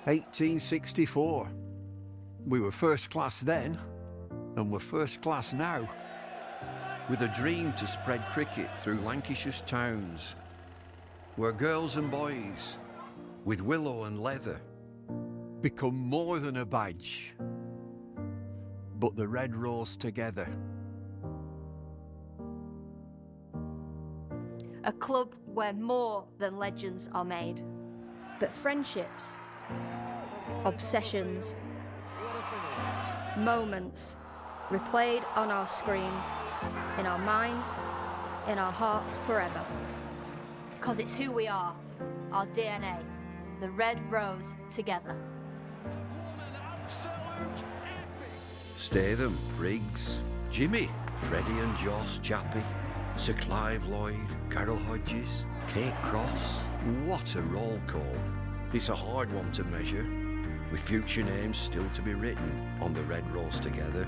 1864. We were first class then, and we're first class now. With a dream to spread cricket through Lancashire's towns, where girls and boys, with willow and leather, become more than a badge, but the red rose together. A club where more than legends are made, but friendships, obsessions, moments replayed on our screens, in our minds, in our hearts forever. 'Cause it's who we are, our DNA, the red rose together. Statham, Briggs, Jimmy, Freddie and Joss, Chappie, Sir Clive Lloyd, Carol Hodges, Kate Cross. What a roll call. It's a hard one to measure, with future names still to be written on the red rose together.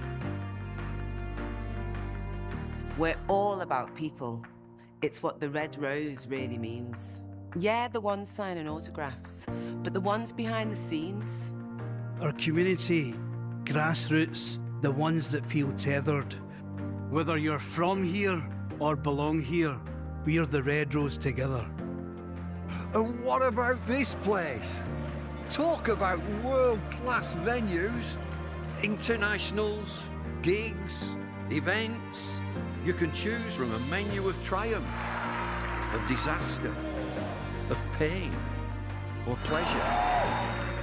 We're all about people. It's what the red rose really means. Yeah, the ones signing autographs, but the ones behind the scenes. Our community, grassroots, the ones that feel tethered. Whether you're from here or belong here, we're the red rose together. And what about this place? Talk about world-class venues, internationals, gigs, events. You can choose from a menu of triumph, of disaster, of pain, or pleasure.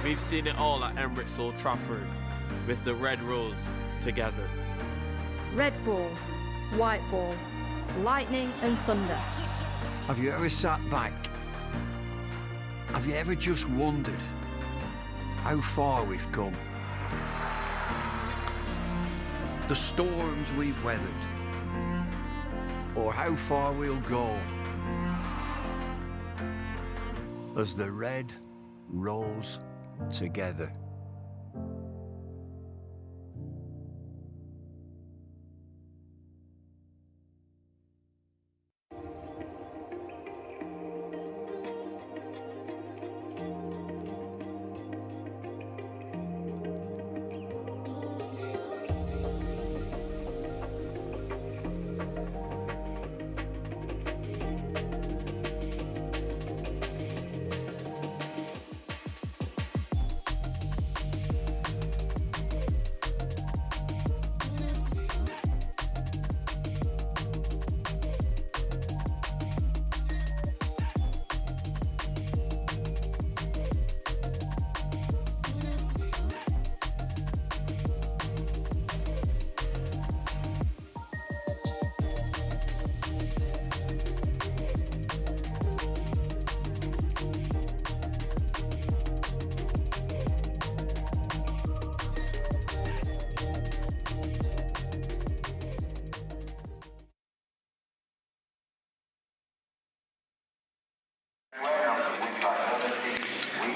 We've seen it all at Emirates Old Trafford, with the red rose together. Red ball, white ball, lightning and thunder. Have you ever sat back? Have you ever just wondered how far we've come? The storms we've weathered, or how far we'll go as the red rose together.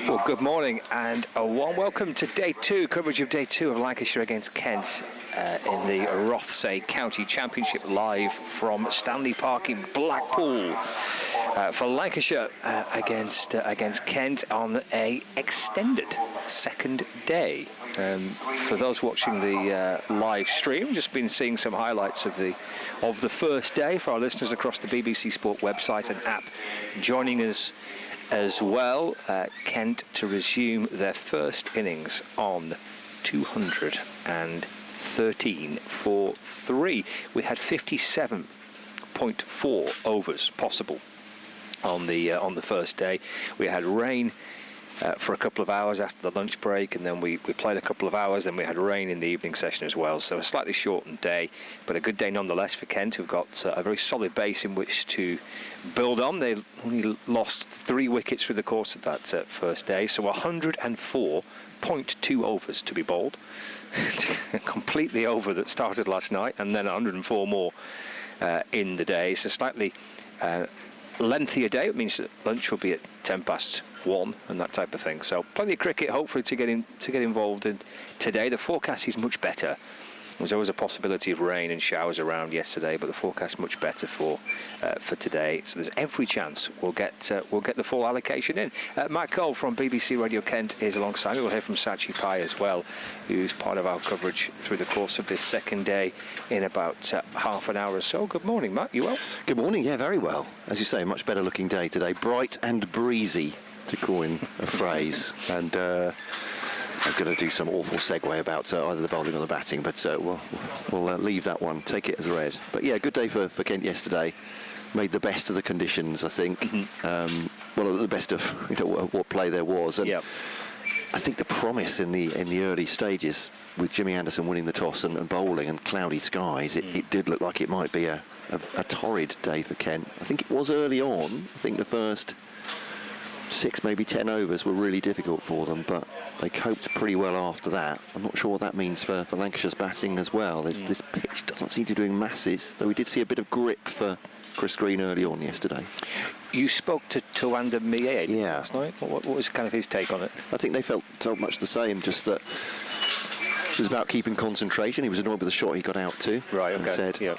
Well, good morning and a warm welcome to day two, coverage of day two of Lancashire against Kent in the Rothesay County Championship, live from Stanley Park in Blackpool for Lancashire against Kent on a extended second day. For those watching the live stream, just been seeing some highlights of the first day for our listeners across the BBC Sport website and app. Joining us as well, Kent to resume their first innings on 213 for 3. We had 57.4 overs possible on the first day. We had rain for a couple of hours after the lunch break, and then we played a couple of hours, and we had rain in the evening session as well, so a slightly shortened day, but a good day nonetheless for Kent, who've got a very solid base in which to build on. They only lost 3 wickets through the course of that first day, so 104.2 overs to be bowled to complete the over that started last night, and then 104 more in the day. So slightly lengthier day. It means that lunch will be at 1:10 and that type of thing, so plenty of cricket hopefully to get involved in today. The forecast is much better There's always a possibility of rain and showers around yesterday, but the forecast much better for today. So there's every chance we'll get the full allocation in. Matt Cole from BBC Radio Kent is alongside me. We'll hear from Sachi Pai as well, who's part of our coverage through the course of this second day in about half an hour or so. Good morning, Matt. You well? Good morning. Yeah, very well. As you say, a much better looking day today. Bright and breezy, to coin a phrase. And I'm going to do some awful segue about either the bowling or the batting, but we'll leave that one, take it as read. But yeah, good day for Kent yesterday. Made the best of the conditions, I think. Well, the best of what play there was. And yep. I think the promise in the early stages with Jimmy Anderson winning the toss and bowling and cloudy skies, it did look like it might be a torrid day for Kent. I think it was early on. I think the first 6, maybe 10 overs were really difficult for them, but they coped pretty well after that. I'm not sure what that means for Lancashire's batting as well. This pitch doesn't seem to be doing masses, though we did see a bit of grip for Chris Green early on yesterday. You spoke to Tawanda Mieye Yeah. last night. What was kind of his take on it? I think they felt much the same, just that it was about keeping concentration. He was annoyed with the shot he got out to. Right, okay. And said, yeah.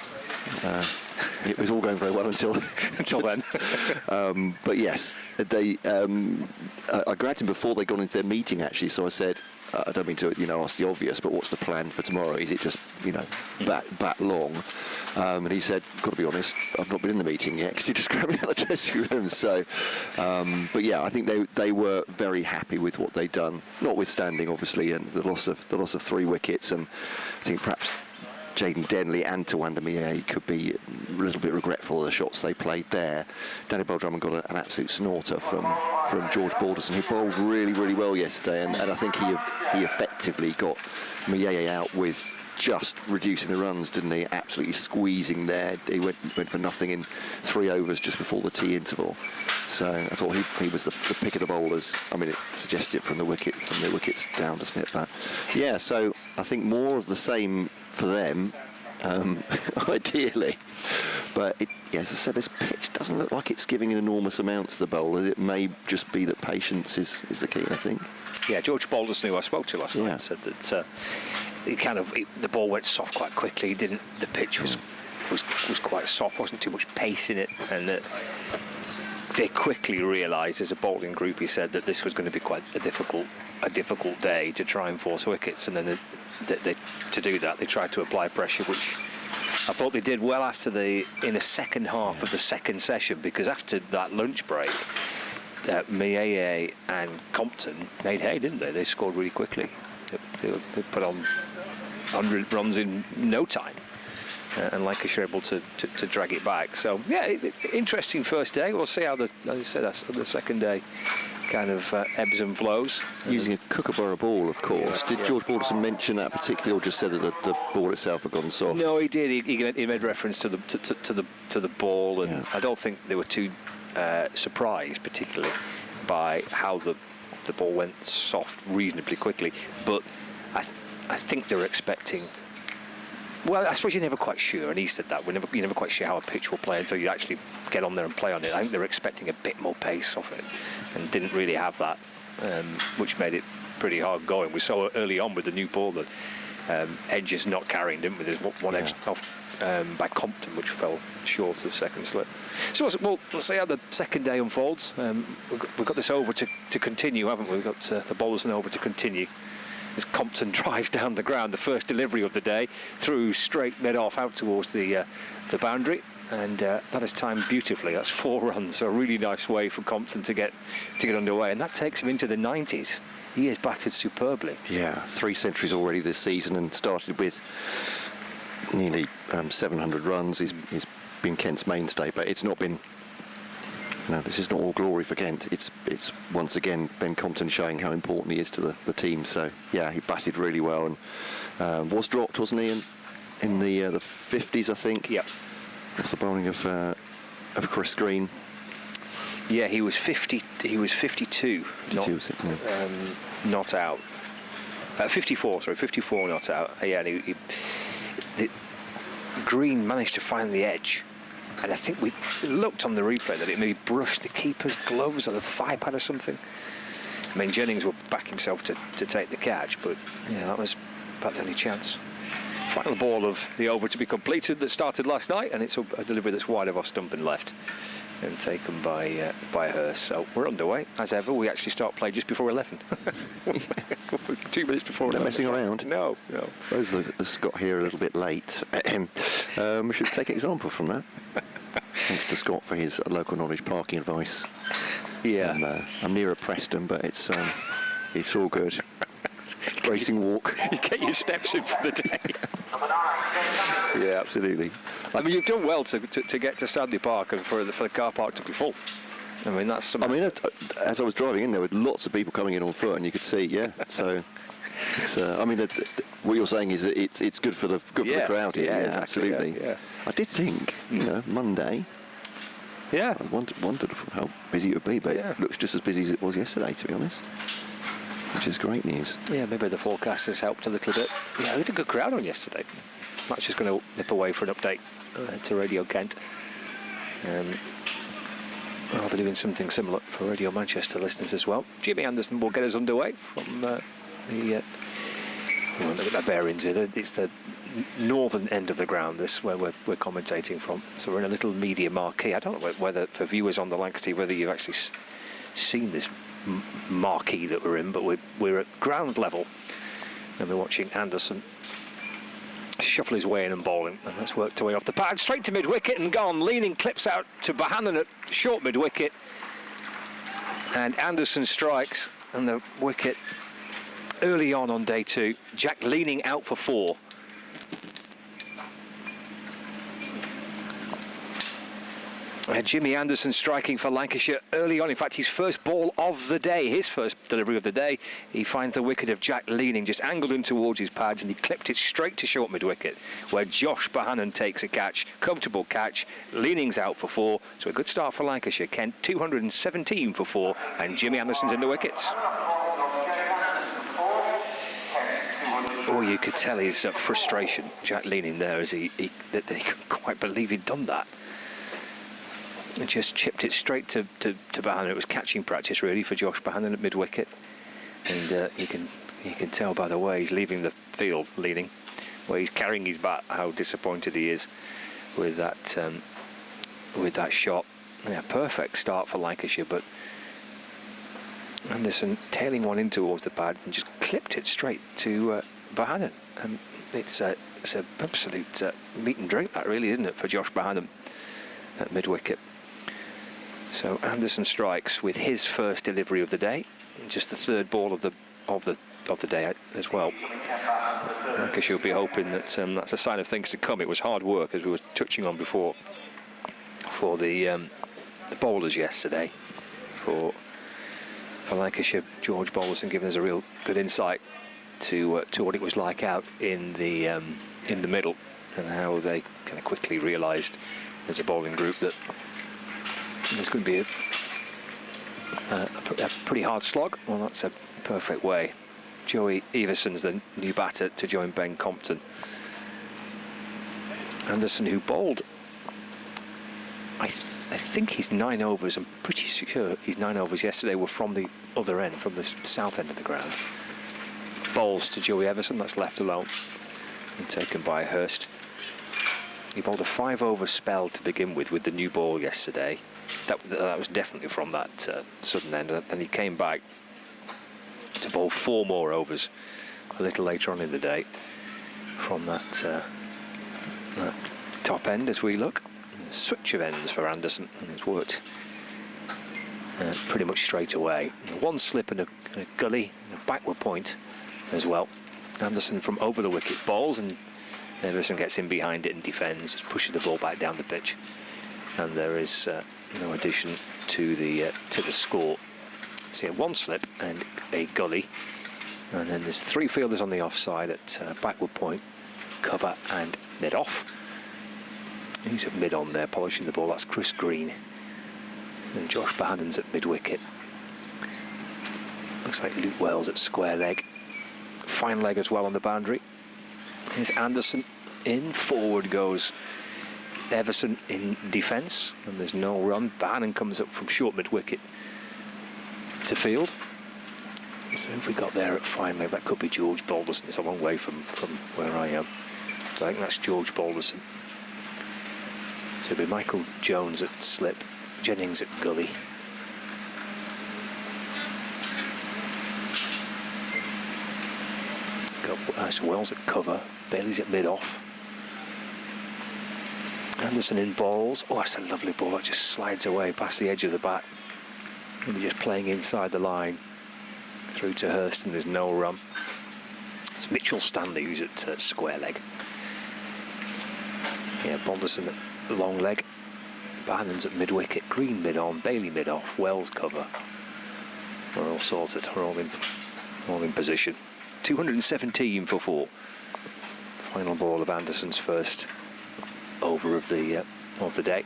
It was all going very well until then. But yes, I grabbed him before they got into their meeting actually. So I said, I don't mean to ask the obvious, but what's the plan for tomorrow? Is it just bat long? And he said, got to be honest, I've not been in the meeting yet because he just grabbed me out of the dressing room. So, but yeah, I think they were very happy with what they'd done, notwithstanding obviously and the loss of 3 wickets. And I think perhaps Jaden Denley and Tawanda Mieye could be a little bit regretful of the shots they played there. Danny Drummond got an absolute snorter from George Balderson, who bowled really, really well yesterday, and I think he effectively got Mieye out with just reducing the runs, didn't he? Absolutely squeezing there. He went for nothing in 3 overs just before the tea interval. So I thought he was the pick of the bowlers. I mean, it suggests it from the wickets down, doesn't it? But yeah, so I think more of the same for them, ideally. But as I said, this pitch doesn't look like it's giving an enormous amount to the bowlers. It may just be that patience is the key, I think. Yeah, George Balderson, who I spoke to last night, said that the ball went soft quite quickly. The pitch was quite soft, wasn't too much pace in it, and that they quickly realised as a bowling group, he said, that this was going to be quite a difficult day to try and force wickets, and then to do that they tried to apply pressure, which I thought they did well in the second half of the second session, because after that lunch break, Mieye and Compton made hay, didn't they? They scored really quickly. They put on 100 runs in no time, and Lancashire able to drag it back. So yeah, interesting first day. We'll see how the second day kind of ebbs and flows. Using a Kookaburra ball, of course. Did George Balderson mention that particularly, or just said that the ball itself had gone soft? No, he did. He made reference to the ball, and I don't think they were too surprised, particularly by how the ball went soft reasonably quickly. But I think they were expecting. Well, I suppose you're never quite sure, and he said that you're never quite sure how a pitch will play until you actually get on there and play on it. I think they were expecting a bit more pace off it, and didn't really have that, which made it pretty hard going. We saw early on with the new ball that edges not carrying, didn't we? There's one edge off by Compton, which fell short of second slip. So we'll see how the second day unfolds. We've got this over to continue, haven't we? We've got the bowlers over to continue. As Compton drives down the ground, the first delivery of the day, through straight mid-off out towards the boundary, and that is timed beautifully. That's 4 runs, so a really nice way for Compton to get underway, and that takes him into the 90s. He has batted superbly. Yeah, 3 centuries already this season, and started with nearly 700 runs. He's been Kent's mainstay, but it's not been. No, this is not all glory for Kent. It's once again Ben Compton showing how important he is to the team. So yeah, he batted really well, and was dropped, wasn't he, in the 50s, I think. Yep. That's the bowling of Chris Green. Yeah, he was 50. He was 52. 52, not out. 54. Sorry, 54 not out. Yeah, and Green managed to find the edge. And I think we looked on the replay that it maybe brushed the keeper's gloves or the thigh pad or something. I mean, Jennings will back himself to take the catch, but yeah, that was about the only chance. Final ball of the over to be completed that started last night, and it's a delivery that's wide of off stump and left, and taken by her. So we're underway as ever. We actually start play just before 11. 2 minutes before. Not 11. messing around. No. Those that got here a little bit late. We should take an example from that. Thanks to Scott for his local knowledge parking advice. Yeah. I'm nearer Preston, but it's all good. Bracing walk. You get your steps in for the day. Yeah, absolutely. I mean, you've done well to get to Stanley Park and for the car park to be full. I mean, that's something. I mean, as I was driving in, there were lots of people coming in on foot, and you could see, so. It's, I mean, what you're saying is that it's good for the crowd here. Yeah, Yeah, exactly, absolutely. yeah. I did think, Monday. Yeah. I wondered how busy it would be, but it looks just as busy as it was yesterday, to be honest. Which is great news. Yeah, maybe the forecast has helped a little bit. Yeah, we had a good crowd on yesterday. Matt's just going to nip away for an update to Radio Kent. I'll be doing something similar for Radio Manchester listeners as well. Jimmy Anderson will get us underway from the look at the bearings here. It's the northern end of the ground, this where we're commentating from. So we're in a little media marquee. I don't know whether for viewers on the Lancashire, whether you've actually seen this marquee that we're in, but we're at ground level, and we're watching Anderson shuffle his way in and bowling, and that's worked away off the pad straight to mid wicket and gone. Leaning clips out to Bohannon at short mid wicket, and Anderson strikes, and the wicket early on day 2. Jack Leaning out for 4. Jimmy Anderson striking for Lancashire early on. In fact, his first ball of the day, his first delivery of the day, he finds the wicket of Jack Leaning, just angled in towards his pads, and he clipped it straight to short mid-wicket, where Josh Bohannon takes a catch. Comfortable catch. Leaning's out for 4. So a good start for Lancashire. Kent 217 for 4, and Jimmy Anderson's in the wickets. Oh, you could tell his frustration, Jack Leaning there, as he couldn't quite believe he'd done that. And just chipped it straight to Bohannon. It was catching practice really for Josh Bohannon at mid wicket, and you can tell by the way he's leaving the field, Leaning, where he's carrying his bat, how disappointed he is with that shot. Yeah, perfect start for Lancashire, but Anderson tailing one in towards the pad and just clipped it straight to Bohannon, and it's an absolute meat and drink, that really, isn't it, for Josh Bohannon at mid wicket. So Anderson strikes with his first delivery of the day, just the third ball of the day as well. I guess you'll be hoping that that's a sign of things to come. It was hard work, as we were touching on before, for the bowlers yesterday. For Lancashire, George Boulderson giving us a real good insight to what it was like out in the middle, and how they kind of quickly realised as a bowling group that there's going to be a pretty hard slog. Well, that's a perfect way. Joey Everson's the new batter to join Ben Compton. Anderson, who bowled, I think his 9 overs, I'm pretty sure his 9 overs yesterday were from the other end, from the south end of the ground. Bowls to Joey Everson, that's left alone and taken by Hurst. He bowled a 5-over spell to begin with the new ball yesterday. That was definitely from that southern end, and he came back to bowl 4 more overs a little later on in the day from that top end as we look. A switch of ends for Anderson, and it's worked pretty much straight away. One slip and a gully and a backward point as well. Anderson from over the wicket bowls, and Everson gets in behind it and defends, pushes the ball back down the pitch, and there is no addition to the score. So yeah, one slip and a gully, and then there's 3 fielders on the offside at backward point, cover and mid off. He's at mid on there, polishing the ball. That's Chris Green, and Josh Bohannon's at mid wicket. Looks like Luke Wells at square leg. Fine leg as well on the boundary. Here's Anderson in, forward goes Everson in defence, and there's no run. Bohannon comes up from short mid-wicket to field. So if we got there at fine leg, that could be George Boulderson. It's a long way from where I am. So I think that's George Balderson. So it'll be Michael Jones at slip, Jennings at gully. Got Wells at cover, Bailey's at mid-off. Anderson in balls. Oh, that's a lovely ball. It just slides away past the edge of the bat. Maybe just playing inside the line. Through to Hurst, and there's no run. It's Mitchell Stanley who's at square leg. Yeah, Balderson at long leg. Bannon's at mid-wicket. Green mid-on, Bailey mid-off, Wells cover. We're all sorted. We're all in position. 217 for 4. Final ball of Anderson's first over of the day.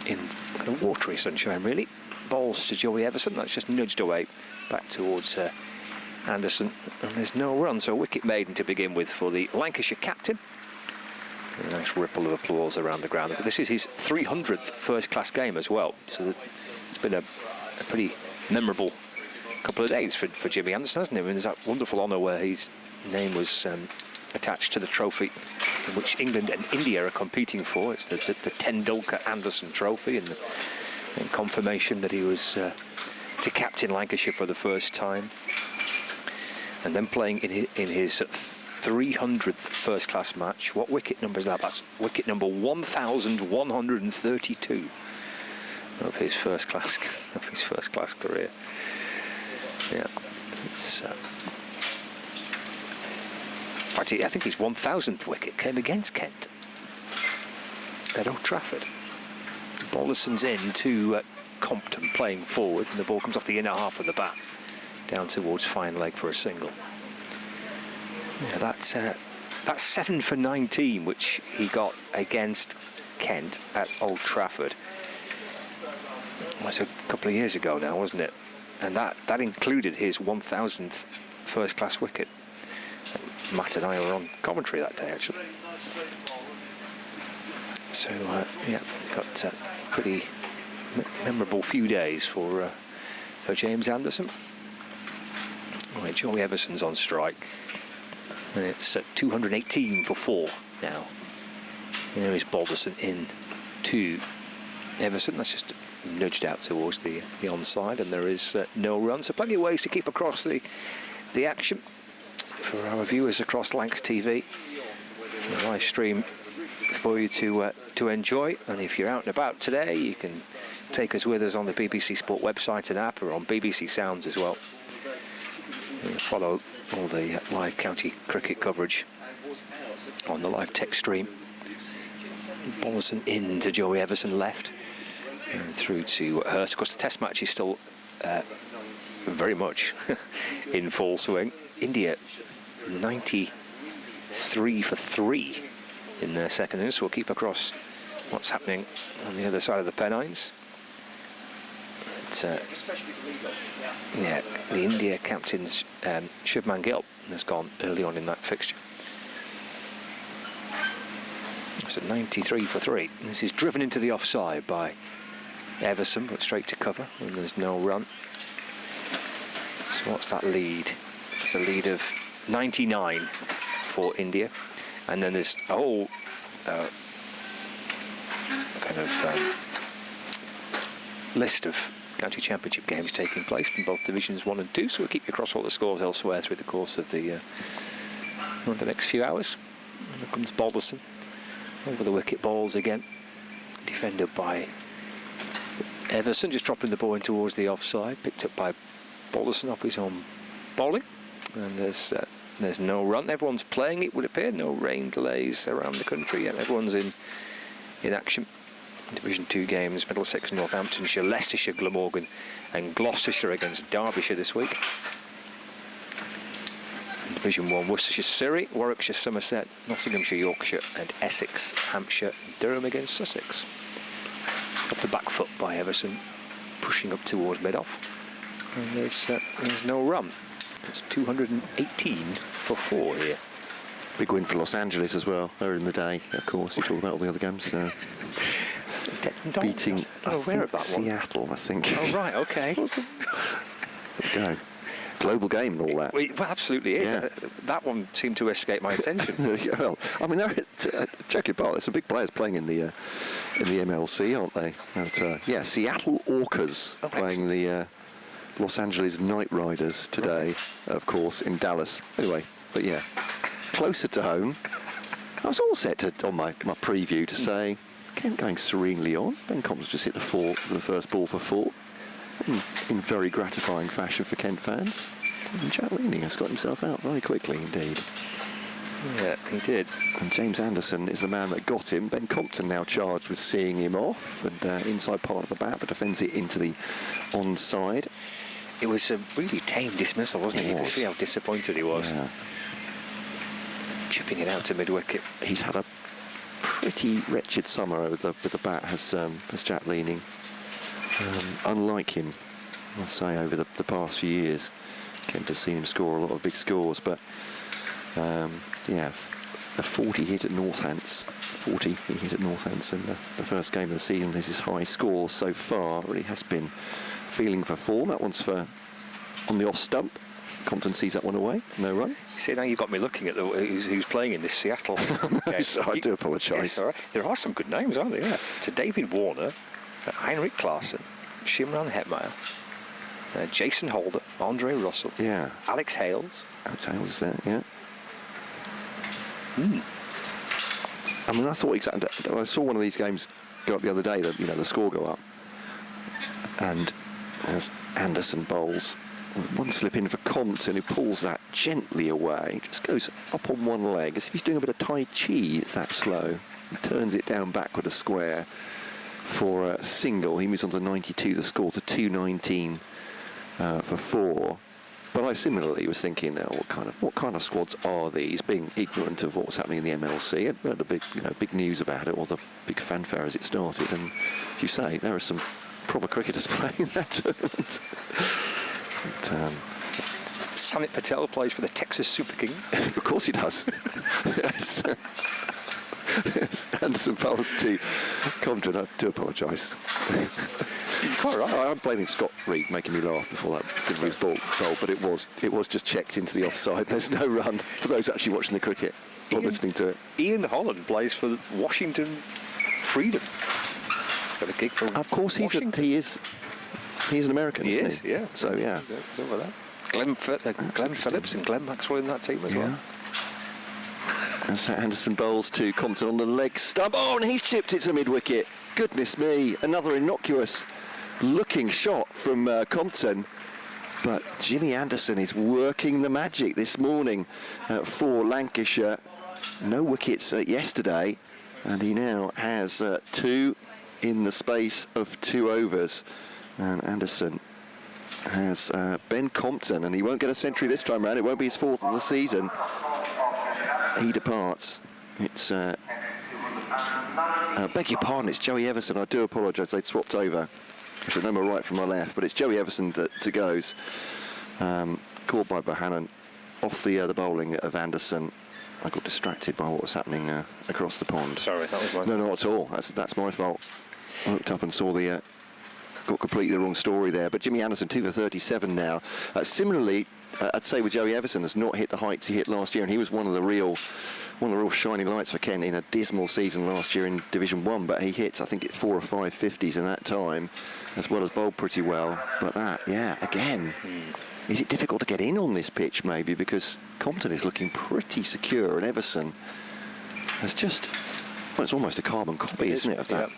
In kind of watery sunshine, really. Balls to Joey Everson. That's just nudged away back towards Anderson, and there's no run. So wicket maiden to begin with for the Lancashire captain. A nice ripple of applause around the ground. This is his 300th first-class game as well. So it's been a pretty memorable couple of days for Jimmy Anderson, hasn't it? I mean, there's that wonderful honour where his name was attached to the trophy in which England and India are competing for. It's the Tendulkar Anderson Trophy, and confirmation that he was to captain Lancashire for the first time. And then playing in his 300th first-class match. What wicket number is that? That's wicket number 1,132 of his first-class career. Yeah, it's. Actually, I think his 1,000th wicket came against Kent at Old Trafford. Balderson's in to Compton playing forward, and the ball comes off the inner half of the bat down towards fine leg for a single. Yeah, that's 7 for 19, which he got against Kent at Old Trafford. It was a couple of years ago now, wasn't it? And that included his 1,000th first-class wicket. Matt and I were on commentary that day, actually. So, yeah, he's got a pretty memorable few days for James Anderson. Right, Joey Everson's on strike. And it's at 218 for 4 now. There is Balderson in to Everson. That's just nudged out towards the onside, and there is no run. So plenty of ways to keep across the action for our viewers across Lancs TV. The live stream for you to enjoy. And if you're out and about today, you can take us with us on the BBC Sport website and app, or on BBC Sounds as well. And follow all the live county cricket coverage on the live text stream. Balderson in to Joey Everson left, and through to Hurst. Of course, the Test match is still very much in full swing. India 93 for 3 in their second innings. So we'll keep across what's happening on the other side of the Pennines. But, yeah, the India captain's Shubman Gill has gone early on in that fixture. So 93 for 3. This is driven into the offside by Everson, but straight to cover, and there's no run. So what's that lead? It's a lead of 99 for India, and then there's a whole kind of list of county championship games taking place in both divisions 1 and 2. So we'll keep you across all the scores elsewhere through the course of the next few hours. And here comes Balderson over the wicket, balls again, defended by Everson, just dropping the ball in towards the offside, picked up by Balderson off his own bowling, and there's no run. Everyone's playing, it would appear. No rain delays around the country yet. Everyone's in action. Division 2 games: Middlesex, Northamptonshire, Leicestershire, Glamorgan, and Gloucestershire against Derbyshire this week. Division 1: Worcestershire, Surrey, Warwickshire, Somerset, Nottinghamshire, Yorkshire, and Essex, Hampshire, Durham against Sussex. Off the back foot by Everson, pushing up towards mid-off, and there's no run. It's 218 for 4 here. Big win for Los Angeles as well, earlier in the day, of course. You talk about all the other games. Beating Seattle, I think. Oh, right, okay. There we go. global game and all that. Well, absolutely is. Yeah. That one seemed to escape my attention. Yeah, well, I mean, check it out. There's some big players playing in the MLC, aren't they? But, yeah, Seattle Orcas playing the Los Angeles Knight Riders today, of course, in Dallas. Anyway, but yeah, closer to home. I was all set to, on my preview to say, Kent going serenely on. Ben Compton's just hit the first ball for 4. In very gratifying fashion for Kent fans. And Jack Leaning has got himself out very quickly indeed. Yeah, he did. And James Anderson is the man that got him. Ben Compton now charged with seeing him off, and inside part of the bat, but defends it into the onside. It was a really tame dismissal, wasn't it? You could see how disappointed he was. Yeah. Chipping it out to mid-wicket. He's had a pretty wretched summer with the bat, has Jack Leaning. Unlike him, I'll say, over the past few years. Kent has seen him score a lot of big scores, but yeah, the 40 hit at Northants. 40 he hit at Northants in the first game of the season is his high score so far. Really has been feeling for form. That one's on the off stump. Compton sees that one away, no run. See, now you've got me looking at who's playing in this Seattle game. So I do apologise. Right. There are some good names, aren't there? Yeah. To David Warner, Heinrich Klaassen, Shimran Hetmeyer, Jason Holder, Andre Russell, yeah, Alex Hales. Alex Hales is there, yeah. I mean, I thought exactly. I saw one of these games go up the other day. The score go up, and as Anderson bowls, one slip in for Compton, who pulls that gently away, just goes up on one leg as if he's doing a bit of Tai Chi. It's that slow. He turns it down backward a square for a single. He moves on to 92, the score to 219 for 4. But I similarly was thinking, what kind of squads are these? Being ignorant of what was happening in the MLC, I heard the big news about it, or the big fanfare as it started. And as you say, there are some proper cricketers playing that tournament. Samit Patel plays for the Texas Super Kings. Of course he does. Yes. Yes. Anderson fouls to Compton. I do apologise. Quite right. I'm blaming Scott Reed making me laugh before that Goodwood's ball, but it was just checked into the offside. There's no run for those actually watching the cricket or listening to it. Ian Holland plays for Washington Freedom. He's got a gig for Washington. He is an American, isn't he? Yeah. So, yeah. He's over there. Glenn Phillips and Glenn Maxwell in that team as well. As Anderson bowls to Compton on the leg stump. Oh, and he's chipped it to mid-wicket. Goodness me, another innocuous looking shot from Compton. But Jimmy Anderson is working the magic this morning for Lancashire. No wickets yesterday, and he now has 2 in the space of 2 overs. And Anderson has Ben Compton, and he won't get a century this time around. It won't be his 4th of the season. He departs. It's beg your pardon, it's Joey Everson. I do apologise, they'd swapped over. I should know my right from my left, but it's Joey Everson that goes. Caught by Bohannon off the bowling of Anderson. I got distracted by what was happening across the pond. Sorry, that was my No, not at all. That's my fault. I looked up and saw got completely the wrong story there. But Jimmy Anderson, 2 for 37 now. Similarly, I'd say with Joey Everson has not hit the heights he hit last year, and he was one of the real shining lights for Kent in a dismal season last year in Division 1. But he hit, I think, 4 or 5 50s in that time, as well as bowled pretty well. But again, is it difficult to get in on this pitch maybe, because Compton is looking pretty secure, and Everson has just, well, it's almost a carbon copy, isn't it, of that?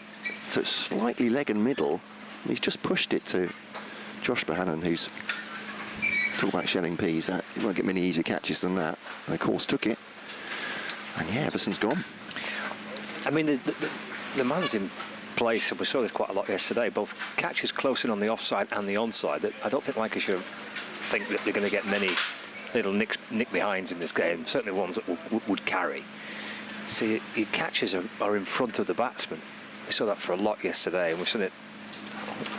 So it's slightly leg and middle. He's just pushed it to Josh Bohannon, who's, talk about shelling peas, that you won't get many easier catches than that. And of course took it. And yeah, Everson's gone. I mean, the man's in place, and we saw this quite a lot yesterday, both catches close in on the offside and the onside. That I don't think Lancashire think that they're going to get many little nick behinds in this game, certainly ones that would carry. See, your catches are in front of the batsman. We saw that for a lot yesterday, and we've seen it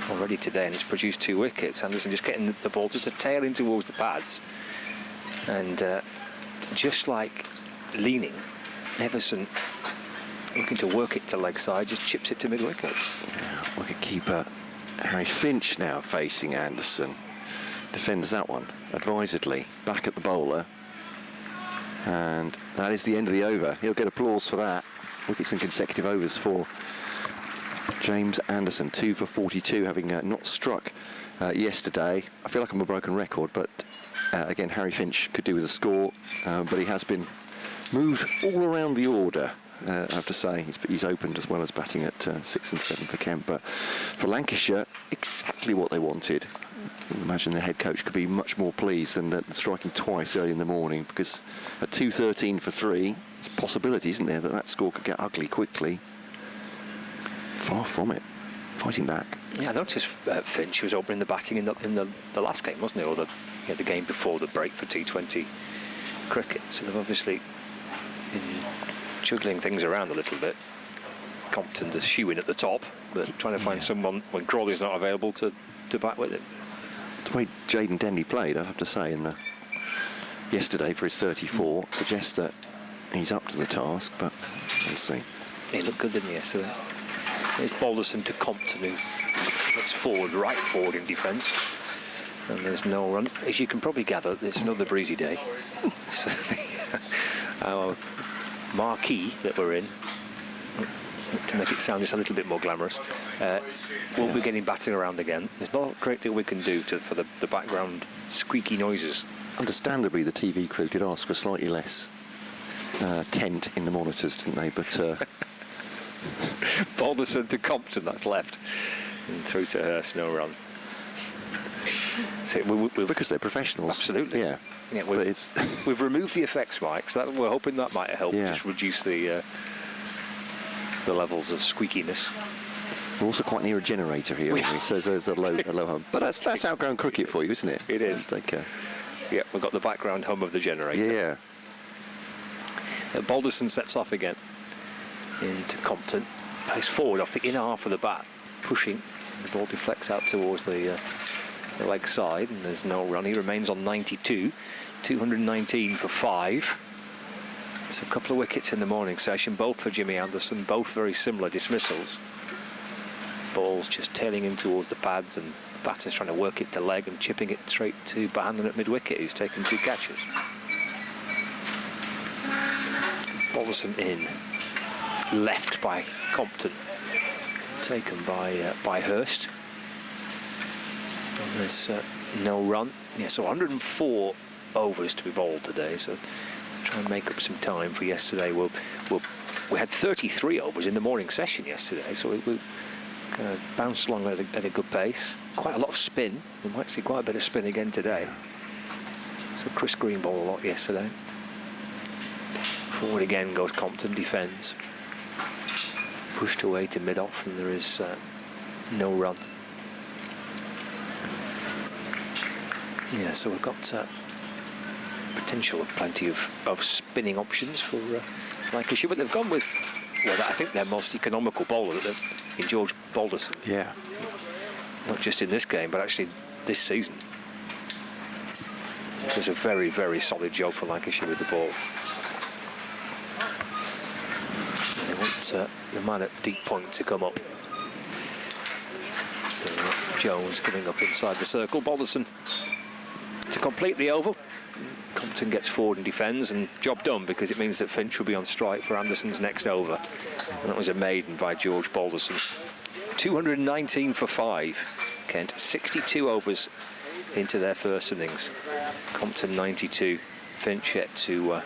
already today, and it's produced 2 wickets. Anderson just getting the ball just a tail in towards the pads, and just like Leaning, Everson looking to work it to leg side, just chips it to mid-wicket. Yeah, wicket keeper Harry Finch now facing Anderson. defends that one advisedly. Back at the bowler. And that is the end of the over. He'll get applause for that. Wickets in consecutive overs for James Anderson. 2 for 42, having not struck yesterday. I feel like I'm a broken record, but again, Harry Finch could do with a score, but he has been moved all around the order. I have to say, he's opened as well as batting at 6 and 7 for Kent. But for Lancashire, exactly what they wanted. I imagine the head coach could be much more pleased than striking twice early in the morning, because at 2:13 for 3, it's a possibility, isn't there, that score could get ugly quickly. Far from it. Fighting back. Yeah, I noticed Finch was opening the batting in the last game, wasn't he? Or the game before the break for T20 cricket. So they've obviously been juggling things around a little bit. Compton the shoe-in at the top, but trying to find someone when Crawley's not available to bat with it. The way Jaden Denley played, I have to say, yesterday for his 34 suggests that he's up to the task, but we'll see. He looked good, didn't he, yesterday? There's Balderson to Compton, who gets forward, right forward in defence. And there's no run. As you can probably gather, it's another breezy day. So, our marquee that we're in, to make it sound just a little bit more glamorous, we'll be getting batting around again. There's not a great deal we can do for the background squeaky noises. Understandably, the TV crew did ask for slightly less tent in the monitors, didn't they? But Balderson to Compton, that's left. And through to Hurst, no run. So because they're professionals. Absolutely. Yeah. We've removed the effects mic, so we're hoping that might help just reduce the levels of squeakiness. We're also quite near a generator here, aren't we? So there's a low hum. But that's outgrown cricket for you, isn't it? It is. Yeah, we've got the background hum of the generator. Yeah. Balderson sets off again into Compton. Plays forward off the inner half of the bat, pushing. The ball deflects out towards the leg side, and there's no run. He remains on 92, 219 for 5. It's a couple of wickets in the morning session, both for Jimmy Anderson, both very similar dismissals. Ball's just tailing in towards the pads, and the batter's trying to work it to leg and chipping it straight to Bohannon at mid-wicket, who's taken 2 catches. Balderson in, left by Compton, taken by Hurst. And there's no run. Yeah, so 104 overs to be bowled today, so try and make up some time for yesterday. We had 33 overs in the morning session yesterday, so we kind of bounced along at a good pace. Quite a lot of spin. We might see quite a bit of spin again today. So Chris Green bowled a lot yesterday. Forward again goes Compton, defends. Pushed away to mid-off, and there is no run. Yeah, so we've got potential of plenty of spinning options for Lancashire, but they've gone with, I think their most economical bowler in George Balderson. Yeah. Not just in this game, but actually this season. It was a very, very solid job for Lancashire with the ball. They want the man at deep point to come up. So Jones coming up inside the circle. Balderson to complete the over. Compton gets forward and defends, and job done, because it means that Finch will be on strike for Anderson's next over. And that was a maiden by George Balderson. 219 for 5. Kent 62 overs into their first innings. Compton 92. Finch yet to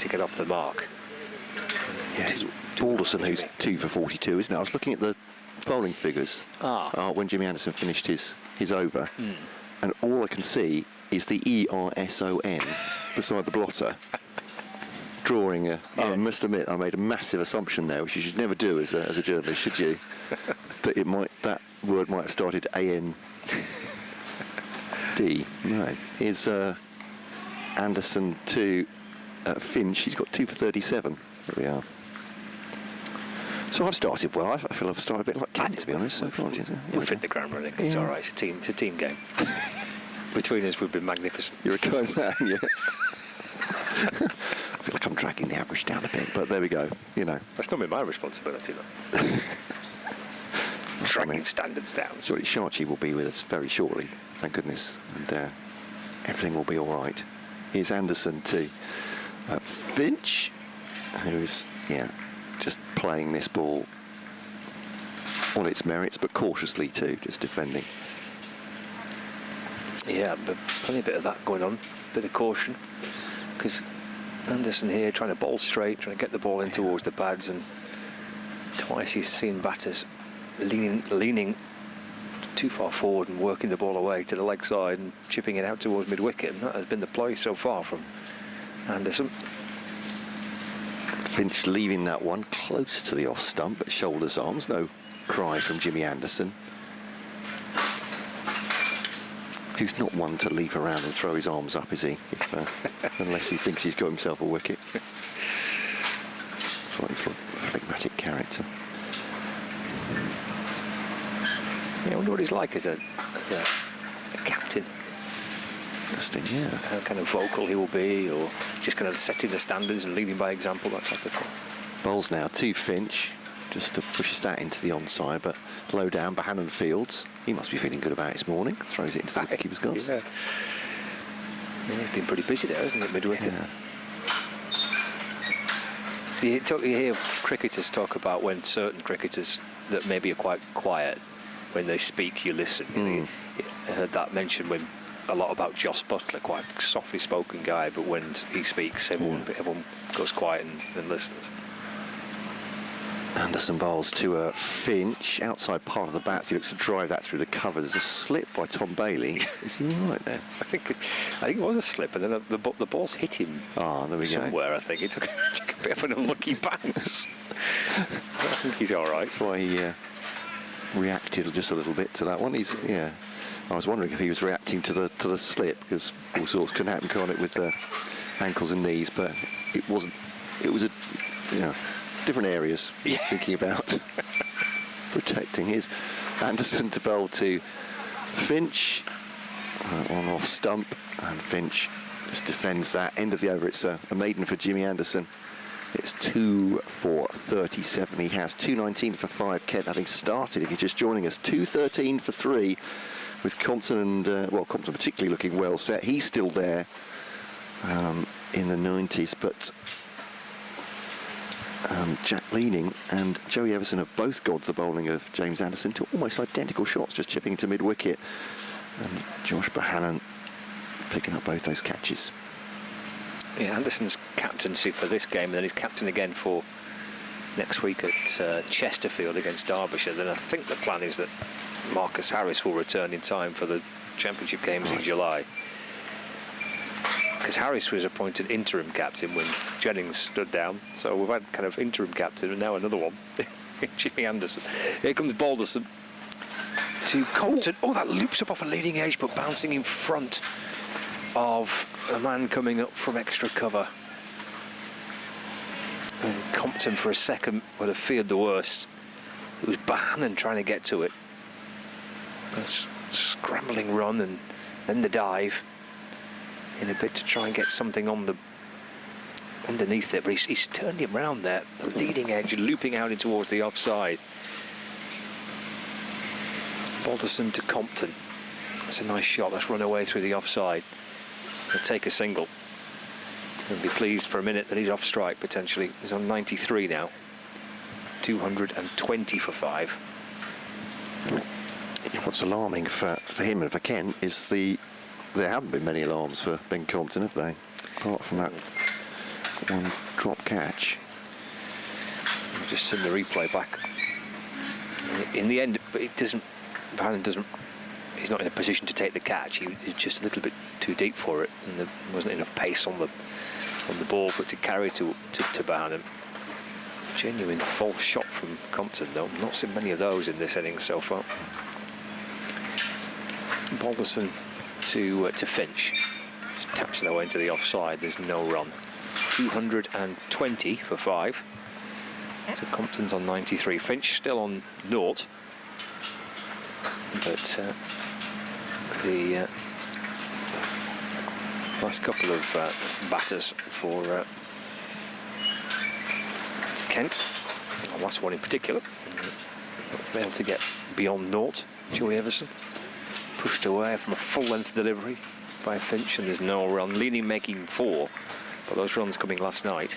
get off the mark. Yes, Balderson, who's 2 for 42, isn't it? I was looking at the bowling figures when Jimmy Anderson finished his over, and all I can see is the ERSON beside the blotter. Drawing a... Yes. I must admit, I made a massive assumption there, which you should never do as a journalist, should you? That word might have started AND. No. Here's Anderson to Finch. He's got 2 for 37. There we are. So I've started well. I feel I've started a bit like Kent, to be honest. We've hit the ground running. It's all right. It's a team game. Between us, we've been magnificent. You're a kind man, yeah. I feel like I'm dragging the average down a bit, but there we go. You know, that's not been my responsibility, though. dragging standards down. Surely Sharchi will be with us very shortly, thank goodness, and everything will be all right. Here's Anderson to Finch, who's just playing this ball on its merits, but cautiously too, just defending. Yeah, but plenty bit of that going on, bit of caution, because Anderson here trying to bowl straight, trying to get the ball in towards the pads, and twice he's seen batters leaning too far forward and working the ball away to the leg side and chipping it out towards mid-wicket, and that has been the play so far from Anderson. Finch leaving that one close to the off stump, but shoulders arms, no cry from Jimmy Anderson, who's not one to leap around and throw his arms up, is he? Unless he thinks he's got himself a wicket. Slightly phlegmatic character. Yeah, I wonder what he's like as a captain. Interesting, yeah. How kind of vocal he will be, or just kind of setting the standards and leading by example, that type of thing. Bowls now to Finch, just to pushes that into the onside, but low down, Bohannon fields. He must be feeling good about his morning. Throws it into the wicketkeeper's gloves. Yeah, he's been pretty busy there, hasn't it, mid-wicket? Yeah. You hear cricketers talk about when certain cricketers that maybe are quite quiet, when they speak, you listen. You heard that mentioned when a lot about Joss Butler, quite a softly spoken guy, but when he speaks, everyone goes quiet and listens. Anderson bowls to Finch, outside part of the bat. He looks to drive that through the cover. There's a slip by Tom Bailey. Is he all right there? I think it was a slip, and then the ball's hit him there we somewhere. go. I think he took a bit of an unlucky bounce. I think he's all right. That's why he reacted just a little bit to that one. I was wondering if he was reacting to the slip, because all sorts can happen, can't it, with ankles and knees, but it wasn't. It was different areas thinking about protecting his. Anderson to bowl to Finch on off stump, and Finch just defends that. End of the over. It's a maiden for Jimmy Anderson. It's 2 for 37. He has 219 for 5. Kent having started, if you're just joining us, 213 for 3, with Compton and Compton particularly looking well set. He's still there in the 90s, but Jack Leaning and Joey Everson have both got the bowling of James Anderson to almost identical shots, just chipping into mid-wicket, and Josh Bohannon picking up both those catches. Yeah, Anderson's captaincy for this game, and then he's captain again for next week at Chesterfield against Derbyshire. Then I think the plan is that Marcus Harris will return in time for the championship games in July, because Harris was appointed interim captain when Jennings stood down. So we've had kind of interim captain and now another one, Jimmy Anderson. Here comes Balderson to Compton. Oh, that loops up off a leading edge, but bouncing in front of a man coming up from extra cover. And Compton for a second would have feared the worst. It was Bohannon trying to get to it. A scrambling run and then the dive in a bit to try and get something on the underneath it, but he's turned him round there, the leading edge, looping out in towards the offside. Balderson to Compton. That's a nice shot. That's run away through the offside. He'll take a single and be pleased for a minute that he's off strike potentially. He's on 93 now. 220 for 5. What's alarming for him and for Kent is there haven't been many alarms for Ben Compton, have they? Apart from that one drop catch. I've just seen the replay back. In the end, but Bohannon doesn't. He's not in a position to take the catch. He's just a little bit too deep for it, and there wasn't enough pace on the ball for it to carry to Bohannon. Genuine false shot from Compton, though. Not seen many of those in this innings so far. Balderson to Finch. Just taps it away into the offside. There's no run. 220 for 5. So Compton's on 93. Finch still on 0. But the last couple of batters for Kent, the last one in particular, not able to get beyond naught. Joey Everson pushed away from a full-length delivery by Finch, and there's no run. Leading making 4, but those runs coming last night.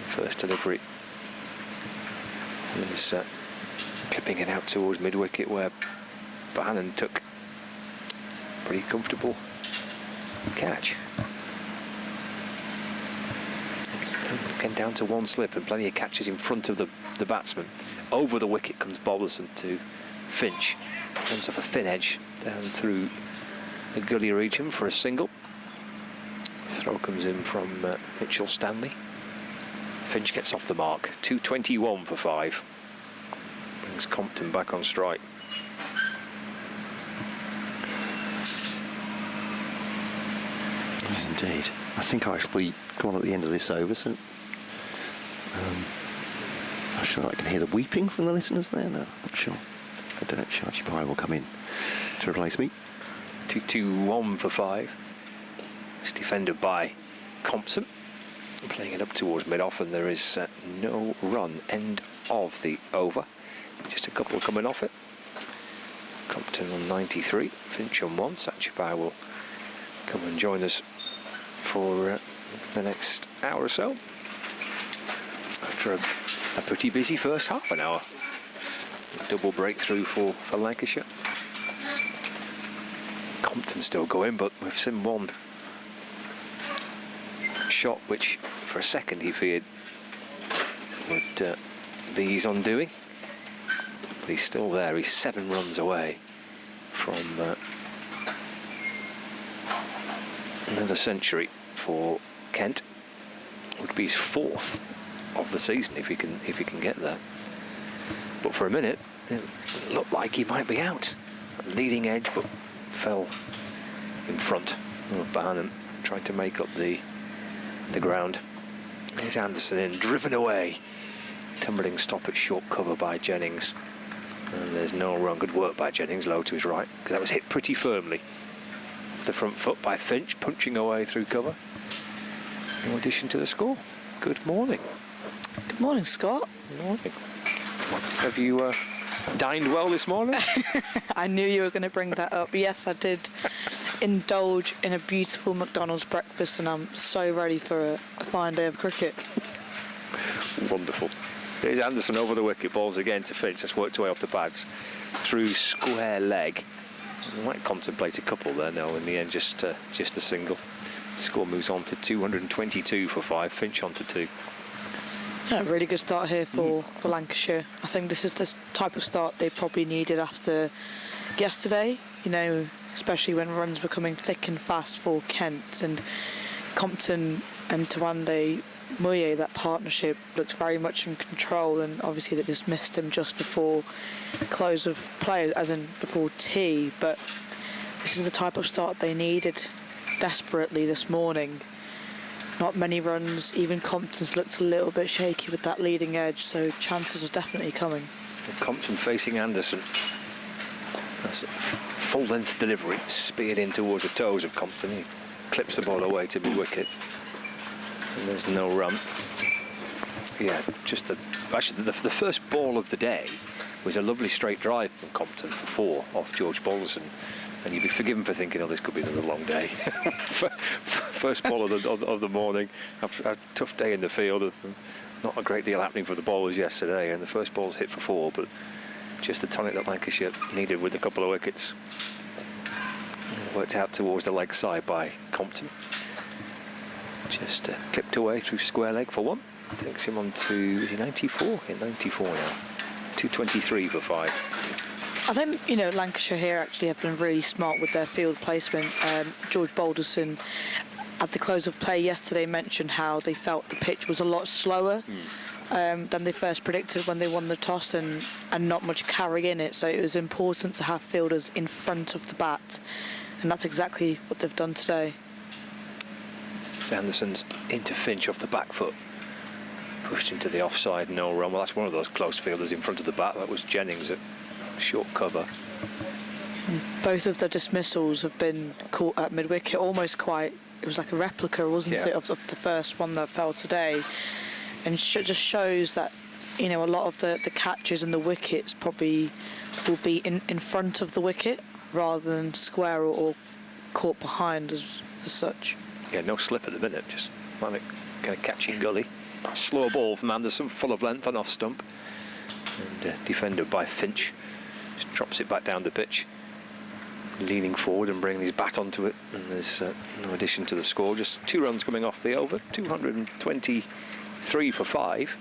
First delivery is clipping it out towards mid-wicket, where Bohannon took a pretty comfortable catch. Again, down to 1 slip and plenty of catches in front of the batsman. Over the wicket comes Balderson to Finch. Runs off a thin edge down through the gully region for a single. Throw comes in from Mitchell Stanley. Finch gets off the mark. 221 for 5. Brings Compton back on strike. Yes, indeed. I think I should be gone at the end of this over, so I'm sure I can hear the weeping from the listeners there. No, I'm sure. I don't know. Archie Pye will come in to replace me. 221 for 5. It's defended by Compton. Playing it up towards mid-off, and there is no run. End of the over. Just a couple coming off it. Compton on 93, Finch on 1. Archie Pye will come and join us for the next hour or so. After a pretty busy first half an hour. Double breakthrough for Lancashire. Compton still going, but we've seen one shot which for a second he feared would be his undoing. But he's still there. He's 7 runs away from another century for Kent. Would be his 4th of the season if he can get there. But for a minute it looked like he might be out. Leading edge, but fell in front. Bohannon tried to make up the ground. Here's Anderson in, driven away. Tumbling stop at short cover by Jennings. And there's no run. Good work by Jennings, low to his right. That was hit pretty firmly. Off the front foot by Finch, punching away through cover. No addition to the score. Good morning. Good morning, Scott. Good morning. Have you dined well this morning? I knew you were going to bring that up. Yes, I did indulge in a beautiful McDonald's breakfast, and I'm so ready for a fine day of cricket. Wonderful. Here's Anderson over the wicket, balls again to Finch, just worked away off the pads through square leg. We might contemplate a couple there now, in the end just a single. Score moves on to 222 for 5, Finch on to 2. Yeah, really good start here for Lancashire. I think this is the type of start they probably needed after yesterday, you know, especially when runs were coming thick and fast for Kent, and Compton and Tawande Muye, that partnership looked very much in control, and obviously they dismissed him just before close of play, as in before tea, but this is the type of start they needed desperately this morning. Not many runs, even Compton's looked a little bit shaky with that leading edge, so chances are definitely coming. Compton facing Anderson. That's a full-length delivery, speared in towards the toes of Compton. He clips the ball away to mid-wicket. And there's no run. Yeah, just actually the first ball of the day was a lovely straight drive from Compton for 4 off George Balderson. And you'd be forgiven for thinking, oh, this could be another long day. First ball of the morning, after a tough day in the field. Not a great deal happening for the bowlers yesterday, and the first ball's hit for 4, but just the tonic that Lancashire needed with a couple of wickets. Worked out towards the leg side by Compton. Just clipped away through square leg for 1. Takes him on to 94. Yeah, 94 now. 223 for 5. I think, you know, Lancashire here actually have been really smart with their field placement. George Balderson, at the close of play yesterday, mentioned how they felt the pitch was a lot slower than they first predicted when they won the toss, and not much carry in it. So it was important to have fielders in front of the bat, and that's exactly what they've done today. Sanderson's into Finch off the back foot. Pushed into the offside, no run. Well, that's one of those close fielders in front of the bat. That was Jennings at short cover. Both of the dismissals have been caught at mid-wicket, almost quite, it was like a replica, wasn't it, of the first one that fell today. And it just shows that you know, a lot of the catches and the wickets probably will be in front of the wicket rather than square or caught behind as such. Yeah, no slip at the minute, just kind of catching gully. Slow ball from Anderson, full of length on off stump. And defended by Finch. Just drops it back down the pitch. Leaning forward and bringing his bat onto it. And there's no addition to the score. Just 2 runs coming off the over. 223 for 5.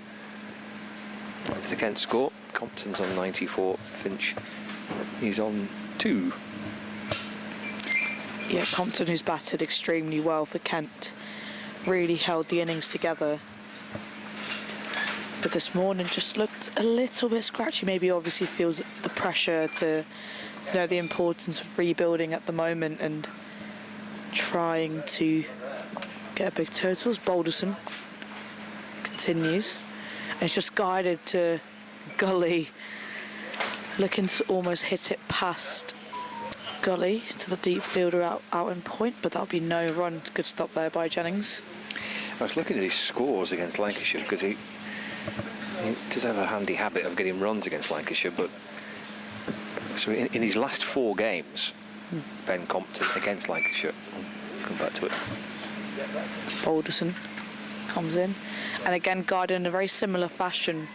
That's the Kent score. Compton's on 94. Finch, he's on 2. Yeah, Compton, who's batted extremely well for Kent, really held the innings together. But this morning just looked a little bit scratchy. Maybe obviously feels the pressure to know the importance of rebuilding at the moment and trying to get big totals. Balderson continues. And it's just guided to gully, looking to almost hit it past gully to the deep fielder out in point, but that'll be no run. Good stop there by Jennings. I was looking at his scores against Lancashire because he does have a handy habit of getting runs against Lancashire, but so in his last 4 games, Ben Compton against Lancashire, I'll come back to it. Balderson comes in, and again guided in a very similar fashion,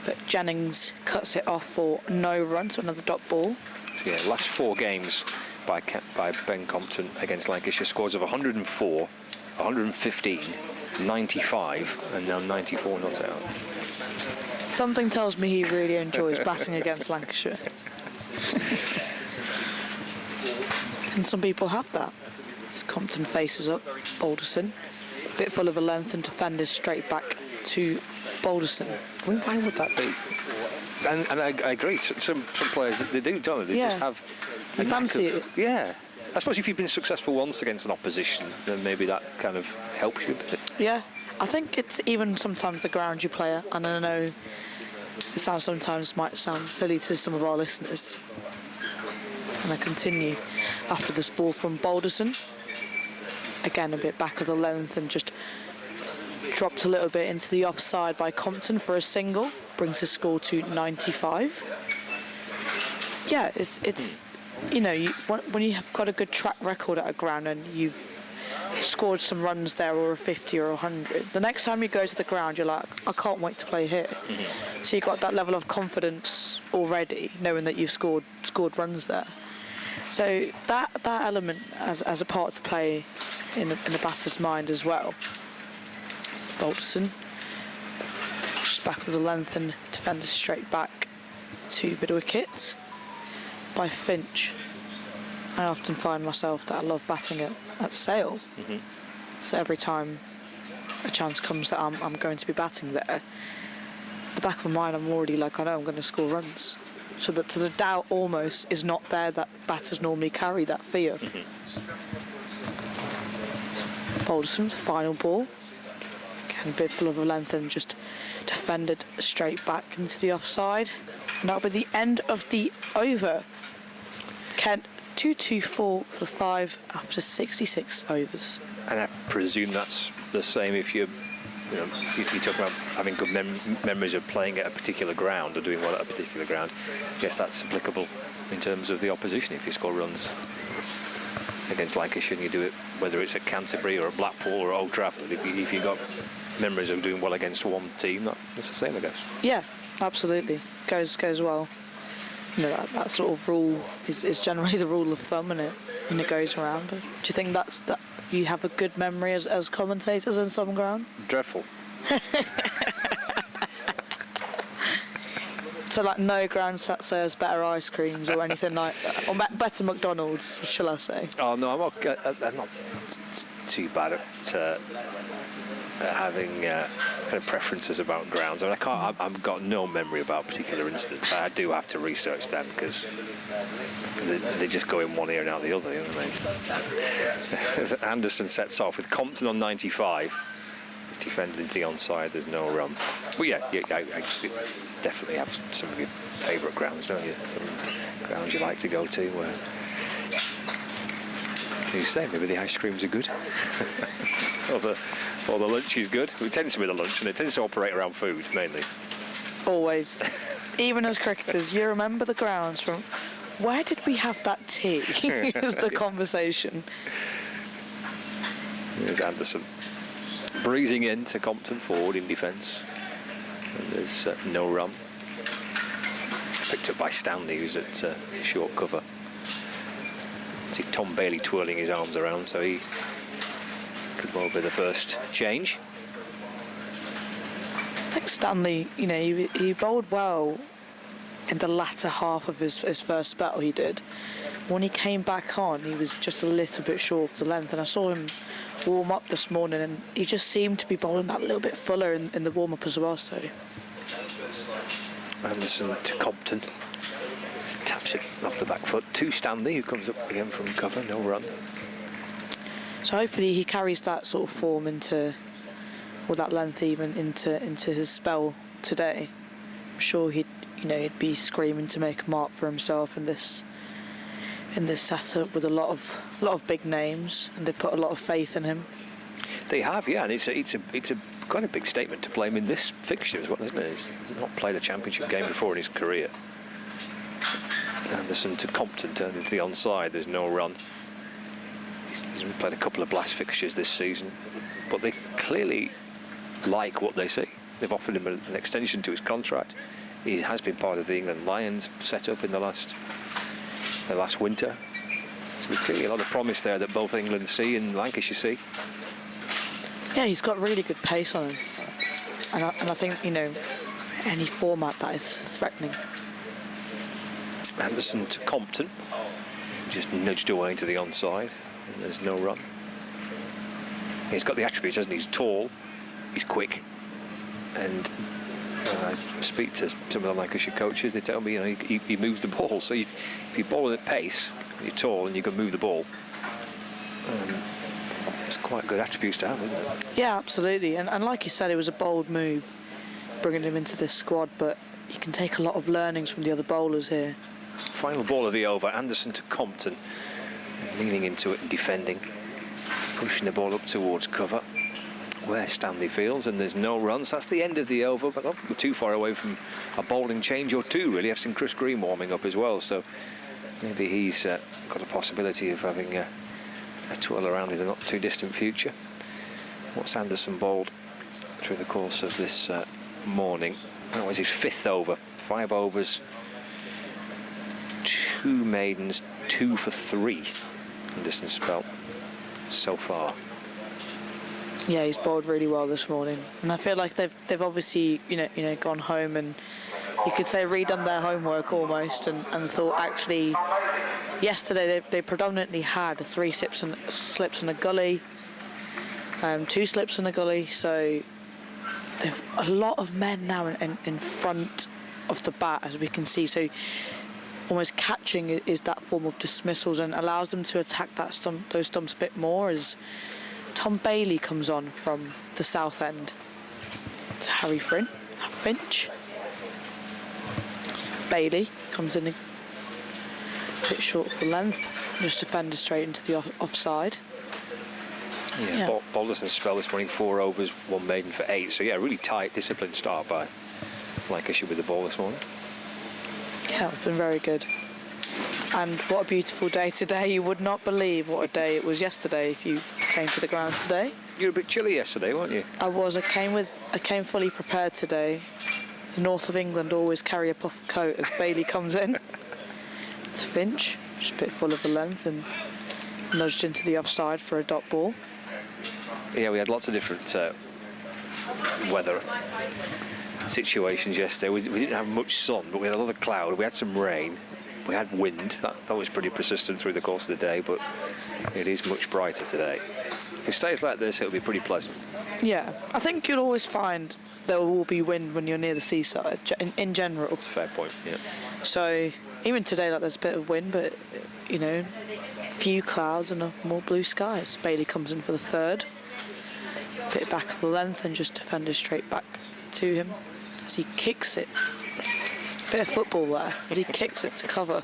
but Jennings cuts it off for no run, so another dot ball. So yeah, last 4 games by Ben Compton against Lancashire, scores of 104, 115, 95, and now 94 not out. Something tells me he really enjoys batting against Lancashire. And some people have that. As Compton faces up Balderson, a bit full of a length and defenders straight back to Balderson. Why would that be? And I agree. Some players, they do, don't they? They just have. You fancy it? Yeah. I suppose if you've been successful once against an opposition, then maybe that kind of helps you a bit. Yeah. I think it's even sometimes the ground you play at, and I know it sometimes might sound silly to some of our listeners. And I continue after this ball from Balderson. Again, a bit back of the length and just dropped a little bit into the offside by Compton for a single. Brings his score to 95. Yeah, it's you know, when you have got a good track record at a ground and you've scored some runs there, or a 50 or 100, the next time you go to the ground you're like, I can't wait to play here. So you've got that level of confidence already, knowing that you've scored runs there. So that element as a part to play in the batter's mind as well. Balderson just back with the length and defenders straight back to mid wicket by Finch. I often find myself that I love batting at Sale. So every time a chance comes that I'm going to be batting there, the back of my mind I'm already like, I know I'm going to score runs. So that the doubt almost is not there that batters normally carry that fear. Balderson's final ball. Again, a bit full of a length and just defended straight back into the offside. And that'll be the end of the over. Kent 224 for 5 after 66 overs. And I presume that's the same if you talk about having good memories of playing at a particular ground or doing well at a particular ground. I guess that's applicable in terms of the opposition. If you score runs against Lancashire and you do it, whether it's at Canterbury or at Blackpool or Old Trafford, if you've got memories of doing well against one team, that's the same, I guess. Yeah, absolutely. Goes well. You know, that sort of rule is generally the rule of thumb, and it goes around. But do you think that you have a good memory as commentators in some ground? Dreadful. So like no ground that serves better ice creams or anything like that, or better McDonald's, shall I say? Oh no, I'm not too bad at having kind of preferences about grounds. I mean, I've got no memory about particular incidents. I do have to research them because they just go in one ear and out the other. You know what I mean? Anderson sets off with Compton on 95. He's defended into the onside. There's no run. But yeah, I definitely have some of your favourite grounds, don't you? Some grounds you like to go to where you say maybe the ice creams are good. or the lunch is good. It tends to be the lunch, and it tends to operate around food mainly. Always. Even as cricketers, you remember the grounds from, where did we have that tea? Is the conversation. There's Anderson breezing into Compton forward in defence. And there's no run. Picked up by Stanley, who's at short cover. See Tom Bailey twirling his arms around, so he could well be the first change. I think Stanley, you know, he bowled well in the latter half of his first spell, he did. When he came back on, he was just a little bit short of the length, and I saw him warm up this morning, and he just seemed to be bowling that little bit fuller in the warm-up as well, so. Anderson to Compton. Taps it off the back foot to Stanley, who comes up again from cover, no run. So hopefully he carries that sort of form into, or that length even, into his spell today. I'm sure he'd be screaming to make a mark for himself in this setup with a lot of big names, and they've put a lot of faith in him. They have, yeah, and it's a quite a big statement to play him in this fixture as well, isn't it? He's not played a championship game before in his career. Anderson to Compton turned into the onside. There's no run. He's played a couple of blast fixtures this season, but they clearly like what they see. They've offered him an extension to his contract. He has been part of the England Lions set-up in the last winter. So there's clearly a lot of promise there that both England see and Lancashire see. Yeah, he's got really good pace on him, and I think, you know, any format that is threatening. Anderson to Compton, just nudged away to the onside, and there's no run. He's got the attributes, hasn't he? He's tall, he's quick, and I speak to some of the Lancashire coaches, they tell me, you know, he moves the ball, so if you bowl at pace, you're tall and you can move the ball. It's quite good attributes to have, isn't it? Yeah, absolutely, and like you said, it was a bold move bringing him into this squad, but he can take a lot of learnings from the other bowlers here. Final ball of the over, Anderson to Compton, leaning into it and defending, pushing the ball up towards cover where Stanley fields, and there's no runs. That's the end of the over, but not too far away from a bowling change or two, really. I've seen Chris Green warming up as well, so maybe he's got a possibility of having a twirl around in the not too distant future. What's Anderson bowled through the course of this morning? That was his 5th over. 5 overs, 2 maidens, 2 for 3. Anderson's spell so far. Yeah, he's bowled really well this morning, and I feel like they've obviously you know gone home and you could say redone their homework almost, and thought actually yesterday they predominantly had 3 slips in a gully, 2 slips in a gully, so they've a lot of men now in front of the bat, as we can see, so almost catching is that form of dismissals and allows them to attack those stumps a bit more, as Tom Bailey comes on from the south end to Harry Finch. Bailey comes in a bit short for length, just defender straight into the offside. Yeah. Balderson's spell this morning, 4 overs, 1 maiden for 8. So yeah, really tight, disciplined start by Lancashire with the ball this morning. Yeah, it's been very good. And what a beautiful day today. You would not believe what a day it was yesterday if you came to the ground today. You were a bit chilly yesterday, weren't you? I was. I came fully prepared today. The north of England always carry a puff coat as Bailey comes in. It's Finch, just a bit full of the length and nudged into the offside for a dot ball. Yeah, we had lots of different weather situations yesterday. We didn't have much sun, but we had a lot of cloud. We had some rain. We had wind. That was pretty persistent through the course of the day, but it is much brighter today. If it stays like this, it'll be pretty pleasant. Yeah, I think you'll always find there will be wind when you're near the seaside, in general. That's a fair point, yeah. So even today, like, there's a bit of wind, but, you know, few clouds and more blue skies. Bailey comes in for the 3rd. Bit back of the length and just defender straight back to him as he kicks it. Bit of football there, as he kicks it to cover.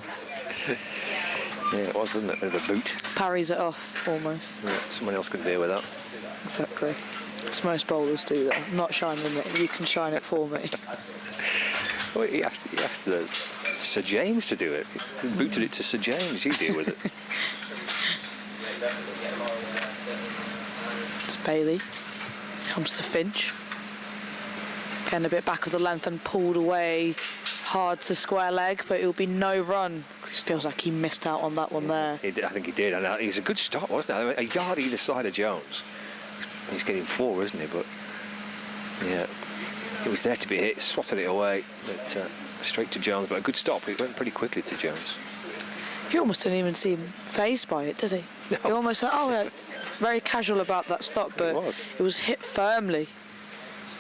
Yeah, it was, wasn't it? A bit of a boot. Parries it off, almost. Yeah, someone else can deal with that. Exactly. As most bowlers do that. I'm not shining it, you can shine it for me. Well, he asked Sir James to do it. He booted it to Sir James. You deal with it. It's Bailey. Comes to Finch. Again, a bit back of the length and pulled away. Hard to square leg, but it'll be no run. It feels like he missed out on that one there. I think he did. And he's a good start, wasn't it? A yard either side of Jones. He's getting 4, isn't he? But, yeah, it was there to be hit. Swatted it away. But, straight to Jones. But a good stop. It went pretty quickly to Jones. He almost didn't even seem fazed by it, did he? No. He almost said, oh, yeah, very casual about that stop, but it was hit firmly.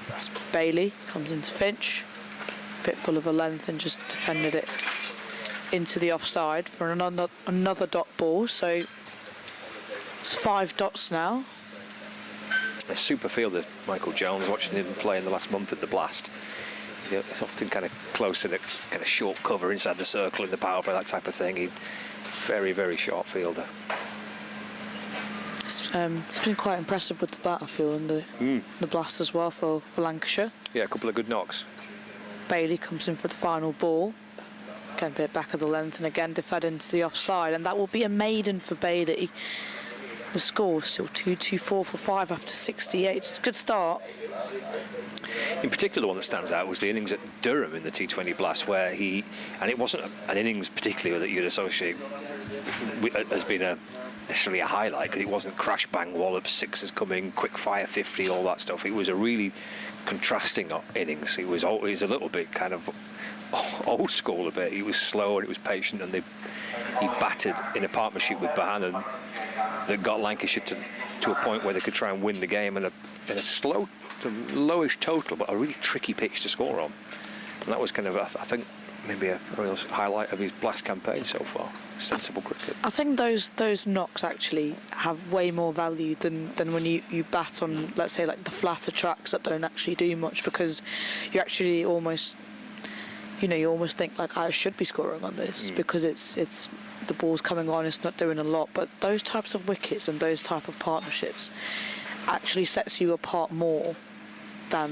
That's Bailey comes into Finch. Bit full of a length and just defended it into the offside for another dot ball. So it's 5 dots now. A super fielder, Michael Jones, watching him play in the last month at the Blast. He's often kind of close in a kind of short cover inside the circle in the power play, that type of thing. He's very, very sharp fielder. It's been quite impressive with the bat, I feel, and the Blast as well for Lancashire. Yeah, a couple of good knocks. Bailey comes in for the final ball. Again, a bit back of the length and again defended into the offside, and that will be a maiden for Bailey. The score still 2-2-4 for 5 after 68. It's a good start. In particular, the one that stands out was the innings at Durham in the T20 Blast, where and it wasn't an innings particularly that you'd associate as being necessarily a highlight, because it wasn't crash bang wallop, sixes coming, quick fire 50, all that stuff. It was a really contrasting innings. It was always a little bit kind of old school a bit. He was slow and it was patient, and he batted in a partnership with Bohannon that got Lancashire to a point where they could try and win the game in a slow to lowish total, but a really tricky pitch to score on. And that was kind of, I think, maybe a real highlight of his Blast campaign so far. Sensible cricket. I think those knocks actually have way more value than when you bat on, let's say, like the flatter tracks that don't actually do much, because you actually almost, you almost think like I should be scoring on this because it's the ball's coming on, it's not doing a lot. But those types of wickets and those type of partnerships actually sets you apart more than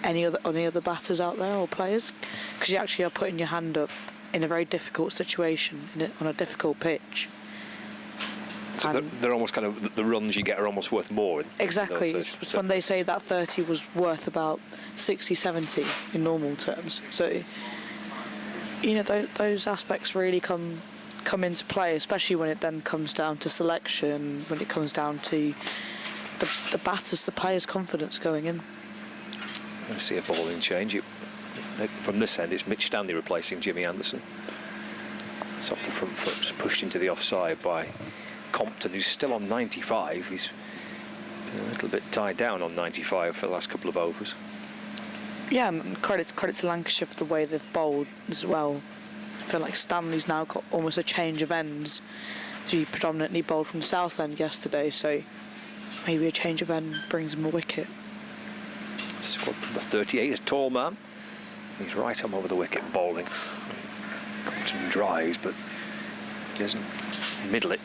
any other batters out there or players, because you actually are putting your hand up in a very difficult situation on a difficult pitch. So they're almost kind of, the runs you get are almost worth more. Exactly. It's when they say that 30 was worth about 60, 70 in normal terms. So, those aspects really come into play, especially when it then comes down to selection, when it comes down to the batters, the players' confidence going in. I see a ball in change. From this end, it's Mitch Stanley replacing Jimmy Anderson. It's off the front foot, just pushed into the offside by Compton, who's still on 95. He's been a little bit tied down on 95 for the last couple of overs. Yeah, and credit to Lancashire for the way they've bowled as well. I feel like Stanley's now got almost a change of ends. So he predominantly bowled from the south end yesterday, so maybe a change of end brings him a wicket. Squad number 38, a tall man. He's right on over the wicket bowling. Compton drives, but he doesn't middle it.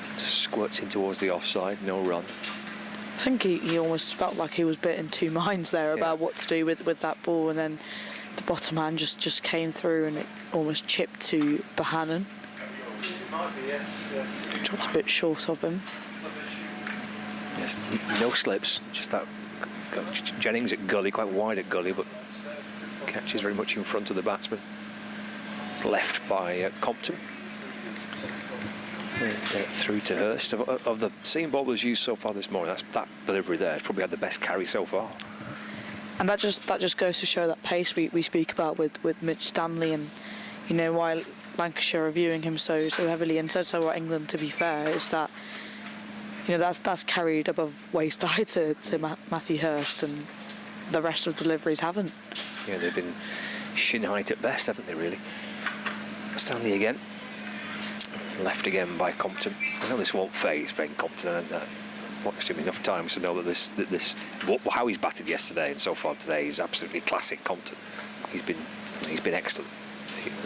Squirts in towards the offside, no run. I think he almost felt like he was a bit in two minds there about what to do with that ball, and then the bottom hand just came through and it almost chipped to Bohannon. Dropped a bit short of him. Yes, no slips, just that. Got Jennings at gully, quite wide at gully, but catches very much in front of the batsman. It's left by Compton. Through to Hurst. Of the seam bowlers used so far this morning, that delivery there has probably had the best carry so far. And that just goes to show that pace we speak about with Mitch Stanley, and why Lancashire are viewing him so heavily, and so are England, to be fair, is that that's carried above waist high to Matthew Hurst, and the rest of the deliveries haven't. Yeah, they've been shin height at best, haven't they, really? Stanley again. Left again by Compton. I know this won't phase Ben Compton, and I've watched him enough times to know that how he's batted yesterday and so far today is absolutely classic Compton. He's been excellent.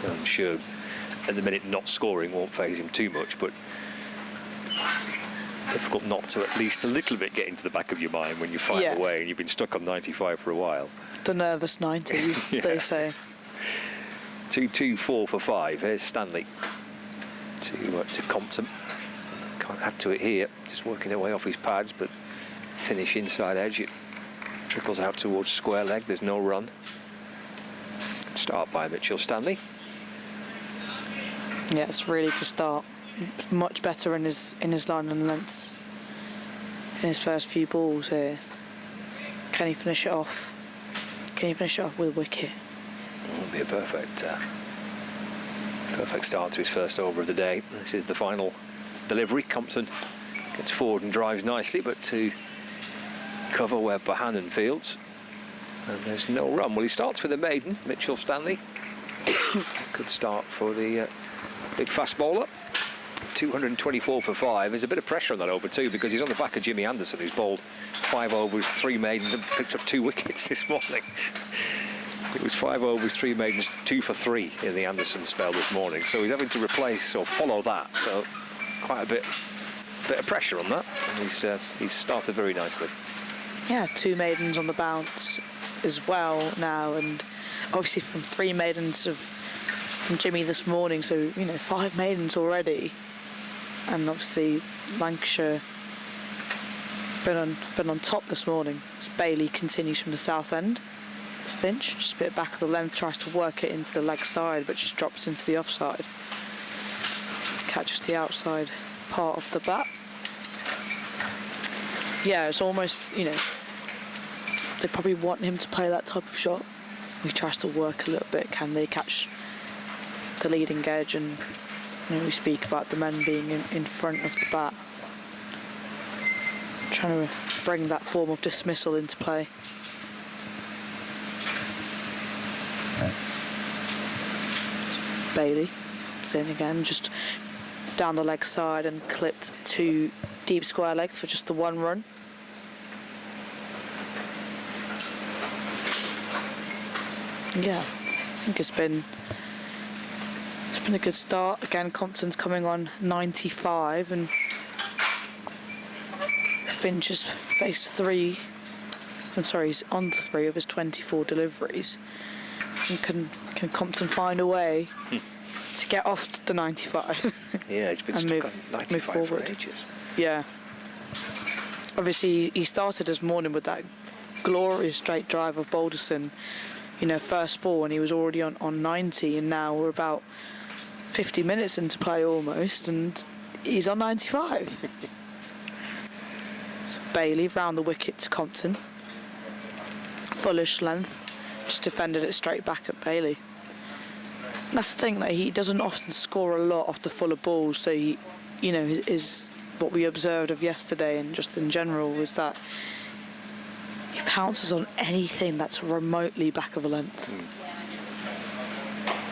I'm sure at the minute not scoring won't phase him too much, but difficult not to at least a little bit get into the back of your mind when you find a way and you've been stuck on 95 for a while. The nervous 90s, as they say. 2-2-4 for 5. Here's Stanley to Compton. Can't add to it here. Just working away off his pads, but finish inside edge. It trickles out towards square leg. There's no run. Start by Mitchell Stanley. Yeah, it's a really good start. It's much better in his line and lengths in his first few balls here. Can he finish it off? Can he finish it off with a wicket? It would be a perfect start to his first over of the day. This is the final delivery. Compton gets forward and drives nicely, but to cover where Bohannon fields. And there's no run. Well, he starts with a maiden, Mitchell Stanley. Good start for the big fast bowler. 224 for 5. There's a bit of pressure on that over too, because he's on the back of Jimmy Anderson, who's bowled 5 overs, 3 maidens and picked up 2 wickets this morning. It was 5 overs, 3 maidens, 2 for 3 in the Anderson spell this morning. So he's having to replace or follow that. So quite a bit of pressure on that. And he's started very nicely. Yeah, 2 maidens on the bounce as well now, and obviously from 3 maidens from Jimmy this morning. So, you know, 5 maidens already. And obviously Lancashire have been on top this morning. As Bailey continues from the south end. Finch, just a bit back of the length, tries to work it into the leg side, but just drops into the offside. Catches the outside part of the bat. Yeah, it's almost, you know, they probably want him to play that type of shot. He tries to work a little bit. Can they catch the leading edge? And you know, we speak about the men being in front of the bat. Trying to bring that form of dismissal into play. Bailey, in again, just down the leg side and clipped to deep square leg for just the 1 run. Yeah, I think it's been a good start. Again, Compton's coming on 95, and Finch has faced 3. I'm sorry, he's on 3 of his 24 deliveries. And can Compton find a way to get off the 95? Yeah, he's been stuck on 95 for ages. Yeah. Obviously, he started this morning with that glorious straight drive of Balderson. You know, first ball, and he was already on 90, and now we're about 50 minutes into play almost, and he's on 95. So Bailey round the wicket to Compton. Fullish length. Just defended it straight back at Bailey. And that's the thing, that he doesn't often score a lot off the fuller balls, so he, you know, is what we observed of yesterday and just in general was that he pounces on anything that's remotely back of a length.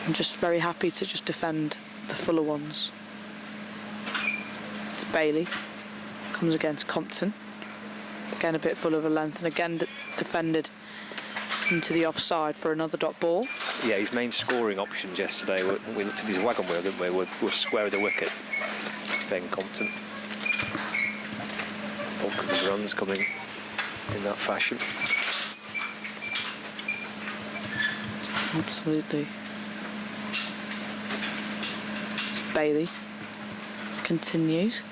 I'm just very happy to just defend the fuller ones. It's Bailey. Comes against Compton. Again a bit full of a length, and again defended into the offside for another dot ball. Yeah, his main scoring options yesterday, we looked at his wagon wheel, didn't we? Were square of the wicket. Ben Compton. Bulk of his runs coming in that fashion. Absolutely. Bailey continues.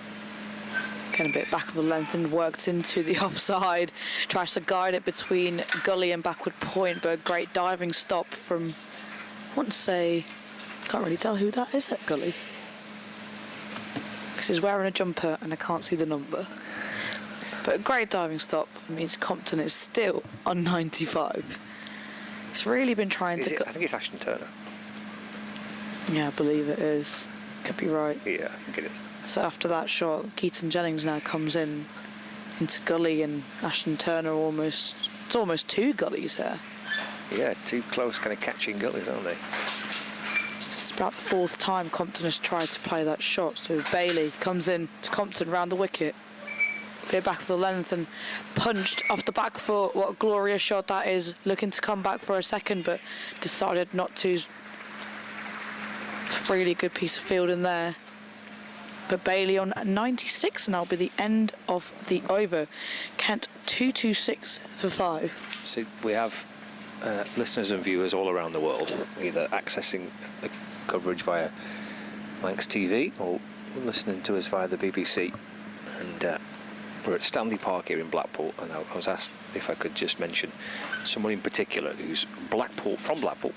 Getting a bit back of the length and worked into the offside. Tries to guide it between gully and backward point, but a great diving stop from, I want to say, can't really tell who that is at gully. Because he's wearing a jumper and I can't see the number. But a great diving stop means Compton is still on 95. He's really been trying to... I think it's Ashton Turner. Yeah, I believe it is. Could be right. Yeah, I think it is. So after that shot, Keaton Jennings now comes in into gully, and Ashton Turner it's almost 2 gullies here. Yeah, 2 close kind of catching gullies, aren't they? It's about the 4th time Compton has tried to play that shot. So Bailey comes in to Compton round the wicket. Bit back of the length and punched off the back foot. What a glorious shot that is. Looking to come back for a second, but decided not to. Really good piece of fielding there. But Bailey on 96, and that'll be the end of the over. Kent 226 for 5. So we have listeners and viewers all around the world, either accessing the coverage via Lancs TV or listening to us via the BBC. And we're at Stanley Park here in Blackpool, and I was asked if I could just mention someone in particular who's from Blackpool,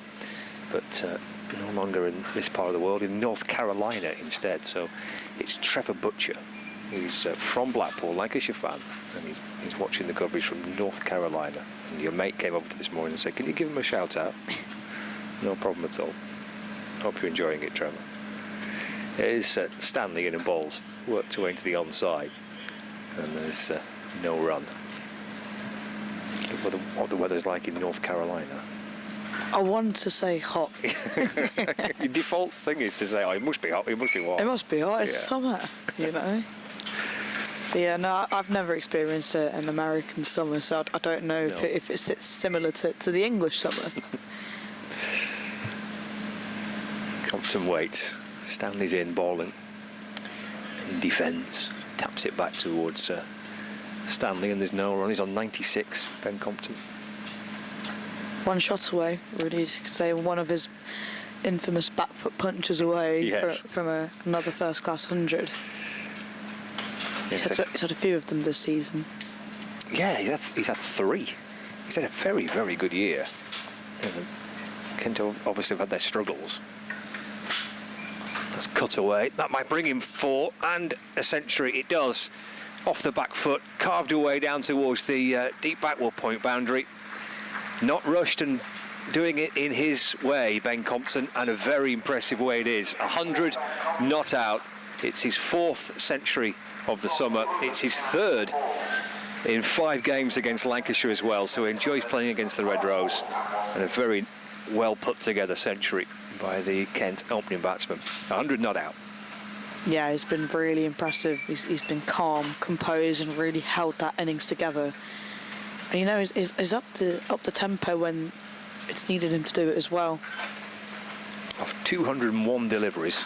but no longer in this part of the world, in North Carolina instead. So it's Trevor Butcher. He's from Blackpool, Lancashire fan, and he's watching the coverage from North Carolina. And your mate came up to this morning and said, "Can you give him a shout out?" No problem at all. Hope you're enjoying it, Trevor. It is Stanley in and balls, worked away into the onside, and there's no run. What the weather's like in North Carolina. I wanted to say hot. Your default thing is to say, "Oh, it must be hot. It must be warm." It must be hot. It's summer, you know. But yeah, no, I've never experienced an American summer, so I don't know if it's similar to the English summer. Compton waits. Stanley's in, bowling. In defence. Taps it back towards Stanley, and there's no run. He's on 96, Ben Compton. One shot away, really, you could say, one of his infamous back foot punches away from another first-class 100. He's had a few of them this season. Yeah, he's had 3. He's had a very, very good year. Kent obviously have had their struggles. That's cut away. That might bring him 4 and a century. It does. Off the back foot, carved away down towards the deep backward point boundary. Not rushed and doing it in his way, Ben Compton, and a very impressive way it is. 100 not out. It's his 4th century of the summer. It's his 3rd in 5 games against Lancashire as well, so he enjoys playing against the Red Rose, and a very well put together century by the Kent opening batsman. 100 not out. Yeah, he's been really impressive. He's been calm, composed, and really held that innings together. And you know, he's up the tempo when it's needed him to do it as well. Of 201 deliveries,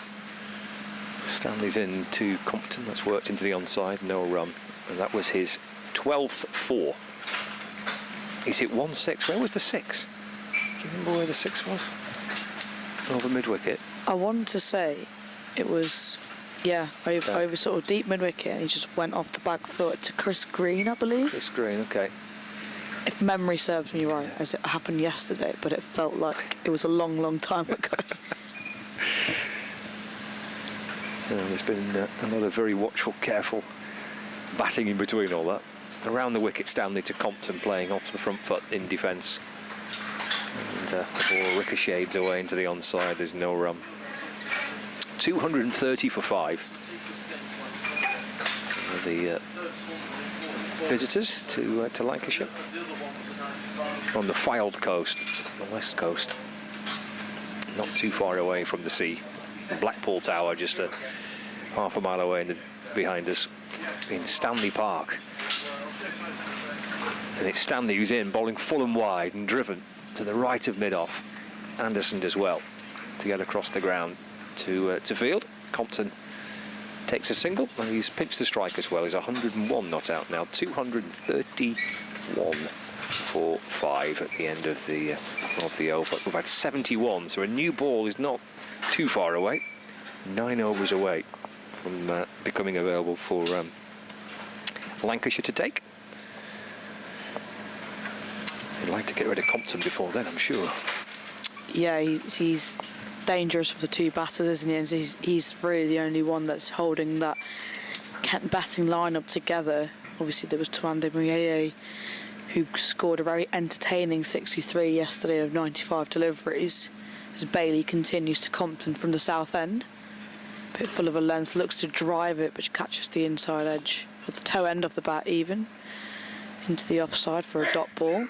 Stanley's in to Compton. That's worked into the onside, no run, and that was his 12th 4. He's hit 1-6. Where was the 6? Do you remember where the 6 was? Over mid-wicket. I wanted to say it was, over sort of deep mid-wicket, and he just went off the back foot to Chris Green, I believe. Chris Green, okay. If memory serves me right, as it happened yesterday, but it felt like it was a long, long time ago. There's been a lot of very watchful, careful batting in between all that. Around the wicket, Stanley to Compton, playing off the front foot in defence. And the ball ricochets away into the onside. There's no run. 230 for 5. The visitors to Lancashire on the Fylde coast, the west coast, not too far away from the sea. Blackpool Tower just half a mile away behind us in Stanley Park. And it's Stanley who's in, bowling full and wide and driven to the right of mid-off. Anderson does well to get across the ground to field. Compton takes a single, and he's pinched the strike as well. He's 101 not out now. 231 for 5 at the end of the over. We've had 71, so a new ball is not too far away. 9 overs away from becoming available for Lancashire to take. They'd like to get rid of Compton before then, I'm sure. Yeah, he's dangerous for the 2 batters, isn't he? And he's really the only one that's holding that Kent batting lineup together. Obviously, there was Twande Muyeye, who scored a very entertaining 63 yesterday of 95 deliveries, as Bailey continues to Compton from the south end. Bit full of a length, looks to drive it, but catches the inside edge at the toe end of the bat, even into the offside for a dot ball.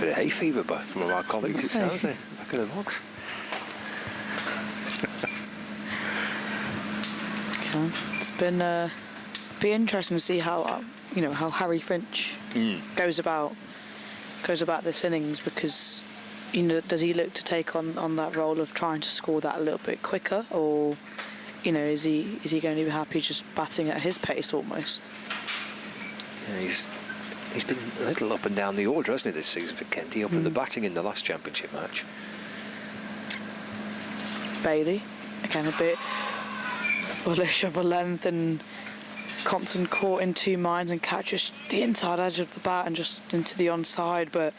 Bit of hay fever from our colleagues, it sounds, back of the box. It's been be interesting to see how how Harry Finch goes about this innings, because does he look to take on that role of trying to score that a little bit quicker, or is he going to be happy just batting at his pace almost? Yeah, he's He's been a little up and down the order, hasn't he, this season for Kent? He opened the batting in the last championship match. Bailey, again a bit bullish of a length, and Compton caught in two minds and catches the inside edge of the bat and just into the onside, but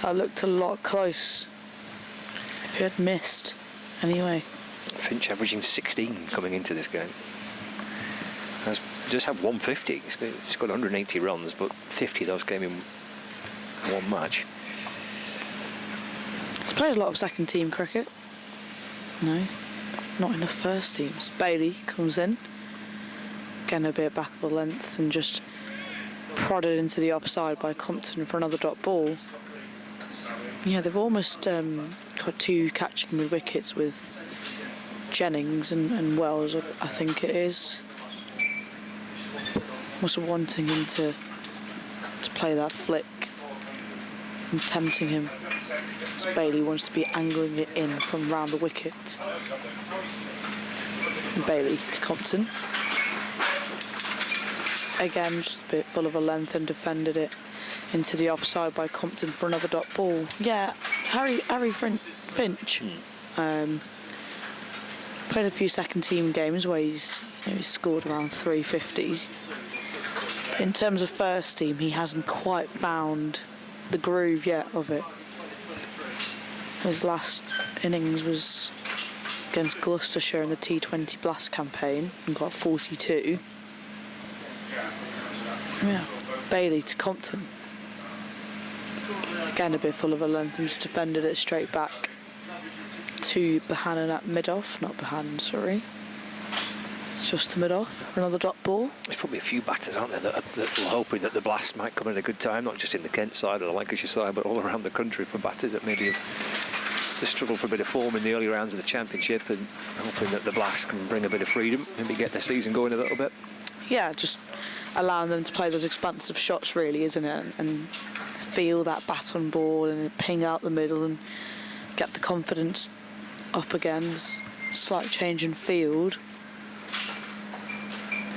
that looked a lot close if he had missed anyway. Finch averaging 16 coming into this game. Has just had 150. He's got 180 runs, but 50 of those came in one match. He's played a lot of second team cricket. No, not enough first teams. Bailey comes in, again a bit back of the length and just prodded into the offside by Compton for another dot ball. Yeah, they've almost got two catching mid wickets with Jennings and Wells, I think it is. Must have wanting him to play that flick and tempting him. As Bailey wants to be angling it in from round the wicket. And Bailey to Compton. Again, just a bit full of a length and defended it into the offside by Compton for another dot ball. Yeah, Harry Finch played a few second team games where he's scored around 350. In terms of first team, he hasn't quite found the groove yet of it. His last innings was against Gloucestershire in the T20 Blast campaign and got 42. Yeah, Bailey to Compton. Again a bit full of a length and just defended it straight back to Bohannon at mid-off. Not Bohannon, sorry. It's just the mid-off for another dot ball. There's probably a few batters, aren't there, that are hoping that the Blast might come in a good time, not just in the Kent side or the Lancashire side, but all around the country for batters that maybe have struggled for a bit of form in the early rounds of the Championship, and hoping that the Blast can bring a bit of freedom, maybe get the season going a little bit. Yeah, just allowing them to play those expansive shots, really, isn't it? And feel that bat on ball and ping out the middle and get the confidence up again. Slight change in field.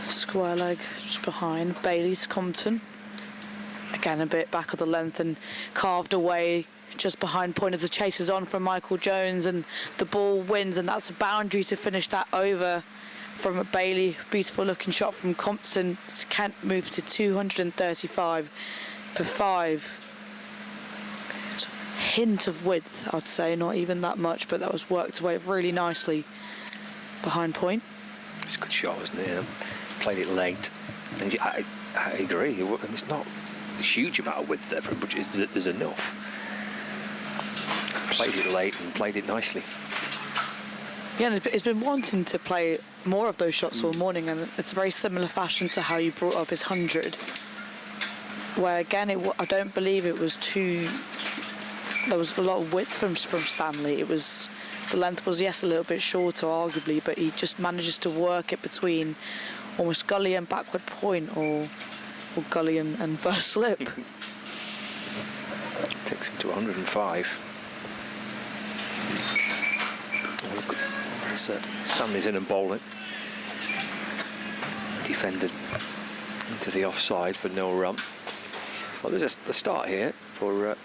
Square leg just behind. Bailey to Compton. Again a bit back of the length and carved away just behind point as the chase is on from Michael Jones, and the ball wins, and that's a boundary to finish that over from Bailey. Beautiful looking shot from Compton. Kent moved to 235 for 5. Hint of width, I'd say, not even that much, but that was worked away really nicely behind point. It's a good shot, wasn't it? Played it late, and I agree. It's not a huge amount of width there, but there's enough. Played it late and played it nicely. Yeah, and it's been wanting to play more of those shots all morning, and it's a very similar fashion to how you brought up his 100, where again I don't believe it was too. There was a lot of width from Stanley. It was, the length was, yes, a little bit shorter arguably, but he just manages to work it between almost gully and backward point, or gully and first slip. Takes him to 105. Stanley's in and bowling. Defended into the offside for no run. Well, there's a start here for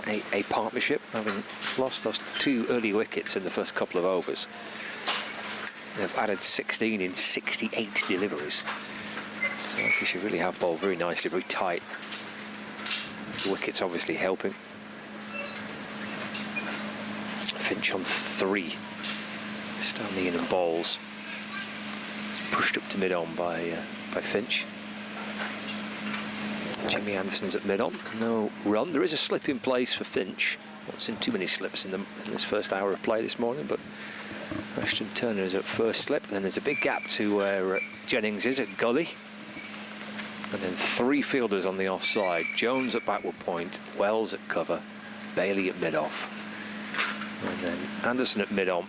a partnership, having lost those 2 early wickets in the first couple of overs. They've added 16 in 68 deliveries. So I guess you really have bowled very nicely, very tight. The wickets obviously helping. Finch on 3. Stanley in and bowls. It's pushed up to mid-on by Finch. Jimmy Anderson's at mid-on, no run. There is a slip in place for Finch. Not seen too many slips in this first hour of play this morning, but Ashton Turner is at first slip. Then there's a big gap to where Jennings is at gully. And then 3 fielders on the offside. Jones at backward point, Wells at cover, Bailey at mid-off. And then Anderson at mid-on.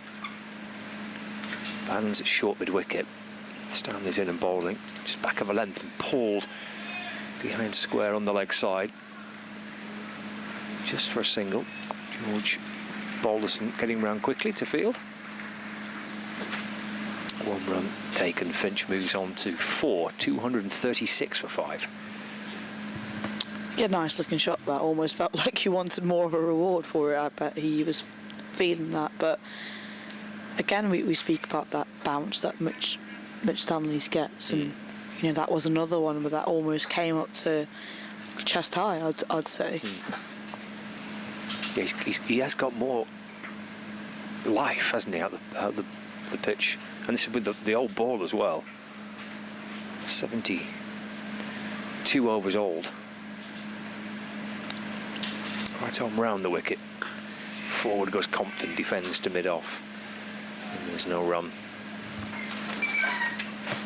Bannon's at short mid-wicket. Stanley's in and bowling, just back of a length and pulled behind square on the leg side. Just for a single. George Balderson getting round quickly to field. 1 run taken. Finch moves on to 4, 236 for 5. Yeah, nice looking shot. That almost felt like he wanted more of a reward for it. I bet he was feeling that. But again, we speak about that bounce that Mitch Stanley's gets, and you know that was another one where that almost came up to chest high. I'd say. Yeah, he has got more life, hasn't he, out the pitch, and this is with the old ball as well. 72 overs old. Right on round the wicket. Forward goes Compton, defends to mid-off. And there's no run.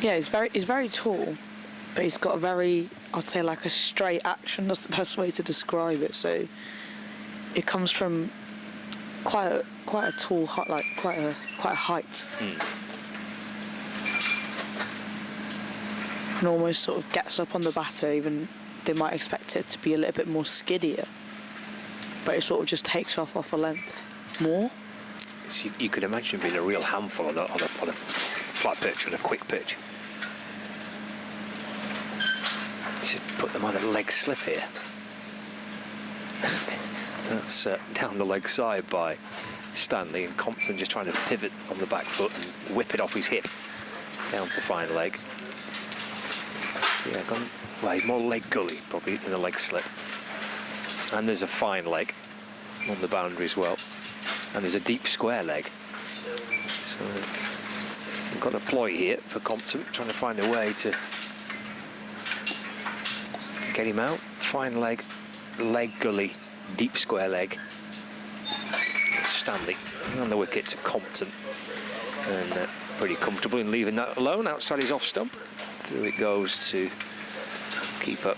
Yeah, he's very tall, but he's got a very, I'd say, like a straight action. That's the best way to describe it. So it comes from quite a tall, like quite a height, and almost sort of gets up on the batter. Even they might expect it to be a little bit more skiddier, but it sort of just takes off a length more. So you could imagine being a real handful on a flat pitch, on a quick pitch. You should put them on a leg slip here. That's down the leg side by Stanley, and Compton just trying to pivot on the back foot and whip it off his hip down to fine leg. Yeah, well, more leg gully probably than a leg slip. And there's a fine leg on the boundary as well, and there's a deep square leg. So we've got a ploy here for Compton, trying to find a way to get him out. Fine leg, leg gully, deep square leg. Stanley on the wicket to Compton, and pretty comfortable in leaving that alone outside his off stump. Through it goes to keeper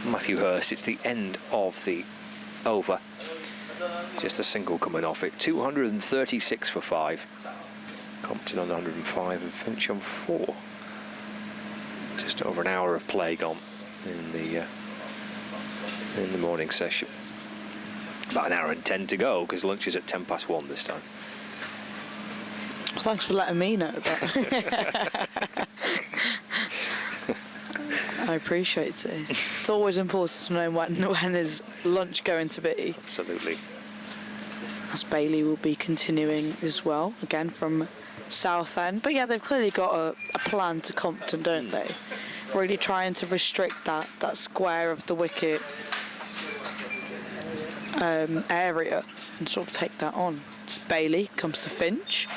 Matthew Hurst. It's the end of the over. Just a single coming off it. 236 for 5. Compton on 105 and Finch on 4. Just over an hour of play gone in the morning session. About an hour and 10 to go, because lunch is at 1:10 this time. Well, thanks for letting me know that. I appreciate it. It's always important to know when is lunch going to be. Absolutely. As Bailey will be continuing as well, again from Southend. But yeah, they've clearly got a plan to Compton, don't they? Really trying to restrict that square of the wicket area and sort of take that on. It's Bailey comes to Finch.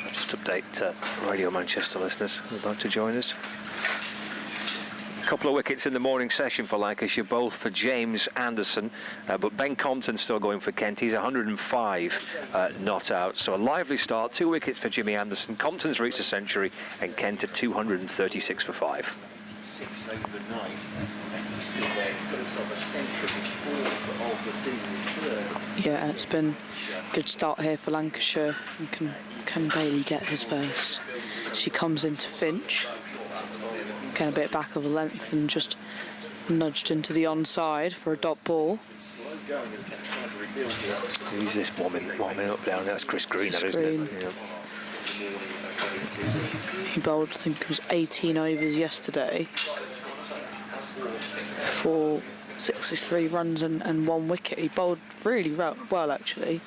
I'll just update Radio Manchester listeners who are about to join us. A couple of wickets in the morning session for Lancashire, both for James Anderson, but Ben Compton still going for Kent. He's 105 not out, so a lively start. 2 wickets for Jimmy Anderson. Compton's reached a century, and Kent at 236 for 5. 6 overnight, and he's still there. He's got himself a century. His 4th of the season, his 3rd. Yeah, it's been a good start here for Lancashire. And can Bailey get his first? She comes into Finch, getting a bit back of a length and just nudged into the onside for a dot ball. Who's this warming up down there? That's Chris Green, Chris isn't Green. it? Yeah. He bowled, I think it was 18 overs yesterday for 63 runs and 1 wicket. He bowled really well, actually.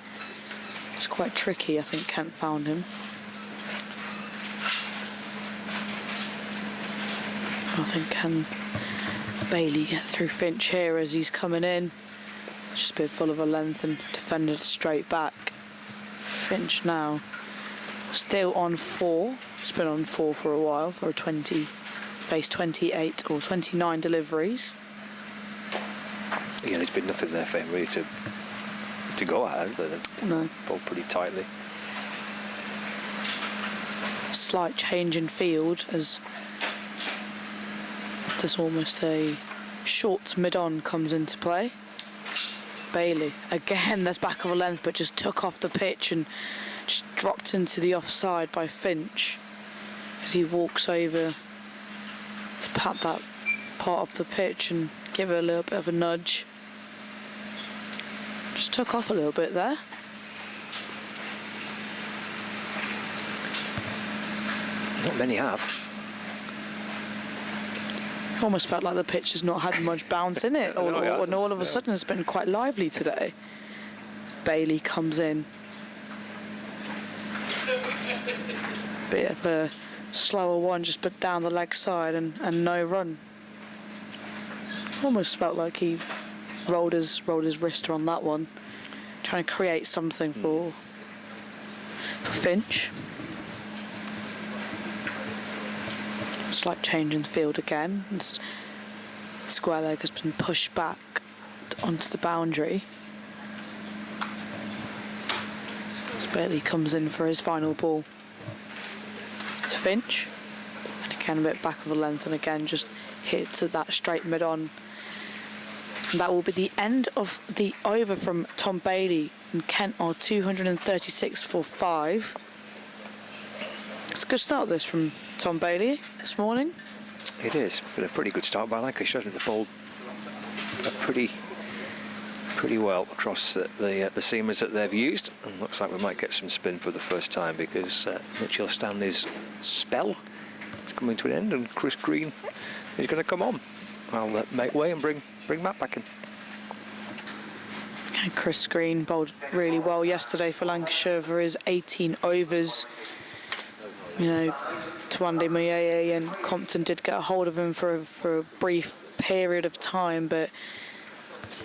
It's quite tricky. I think Kent found him. I think can Bailey get through Finch here as he's coming in? Just a bit full of a length and defended straight back. Finch now still on 4. He's been on 4 for a while for a 28 or 29 deliveries. Yeah, there's been nothing there for him really to go at, has there? No. Bowled pretty tightly. Slight change in field as there's almost a short mid-on comes into play. Bailey, again, that's back of a length, but just took off the pitch and just dropped into the offside by Finch as he walks over to pat that part of the pitch and give her a little bit of a nudge. Just took off a little bit there. Not many have. Almost felt like the pitch has not had much bounce in it, and all of a sudden it's been quite lively today. Bailey comes in. Bit of a slower one, just put down the leg side and no run. Almost felt like he rolled his wrist on that one, trying to create something for Finch. Slight change in the field again. Square leg has been pushed back onto the boundary. Bailey comes in for his final ball. It's Finch, and again a bit back of the length, and again just hits at that straight mid on. And that will be the end of the over from Tom Bailey, and Kent are 236 for 5. It's a good start this from Tom Bailey this morning. It is, but a pretty good start by Lancashire. The ball pretty well across the seamers that they've used, and looks like we might get some spin for the first time, because Mitchell Stanley's spell is coming to an end, and Chris Green is going to come on. I'll make way and bring Matt back in. And Chris Green bowled really well yesterday for Lancashire for his 18 overs. You know, Twande Moyeye and Compton did get a hold of him for a brief period of time, but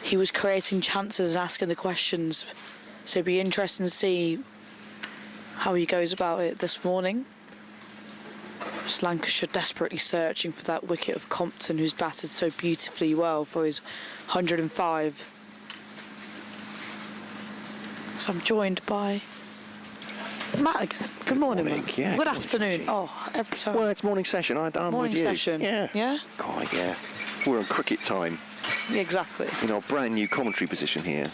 he was creating chances and asking the questions. So it'd be interesting to see how he goes about it this morning. Just Lancashire desperately searching for that wicket of Compton, who's batted so beautifully well for his 105. So I'm joined by Matt again. Good morning, Matt. Yeah, good afternoon. Oh, every time. Well, it's morning session. I'm morning with you. session. Yeah. Yeah? God, yeah. We're on cricket time. Exactly. In our brand new commentary position here,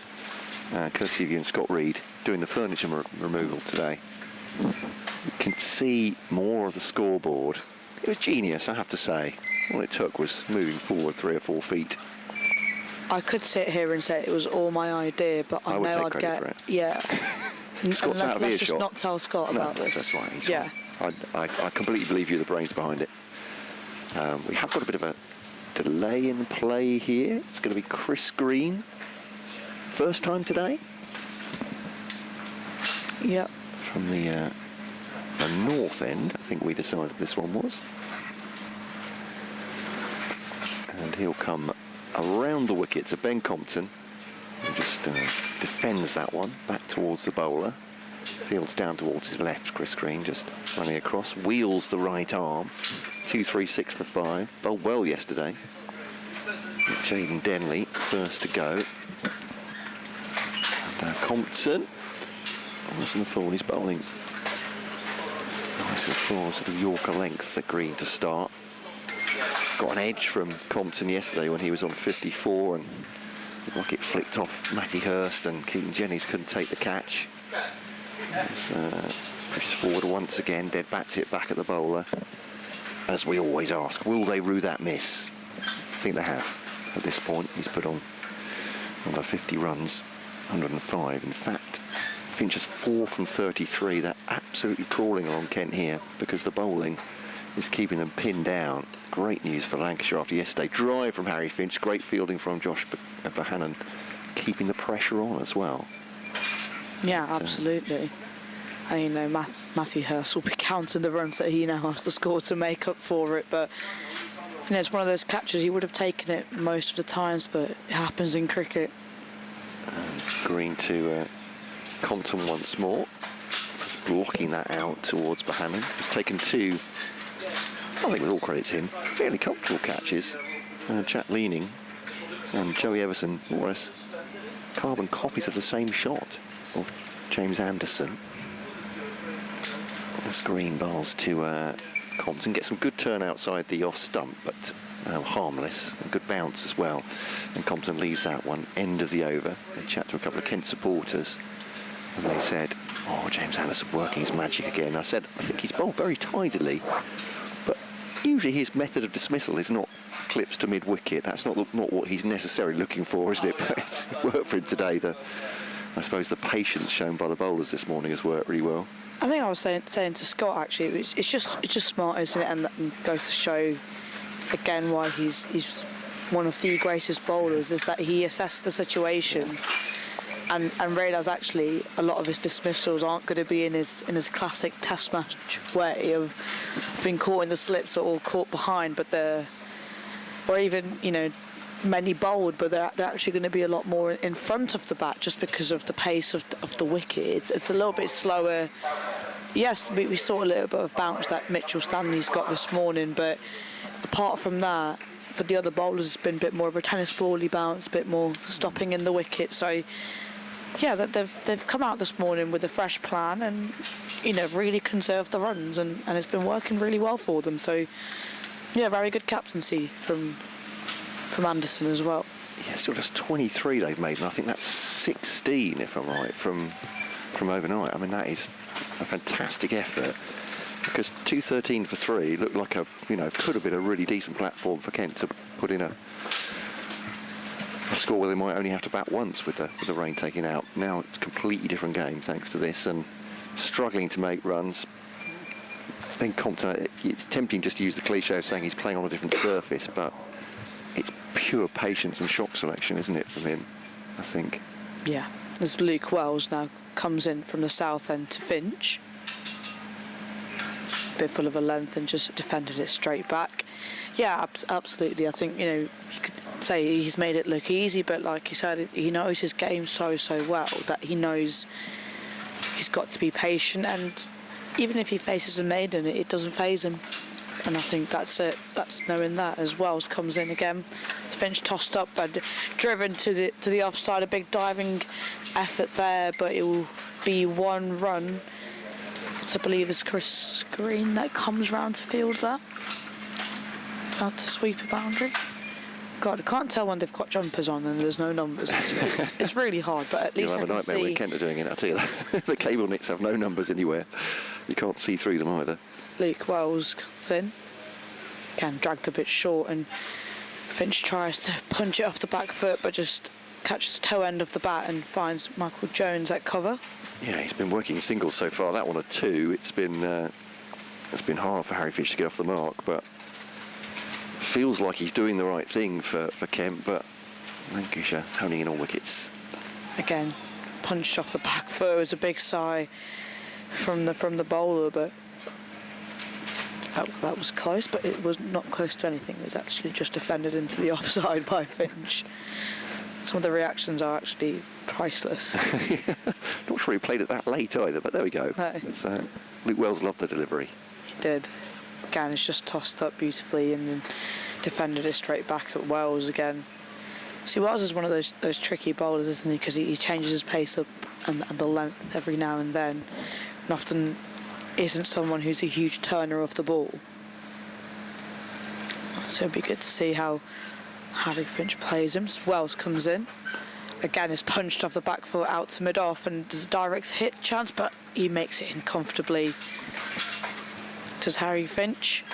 courtesy of you and Scott Reed, doing the furniture removal today. You can see more of the scoreboard. It was genius, I have to say. All it took was moving forward 3 or 4 feet. I could sit here and say it was all my idea, but I know I'd get... For it. Yeah. Scott's out of let's earshot. just not tell Scott about this. That's right. He's yeah. fine. I completely believe you're the brains behind it. We have got a bit of a delay in play here. It's going to be Chris Green. First time today. Yep. From the north end, I think we decided this one was. And he'll come around the wicket to Ben Compton. And just defends that one back towards the bowler. Fields down towards his left, Chris Green just running across. Wheels the right arm. 2-3-6 for 5. Bowled well yesterday. Jaden Denley first to go. And Compton. Nice on the full, he's bowling nice and full, sort of Yorker length at Green to start. Got an edge from Compton yesterday when he was on 54, and the wicket flicked off Matty Hurst, and Keaton Jennings couldn't take the catch. Pushes forward once again, dead bats it back at the bowler. As we always ask, will they rue that miss? I think they have at this point. He's put on under 50 runs, 105 in fact. Finch is 4 from 33. They're absolutely crawling along Kent here because the bowling is keeping them pinned down. Great news for Lancashire after yesterday. Drive from Harry Finch, great fielding from Josh Bohannon, keeping the pressure on as well. Yeah, absolutely. And you know, Matthew Hurst will be counting the runs that he now has to score to make up for it. But you know, it's one of those catches, he would have taken it most of the times, but it happens in cricket. And Green to Compton once more. Just blocking that out towards Bohannon. He's taken 2, I think with all credit to him, fairly comfortable catches. Chat leaning. And Joey Everson, more or less carbon copies of the same shot of James Anderson. As Green bowls to Compton. Gets some good turn outside the off stump, but harmless. A good bounce as well. And Compton leaves that one end of the over. They chat to a couple of Kent supporters, and they said, oh, James Anderson working his magic again. I said, I think he's bowled very tidily, but usually his method of dismissal is not clips to mid-wicket. That's not what he's necessarily looking for, isn't it? But it's worked for him today. I suppose the patience shown by the bowlers this morning has worked really well. I think I was saying to Scott, actually, it's just smart, isn't it? And goes to show again why he's one of the greatest bowlers, is that he assessed the situation and realised actually a lot of his dismissals aren't going to be in his classic test match way of being caught in the slips or caught behind, but or even, you know, many bowled, but they're actually going to be a lot more in front of the bat just because of the pace of the wicket. It's a little bit slower. Yes, we saw a little bit of bounce that Mitchell Stanley's got this morning, but apart from that, for the other bowlers, it's been a bit more of a tennis ball-y bounce, a bit more stopping in the wicket. So, yeah, they've come out this morning with a fresh plan and, you know, really conserved the runs, and it's been working really well for them. So, yeah, very good captaincy from Anderson as well. Yeah, still just 23 they've made, and I think that's 16, if I'm right, from overnight. I mean, that is a fantastic effort, because 213 for 3 looked like could have been a really decent platform for Kent to put in a score where they might only have to bat once with the rain taken out. Now it's a completely different game thanks to this, and struggling to make runs. I think Compton, it's tempting just to use the cliche of saying he's playing on a different surface, but it's pure patience and shot selection, isn't it, from him, I think. Yeah, as Luke Wells now comes in from the south end to Finch. A bit full of a length and just defended it straight back. Yeah, absolutely. I think, you know, you could say he's made it look easy, but like you said, he knows his game so well that he knows he's got to be patient, and even if he faces a maiden, it doesn't faze him. And I think that's it. That's knowing that as Wells comes in again. Finch tossed up and driven to the offside. A big diving effort there, but it will be one run. I believe it's Chris Green that comes round to field that. About to sweep a boundary. God, I can't tell when they've got jumpers on and there's no numbers. It's really hard, but at least You'll have a nightmare when Kent are doing it, I'll tell you that. The cable knits have no numbers anywhere. You can't see through them either. Luke Wells comes in. Again, dragged a bit short, and Finch tries to punch it off the back foot, but just catches the toe end of the bat and finds Michael Jones at cover. Yeah, he's been working singles so far. That one a 2. It's been hard for Harry Finch to get off the mark, but feels like he's doing the right thing for Kent, but Lancashire honing in on wickets. Again, punched off the back foot. It was a big sigh from the bowler, but that was close, but it was not close to anything. It was actually just defended into the offside by Finch. Some of the reactions are actually priceless. Not sure he played it that late either, but there we go. No. Luke Wells loved the delivery. He did. Again, it's just tossed up beautifully and then defended it straight back at Wells again. See, Wells is one of those tricky bowlers, isn't he? Because he changes his pace up and the length every now and then, and often isn't someone who's a huge turner of the ball. So it'd be good to see how Harry Finch plays him. Wells comes in. Again, is punched off the back foot out to mid-off, and there's a direct hit chance, but he makes it in comfortably. Does Harry Finch.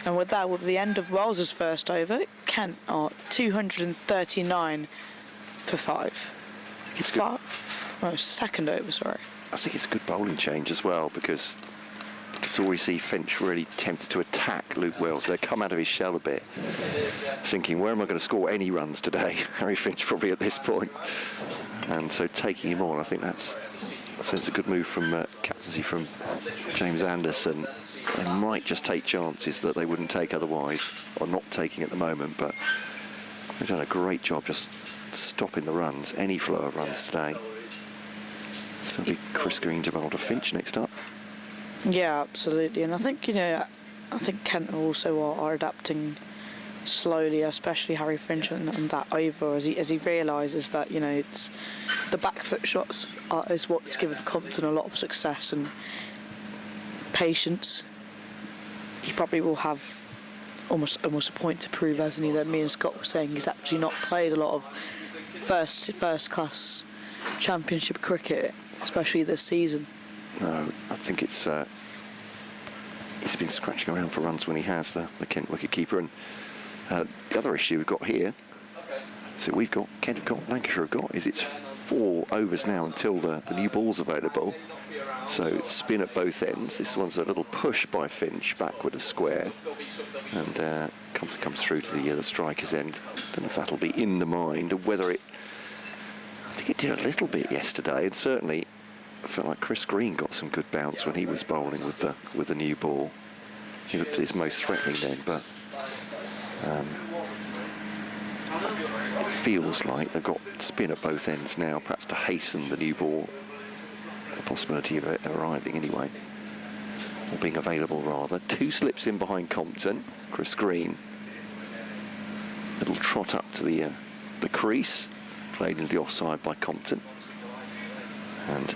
And with that, with the end of Wells's first over, Kent are 239 for 5. It's good. Second over, sorry. I think it's a good bowling change as well, because it's already see Finch really tempted to attack Luke Wells. They come out of his shell a bit, thinking, where am I going to score any runs today? Harry Finch probably at this point. And so taking him on, I think it's a good move from captaincy from James Anderson. They might just take chances that they wouldn't take otherwise, or not taking at the moment, but they've done a great job just stopping the runs, any flow of runs today. So it'll be Chris Green to bowl to Finch next up. Yeah, absolutely. And I think, Kent also are adapting slowly, especially Harry Finch and that over, as he realises that, it's the back foot shots is what's given Compton a lot of success and patience. He probably will have almost a point to prove, hasn't he? That me and Scott were saying he's actually not played a lot of first class championship cricket, especially this season. No, I think he's been scratching around for runs when he has, the Kent wicket-keeper. And the other issue we've got here, so Kent have got, Lancashire have got, is it's 4 overs now until the new ball's available. So spin at both ends. This one's a little push by Finch, backward a square. And Compton comes through to the striker's end. Don't know if that'll be in the mind, or whether it... I think it did a little bit yesterday, and certainly I felt like Chris Green got some good bounce when he was bowling with the new ball. He looked at his most threatening then, but it feels like they've got spin at both ends now, perhaps to hasten the new ball, the possibility of it arriving anyway, or being available rather. 2 slips in behind Compton. Chris Green, little trot up to the crease, played into the offside by Compton. And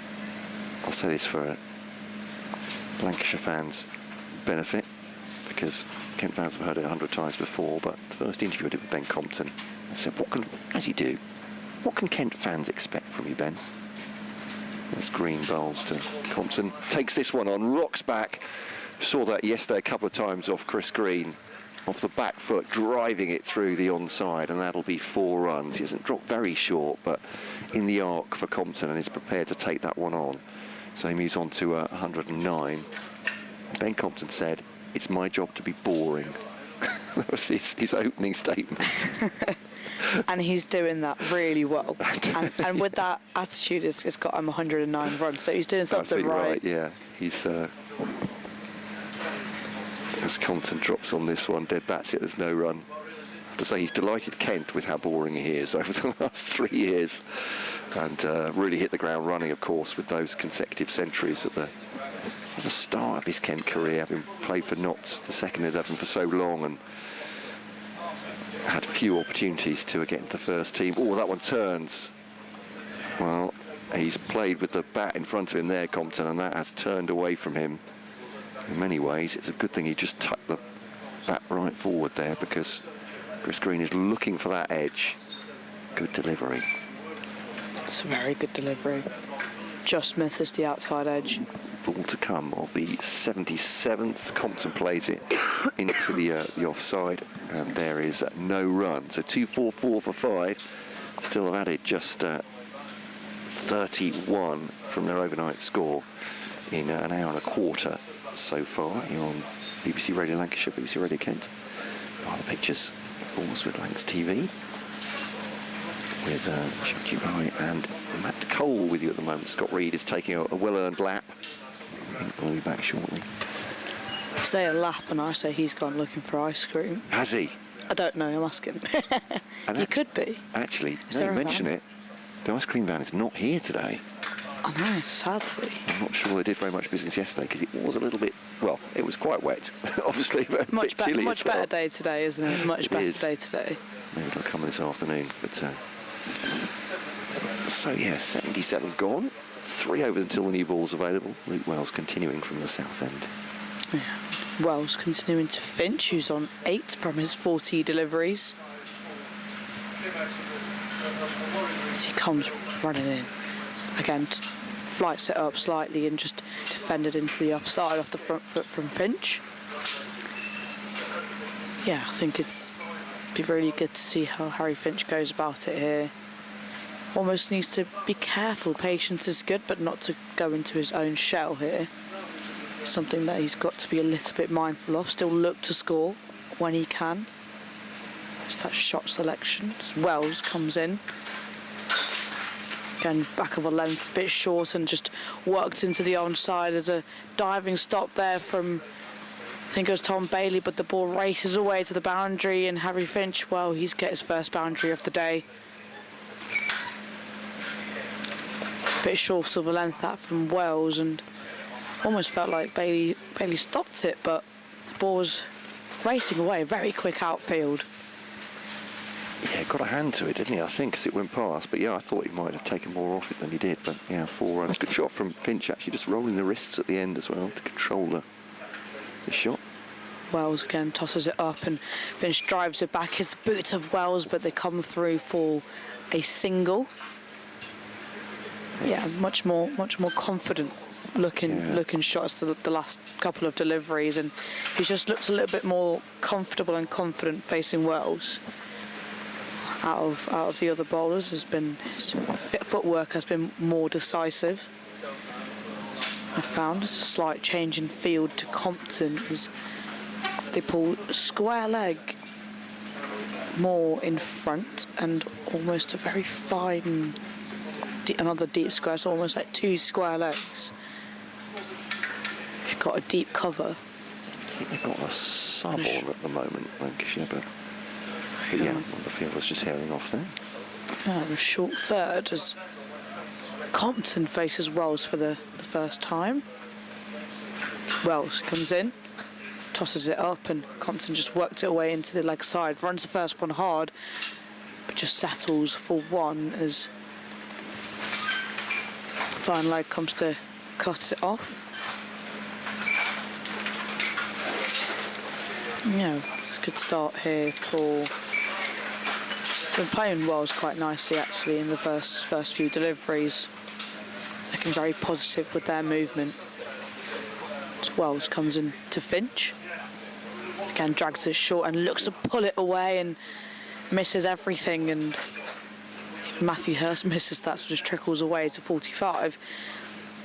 I'll say this for Lancashire fans' benefit, because Kent fans have heard it 100 times before, but the first interview I did with Ben Compton, I said, as he do, what can Kent fans expect from you, Ben? As Green bowls to Compton, takes this one on, rocks back. Saw that yesterday a couple of times off Chris Green, off the back foot, driving it through the onside, and that'll be 4 runs. He hasn't dropped very short, but in the arc for Compton, and is prepared to take that one on. So he moves on to 109. Ben Compton said, "It's my job to be boring." That was his opening statement. And he's doing that really well. And with that attitude, it's got him 109 runs. So he's doing something Absolutely right. right. Yeah, he's... as Compton drops on this one, dead bats it, there's no run. I have to say, he's delighted Kent with how boring he is over the last 3 years. And really hit the ground running, of course, with those consecutive centuries at the start of his Kent career, having played for Notts, the second 11 for so long, and had few opportunities to get into the first team. Oh, that one turns. Well, he's played with the bat in front of him there, Compton, and that has turned away from him. In many ways, it's a good thing he just tucked the bat right forward there, because Chris Green is looking for that edge. Good delivery. It's a very good delivery. Just misses the outside edge. Ball to come of the 77th. Compton plays it into the offside, and there is no run. So 2-4-4 for 5. Still have added just 31 from their overnight score in an hour and a quarter so far. You're on BBC Radio Lancashire, BBC Radio Kent. The pictures, of course, with Lancs TV, with Shakti Rai and Matt Cole with you at the moment. Scott Reed is taking a well-earned lap. We'll be back shortly. You say a lap, and I say he's gone looking for ice cream. Has he? I don't know, I'm asking. He could be. Actually, Is now there you a mention van? it, the ice cream van is not here today. I know, sadly. I'm not sure they did very much business yesterday, because it was a little bit, well, it was quite wet, obviously, but a bit chilly Much as well. better day today, isn't it? Much better day today. Maybe it'll come this afternoon, but... so, yeah, 77 gone. 3 overs until the new ball's available. Luke Wells continuing from the south end. Yeah. Wells continuing to Finch, who's on 8 from his 40 deliveries. As he comes running in. Again, flights it up slightly and just defended into the offside off the front foot from Finch. Yeah, I think it's be really good to see how Harry Finch goes about it here. Almost needs to be careful. Patience is good, but not to go into his own shell here. Something that he's got to be a little bit mindful of. Still look to score when he can. It's that shot selection. Wells comes in. Again, back of a length, a bit short, and just worked into the onside. There's a diving stop there from, I think it was Tom Bailey, but the ball races away to the boundary, and Harry Finch, well, he's got his first boundary of the day. Bit short of a length that from Wells, and almost felt like Bailey stopped it, but the ball was racing away, very quick outfield. Yeah, got a hand to it, didn't he, I think, as it went past. But yeah, I thought he might have taken more off it than he did. But yeah, 4 runs. Good shot from Finch, actually, just rolling the wrists at the end as well to control the shot. Wells again tosses it up, and Finch drives it back. His boots of Wells, but they come through for a single. Yeah, much more confident looking shots the last couple of deliveries, and he's just looked a little bit more comfortable and confident facing Wells. Out of the other bowlers, his footwork has been more decisive. I found there's a slight change in field to Compton as they pull square leg more in front and almost a very fine, another deep square, so almost like 2 square legs. You've got a deep cover. I think they've got a sub on at the moment, Lancashire, but yeah, the field was just herring off there. And a short third as Compton faces Wells for the first time. Wells comes in, tosses it up, and Compton just worked it away into the leg side. Runs the first one hard, but just settles for one as fine leg comes to cut it off. Yeah, it's a good start here for. Been playing Wells quite nicely actually in the first few deliveries. Looking very positive with their movement. As Wells comes in to Finch. Again, drags it short and looks to pull it away and misses everything. And Matthew Hurst misses that, so just trickles away to 45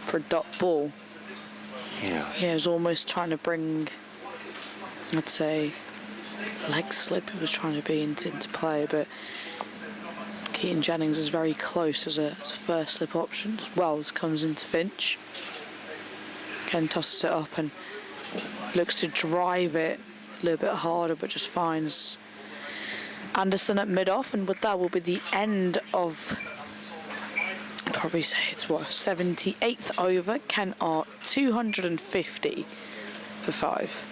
for a dot ball. Yeah. Yeah, he's almost trying to bring, I'd say, leg slip he was trying to be into play, but Keaton Jennings is very close as a first slip option. Wells comes into Finch. Ken tosses it up and looks to drive it a little bit harder, but just finds Anderson at mid-off, and with that will be the end of, I'd probably say it's what, 78th over. Kent are 250 for 5.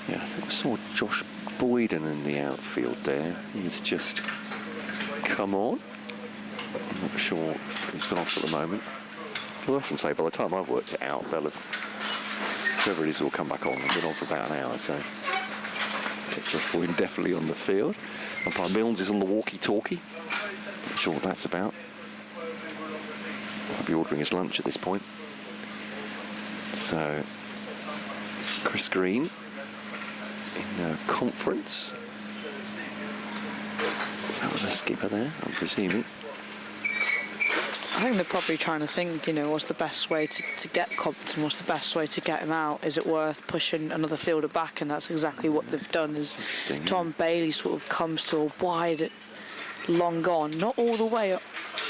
Yeah, I think I saw Josh Boyden in the outfield there. He's just come on. I'm not sure he's gone off at the moment. I often say by the time I've worked it out, they'll have, whoever it is will come back on. I've been on for about an hour, so Josh Boyden definitely on the field. Umpire Milnes is on the walkie-talkie. Not sure what that's about. Might be ordering his lunch at this point. So, Chris Green in conference. Is that the skipper there, I'm presuming? I think they're probably trying to think, you know, what's the best way to get Compton, what's the best way to get him out? Is it worth pushing another fielder back? And that's exactly what they've done. Is Tom Bailey sort of comes to a wide, long on, not all the way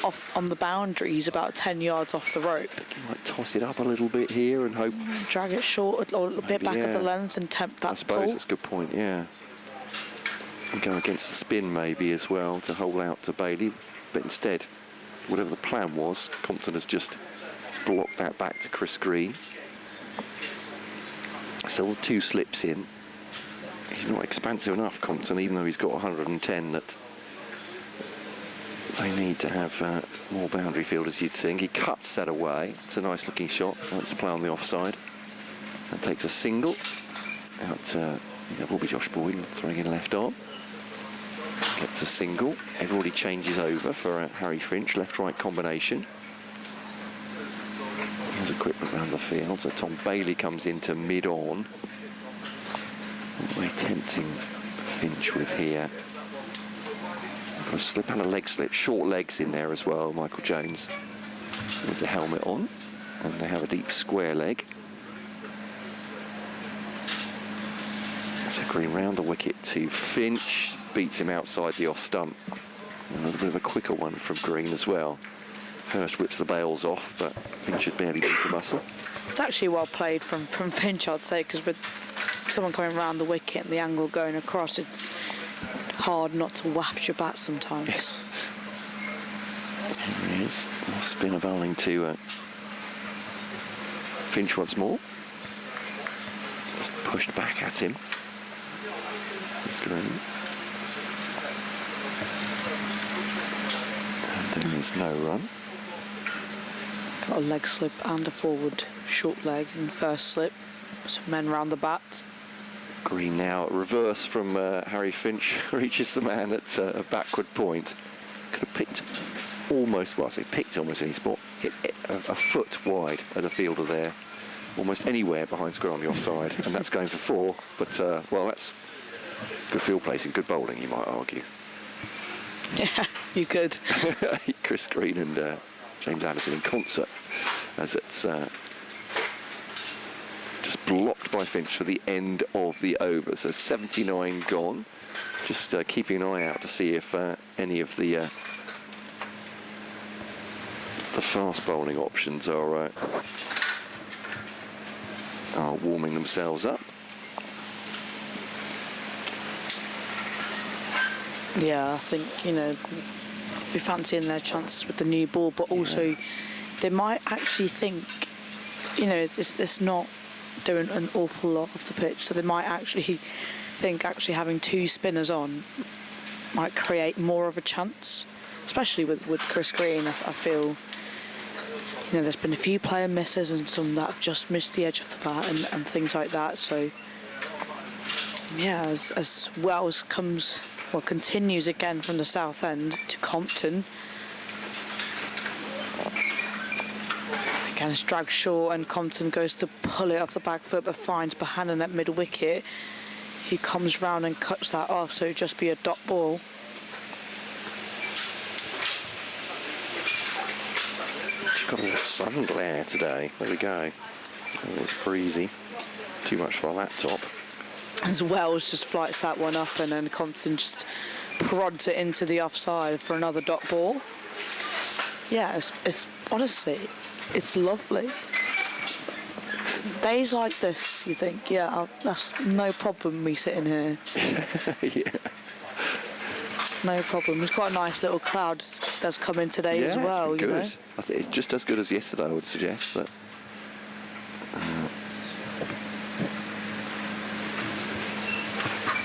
off on the boundary, he's about 10 yards off the rope. You might toss it up a little bit here and hope... Drag it short, or a bit back at the length and tempt that I suppose pull. that's a good point, yeah. And go against the spin maybe as well to hold out to Bailey, but instead, whatever the plan was, Compton has just blocked that back to Chris Green. Still 2 slips in. He's not expansive enough, Compton, even though he's got 110 that they need to have more boundary fielders, you'd think. He cuts that away. It's a nice looking shot. That's to play on the offside. And takes a single. Out to, it will be Josh Boyden throwing in left arm. Gets a single. Everybody changes over for Harry Finch, left-right combination. Here's a quick look around the field. So Tom Bailey comes into mid-on. What are they tempting Finch with here? Got a slip and a leg slip. Short legs in there as well, Michael Jones, with the helmet on. And they have a deep square leg. So Green round the wicket to Finch. Beats him outside the off stump. A little bit of a quicker one from Green as well. Hurst whips the bails off, but Finch had barely beat the muscle. It's actually well played from Finch, I'd say, because with someone coming around the wicket and the angle going across, it's hard not to waft your bat sometimes. Yes. There he is. Spinner bowling to Finch once more. Just pushed back at him. It's Green. And there is no run. Got a leg slip and a forward short leg in first slip. Some men round the bat. Green now reverse from Harry Finch, reaches the man at a backward point. Could have picked almost, well I say picked almost any spot, hit a foot wide at a fielder there. Almost anywhere behind square on the offside, and that's going for 4. But, well, that's good field placing, good bowling, you might argue. Yeah, you could. Chris Green and James Anderson in concert, as it's just blocked by Finch for the end of the over. So 79 gone, Just keeping an eye out to see if any of the fast bowling options are warming themselves up. Yeah, I think, you know, be fancying their chances with the new ball, but also they might actually think, you know, it's not doing an awful lot off the pitch, so they might actually think having two spinners on might create more of a chance, especially with Chris Green. I feel, you know, there's been a few player misses and some that have just missed the edge of the bat and things like that. So yeah, as Wells continues again from the south end to Compton. Again, it's dragged short and Compton goes to pull it off the back foot but finds Bohannon at mid-wicket. He comes round and cuts that off, so it'd just be a dot ball. She's got a little sun glare today. There we go. It's breezy. Too much for a laptop. As Wells just flights that one up and then Compton just prods it into the offside for another dot ball. Yeah, it's honestly, it's lovely. Days like this, you think, yeah, that's no problem me sitting here. Yeah. No problem. It's quite a nice little crowd that's come in today as well. It's been good. You know? I think it's just as good as yesterday, I would suggest. But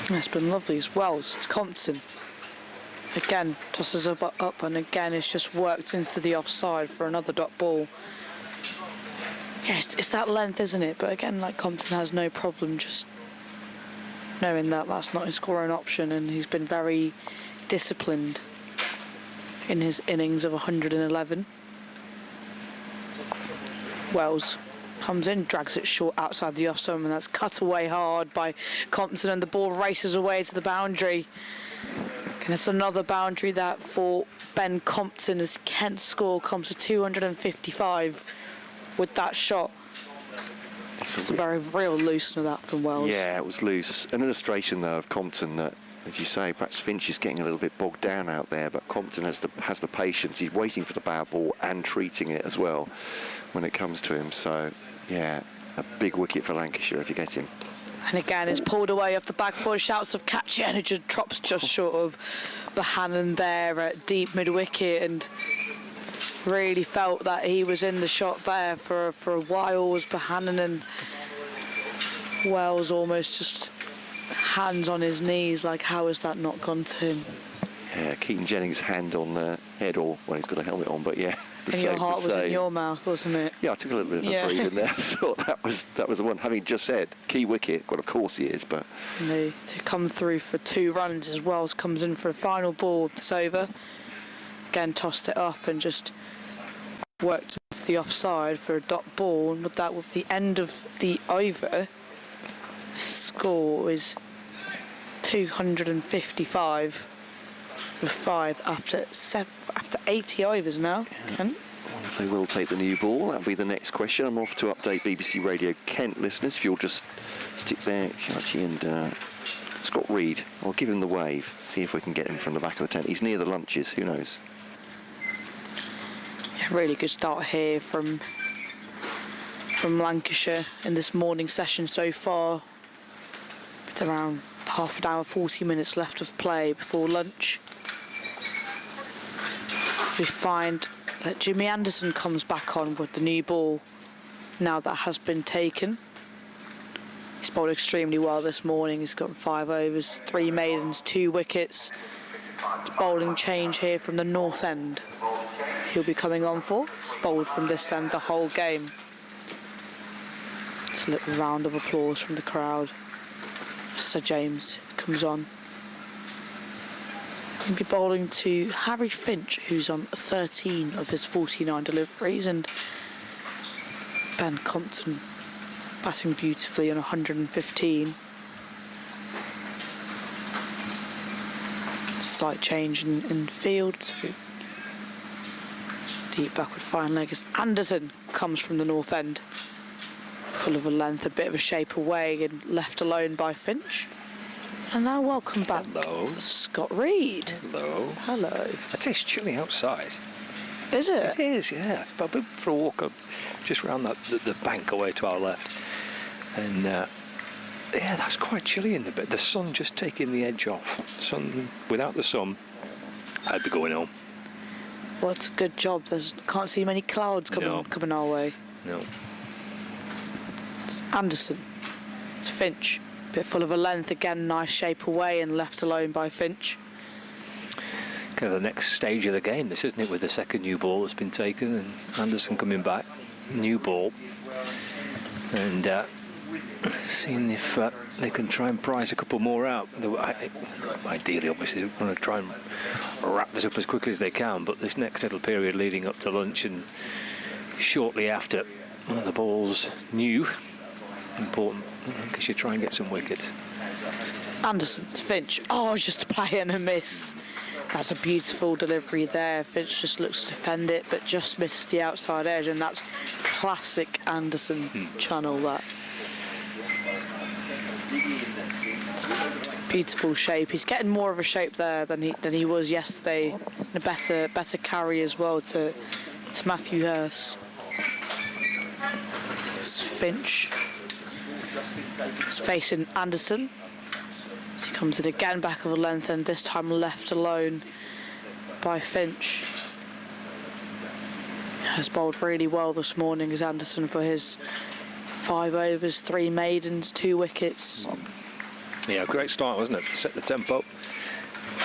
it's been lovely as well. It's Compton. Again, tosses it up and again it's just worked into the offside for another dot ball. Yeah, it's that length, isn't it? But again, like, Compton has no problem just knowing that that's not his scoring option, and he's been very disciplined in his innings of 111. Wells comes in, drags it short outside the offside, and that's cut away hard by Compton, and the ball races away to the boundary. And it's another boundary that for Ben Compton as Kent's score comes to 255 with that shot. It's a very real loosener of that from Wells. yeah, it was loose. An illustration though of Compton that, as you say, perhaps Finch is getting a little bit bogged down out there, but Compton has the patience. He's waiting for the bad ball and treating it as well when it comes to him. So yeah, a big wicket for Lancashire if you get him. And again, it's pulled away off the back foot, shouts of catch it, and it just drops just short of Bohannon there at deep mid-wicket, and really felt that he was in the shot there for a while. Was Bohannon, and Wells almost just hands on his knees, like, how has that not gone to him? Yeah, Keaton Jennings' hand on the head, or when he's got a helmet on, but yeah. And your heart was in your mouth, wasn't it? Yeah, I took a little bit of a breathe in there. I thought that was the one. Having just said key wicket, well, of course he is, but to come through for 2 runs as Wells comes in for a final ball of this over. Again, tossed it up and just worked into the offside for a dot ball, and with that, with the end of the over, score is 255 with 5 after 80 overs now. Kent. They will take the new ball. That'll be the next question. I'm off to update BBC Radio Kent listeners. If you'll just stick there, Chachi and Scott Reed. I'll give him the wave. See if we can get him from the back of the tent. He's near the lunches. Who knows? Yeah, really good start here from Lancashire in this morning session so far. With around half an hour, 40 minutes left of play before lunch. We find that Jimmy Anderson comes back on with the new ball now that has been taken. He's bowled extremely well this morning. He's got 5 overs, 3 maidens, 2 wickets. It's bowling change here from the north end. He'll be coming on for. He's bowled from this end the whole game. It's a little round of applause from the crowd. Sir James comes on. He'll be bowling to Harry Finch, who's on 13 of his 49 deliveries, and Ben Compton batting beautifully on 115. Slight change in field to deep backward fine leg as Anderson comes from the north end. Full of a length, a bit of a shape away and left alone by Finch. And now welcome back, Hello. Scott Reed. Hello. Hello. It tastes chilly outside. Is it? It is, yeah. But I've been for a walk up just round the bank away to our left. And yeah, that's quite chilly in the bit. The sun just taking the edge off. Sun, without the sun, I'd be going home. Well, it's a good job. Can't see many clouds coming our way. No. It's Anderson. It's Finch. Bit full of a length again, nice shape away and left alone by Finch. Kind of the next stage of the game, this, isn't it, with the second new ball that's been taken and Anderson coming back, new ball, and seeing if they can try and prize a couple more out. Ideally, obviously, they want to try and wrap this up as quickly as they can, but this next little period leading up to lunch and shortly after, the ball's new, important, because you try and get some wickets. Anderson to Finch. Oh, just a play and a miss. That's a beautiful delivery there. Finch just looks to defend it, but just missed the outside edge, and that's classic Anderson channel, that. Beautiful shape. He's getting more of a shape there than he was yesterday. And a better carry as well to Matthew Hurst. It's Finch. He's facing Anderson. So he comes in again, back of a length, and this time left alone by Finch. Has bowled really well this morning as Anderson for his 5 overs, 3 maidens, 2 wickets. Yeah, great start, wasn't it? Set the tempo,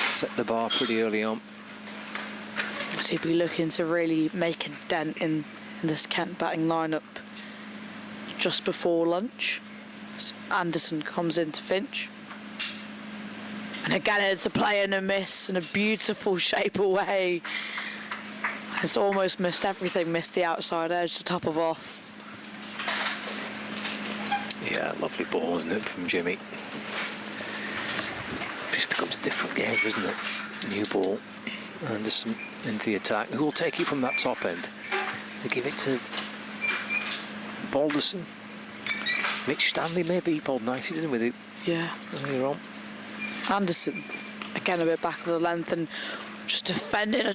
set the bar pretty early on. So he'll be looking to really make a dent in this Kent batting lineup just before lunch. So Anderson comes into Finch. And again, it's a play and a miss and a beautiful shape away. It's almost missed everything, missed the outside edge to top of off. Yeah, lovely ball, isn't it, from Jimmy? Just becomes a different game, doesn't it? New ball, Anderson into the attack. Who will take it from that top end? They give it to Balderson. Mitch Stanley maybe, he bowled nicely, didn't he, with it? Yeah. Earlier on. Anderson, again a bit back of the length and just defending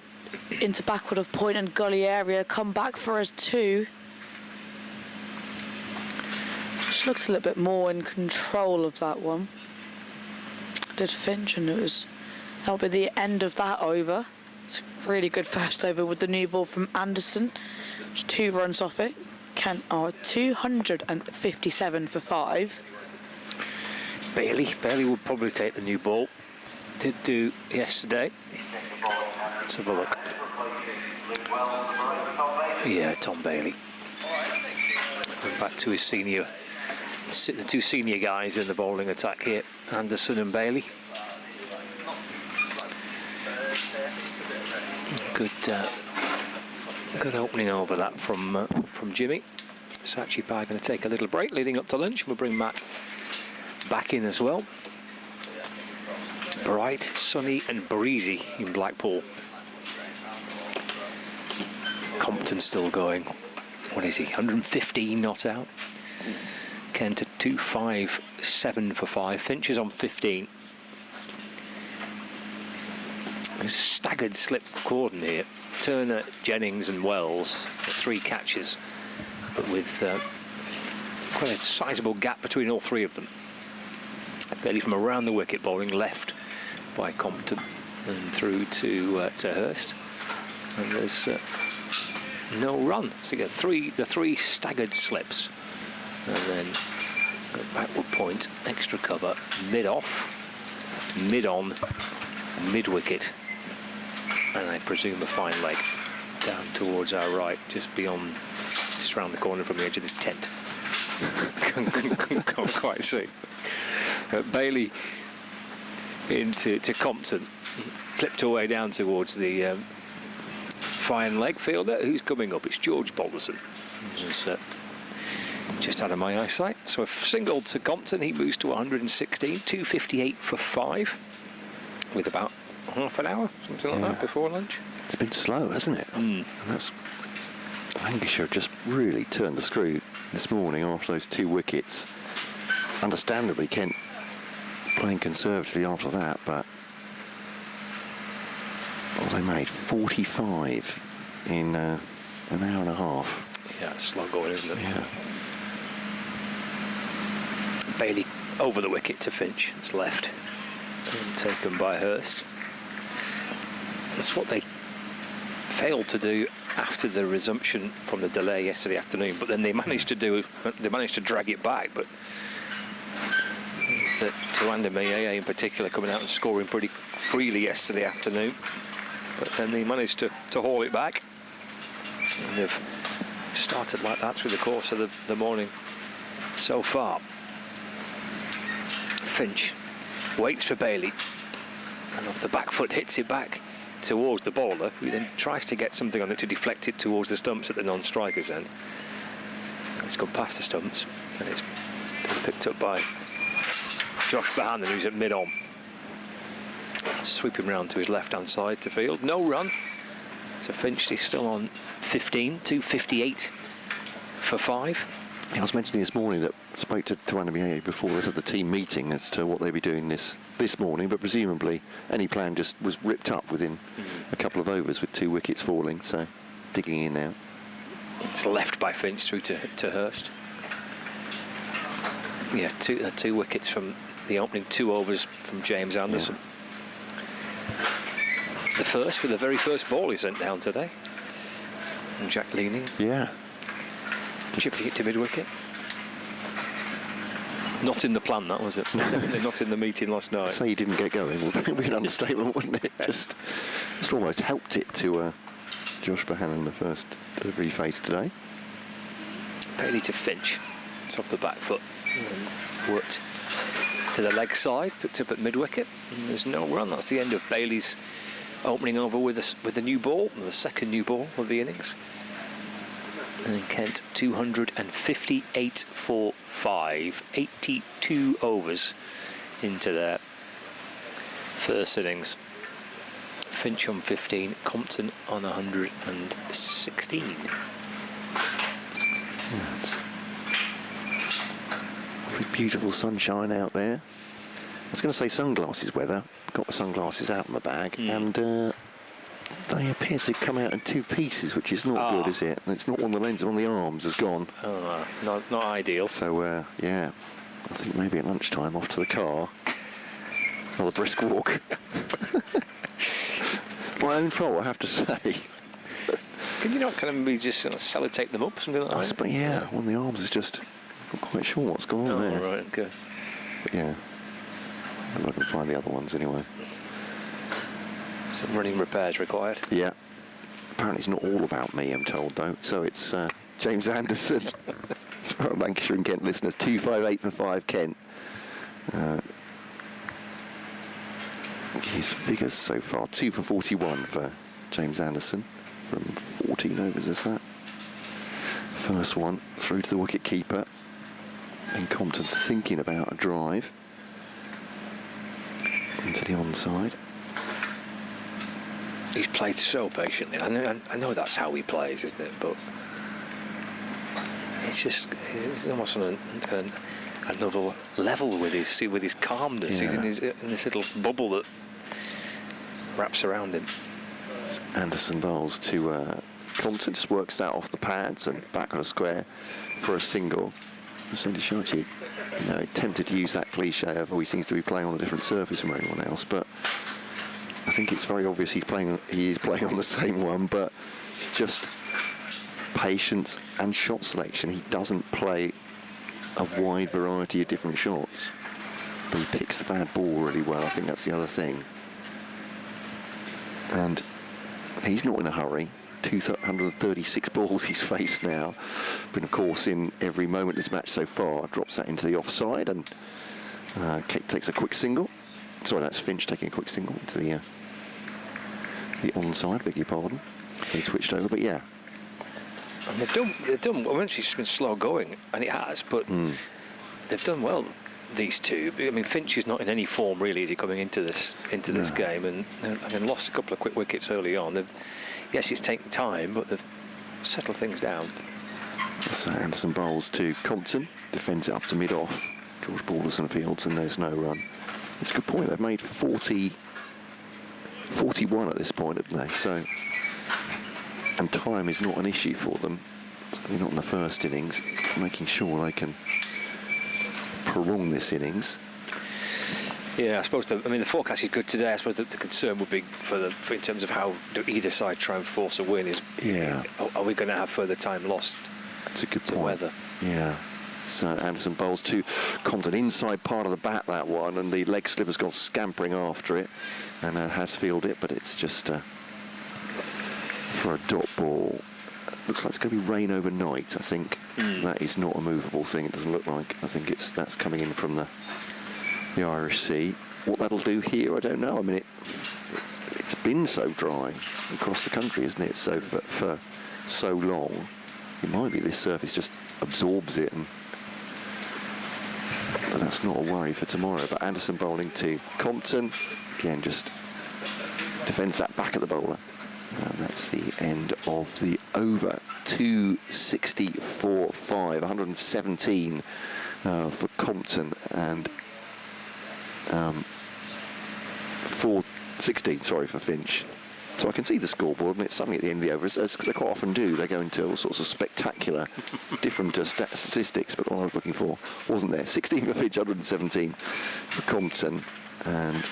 into backward of point and gully area. Come back for us 2. Just looks a little bit more in control of that one. Did Finch, and that'll be the end of that over. It's a really good first over with the new ball from Anderson. Just 2 runs off it. Kent are 257 for 5. Bailey would probably take the new ball. Did do yesterday. Let's have a look. Yeah, Tom Bailey. Going back to his senior, the 2 senior guys in the bowling attack here, Anderson and Bailey. Good opening over that from Jimmy. Sachi Pai going to take a little break leading up to lunch. We'll bring Matt back in as well. Bright, sunny and breezy in Blackpool. Compton still going. What is he? 115 not out. Kent at 257 for 5. Finch is on 15. Staggered slip cordon here. Turner, Jennings and Wells, 3 catches, but with quite a sizable gap between all 3 of them. Bailey from around the wicket, bowling left by Compton and through to Hurst, and there's no run. So you get the 3 staggered slips, and then a backward point, extra cover, mid off, mid on, mid wicket, and I presume a fine leg down towards our right, just round the corner from the edge of this tent. Can't quite see. Bailey into Compton. It's clipped away down towards the fine leg fielder. Who's coming up? It's George Balderson. Who's just out of my eyesight. So a single to Compton. He moves to 116, 258 for 5, with about half an hour, something like that, before lunch. It's been slow, hasn't it? And that's Lancashire just really turned the screw this morning after those 2 wickets. Understandably, Kent playing conservatively after that, but they made 45 in an hour and a half. Yeah, it's slow going, isn't it? Yeah. Bailey over the wicket to Finch. It's left and taken by Hurst. That's what they failed to do after the resumption from the delay yesterday afternoon, but then they managed to drag it back. But Tuanda Mayeye in particular coming out and scoring pretty freely yesterday afternoon, but then they managed to haul it back, and they've started like that through the course of the morning so far. Finch waits for Bailey, and off the back foot hits it back towards the bowler, who then tries to get something on it to deflect it towards the stumps at the non-striker's end. It's gone past the stumps, and it's picked up by Josh Bohannon, who's at mid-on. Sweep him round to his left-hand side to field. No run. So Finch is still on 15, 258 for 5. I was mentioning this morning that I spoke to Andy before the team meeting as to what they'd be doing this morning, but presumably any plan just was ripped up within a couple of overs with 2 wickets falling, so digging in now. It's left by Finch through to Hurst. Yeah, two wickets from the opening 2 overs from James Anderson. Yeah. The first with the very first ball he sent down today. And Jack leaning. Yeah. Chipping it to mid-wicket. Not in the plan, that was it. Definitely not in the meeting last night. Say he didn't get going would be an understatement, wouldn't it? Just almost helped it to Josh Bohannon, the first delivery phase today. Bailey to Finch. It's off the back foot. And worked to the leg side, picked up at mid-wicket. And there's no run. That's the end of Bailey's opening over with the new ball, the second new ball of the innings. And Kent 258 for 5, 82 overs into their first innings. Finch on 15, Compton on 116. It's beautiful sunshine out there. I was going to say sunglasses weather. Got the sunglasses out of my bag, and they appear to come out in 2 pieces, which is not good, is it? And it's not on the lens, on the arms has gone. Oh, not ideal. So, yeah, I think maybe at lunchtime off to the car. Another brisk walk. My own fault, I have to say. Can you not kind of maybe just sellotape them up, something like that? But yeah, one of the arms is just not quite sure what's going on there. Oh, right, okay. But yeah, I'm not going to find the other ones anyway. Some running repairs required. Yeah. Apparently it's not all about me, I'm told, though. So it's James Anderson. It's for our Lancashire and Kent listeners. 258 for 5, Kent. His figures so far, 2 for 41 for James Anderson from 14 overs, is that? First one through to the wicket keeper. And Compton thinking about a drive into the onside. He's played so patiently. I know that's how he plays, isn't it? But it's almost on another level with his calmness. Yeah. He's in this little bubble that wraps around him. Anderson bowls to Compton, just works that off the pads and back on a square for a single. Sandy Sharkey, tempted to use that cliche of, he seems to be playing on a different surface from anyone else, but I think it's very obvious he is playing on the same one, but it's just patience and shot selection. He doesn't play a wide variety of different shots, but he picks the bad ball really well. I think that's the other thing. And he's not in a hurry. 236 balls he's faced now, but of course in every moment this match so far drops that into the offside, and takes a quick single. Sorry, that's Finch taking a quick single into the onside, beg your pardon. So he switched over, but yeah. And they've done well. It's been slow going, and it has, but they've done well, these two. I mean, Finch is not in any form really, is he, coming into this game, and having lost a couple of quick wickets early on. Yes, it's taken time, but they've settled things down. So Anderson bowls to Compton, defends it up to mid-off. George Balderson fields, and there's no run. It's a good point. They've made 41 at this point, haven't they? So, and time is not an issue for them. Certainly not in the first innings. Making sure they can prolong this innings. Yeah, I suppose. The forecast is good today. I suppose the concern would be for in terms of how do either side try and force a win. Is are we going to have further time lost? That's a good point. Weather. Yeah. So Anderson bowls to Compton inside part of the bat, that one, and the leg slipper's gone scampering after it and has fielded it, but it's just for a dot ball. Looks like it's going to be rain overnight, I think. That is not a movable thing, it doesn't look like. I think that's coming in from the Irish Sea. What that'll do here, I don't know. I mean, it's been so dry across the country, isn't it? So for so long, it might be this surface just absorbs it, but that's not a worry for tomorrow. But Anderson bowling to Compton, again just defends that back at the bowler, and that's the end of the over. 264.5, 117 for Compton, and 416, sorry, for Finch. So I can see the scoreboard, and it's suddenly at the end of the over, as they quite often do. They go into all sorts of spectacular, different statistics, but what I was looking for wasn't there. 16 for Finch, 117 for Compton, and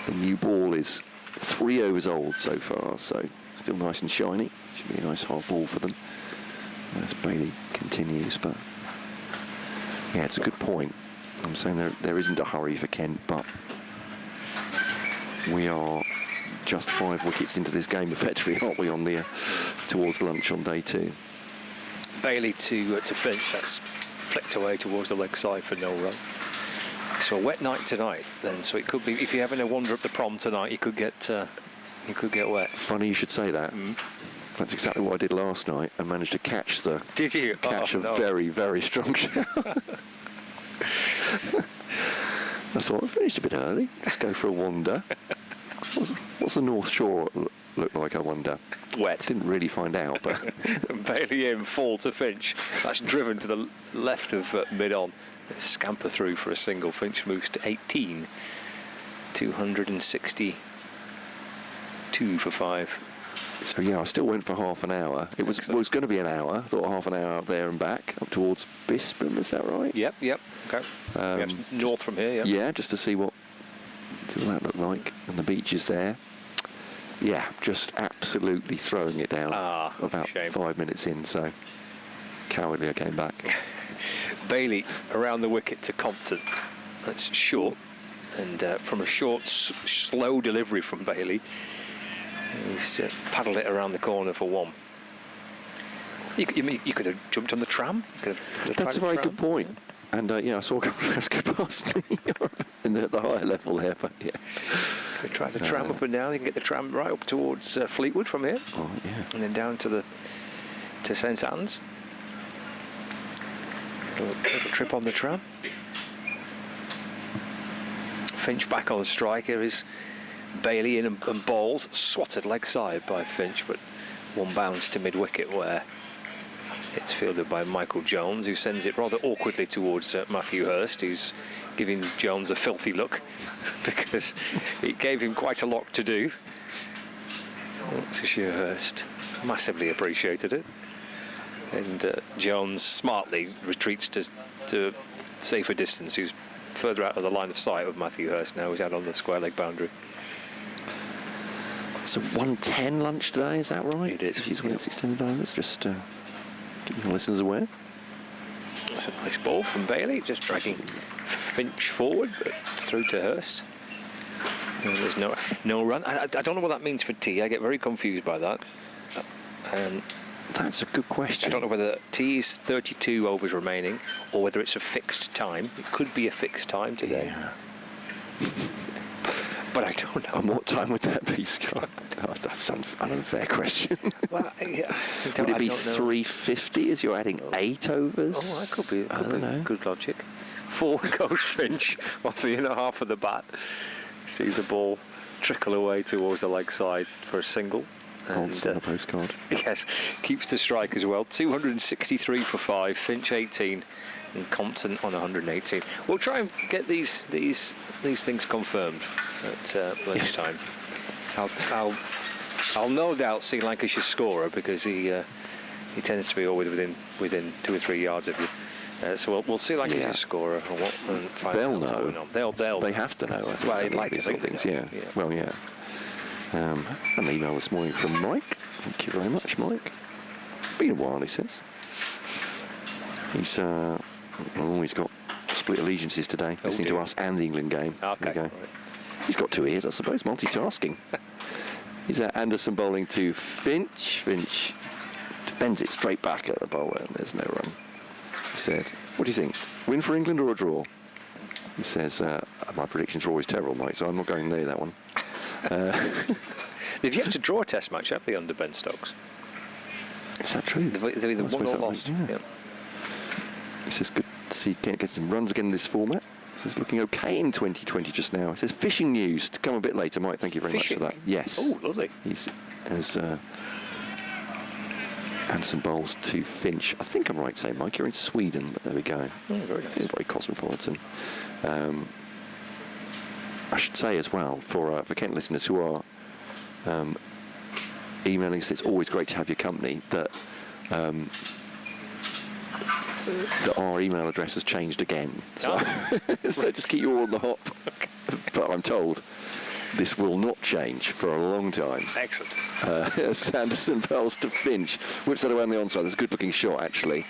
the new ball is 3 overs old so far, so still nice and shiny. Should be a nice hard ball for them as Bailey continues, but yeah, it's a good point. I'm saying there isn't a hurry for Kent, but we are just 5 wickets into this game effectively, aren't we, on the towards lunch on day 2. Bailey to Finch, that's flicked away towards the leg side for no run. So a wet night tonight then, so it could be, if you're having a wander up the prom tonight, you could get wet. Funny you should say that. That's exactly what I did last night, and managed to catch a very, very strong shower. I thought I finished a bit early, let's go for a wander. What's the North Shore look like, I wonder? Wet. Didn't really find out, but... Bailey in, fall to Finch. That's driven to the left of mid-on. Scamper through for a single. Finch moves to 18. 262 for 5. So yeah, I still went for half an hour. It was going to be an hour. I thought half an hour up there and back, up towards Bispham, is that right? Yep. Okay. North from here, Yeah, just to see what that looked like. And the beach is there. Yeah, just absolutely throwing it down about 5 minutes in, so cowardly I came back. Bailey around the wicket to Compton. That's short, and from a short, slow delivery from Bailey, he's paddled it around the corner for 1. You could have jumped on the tram. That's a very good point. And I saw a couple of guys go past me in the higher level there, but yeah. Could try the tram up and down. You can get the tram right up towards Fleetwood from here. Oh, yeah. And then down to St Anne's. Little trip on the tram. Finch back on strike. Here is Bailey in and bowls. Swatted leg side by Finch, but 1 bounce to mid-wicket where it's fielded by Michael Jones, who sends it rather awkwardly towards Matthew Hurst, who's giving Jones a filthy look because it gave him quite a lot to do. Lancashire Hurst massively appreciated it. And Jones smartly retreats to safer distance. He's further out of the line of sight of Matthew Hurst now. He's out on the square leg boundary. So 1:10 lunch today, is that right? It is. She's when it's extended overs, just keeping the listeners aware. That's a nice ball from Bailey, just dragging Finch forward, but through to Hurst. And there's no run. I don't know what that means for T. I get very confused by that. That's a good question. I don't know whether T is 32 overs remaining or whether it's a fixed time. It could be a fixed time today. Yeah. But I don't know. And what time would that be, Scott? That's an unfair question. Well, yeah, would it be 350 as you're adding 8 overs? Oh, that could be, I don't know. Good logic. 4 goes Finch off the inner half of the bat. See the ball trickle away towards the leg side for a single. Odds on a postcard. Yes, keeps the strike as well. 263 for 5, Finch 18, and Compton on 118. We'll try and get these things confirmed at lunchtime. I'll no doubt see Lancashire's scorer because he tends to be always within 2 or 3 yards of you. So we'll see Lancashire's scorer and find They'll out what's know. going on. They have to know. I think. Well, I'd like to think things. they Yeah. know. Yeah. Well, yeah. An email this morning from Mike. Thank you very much, Mike. Been a while, he says. He's got split allegiances today, listening to us and the England game. Okay. There you go. Right. He's got 2 ears, I suppose, multitasking. He's Anderson bowling to Finch. Finch defends it straight back at the bowler, and there's no run. He said, "What do you think? Win for England or a draw?" He says, "My predictions are always terrible, Mike, so I'm not going near that one." They've yet to draw a test match, have they, under Ben Stokes? Is that true? They've either I won suppose or that lost. was, yeah. He says, good to see Kent get some runs again in this format. He says, looking okay in 2020 just now. He says, fishing news to come a bit later, Mike. Thank you very much for that. Yes. Oh, lovely. He's as Anderson bowls to Finch. I think I'm right saying, Mike, you're in Sweden, but there we go. Oh, very nice. Very cosmopolitan. I should say as well, for Kent listeners who are emailing us, it's always great to have your company, that our email address has changed again. So, so just keep you all on the hop. Okay. But I'm told this will not change for a long time. Excellent. Sanderson bowls to Finch. Whips that away on the onside. There's a good looking shot, actually.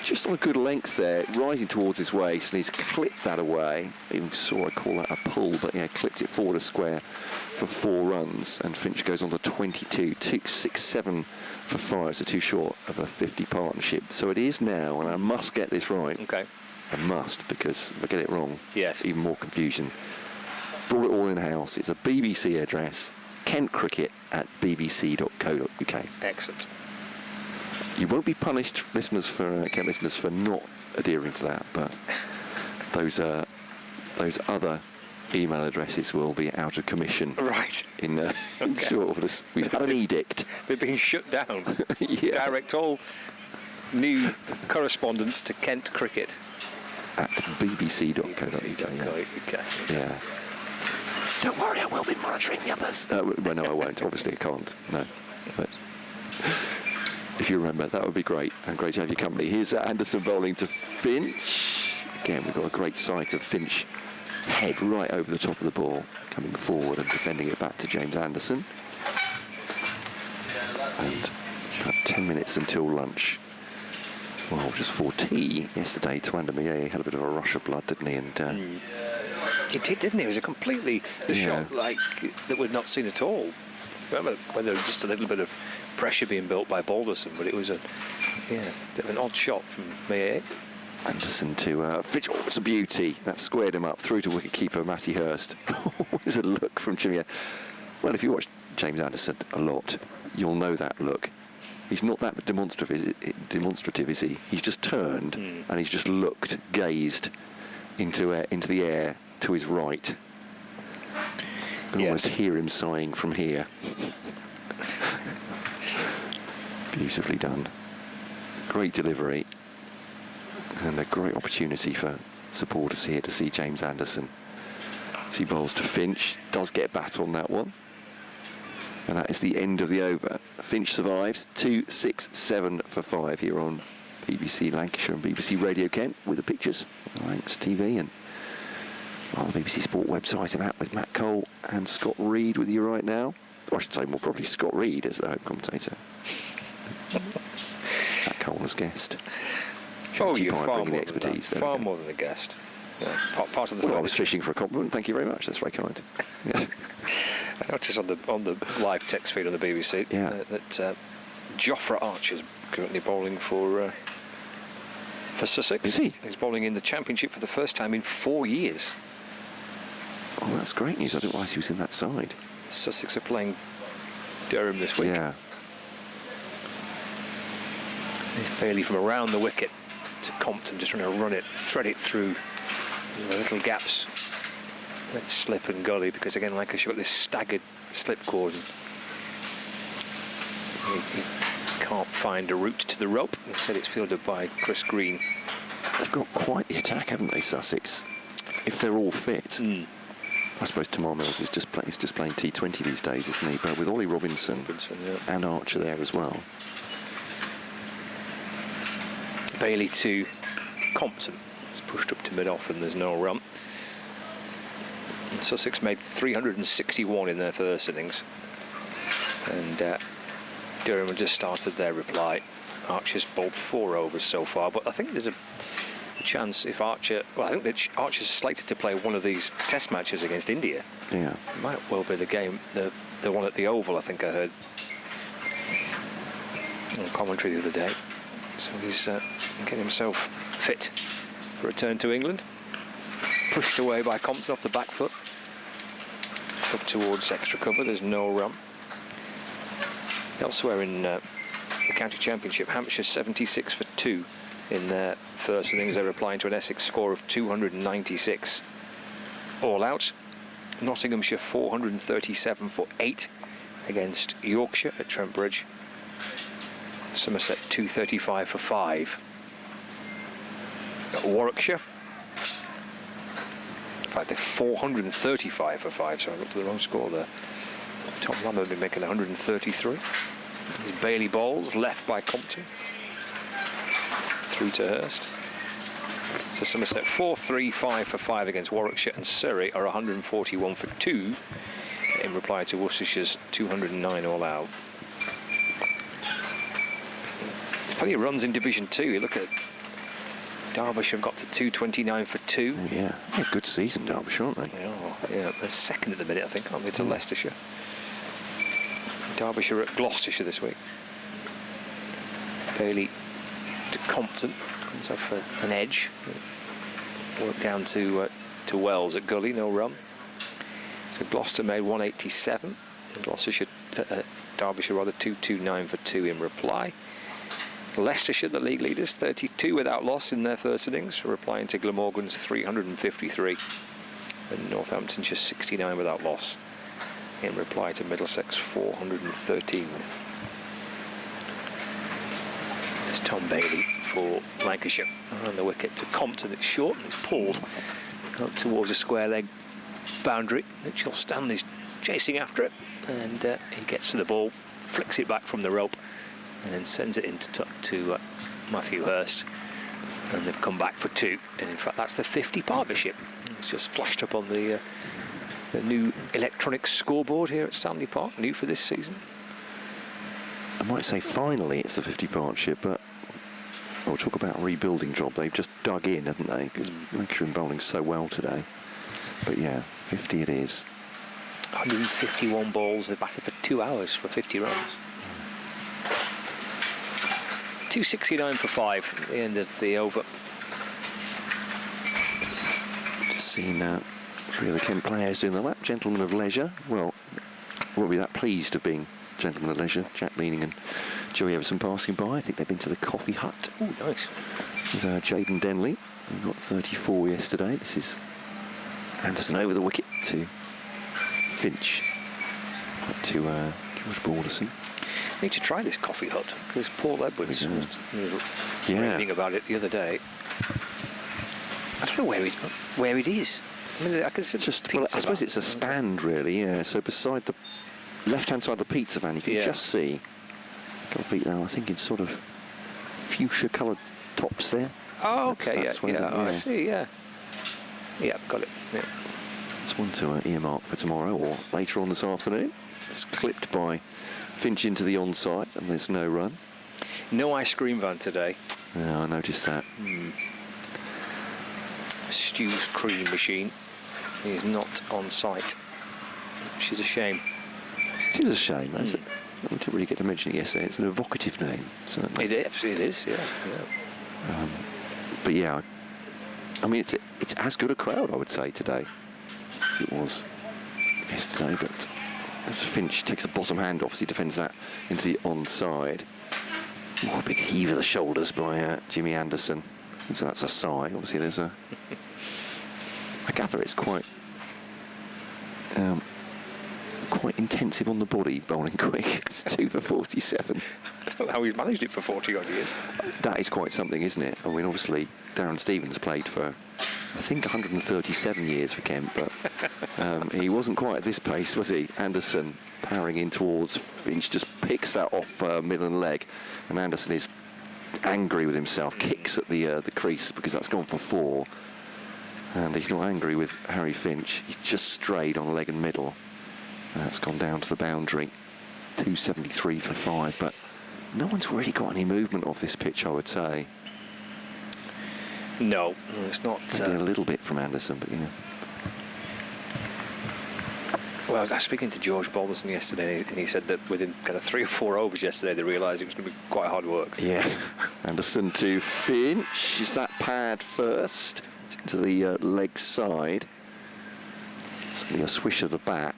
Just on a good length there, rising towards his waist, and he's clipped that away. Even saw I call that a pull, but yeah, clipped it forward a square for 4 runs, and Finch goes on to 22, 267 for 5, so too short of a 50 partnership. So it is now, and I must get this right. Okay. I must, because if I get it wrong, yes, even more confusion. Brought it all in house. It's a BBC address, kentcricket@bbc.co.uk. Excellent. You won't be punished, listeners, for Kent listeners, for not adhering to that, but those other email addresses will be out of commission. Right. In short order. We've had an edict. They're being shut down. Yeah. Direct all new correspondence to Kent Cricket at bbc.co.uk. Yeah. Don't worry, I will be monitoring the others. Well, no, I won't. Obviously, I can't. No. But if you remember, that would be great. And great to have your company. Here's Anderson bowling to Finch. Again, we've got a great sight of Finch head right over the top of the ball, coming forward and defending it back to James Anderson. And about 10 minutes until lunch. Well, just for tea yesterday, Twandamier had a bit of a rush of blood, didn't he? And he did, didn't he? It was a completely shot like that we'd not seen at all. Remember when there was just a little bit of pressure being built by Balderson, but it was a bit of an odd shot from Mayer. Anderson to Finch. Oh, it's a beauty. That squared him up through to wicketkeeper Matty Hurst. There's a look from Jimmy. Well, if you watch James Anderson a lot, you'll know that look. He's not that demonstrative, is he? He's just turned and he's just looked, gazed into the air to his right. You can almost hear him sighing from here. Beautifully done. Great delivery. And a great opportunity for supporters here to see James Anderson. As he bowls to Finch, does get a bat on that one. And that is the end of the over. Finch survives, 267 for 5 here on BBC Lancashire and BBC Radio Kent with the pictures, Lancs TV and the BBC Sport website and app with Matt Cole and Scott Reed with you right now. Or I should say more probably Scott Reed as the home commentator. Matt Cole as guest. You're far more, the expertise, far more than a guest. Yeah, part of the. Well, I was fishing for a compliment. Thank you very much. That's very kind. Yeah. I noticed on the live text feed on the BBC that Jofra Archer's currently bowling for Sussex. Is he? He's bowling in the Championship for the first time in 4 years. Oh, that's great news. I didn't realise he was in that side. Sussex are playing Durham this week. Yeah. He's barely from around the wicket to Compton, just trying to run it, thread it through the little gaps. Let's slip and gully, because again, Lancashire got this staggered slip cordon. He can't find a route to the rope. Instead, it's fielded by Chris Green. They've got quite the attack, haven't they, Sussex? If they're all fit. I suppose Tamar Mills is just playing T20 these days, isn't he? But with Ollie Robinson and Archer there as well. Bailey to Compton. It's pushed up to mid-off and there's no run. And Sussex made 361 in their first innings. And Durham had just started their reply. Archer's bowled 4 overs so far, but I think there's a chance if Archer... Well, I think that Archer's slated to play one of these test matches against India. Yeah. It might well be the game, the one at the Oval, I think I heard on commentary the other day. So he's getting himself fit for a return to England. Pushed away by Compton off the back foot. Up towards extra cover, there's no run. Elsewhere in the county championship, Hampshire 76 for 2 in their first innings. They're replying to an Essex score of 296. All out. Nottinghamshire 437 for 8 against Yorkshire at Trent Bridge. Somerset 235 for 5. Warwickshire. In fact, they're 435 for 5, so I looked at the wrong score there. Tom Lambert will be making 133. There's Bailey bowls, left by Compton. Through to Hurst. So Somerset 435 for 5 against Warwickshire, and Surrey are 141 for 2 in reply to Worcestershire's 209 all out. Plenty of runs in Division 2. You look at Derbyshire got to 229 for 2. Yeah, good season, Derbyshire, aren't they? Yeah, they're second at the minute, I think, aren't they, to Leicestershire. Derbyshire at Gloucestershire this week. Bailey to Compton, comes off an edge. Work down to Wells at Gully, no run. So Gloucester made 187. And Gloucestershire, Derbyshire rather 229 for 2 in reply. Leicestershire, the league leaders, 32 without loss in their first innings, replying to Glamorgan's 353. And Northamptonshire 69 without loss in reply to Middlesex 413. There's Tom Bailey for Lancashire around the wicket to Compton. It's short and it's pulled up towards a square leg boundary. Mitchell Stanley's chasing after it, and he gets to the ball, flicks it back from the rope, and then sends it into tuck to Matthew Hurst. And they've come back for 2, and in fact that's the 50 partnership. It's just flashed up on the new electronic scoreboard here at Stanley Park, new for this season. I might say finally it's the 50 partnership, but we'll talk about a rebuilding job. They've just dug in, haven't they? Because Lancashire bowling so well today. But yeah, 50 it is. 151 balls, they batted for 2 hours for 50 runs. 269 for 5 at the end of the over. Just seen 3 of the Kent players doing the lap. Gentlemen of leisure. Well, won't be that pleased of being gentlemen of leisure. Jack Leaning and Joey Everson passing by. I think they've been to the coffee hut. Oh, nice. With Jaden Denley. He got 34 yesterday. This is Anderson over the wicket to Finch. Up to George Balderson. Need to try this coffee hut, because Paul Edwards was raving about it the other day. I don't know where it is. I mean, I can just, well, I suppose it's a stand, really. Yeah. So beside the left-hand side of the pizza van, you can just see a couple of people now, I think, in sort of fuchsia-coloured tops there. Oh, okay. That's I see. Yeah, got it. Yeah. It's one to earmark for tomorrow or later on this afternoon. It's clipped by Finch into the onside, and there's no run. No ice cream van today. Yeah, I noticed that. Stu's cream machine is not on site, which is a shame. It is a shame, isn't it? I didn't really get to mention it yesterday. It's an evocative name, certainly. It is, yeah. But yeah, I mean, it's as good a crowd, I would say, today as it was yesterday. But as Finch takes the bottom hand off as he defends that into the onside. Oh, a big heave of the shoulders by Jimmy Anderson. So that's a sigh. Obviously, there's a... I gather it's quite intensive on the body, bowling quick. It's 2 for 47. I don't know how he's managed it for 40 odd years. That is quite something, isn't it? I mean, obviously, Darren Stevens played for, I think, 137 years for Kent, but he wasn't quite at this pace, was he? Anderson powering in towards Finch, just picks that off middle and leg, and Anderson is angry with himself, kicks at the crease because that's gone for 4. And he's not angry with Harry Finch. He's just strayed on leg and middle. That's gone down to the boundary. 273 for 5, but no one's really got any movement off this pitch, I would say. No, it's not. Maybe a little bit from Anderson, but yeah. Well, I was speaking to George Balderson yesterday, and he said that within kind of 3 or 4 overs yesterday, they realised it was going to be quite hard work. Yeah. Anderson to Finch. Is that pad first? To the leg side. Something a swish of the bat.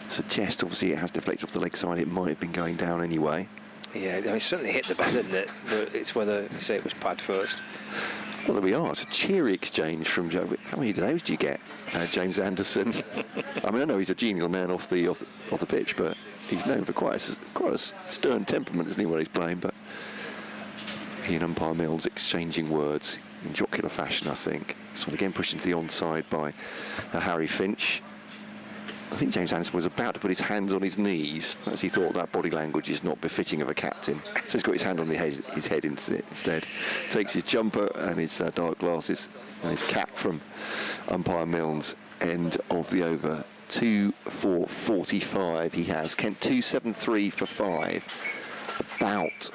Suggest, obviously, it has deflected off the leg side. It might have been going down anyway. Yeah, I mean, it certainly hit the bat, didn't it? But it's whether you say it was pad first. Well, there we are. It's a cheery exchange from Joe. How many of those do you get, James Anderson? I mean, I know he's a genial man off the pitch, but he's known for quite a stern temperament, isn't he, when he's playing? But he and umpire Mills exchanging words in jocular fashion, I think. This one again pushed into the onside by Harry Finch. I think James Anderson was about to put his hands on his knees as he thought that body language is not befitting of a captain. So he's got his hand on his head instead. Takes his jumper and his dark glasses and his cap from umpire Milnes. End of the over. 2 for 45 he has. Kent 273 for 5. About,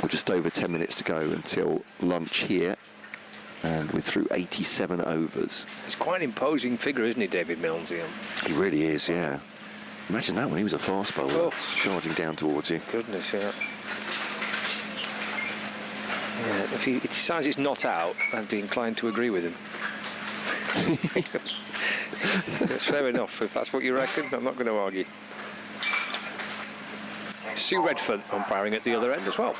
or just over 10 minutes to go until lunch here. And we're through 87 overs. It's quite an imposing figure, isn't he, David Milnes? He really is, yeah. Imagine that when he was a fast bowler, charging down towards you. Goodness, yeah. Yeah, if he decides he's not out, I'd be inclined to agree with him. That's fair enough. If that's what you reckon, I'm not going to argue. Sue Redfern umpiring at the other end as well.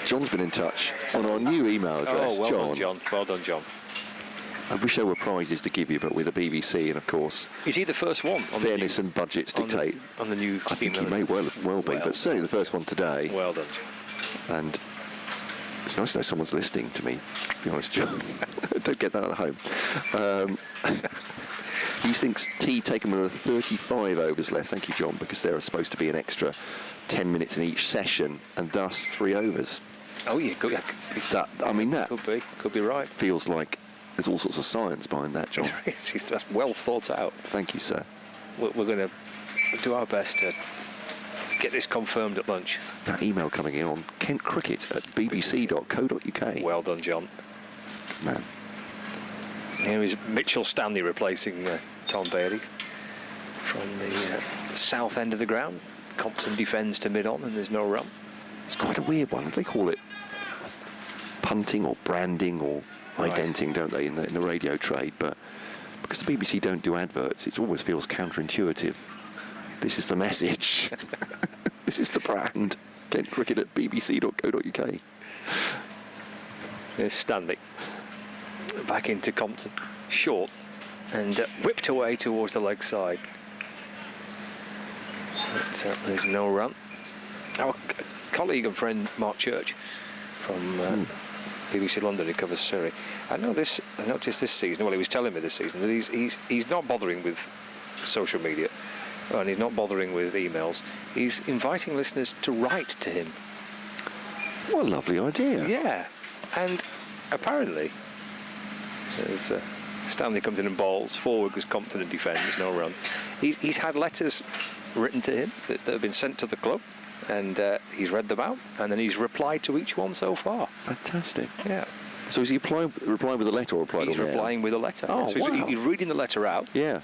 John's been in touch on our new email address. Oh, well John. done, John. Well done, John. I wish there were prizes to give you, but with the BBC and, of course, is he the first one? On fairness and budgets dictate. On the new I think he may well be, but certainly the first one today. Well done. And it's nice to know someone's listening to me, to be honest, John. Don't get that at home. He thinks T taken with 35 overs left. Thank you, John, because there are supposed to be an extra 10 minutes in each session, and thus 3 overs. Oh, yeah, could be. That could be right. Feels like there's all sorts of science behind that, John. There is. That's well thought out. Thank you, sir. We're going to do our best to get this confirmed at lunch. That email coming in on kentcricket@bbc.co.uk. Well done, John. Man. Here is Mitchell Stanley replacing Tom Bailey from the south end of the ground. Compton defends to mid-on and there's no run. It's quite a weird one. They call it punting or branding or identing, don't they, in the radio trade? But because the BBC don't do adverts, it always feels counterintuitive. This is the message. This is the brand. kentcricket@bbc.co.uk. There's Stanley. Back into Compton. Short. And whipped away towards the leg side. But, there's no run. Our colleague and friend Mark Church from BBC London, who covers Surrey. I noticed this season, well, he was telling me this season, that he's not bothering with social media, and he's not bothering with emails. He's inviting listeners to write to him. What a lovely idea. Yeah. And apparently, as Stanley comes in and bowls, forward goes Compton and defends, no run. He's had letters written to him that have been sent to the club, and he's read them out, and then he's replied to each one so far. Fantastic. Yeah. So is he replying with a letter or replying? He's replying with a letter. Oh, so wow. he's reading the letter out. Yeah.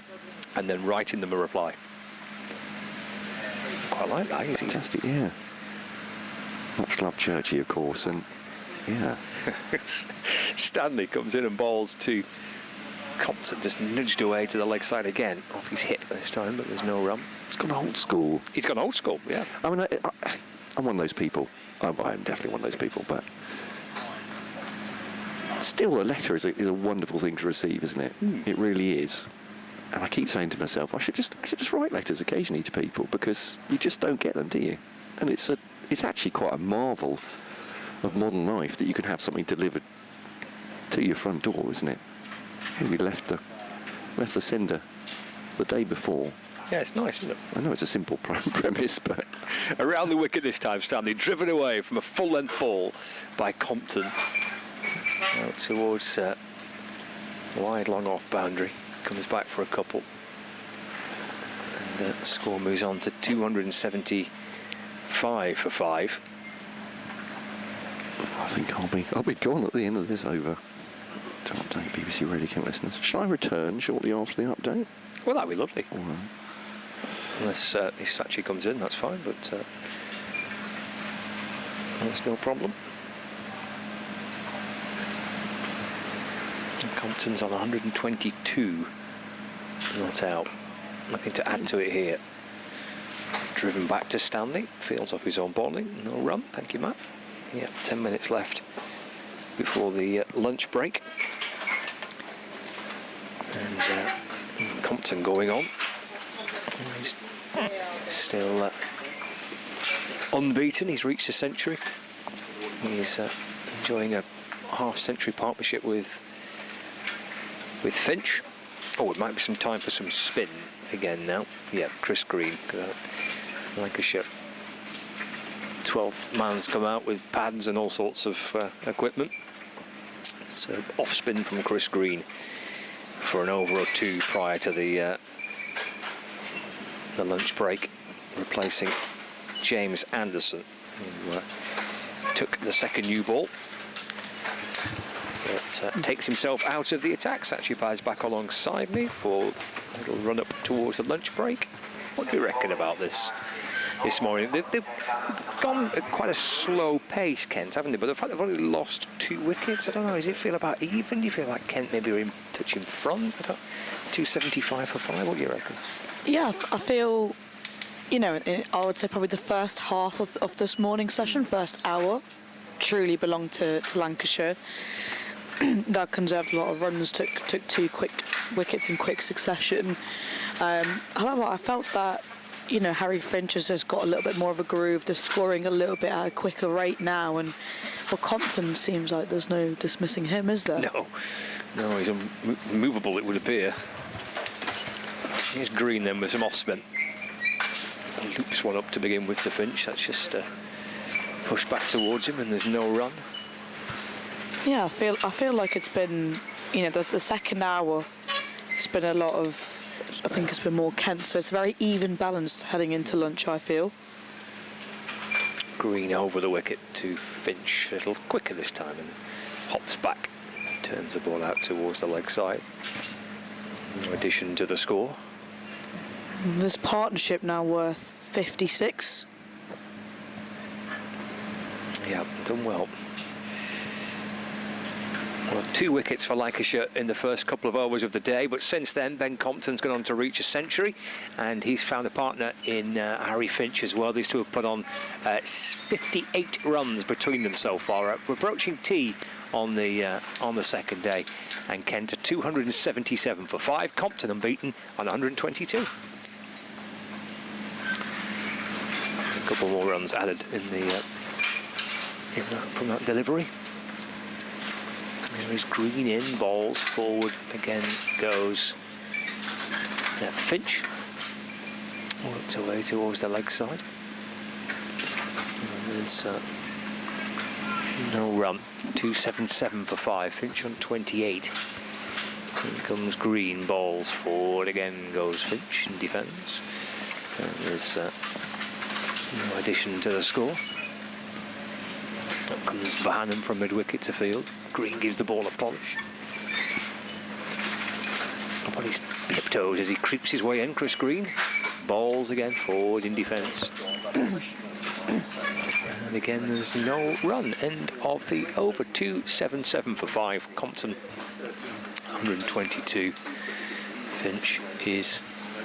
And then writing them a reply. Quite like that. Fantastic. Yeah. Much love, Churchy, of course, and yeah. Stanley comes in and bowls to Compton, just nudged away to the leg side again, off his hip this time, but there's no run. He's gone old school. He's gone old school, yeah. I mean, I'm one of those people. I'm definitely one of those people, but still, a letter is a wonderful thing to receive, isn't it? It really is. And I keep saying to myself, I should just write letters occasionally to people, because you just don't get them, do you? And it's actually quite a marvel of modern life that you can have something delivered to your front door, isn't it? We left the sender the day before. Yeah, it's nice, isn't it? I know it's a simple premise, but... Around the wicket this time, Stanley, driven away from a full-length ball by Compton. Out towards wide, long off boundary. Comes back for a couple. And the score moves on to 275 for 5. I think I'll be gone at the end of this over. To update BBC Radio Kent listeners. Shall I return shortly after the update? Well, that'd be lovely. All right. Unless if Sachi comes in, that's fine, but that's no problem. And Compton's on 122, not out. Nothing to add to it here. Driven back to Stanley, fields off his own bowling, no run, thank you, Matt. Yeah, 10 minutes left before the lunch break. And Compton going on. He's still unbeaten. He's reached a century. He's enjoying a half-century partnership with Finch. Oh, it might be some time for some spin again now. Yeah, Chris Green. Lancashire 12th man's come out with pads and all sorts of equipment. So off spin from Chris Green for an over or two prior to the lunch break, replacing James Anderson, who took the second new ball. But takes himself out of the attack. Sachi Bai's back alongside me for a little run up towards the lunch break. What do you reckon about this morning? They've gone at quite a slow pace, Kent, haven't they? But the fact they've only lost 2 wickets, I don't know, does it feel about even? Do you feel like Kent maybe are in touch in front? 275 for 5, what do you reckon? Yeah, I feel, I would say probably the first half of this morning session, first hour, truly belonged to Lancashire. That conserved a lot of runs, took 2 quick wickets in quick succession. However, I felt that, Harry Finch has got a little bit more of a groove. They're scoring a little bit at a quicker rate now, and Compton seems like there's no dismissing him, is there? No, he's unmovable, it would appear. Here's Green then with some off spin. Loops one up to begin with to Finch. That's just pushed back towards him, and there's no run. Yeah, I feel like it's been, the second hour, it's been a lot of, I think it's been more Kent, so it's very even balanced heading into lunch, I feel. Green over the wicket to Finch, a little quicker this time, and hops back, turns the ball out towards the leg side. No addition to the score. This partnership now worth 56. Yeah, done well. Well, 2 wickets for Lancashire in the first couple of overs of the day, but since then Ben Compton's gone on to reach a century, and he's found a partner in Harry Finch as well. These two have put on 58 runs between them so far. We're approaching tea on the second day, and Kent at 277 for 5. Compton unbeaten on 122. A couple more runs added from that delivery. There is Green in, balls forward, again goes Finch. Worked away towards the leg side. And there's no run. 277 for 5, Finch on 28. Here comes Green, balls forward, again goes Finch in defence. And there's no addition to the score. Up comes Vahanam from mid-wicket to field. Green gives the ball a polish. Up on his tiptoes as he creeps his way in, Chris Green. Balls again forward in defence. And again there's no run. End of the over. 277 for 5. Compton 122. Finch is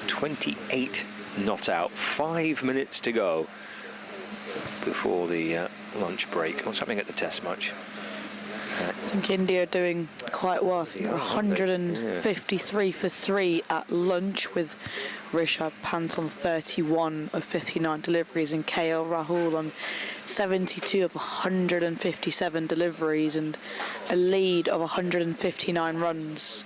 28 not out. 5 minutes to go before the lunch break. What's happening at the Test match? I think India are doing quite well. I think 153 for 3 at lunch, with Rishabh Pant on 31 of 59 deliveries and KL Rahul on 72 of 157 deliveries and a lead of 159 runs.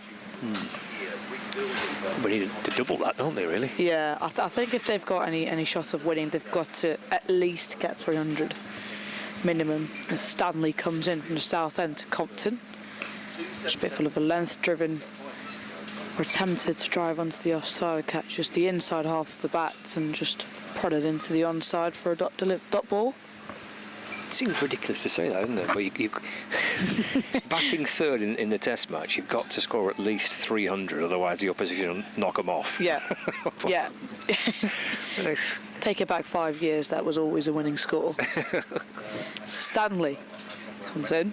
We need to double that, don't they, really? Yeah, I think if they've got any shot of winning, they've got to at least get 300 minimum. As Stanley comes in from the south end to Compton, just a bit full of a length driven. We're tempted to drive onto the offside, catch just the inside half of the bats and just prod it into the onside for a dot ball. It seems ridiculous to say that, isn't it? But you batting third in the Test match, you've got to score at least 300, otherwise the opposition will knock them off. Yeah, yeah. Take it back 5 years, that was always a winning score. Stanley comes in,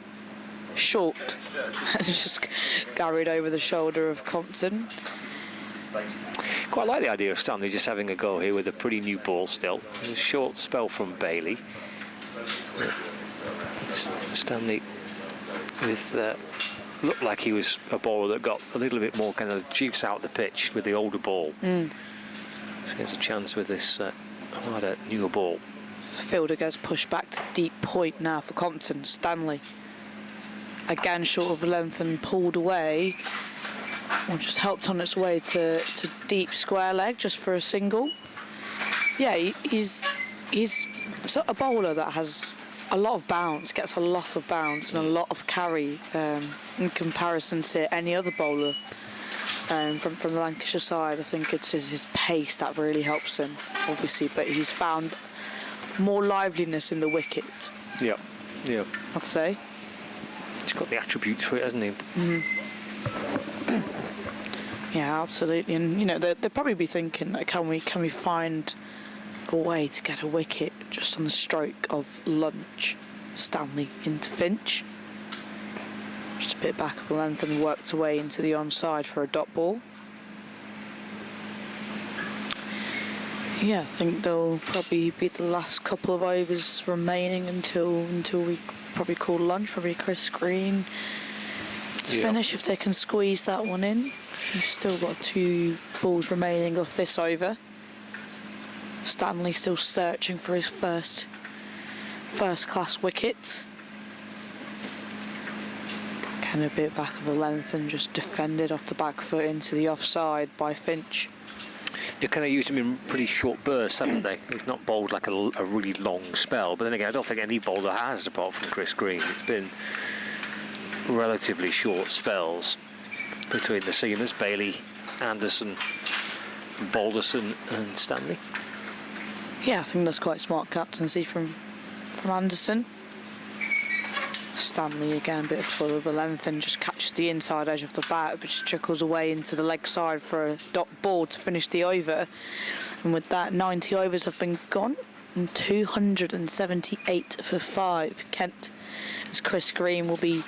short, and just carried over the shoulder of Compton. Quite like the idea of Stanley just having a go here with a pretty new ball still. A short spell from Bailey. Stanley with looked like he was a bowler that got a little bit more kind of juice out the pitch with the older ball. So he has a chance with this harder, newer ball. The fielder gets pushed back to deep point now for Compton. Stanley again short of length and pulled away, or just helped on its way to deep square leg just for a single. Yeah, he's a bowler that has a lot of bounce, gets a lot of bounce and a lot of carry in comparison to any other bowler from the Lancashire side. I think it's his pace that really helps him, obviously, but he's found more liveliness in the wicket. Yeah, I'd say. He's got the attributes for it, hasn't he? Yeah, absolutely. And they'll probably be thinking, like, can we find a way to get a wicket just on the stroke of lunch? Stanley into Finch, just a bit back of the length and worked away into the onside for a dot ball. Yeah, I think they'll probably be the last couple of overs remaining until we probably call lunch. Probably Chris Green to finish if they can squeeze that one in. You've still got 2 balls remaining off this over. Stanley still searching for his first class wicket. Kind of a bit back of the length and just defended off the back foot into the offside by Finch. They've kind of used him in pretty short bursts, haven't they? He's not bowled like a really long spell, but then again, I don't think any bowler has, apart from Chris Green. It's been relatively short spells between the seamers, Bailey, Anderson, Balderson and Stanley. Yeah, I think that's quite smart captaincy from Anderson. Stanley again, a bit full of a length and just catches the inside edge of the bat, which trickles away into the leg side for a dot ball to finish the over. And with that, 90 overs have been gone and 278 for 5. Kent, as Chris Green will be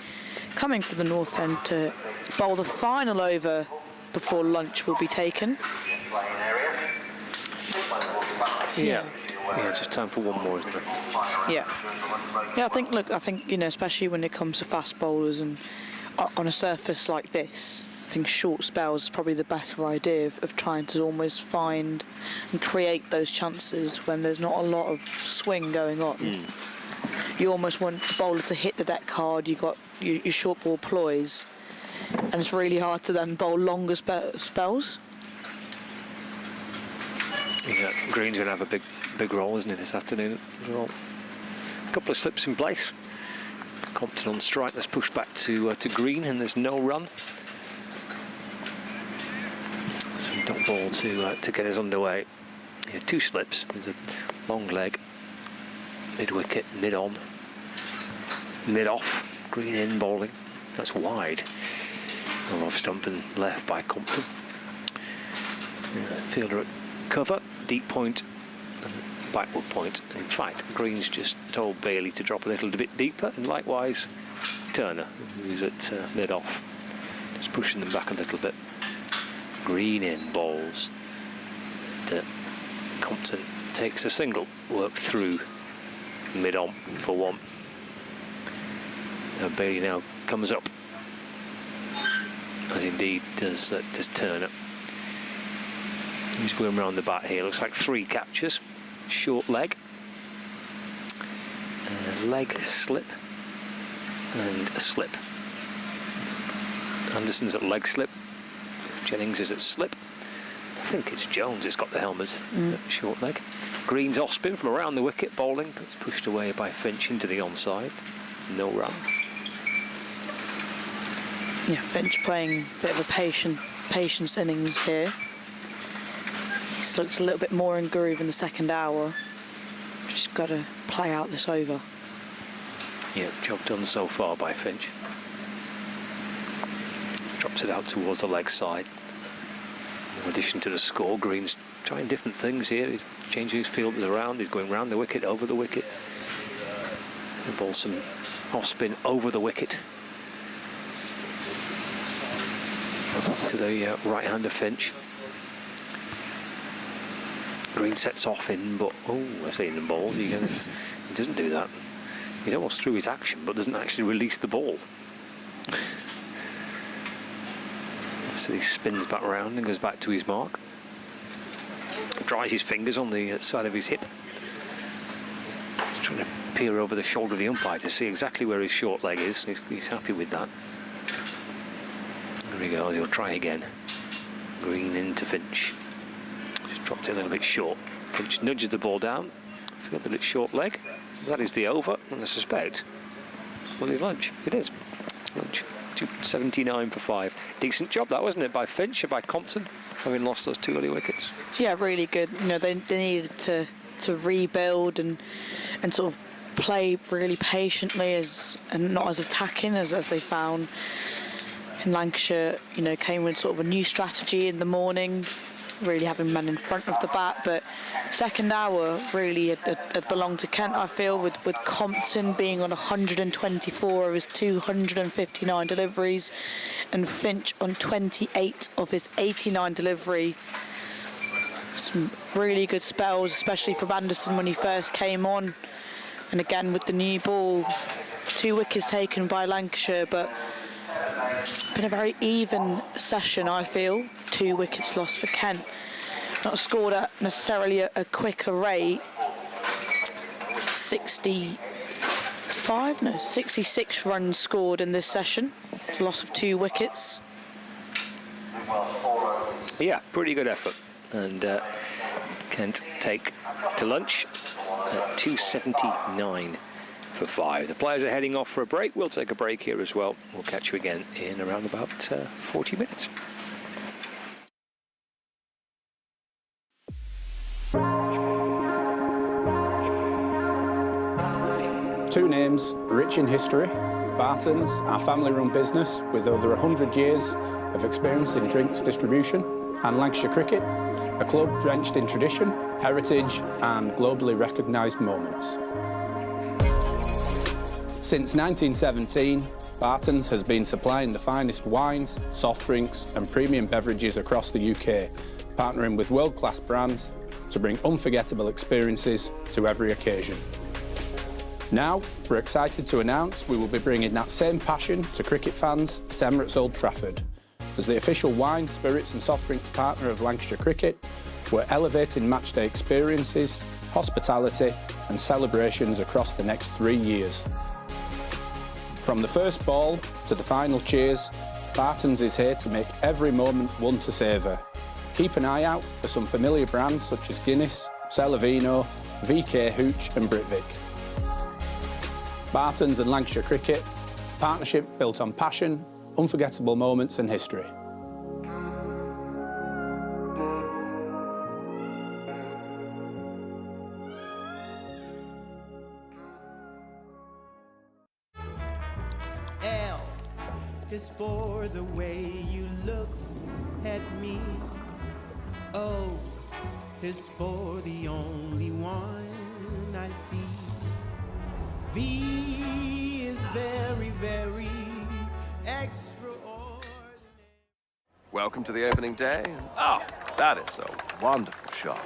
coming for the north end to bowl the final over before lunch will be taken. Yeah, just time for one more, isn't it? Yeah, I think, especially when it comes to fast bowlers and on a surface like this, I think short spells is probably the better idea of trying to almost find and create those chances when there's not a lot of swing going on. You almost want the bowler to hit the deck hard, you've got your short ball ploys, and it's really hard to then bowl longer spells. Yeah, Green's going to have a big role, isn't he, this afternoon? A couple of slips in place. Compton on strike. Let's push back to Green, and there's no run. Some dot ball to get us underway. Yeah, 2 slips. There's a long leg, mid wicket, mid on, mid off. Green in bowling. That's wide. Off stump and left by Compton. Fielder at cover, deep point, and backward point. In fact, Green's just told Bailey to drop a little bit deeper, and likewise Turner, who's at mid-off, just pushing them back a little bit. Green in bowls. Compton takes a single, work through mid-on for 1. Bailey now comes up, as indeed does Turner. He's going around the bat here. Looks like 3 catches. Short leg, leg slip, and a slip. Anderson's at leg slip. Jennings is at slip. I think it's Jones who's got the helmet at short leg. Green's off spin from around the wicket, bowling, but it's pushed away by Finch into the onside. No run. Yeah, Finch playing a bit of a patience innings here. He's looked a little bit more in groove in the second hour. Just got to play out this over. Yeah, job done so far by Finch. Drops it out towards the leg side. In addition to the score, Green's trying different things here. He's changing his fielders around. He's going round the wicket, over the wicket. The ball some off spin over the wicket. To the right-hander Finch. Green sets off in, but I say in the ball. He doesn't do that. He's almost through his action, but doesn't actually release the ball. So he spins back round and goes back to his mark. Dries his fingers on the side of his hip. He's trying to peer over the shoulder of the umpire to see exactly where his short leg is. He's happy with that. There he goes, he'll try again. Green into Finch. Just dropped it a little bit short. Finch nudges the ball down. Feel that it's short leg. That is the over, and I suspect. Well, his lunch. It is. Lunch. 279 for 5. Decent job that, wasn't it, by Finch and by Compton, having lost those 2 early wickets. Yeah, really good. You know, they needed to rebuild and sort of play really patiently and not as attacking as they found in Lancashire. You know, came with sort of a new strategy in the morning, really having men in front of the bat, but second hour really it belonged to Kent, I feel, with Compton being on 124 of his 259 deliveries and Finch on 28 of his 89 delivery. Some really good spells, especially from Anderson when he first came on, and again with the new ball. 2 wickets taken by Lancashire, but been a very even session, I feel. 2 wickets lost for Kent. Not scored at necessarily a quicker rate. 66 runs scored in this session. Loss of 2 wickets. Yeah, pretty good effort. And Kent take to lunch at 279 for 5. The players are heading off for a break. We'll take a break here as well. We'll catch you again in around about 40 minutes. Two names rich in history. Barton's, our family-run business with over 100 years of experience in drinks distribution, and Lancashire Cricket, a club drenched in tradition, heritage and globally recognised moments. Since 1917, Barton's has been supplying the finest wines, soft drinks and premium beverages across the UK, partnering with world-class brands to bring unforgettable experiences to every occasion. Now, we're excited to announce we will be bringing that same passion to cricket fans at Emirates Old Trafford. As the official wine, spirits and soft drinks partner of Lancashire Cricket, we're elevating matchday experiences, hospitality and celebrations across the next 3 years. From the first ball to the final cheers, Barton's is here to make every moment one to savour. Keep an eye out for some familiar brands such as Guinness, Celavino, VK Hooch and Britvic. Barton's and Lancashire Cricket, partnership built on passion, unforgettable moments and history. L is for the way you look at me. O is for the only one I see. V is very, very extraordinary. Welcome to the opening day. Oh, that is a wonderful shot.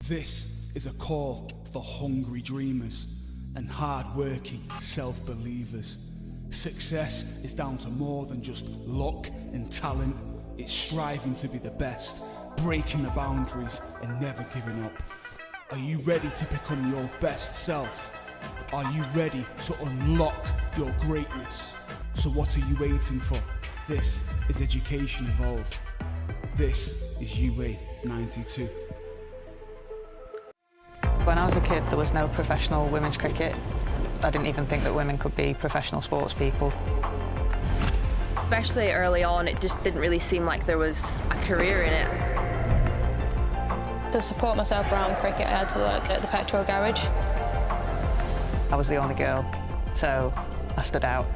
This is a call for hungry dreamers and hard-working self-believers. Success is down to more than just luck and talent. It's striving to be the best, breaking the boundaries and never giving up. Are you ready to become your best self? Are you ready to unlock your greatness? So what are you waiting for? This is Education Evolved. This is UA 92. When I was a kid, there was no professional women's cricket. I didn't even think that women could be professional sports people. Especially early on, it just didn't really seem like there was a career in it. To support myself around cricket, I had to work at the petrol garage. I was the only girl, so I stood out.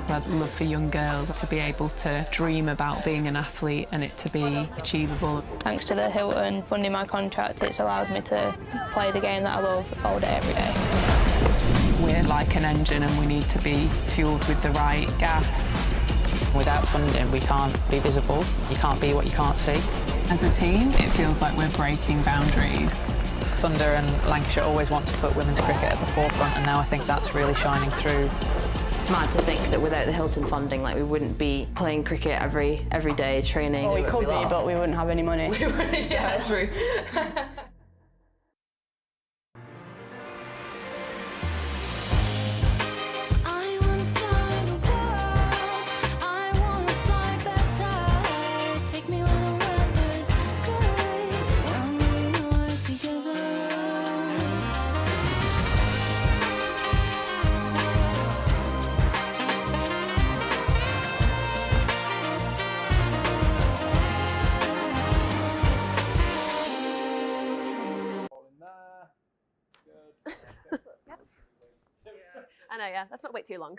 I'd love for young girls to be able to dream about being an athlete and it to be achievable. Thanks to the Hilton funding my contract, it's allowed me to play the game that I love all day, every day. We're like an engine and we need to be fueled with the right gas. Without funding, we can't be visible. You can't be what you can't see. As a team, it feels like we're breaking boundaries. Thunder and Lancashire always want to put women's cricket at the forefront, and now I think that's really shining through. It's mad to think that without the Hilton funding, like, we wouldn't be playing cricket every day, training. Well, we could be, but we wouldn't have any money. We wouldn't, yeah, true. I know, yeah. Let's not wait too long.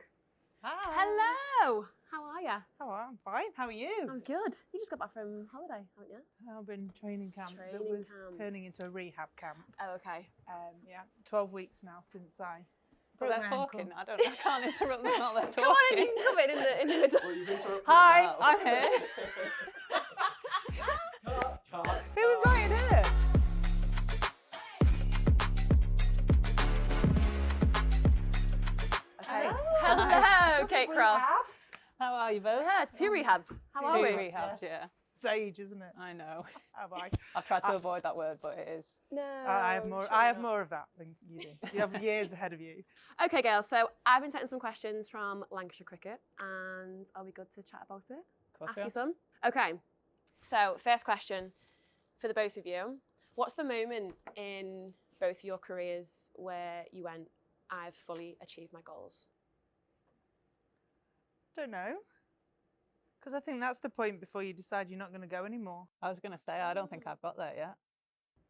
Hi. Hello. How are you? Oh, I'm fine. How are you? I'm good. You just got back from holiday, haven't you? I've been training camp. That was turning into a rehab camp. Oh, okay. Yeah, 12 weeks now since I. But they're talking. I can't interrupt them while they're talking. Come on, you can come in the middle. Well, you've interrupted Hi, them now. I'm here. Who invited her? Hello, Kate Cross. How are you both? Yeah, two rehabs. How are we? Two rehabs, yeah. Sage, isn't it? I know. Have I? I've tried to avoid that word, but it is. No. I have more. I have more of that than you do. You have years ahead of you. Okay, girls. So I've been taking some questions from Lancashire cricket, and are we good to chat about it? Ask you some. Okay. So first question for the both of you: what's the moment in both your careers where you went, "I've fully achieved my goals"? Don't know. Because I think that's the point before you decide you're not going to go anymore. I was going to say, I don't think I've got there yet.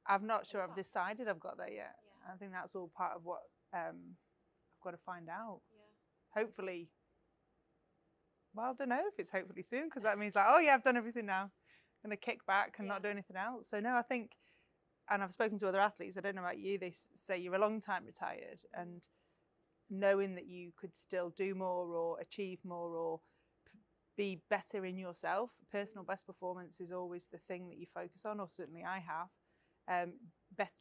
I'm not sure I've decided I've got there yet. Yeah. I think that's all part of what I've got to find out. Yeah. Hopefully. Well, I don't know if it's hopefully soon, because that means like, oh yeah, I've done everything now. I'm going to kick back and not do anything else. So no, I think, and I've spoken to other athletes, I don't know about you, they say you're a long time retired, and knowing that you could still do more or achieve more or be better in yourself. Personal best performance is always the thing that you focus on, or certainly I have.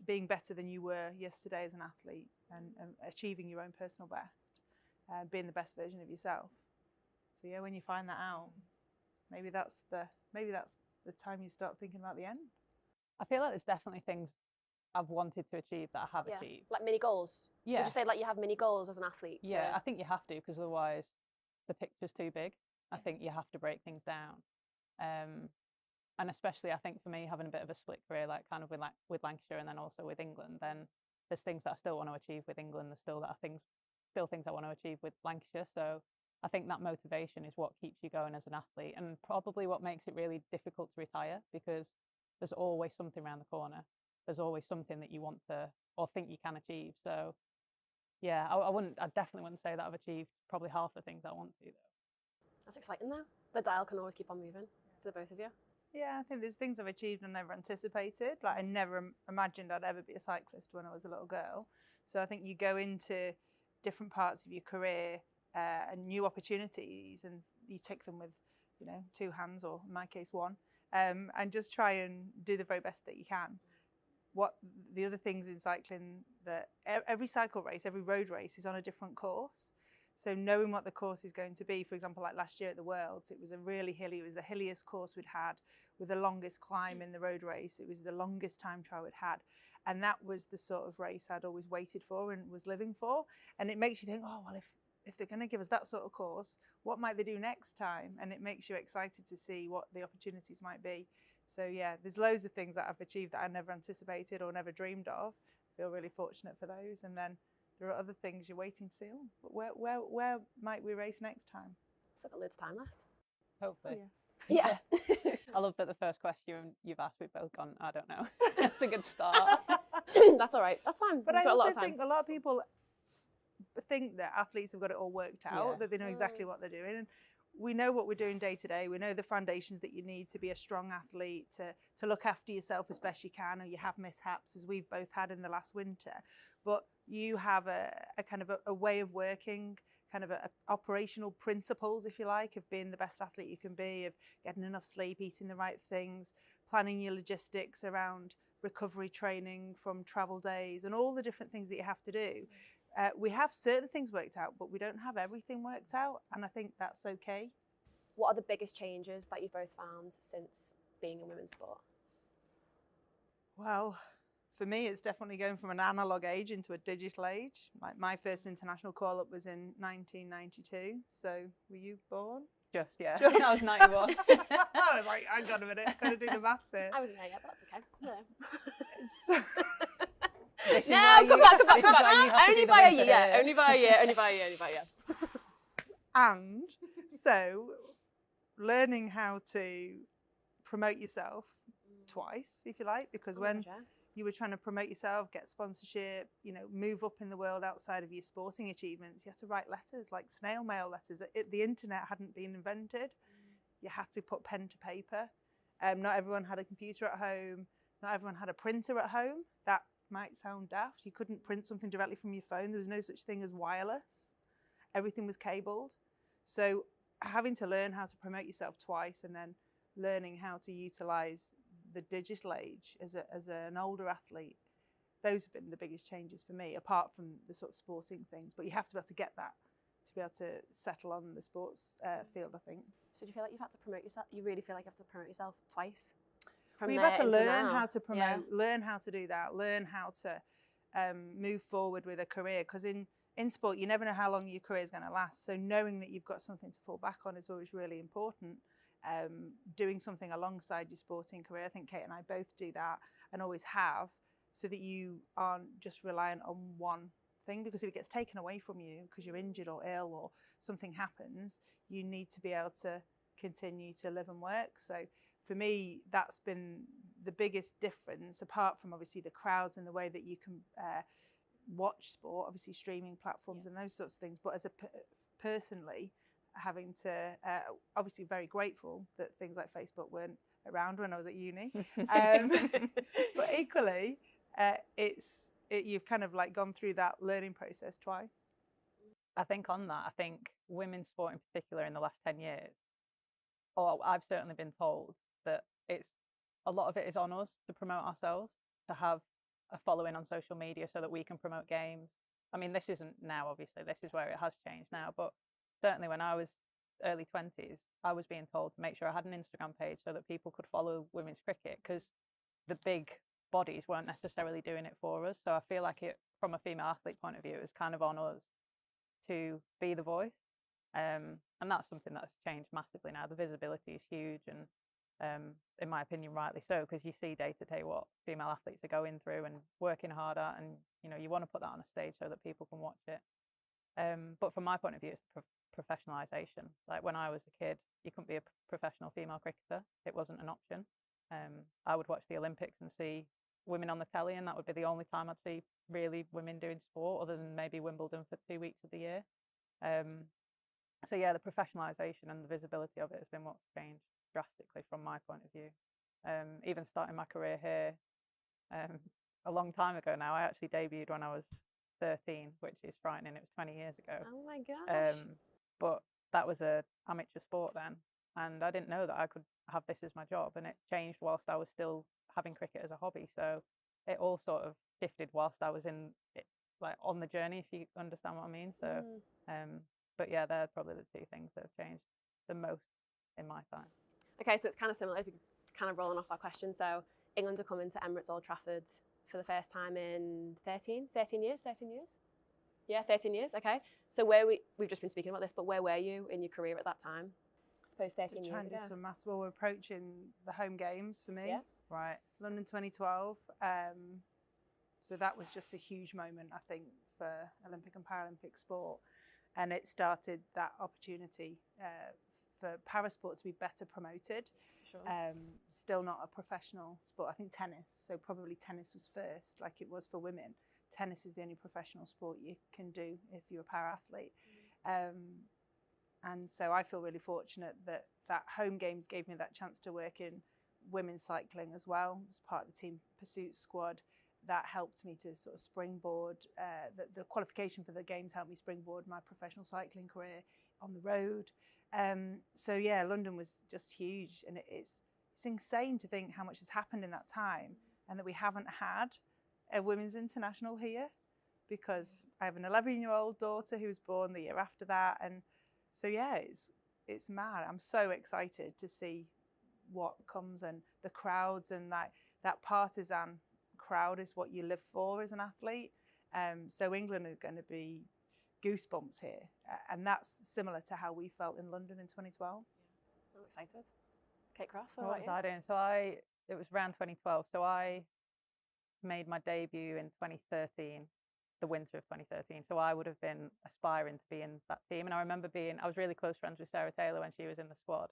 Being better than you were yesterday as an athlete, and achieving your own personal best, being the best version of yourself. So yeah, when you find that out, maybe that's the time you start thinking about the end. I feel like there's definitely things I've wanted to achieve that I have achieved. Like mini goals? Yeah. Would you say like you have mini goals as an athlete? Yeah, I think you have to, because otherwise the picture's too big. I think you have to break things down. And especially I think for me, having a bit of a split career, like kind of with Lancashire and then also with England, then there's things that I still want to achieve with England. There's still things I want to achieve with Lancashire. So I think that motivation is what keeps you going as an athlete, and probably what makes it really difficult to retire, because there's always something around the corner. There's always something that you want to or think you can achieve. So yeah, I definitely wouldn't say that I've achieved probably half the things I want to though. That's exciting though. The dial can always keep on moving for the both of you. Yeah, I think there's things I've achieved and never anticipated. Like I never imagined I'd ever be a cyclist when I was a little girl. So I think you go into different parts of your career and new opportunities, and you take them with, two hands, or in my case one, and just try and do the very best that you can. what the other things in cycling, that every cycle race, every road race is on a different course. So knowing what the course is going to be, for example, like last year at the Worlds, it was a really hilly, it was the hilliest course we'd had with the longest climb in the road race. It was the longest time trial we'd had. And that was the sort of race I'd always waited for and was living for. And it makes you think, oh, well, if they're going to give us that sort of course, what might they do next time? And it makes you excited to see what the opportunities might be. So yeah, there's loads of things that I've achieved that I never anticipated or never dreamed of. I feel really fortunate for those. And then there are other things you're waiting to see. Oh, but where might we race next time? It's like a loads of time left. Hopefully. Oh, yeah. Yeah. I love that the first question you've asked, we've both gone, I don't know. That's a good start. That's all right. That's fine. But We've I got a lot also of time. think a lot of people think that athletes have got it all worked out, Yeah. that they know exactly what they're doing. And we know what we're doing day to day. We know the foundations that you need to be a strong athlete, to look after yourself as best you can, or you have mishaps, as we've both had in the last winter. But you have a kind of a way of working, kind of a operational principles, if you like, of being the best athlete you can be, of getting enough sleep, eating the right things, planning your logistics around recovery training from travel days, and all the different things that you have to do. We have certain things worked out, but we don't have everything worked out, and I think that's okay. What are the biggest changes that you've both found since being in women's sport? Well, for me, it's definitely going from an analog age into a digital age. My first international call-up was in 1992, so were you born? Just, yeah. Just. I was 91. I was like, hang on a minute, I've got to do the maths here. I wasn't there yet, but that's okay. No, come back. Only by a year. Only by a year. And so, learning how to promote yourself twice, if you like, because when you were trying to promote yourself, get sponsorship, move up in the world outside of your sporting achievements, you had to write letters, like snail mail letters. The internet hadn't been invented. You had to put pen to paper. Not everyone had a computer at home. Not everyone had a printer at home. That might sound daft. You couldn't print something directly from your phone. There was no such thing as wireless. Everything was cabled. So having to learn how to promote yourself twice, and then learning how to utilize the digital age as an older athlete, those have been the biggest changes for me, apart from the sort of sporting things. But you have to be able to get that to be able to settle on the sports field, I think. So do you feel like you've had to promote yourself? You really feel like you have to promote yourself twice? Well, you've had to learn how to promote, learn how to do that, learn how to move forward with a career. Because in sport, you never know how long your career is going to last. So knowing that you've got something to fall back on is always really important. Doing something alongside your sporting career, I think Kate and I both do that and always have, so that you aren't just reliant on one thing. Because if it gets taken away from you because you're injured or ill or something happens, you need to be able to continue to live and work. So for me, that's been the biggest difference, apart from obviously the crowds and the way that you can watch sport, obviously streaming platforms and those sorts of things. But as personally, having to, obviously very grateful that things like Facebook weren't around when I was at uni. But equally, you've kind of like gone through that learning process twice. I think on that, I think women's sport in particular in the last 10 years, or I've certainly been told that a lot of it is on us to promote ourselves, to have a following on social media so that we can promote games. I mean, this isn't now, obviously, this is where it has changed now, but certainly when I was early 20s, I was being told to make sure I had an Instagram page so that people could follow women's cricket, because the big bodies weren't necessarily doing it for us. So I feel like it, from a female athlete point of view, is kind of on us to be the voice. And that's something that's changed massively now. The visibility is huge, and in my opinion, rightly so, because you see day to day what female athletes are going through and working hard at, and you want to put that on a stage so that people can watch it. But from my point of view, it's professionalisation. Like when I was a kid, you couldn't be a professional female cricketer. It wasn't an option. I would watch the Olympics and see women on the telly, and that would be the only time I'd see really women doing sport, other than maybe Wimbledon for 2 weeks of the year. So yeah, the professionalisation and the visibility of it has been what's changed drastically from my point of view. Even starting my career here a long time ago now. I actually debuted when I was 13, which is frightening. It was 20 years ago. Oh my gosh. But that was a amateur sport then, and I didn't know that I could have this as my job, and it changed whilst I was still having cricket as a hobby. So it all sort of shifted whilst I was in it, like on the journey, if you understand what I mean. So, but yeah, they're probably the two things that have changed the most in my time. Okay, so it's kind of similar, if you kind of rolling off that question. So England are coming to Emirates Old Trafford for the first time in 13 years? Yeah, 13 years, okay. So we've just been speaking about this, but where were you in your career at that time? I suppose 13 years ago. Do some maths. Well, we're approaching the home games for me. Yeah. Right. London 2012. So that was just a huge moment, I think, for Olympic and Paralympic sport. And it started that opportunity for parasport to be better promoted. Sure. Still not a professional sport. I think tennis. So probably tennis was first, like it was for women. Tennis is the only professional sport you can do if you're a para-athlete. And so I feel really fortunate that home games gave me that chance to work in women's cycling as well, as part of the team pursuit squad. That helped me to sort of springboard, the qualification for the games helped me springboard my professional cycling career on the road. So yeah, London was just huge, and it's insane to think how much has happened in that time, and that we haven't had a women's international here, because I have an 11-year-old daughter who was born the year after that, and so yeah, it's mad. I'm so excited to see what comes, and the crowds, and that partisan crowd is what you live for as an athlete. So England are going to be goosebumps here, and that's similar to how we felt in London in 2012. Yeah. I'm excited. Kate Cross, what was I doing? So it was around 2012. So I made my debut in 2013, the winter of 2013. So I would have been aspiring to be in that team. And I remember I was really close friends with Sarah Taylor when she was in the squad.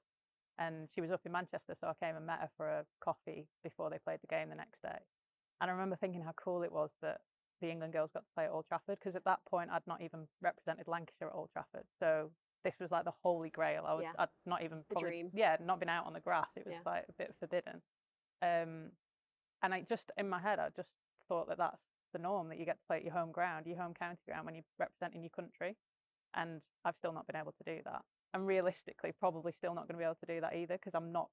And she was up in Manchester, so I came and met her for a coffee before they played the game the next day. And I remember thinking how cool it was that the England girls got to play at Old Trafford, because at that point I'd not even represented Lancashire at Old Trafford. So this was like the holy grail. I'd not even not been out on the grass. It was like a bit forbidden. And I just, in my head, I just thought that that's the norm, that you get to play at your home ground, your home county ground, when you're representing your country. And I've still not been able to do that. And realistically, probably still not going to be able to do that either, because I'm not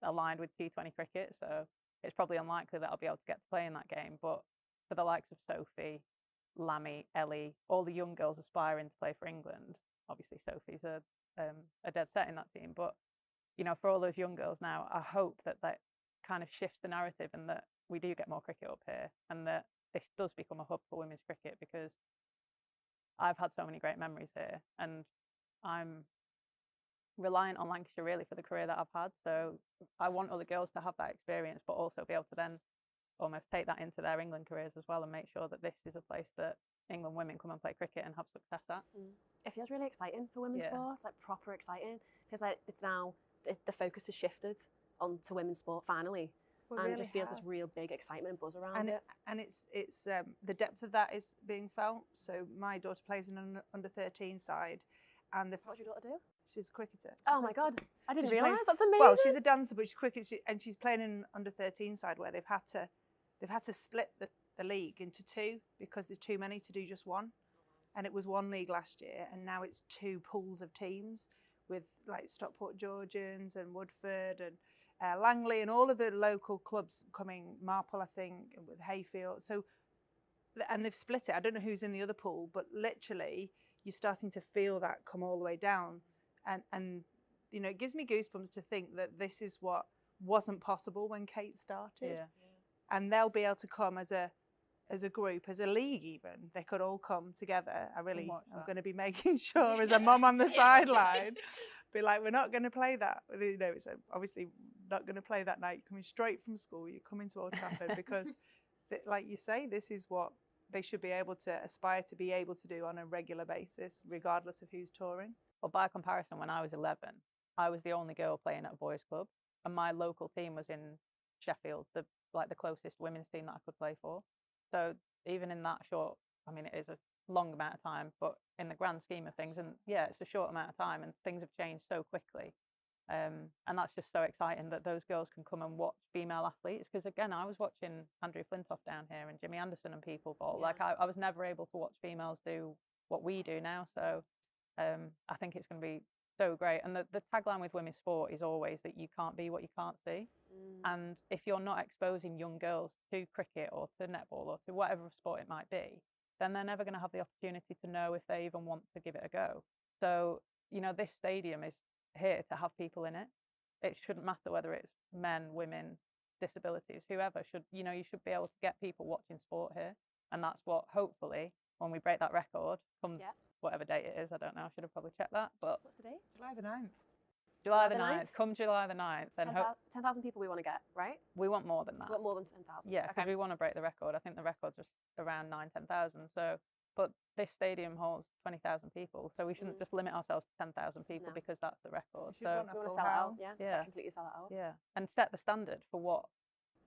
aligned with T20 cricket. So it's probably unlikely that I'll be able to get to play in that game. But for the likes of Sophie, Lammy, Ellie, all the young girls aspiring to play for England, obviously Sophie's a dead set in that team. But, you know, for all those young girls now, I hope that kind of shifts the narrative, and that we do get more cricket up here, and that this does become a hub for women's cricket, because I've had so many great memories here, and I'm reliant on Lancashire really for the career that I've had. So I want other girls to have that experience, but also be able to then almost take that into their England careers as well, and make sure that this is a place that England women come and play cricket and have success at. It feels really exciting for women's sport. It's like proper exciting. It feels like it's now, the focus has shifted onto women's sport finally. Well, and really just feels this real big excitement and buzz around and it. And it's the depth of that is being felt. So my daughter plays in an under-13 side, and what's your daughter do? She's a cricketer. Oh my God, I didn't She's realise. playing, That's amazing. Well, she's a dancer, but she's cricket, and she's playing in an under-13 side where they've had to split the league into two, because there's too many to do just one. And it was one league last year, and now it's two pools of teams, with like Stockport Georgians and Woodford and Langley and all of the local clubs coming, Marple, I think, with Hayfield. So, and they've split it. I don't know who's in the other pool, but literally you're starting to feel that come all the way down. And you know, it gives me goosebumps to think that this is what wasn't possible when Kate started. And they'll be able to come as a group, as a league even. They could all come together. I'm going to be making sure as a mum on the sideline, be like, we're not going to play that. You know, it's obviously not going to play that night. You're coming straight from school, you're coming to Old Trafford, because like you say, this is what they should be able to aspire to be able to do on a regular basis, regardless of who's touring. Well, by comparison, when I was 11, I was the only girl playing at a boys' club, and my local team was in Sheffield, the closest women's team that I could play for. So even in that short, I mean, it is a long amount of time, but in the grand scheme of things, and yeah, it's a short amount of time, and things have changed so quickly. And that's just so exciting that those girls can come and watch female athletes. Because again, I was watching Andrew Flintoff down here and Jimmy Anderson and people bowl. Like I was never able to watch females do what we do now. So I think it's going to be so great. And the tagline with women's sport is always that you can't be what you can't see. And if you're not exposing young girls to cricket or to netball or to whatever sport it might be, then they're never going to have the opportunity to know if they even want to give it a go. So, you know, this stadium is here to have people in it. It shouldn't matter whether it's men, women, disabilities, whoever should, you know, you should be able to get people watching sport here. And that's what, hopefully, when we break that record, come whatever date it is, I don't know, I should have probably checked that. But what's the date? July the 9th. July the 9th, come July the 9th. Then 10,000 people we want to get, right? We want more than that. We want more than 10,000. Yeah, because we want to break the record. I think the record's just around 10,000. So, but this stadium holds 20,000 people, so we shouldn't just limit ourselves to 10,000 people because that's the record. We want to sell it out. Yeah, completely sell it out. Yeah, and set the standard for what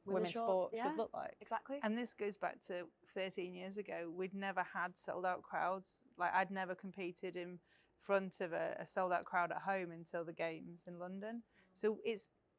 women's sport should look like. Exactly. And this goes back to 13 years ago. We'd never had sold out crowds. Like, I'd never competed in front of a sold out crowd at home until the games in London. So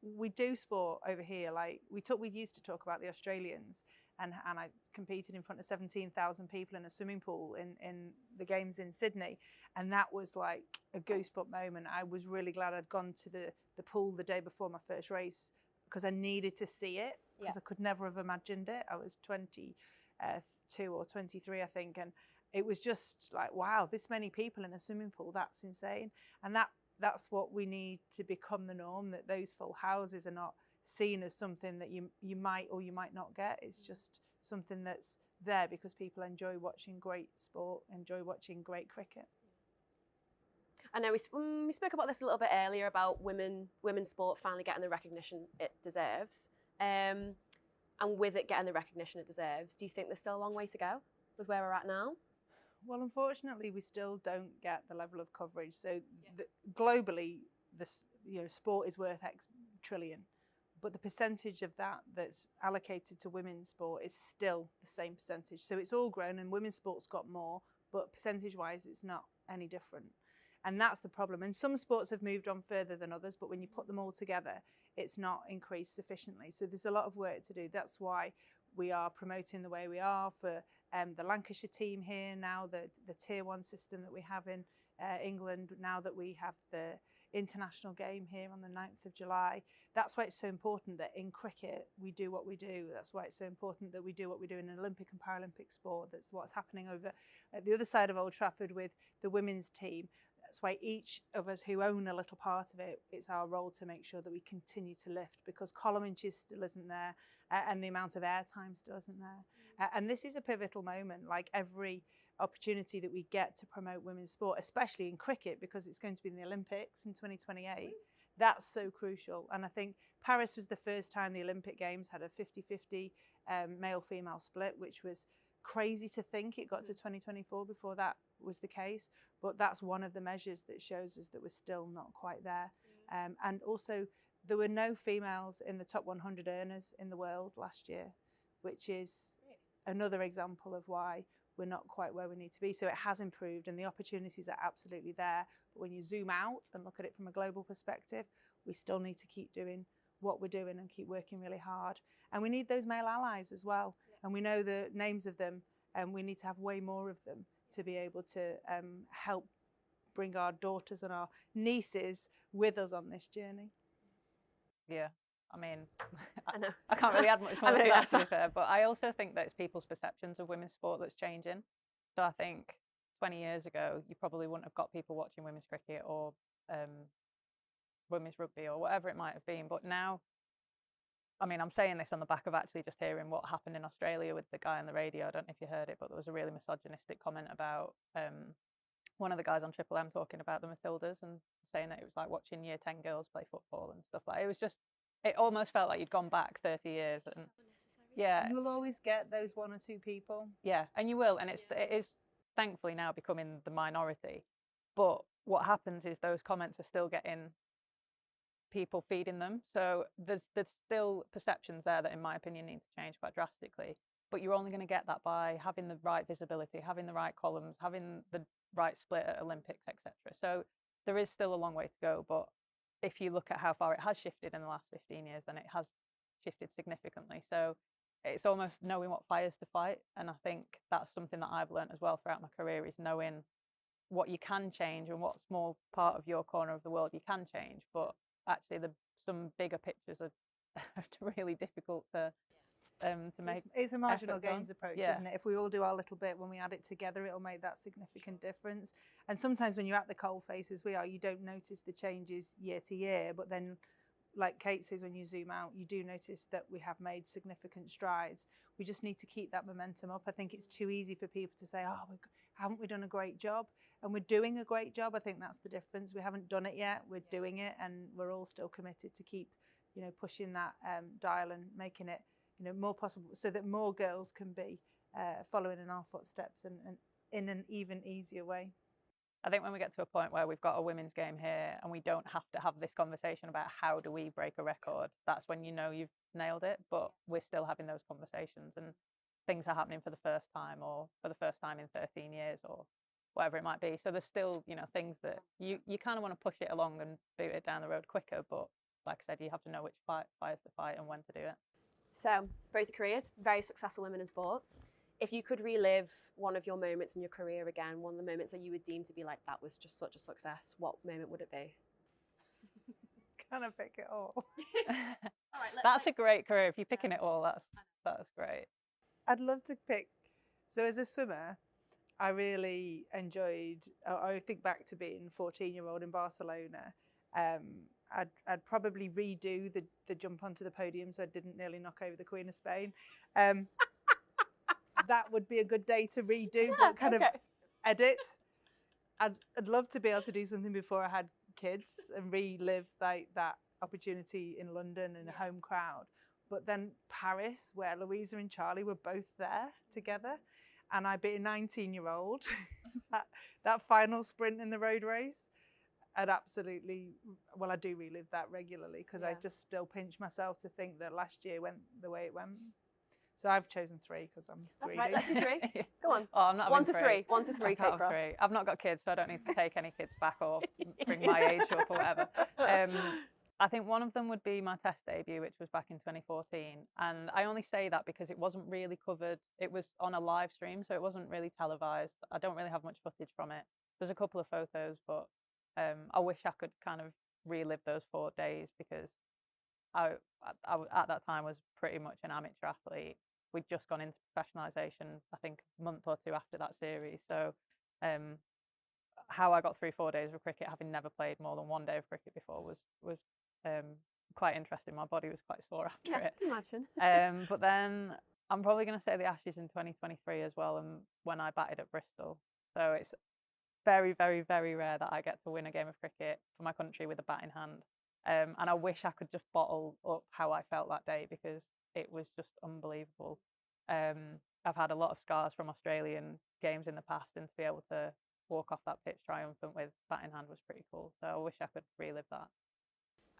we do sport over here. Like we used to talk about the Australians, and I competed in front of 17,000 people in a swimming pool in the games in Sydney, and that was like a goosebump moment. I was really glad I'd gone to the pool the day before my first race because I needed to see it, because I could never have imagined it. I was 22 or 23, I think, and it was just like, wow, this many people in a swimming pool, that's insane. And that's what we need to become the norm, that those full houses are not seen as something that you might or you might not get. It's just something that's there because people enjoy watching great sport, enjoy watching great cricket. I know we spoke about this a little bit earlier about women's sport finally getting the recognition it deserves. And with it getting the recognition it deserves, do you think there's still a long way to go with where we're at now? Well, unfortunately, we still don't get the level of coverage. So globally, sport is worth X trillion, but the percentage of that that's allocated to women's sport is still the same percentage. So it's all grown, and women's sport's got more, but percentage-wise, it's not any different. And that's the problem. And some sports have moved on further than others, but when you put them all together, it's not increased sufficiently. So there's a lot of work to do. That's why we are promoting the way we are for the Lancashire team here now, the Tier 1 system that we have in England, now that we have the international game here on the 9th of July. That's why it's so important that in cricket we do what we do. That's why it's so important that we do what we do in Olympic and Paralympic sport. That's what's happening over at the other side of Old Trafford with the women's team. That's why each of us who own a little part of it, it's our role to make sure that we continue to lift, because column inches still isn't there, and the amount of airtime still isn't there. And this is a pivotal moment, like every opportunity that we get to promote women's sport, especially in cricket, because it's going to be in the Olympics in 2028. That's so crucial. And I think Paris was the first time the Olympic Games had a 50-50 male-female split, which was crazy to think it got to 2024 before that was the case. But that's one of the measures that shows us that we're still not quite there. And also, there were no females in the top 100 earners in the world last year, which is another example of why we're not quite where we need to be. So it has improved and the opportunities are absolutely there. But when you zoom out and look at it from a global perspective, we still need to keep doing what we're doing and keep working really hard. And we need those male allies as well. And we know the names of them, and we need to have way more of them to be able to help bring our daughters and our nieces with us on this journey. Yeah, I mean, I can't really add much more to that, to be fair, but I also think that it's people's perceptions of women's sport that's changing. So I think 20 years ago, you probably wouldn't have got people watching women's cricket or women's rugby or whatever it might have been. But now, I mean, I'm saying this on the back of actually just hearing what happened in Australia with the guy on the radio. I don't know if you heard it, but there was a really misogynistic comment about one of the guys on Triple M talking about the Matildas and saying that it was like watching year 10 girls play football and stuff like that. It was just, it almost felt like you'd gone back 30 years. And yeah, you will always get those one or two people. Yeah, and you will, and it is thankfully now becoming the minority. But what happens is those comments are still getting people feeding them. So there's still perceptions there that, in my opinion, need to change quite drastically. But you're only going to get that by having the right visibility, having the right columns, having the right split at Olympics, etc. So there is still a long way to go. But if you look at how far it has shifted in the last 15 years, then it has shifted significantly. So it's almost knowing what fires to fight. And I think that's something that I've learned as well throughout my career, is knowing what you can change and what small part of your corner of the world you can change, but actually some bigger pictures are really difficult to make. It's a marginal gains on. approach, Yeah. isn't it? If we all do our little bit, when we add it together, it'll make that significant difference. And sometimes when you're at the coalface as we are, you don't notice the changes year to year, but then, like Kate says, when you zoom out, you do notice that we have made significant strides. We just need to keep that momentum up. I think it's too easy for people to say, oh, haven't we done a great job? And we're doing a great job. I think that's the difference. We haven't done it yet. We're doing it, and we're all still committed to keep, pushing that dial and making it, more possible, so that more girls can be following in our footsteps and in an even easier way. I think when we get to a point where we've got a women's game here and we don't have to have this conversation about how do we break a record, that's when you know you've nailed it. But we're still having those conversations, and things are happening for the first time, or for the first time in 13 years, or whatever it might be. So there's still, things that you kind of want to push it along and boot it down the road quicker. But like I said, you have to know which fires to fight and when to do it. So both your careers, very successful women in sport. If you could relive one of your moments in your career again, one of the moments that you would deem to be like, that was just such a success, what moment would it be? Can I pick it all? All right, that's a great career. If you're picking it all, that's great. I'd love to pick. So as a swimmer, I really enjoyed, I think back to being 14-year-old in Barcelona. I'd probably redo the jump onto the podium so I didn't nearly knock over the Queen of Spain. That would be a good day to redo, but kind of edit. I'd love to be able to do something before I had kids and relive that opportunity in London in a home crowd. But then Paris, where Louisa and Charlie were both there together, and I beat a 19-year-old, that final sprint in the road race, I do relive that regularly, because I just still pinch myself to think that last year went the way it went. So I've chosen 3 because I'm That's greedy. right, let's do 3. Go on. Oh, I'm not 1 to 3. 1 to 3, Kate Cross. I've not got kids, so I don't need to take any kids back or bring my age up or whatever. I think one of them would be my test debut, which was back in 2014. And I only say that because it wasn't really covered. It was on a live stream, so it wasn't really televised. I don't really have much footage from it. There's a couple of photos, but I wish I could kind of relive those 4 days, because I at that time was pretty much an amateur athlete. We'd just gone into professionalisation, I think, a month or 2 after that series. So how I got through 4 days of cricket, having never played more than 1 day of cricket before, was quite interesting. My body was quite sore after it. Imagine. But then I'm probably going to say the Ashes in 2023 as well, and when I batted at Bristol. So it's very, very, very rare that I get to win a game of cricket for my country with a bat in hand. And I wish I could just bottle up how I felt that day, because it was just unbelievable. I've had a lot of scars from Australian games in the past, and to be able to walk off that pitch triumphant with bat in hand was pretty cool. So I wish I could relive that.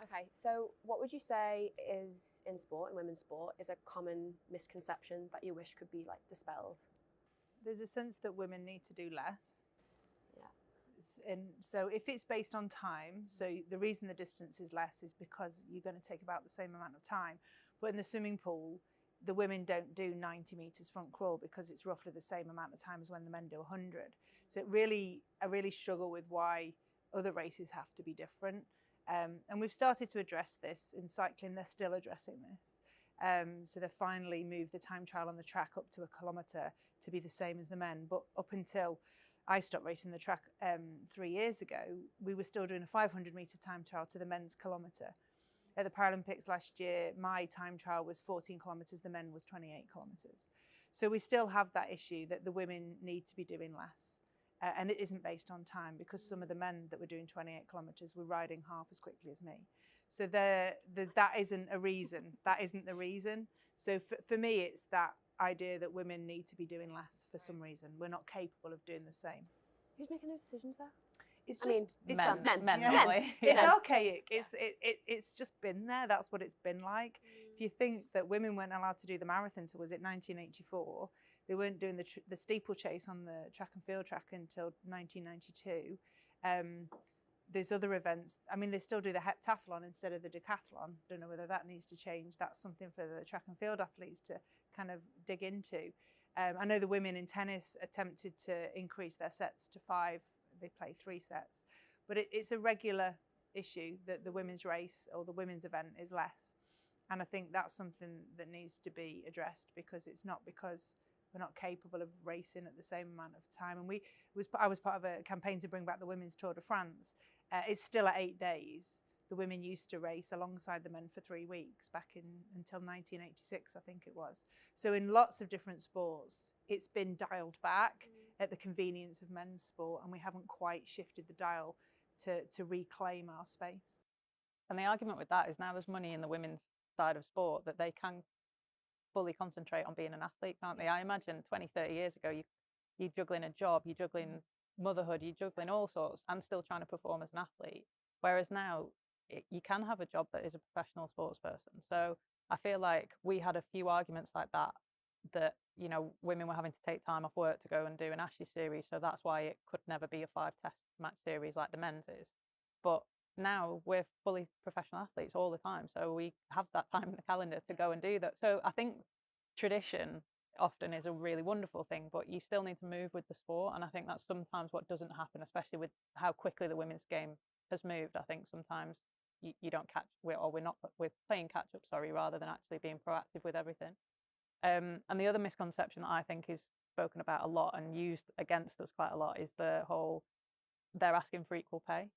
Okay, so what would you say is, in sport, in women's sport, is a common misconception that you wish could be dispelled? There's a sense that women need to do less. And so if it's based on time, so the reason the distance is less is because you're going to take about the same amount of time. But in the swimming pool, the women don't do 90 metres front crawl because it's roughly the same amount of time as when the men do 100. So I really struggle with why other races have to be different. And we've started to address this in cycling. They're still addressing this. So they finally moved the time trial on the track up to 1 kilometre to be the same as the men. But up until I stopped racing the track 3 years ago, we were still doing a 500-metre time trial to the men's kilometre. At the Paralympics last year, my time trial was 14 kilometres, the men was 28 kilometres. So we still have that issue that the women need to be doing less. And it isn't based on time, because some of the men that were doing 28 kilometres were riding half as quickly as me. So that isn't a reason. That isn't the reason. So for me, it's that idea that women need to be doing less for some reason. We're not capable of doing the same. Who's making those decisions there? It's just men. Yeah. It's archaic. It's just been there. That's what it's been like. If you think that women weren't allowed to do the marathon till, was it 1984? They weren't doing the steeplechase on the track and field track until 1992. There's other events. I mean, they still do the heptathlon instead of the decathlon. Don't know whether that needs to change. That's something for the track and field athletes to kind of dig into. I know the women in tennis attempted to increase their sets to 5 they play 3 sets. But it's a regular issue that the women's race or the women's event is less. And I think that's something that needs to be addressed, because it's not because we're not capable of racing at the same amount of time. And I was part of a campaign to bring back the Women's Tour de France. It's still at 8 days. The women used to race alongside the men for 3 weeks back until 1986, I think it was. So in lots of different sports, it's been dialed back at the convenience of men's sport, and we haven't quite shifted the dial to reclaim our space. And the argument with that is now there's money in the women's side of sport that they can fully concentrate on being an athlete, can't they? I imagine 20, 30 years ago, you're juggling a job, you're juggling motherhood, you're juggling all sorts and still trying to perform as an athlete. Whereas now you can have a job that is a professional sports person. So I feel like we had a few arguments like that, you know, women were having to take time off work to go and do an Ashes series. So that's why it could never be a 5-test match series like the men's is. But now we're fully professional athletes all the time, so we have that time in the calendar to go and do that. So I think tradition often is a really wonderful thing, but you still need to move with the sport, and I think that's sometimes what doesn't happen, especially with how quickly the women's game has moved. I think sometimes you don't catch, we're playing catch up, rather than actually being proactive with everything. And the other misconception that I think is spoken about a lot and used against us quite a lot is the whole they're asking for equal pay.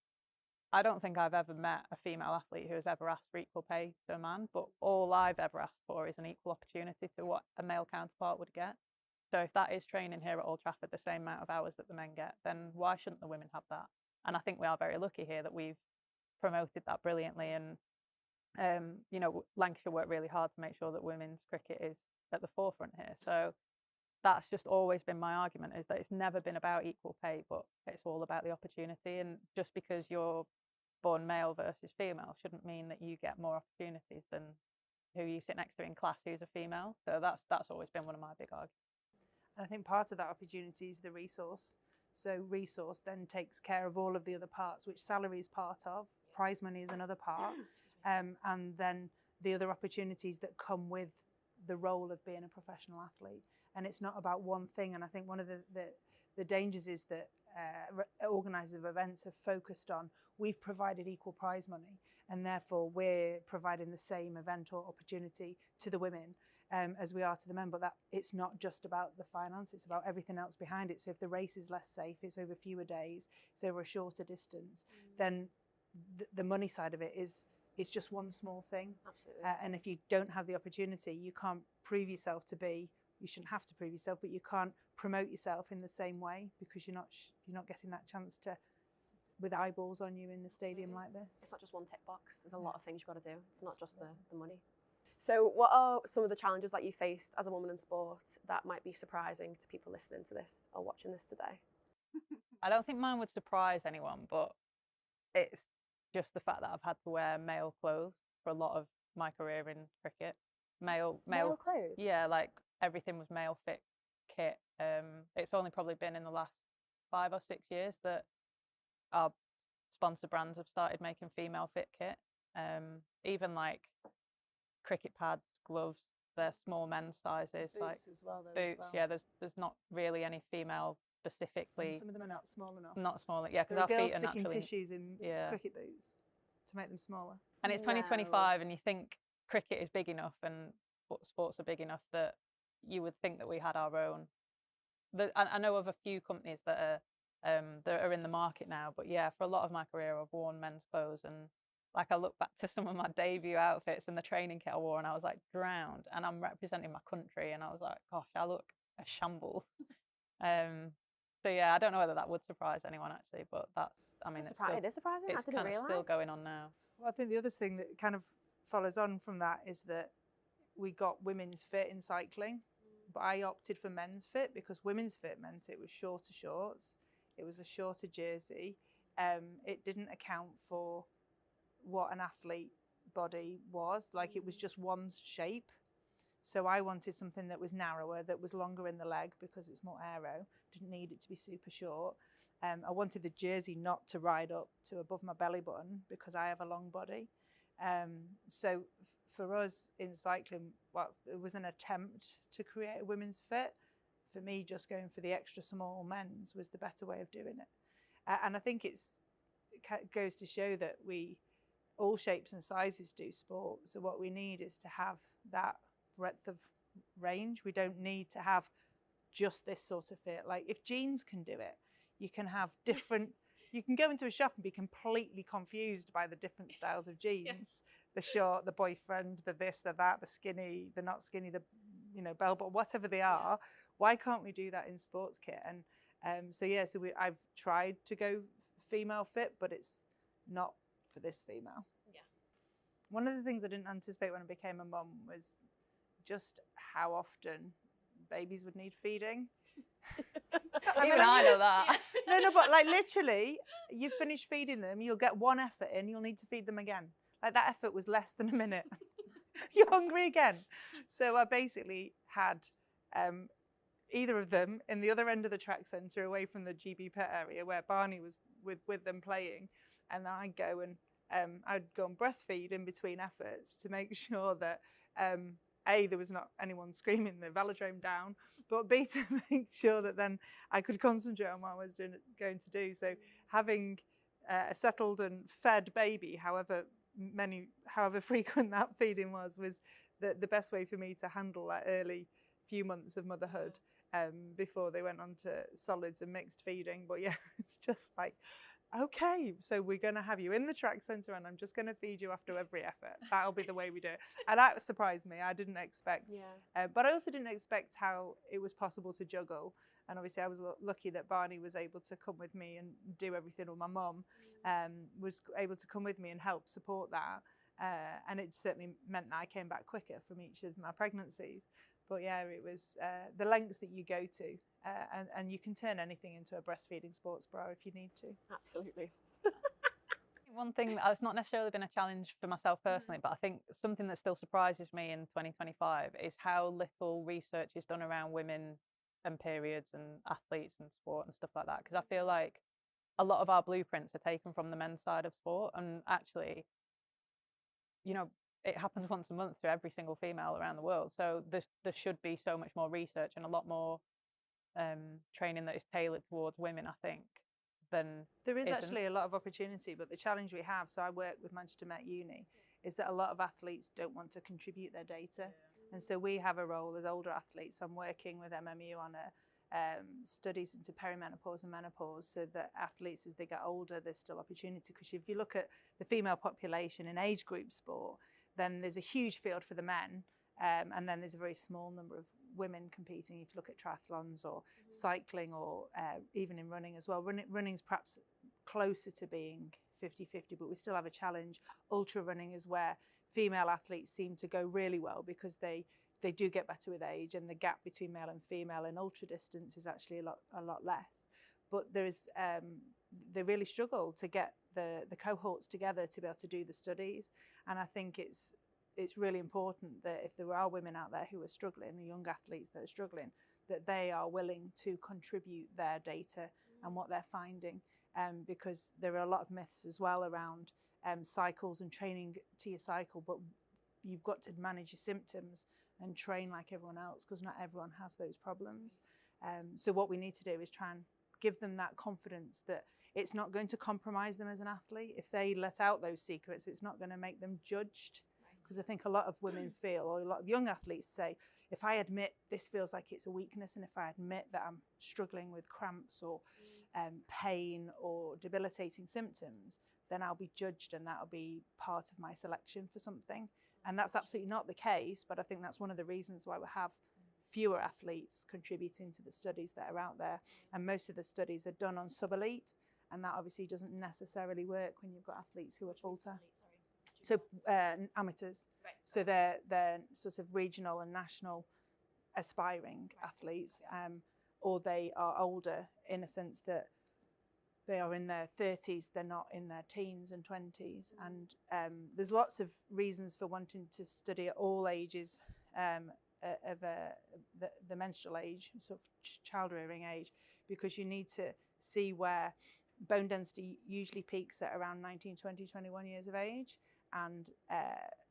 I don't think I've ever met a female athlete who has ever asked for equal pay to a man, but all I've ever asked for is an equal opportunity to what a male counterpart would get. So if that is training here at Old Trafford the same amount of hours that the men get, then why shouldn't the women have that? And I think we are very lucky here that we've promoted that brilliantly, and you know, Lancashire worked really hard to make sure that women's cricket is at the forefront here. So that's just always been my argument, is that it's never been about equal pay, but it's all about the opportunity. And just because you're born male versus female shouldn't mean that you get more opportunities than who you sit next to in class who's a female. So that's always been one of my big arguments. And I think part of that opportunity is the resource. So resource then takes care of all of the other parts, which salary is part of, prize money is another part, and then the other opportunities that come with the role of being a professional athlete. And it's not about one thing. And I think one of the dangers is that organisers of events have focused on, we've provided equal prize money and therefore we're providing the same event or opportunity to the women as we are to the men. But that it's not just about the finance, it's about everything else behind it. So if the race is less safe, it's over fewer days, it's over a shorter distance, then the money side of it is just one small thing. Absolutely. And if you don't have the opportunity, you can't prove yourself to be, you shouldn't have to prove yourself, but you can't promote yourself in the same way because you're not getting that chance to, with eyeballs on you in the stadium like this. It's not just one tick box. There's a lot of things you've got to do. It's not just the money. So what are some of the challenges that you faced as a woman in sport that might be surprising to people listening to this or watching this today? I don't think mine would surprise anyone, but it's just the fact that I've had to wear male clothes for a lot of my career in cricket. Male clothes? Yeah, like everything was male fit kit. It's only probably been in the last 5 or 6 years that our sponsor brands have started making female fit kit. Even like cricket pads, gloves, they're small men's sizes. Boots like as well, though, boots, as well. yeah. There's not really any female specifically. And some of them are not small enough. Not small, yeah, because There our are girls feet are sticking naturally tissues in cricket boots to make them smaller. And it's 2025, and you think cricket is big enough and sports are big enough that you would think that we had our own. I know of a few companies that are in the market now, but yeah, for a lot of my career, I've worn men's clothes, and like I look back to some of my debut outfits and the training kit I wore, and I was like drowned, and I'm representing my country, and I was like, gosh, I look a shambles. So yeah, I don't know whether that would surprise anyone actually, but that's, I mean, it is surprising. I didn't realise. It's still going on now. Well, I think the other thing that kind of follows on from that is that we got women's fit in cycling, but I opted for men's fit because women's fit meant it was shorter shorts, it was a shorter jersey, it didn't account for what an athlete body was, like it was just one shape. So I wanted something that was narrower, that was longer in the leg because it's more aero, didn't need it to be super short. I wanted the jersey not to ride up to above my belly button because I have a long body. So for us in cycling, whilst there was an attempt to create a women's fit, for me just going for the extra small men's was the better way of doing it. And I think it goes to show that all shapes and sizes do sport. So what we need is to have that breadth of range. We don't need to have just this sort of fit. Like if jeans can do it, you can have different, you can go into a shop and be completely confused by the different styles of jeans. The short, the boyfriend, the this, the that, the skinny, the not skinny, the bell bottom, whatever they are. Why can't we do that in sports kit? And so I've tried to go female fit, but it's not for this female. Yeah. One of the things I didn't anticipate when I became a mum was just how often babies would need feeding. Even I know that. No, but like literally, you finish feeding them, you'll get one effort in, you'll need to feed them again. Like that effort was less than a minute. You're hungry again. So I basically had either of them in the other end of the track centre away from the GB pet area where Barney was with them playing. And then I'd go and breastfeed in between efforts to make sure that A, there was not anyone screaming the velodrome down, but B, to make sure that then I could concentrate on what I was going to do. So having a settled and fed baby, however frequent that feeding was the best way for me to handle that early few months of motherhood before they went on to solids and mixed feeding. But yeah, it's just like, okay, so we're going to have you in the track centre and I'm just going to feed you after every effort. That'll be the way we do it. And that surprised me. I didn't expect, but I also didn't expect how it was possible to juggle. And obviously I was lucky that Barney was able to come with me and do everything, or my mum was able to come with me and help support that. And it certainly meant that I came back quicker from each of my pregnancies. But yeah, it was the lengths that you go to, and you can turn anything into a breastfeeding sports bra if you need to. Absolutely. One thing that's not necessarily been a challenge for myself personally, but I think something that still surprises me in 2025 is how little research is done around women and periods and athletes and sport and stuff like that. Because I feel like a lot of our blueprints are taken from the men's side of sport, and actually, it happens once a month to every single female around the world. So there should be so much more research and a lot more training that is tailored towards women, I think, than there is isn't. Actually a lot of opportunity, but the challenge we have, so I work with Manchester Met Uni, is that a lot of athletes don't want to contribute their data. And so we have a role as older athletes. I'm working with MMU on studies into perimenopause and menopause, so that athletes, as they get older, there's still opportunity. Because if you look at the female population in age group sport, then there's a huge field for the men, and then there's a very small number of women competing. If you look at triathlons or cycling, or even in running as well. Running's perhaps closer to being 50-50, but we still have a challenge. Ultra running is where female athletes seem to go really well, because they do get better with age, and the gap between male and female in ultra distance is actually a lot less. But they really struggle to get the cohorts together to be able to do the studies. And I think it's really important that if there are women out there who are struggling, and young athletes that are struggling, that they are willing to contribute their data and what they're finding, because there are a lot of myths as well around cycles and training to your cycle, but you've got to manage your symptoms and train like everyone else, because not everyone has those problems. So what we need to do is try and give them that confidence that it's not going to compromise them as an athlete. If they let out those secrets, it's not going to make them judged. Because I think a lot of women feel, or a lot of young athletes say, if I admit this feels like it's a weakness, and if I admit that I'm struggling with cramps or pain or debilitating symptoms, then I'll be judged, and that'll be part of my selection for something. And that's absolutely not the case, but I think that's one of the reasons why we have fewer athletes contributing to the studies that are out there. And most of the studies are done on sub-elite, and that obviously doesn't necessarily work when you've got athletes who are full-time. So amateurs. Right. So they're sort of regional and national aspiring athletes, or they are older in a sense that they are in their 30s, they're not in their teens and 20s. And there's lots of reasons for wanting to study at all ages of the menstrual age, sort of child rearing age, because you need to see where bone density usually peaks at around 19, 20, 21 years of age. And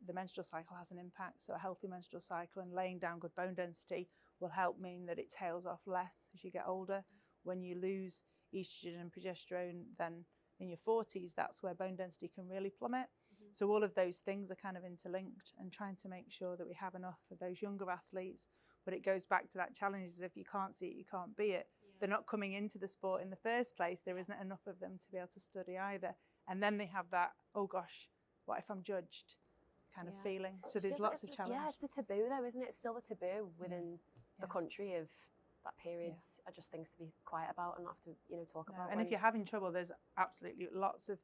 the menstrual cycle has an impact. So a healthy menstrual cycle and laying down good bone density will help mean that it tails off less as you get older. When you lose estrogen and progesterone, then in your 40s, that's where bone density can really plummet. So all of those things are kind of interlinked, and trying to make sure that we have enough of those younger athletes. But it goes back to that challenge, is if you can't see it, you can't be it. They're not coming into the sport in the first place. There isn't enough of them to be able to study either. And then they have that, oh gosh, what if I'm judged kind of feeling. So there's lots of challenges. Yeah, it's the taboo though, isn't it? It's still the taboo within the country of that periods are just things to be quiet about and not have to, you know, talk about. And if you're having trouble, there's absolutely lots of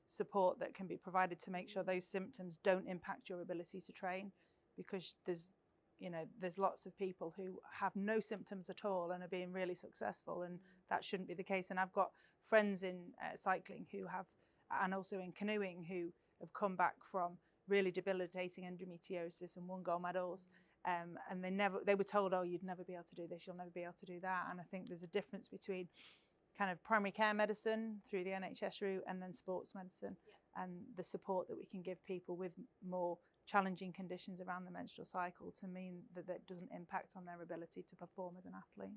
support that can be provided to make sure those symptoms don't impact your ability to train, because there's, you know, there's lots of people who have no symptoms at all and are being really successful, and that shouldn't be the case. And I've got friends in cycling who have, and also in canoeing, who have come back from really debilitating endometriosis and won gold medals. And they were told, oh, you'd never be able to do this, you'll never be able to do that. And I think there's a difference between kind of primary care medicine through the NHS route and then sports medicine, and the support that we can give people with more challenging conditions around the menstrual cycle to mean that that doesn't impact on their ability to perform as an athlete.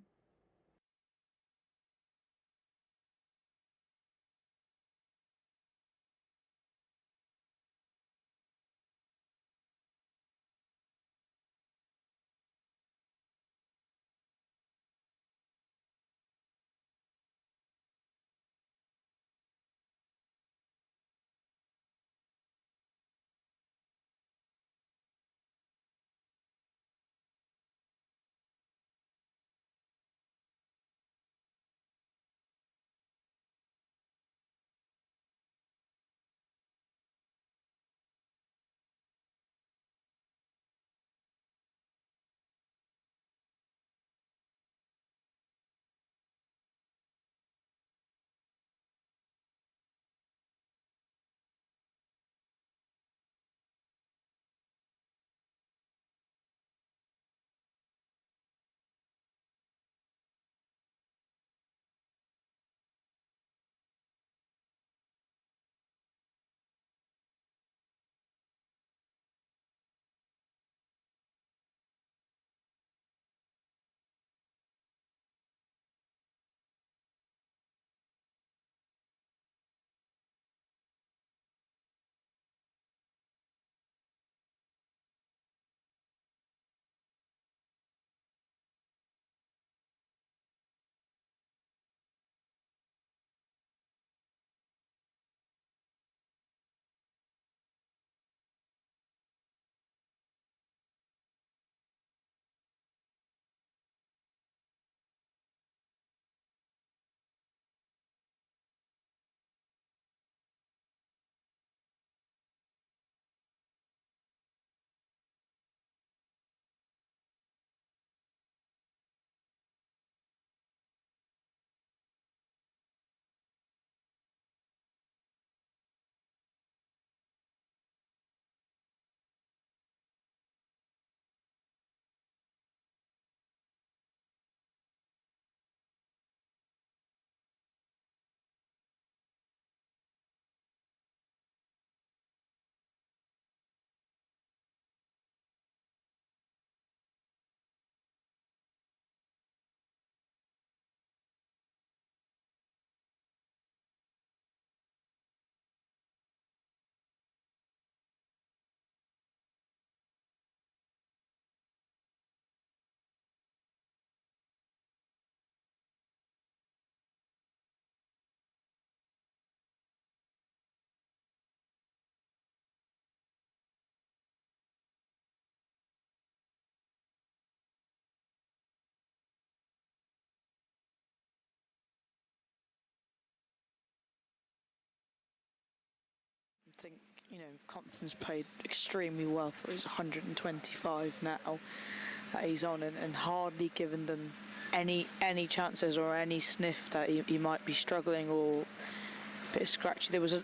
I think, you know, Compton's played extremely well for his 125 now that he's on, and hardly given them any chances or any sniff that he might be struggling or a bit scratchy. There was a